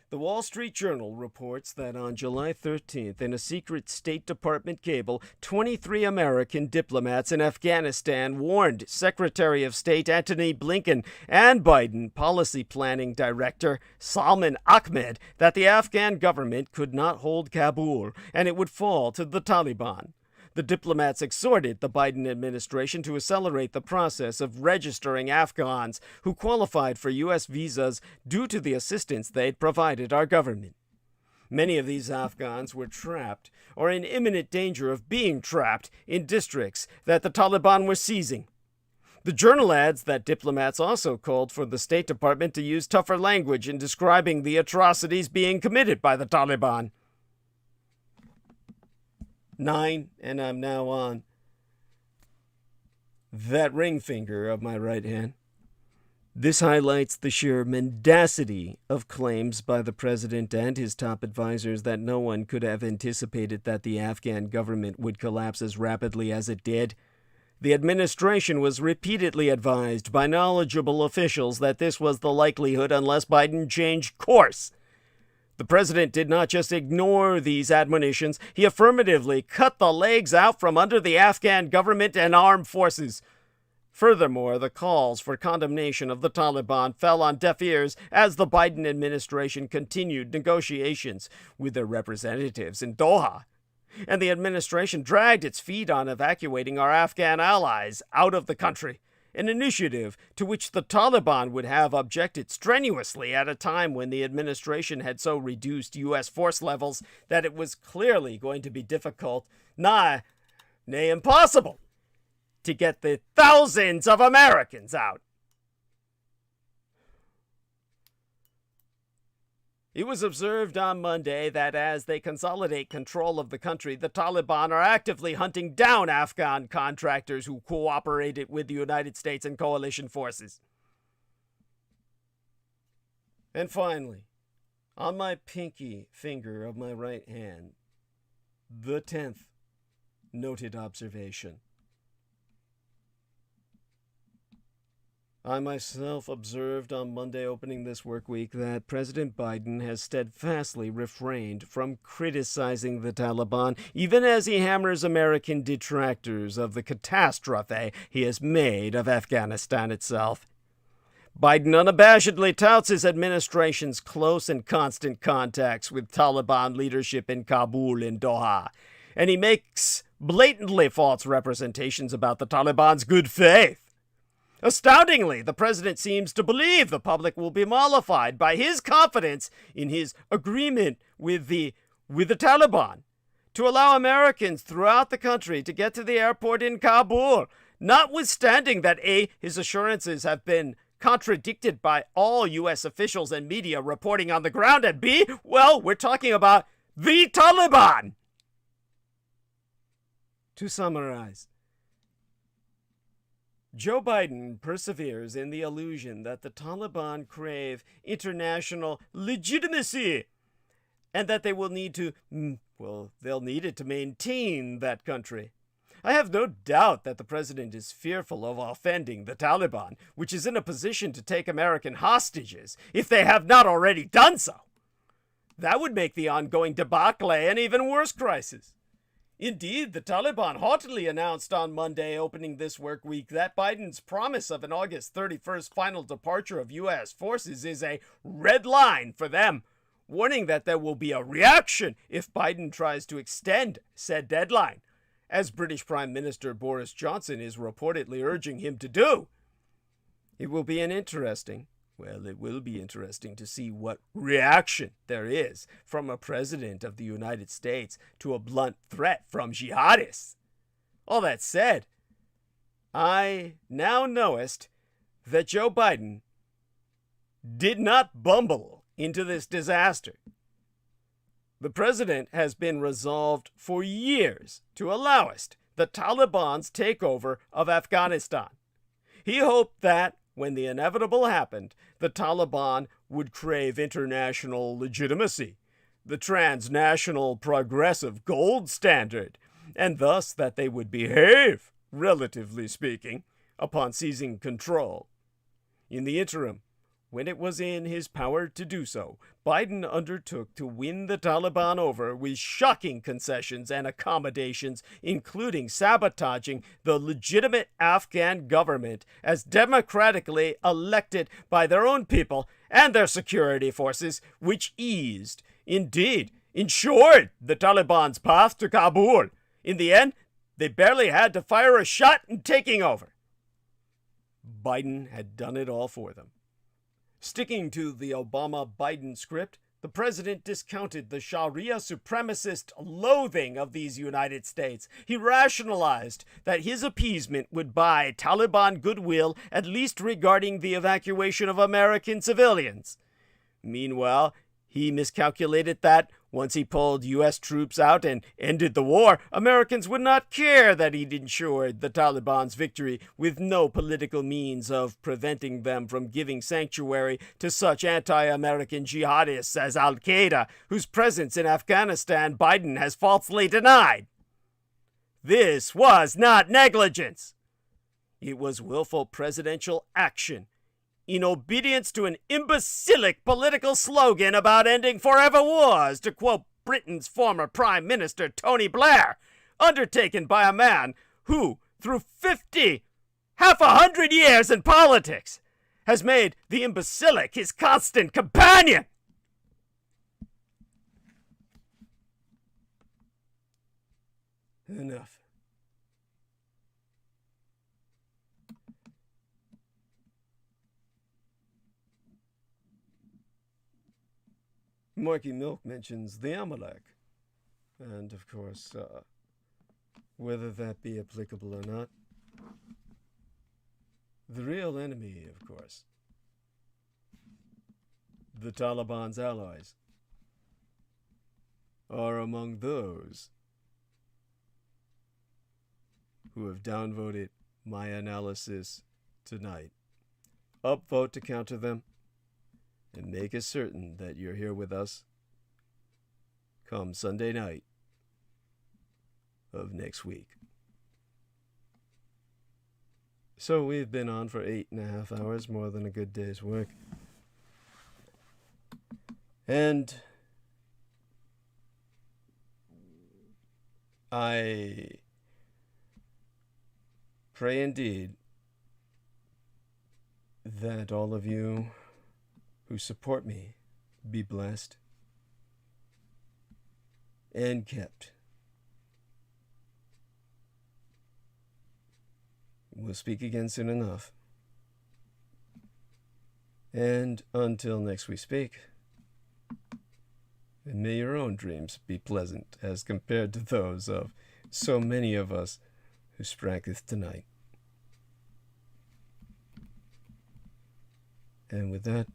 The Wall Street Journal reports that on July 13th, in a secret State Department cable, 23 American diplomats in Afghanistan warned Secretary of State Antony Blinken and Biden Policy Planning Director Salman Ahmed that the Afghan government could not hold Kabul and it would fall to the Taliban. The diplomats exhorted the Biden administration to accelerate the process of registering Afghans who qualified for U.S. visas due to the assistance they'd provided our government. Many of these Afghans were trapped or in imminent danger of being trapped in districts that the Taliban were seizing. The journal adds that diplomats also called for the State Department to use tougher language in describing the atrocities being committed by the Taliban. 9, and I'm now on that ring finger of my right hand. This highlights the sheer mendacity of claims by the president and his top advisors that no one could have anticipated that the Afghan government would collapse as rapidly as it did. The administration was repeatedly advised by knowledgeable officials that this was the likelihood unless Biden changed course. The president did not just ignore these admonitions, he affirmatively cut the legs out from under the Afghan government and armed forces. Furthermore, the calls for condemnation of the Taliban fell on deaf ears as the Biden administration continued negotiations with their representatives in Doha. And the administration dragged its feet on evacuating our Afghan allies out of the country, an initiative to which the Taliban would have objected strenuously at a time when the administration had so reduced U.S. force levels that it was clearly going to be difficult, nay, impossible, to get the thousands of Americans out. It was observed on Monday that as they consolidate control of the country, the Taliban are actively hunting down Afghan contractors who cooperated with the United States and coalition forces. And finally, on my pinky finger of my right hand, the 10th noted observation. I myself observed on Monday opening this work week that President Biden has steadfastly refrained from criticizing the Taliban, even as he hammers American detractors of the catastrophe he has made of Afghanistan itself. Biden unabashedly touts his administration's close and constant contacts with Taliban leadership in Kabul and Doha, and he makes blatantly false representations about the Taliban's good faith. Astoundingly, the president seems to believe the public will be mollified by his confidence in his agreement with the Taliban to allow Americans throughout the country to get to the airport in Kabul, notwithstanding that A, his assurances have been contradicted by all U.S. officials and media reporting on the ground, and B, well, we're talking about the Taliban. To summarize, Joe Biden perseveres in the illusion that the Taliban crave international legitimacy and that they will need to, they'll need it to maintain that country. I have no doubt that the president is fearful of offending the Taliban, which is in a position to take American hostages if they have not already done so. That would make the ongoing debacle an even worse crisis. Indeed, the Taliban haughtily announced on Monday opening this work week that Biden's promise of an August 31st final departure of U.S. forces is a red line for them, warning that there will be a reaction if Biden tries to extend said deadline, as British Prime Minister Boris Johnson is reportedly urging him to do. It will be interesting to see what reaction there is from a president of the United States to a blunt threat from jihadists. All that said, I now knowest that Joe Biden did not bumble into this disaster. The president has been resolved for years to allowest the Taliban's takeover of Afghanistan. He hoped that when the inevitable happened, the Taliban would crave international legitimacy, the transnational progressive gold standard, and thus that they would behave, relatively speaking, upon seizing control. In the interim, when it was in his power to do so, Biden undertook to win the Taliban over with shocking concessions and accommodations, including sabotaging the legitimate Afghan government as democratically elected by their own people and their security forces, which eased, indeed, ensured the Taliban's path to Kabul. In the end, they barely had to fire a shot in taking over. Biden had done it all for them. Sticking to the Obama-Biden script, the president discounted the Sharia supremacist loathing of these United States. He rationalized that his appeasement would buy Taliban goodwill, at least regarding the evacuation of American civilians. Meanwhile, he miscalculated that once he pulled U.S. troops out and ended the war, Americans would not care that he'd ensured the Taliban's victory with no political means of preventing them from giving sanctuary to such anti-American jihadists as Al-Qaeda, whose presence in Afghanistan Biden has falsely denied. This was not negligence. It was willful presidential action in obedience to an imbecilic political slogan about ending forever wars, to quote Britain's former Prime Minister Tony Blair, undertaken by a man who, through half a hundred years in politics, has made the imbecilic his constant companion. Enough. Marky Milk mentions the Amalek, and of course, whether that be applicable or not, the real enemy, of course, the Taliban's allies, are among those who have downvoted my analysis tonight. Upvote to counter them, and make it certain that you're here with us come Sunday night of next week. So we've been on for 8.5 hours, more than a good day's work. And I pray indeed that all of you who support me be blessed and kept. We'll speak again soon enough. And until next we speak, may your own dreams be pleasant as compared to those of so many of us who spranketh tonight. And with that,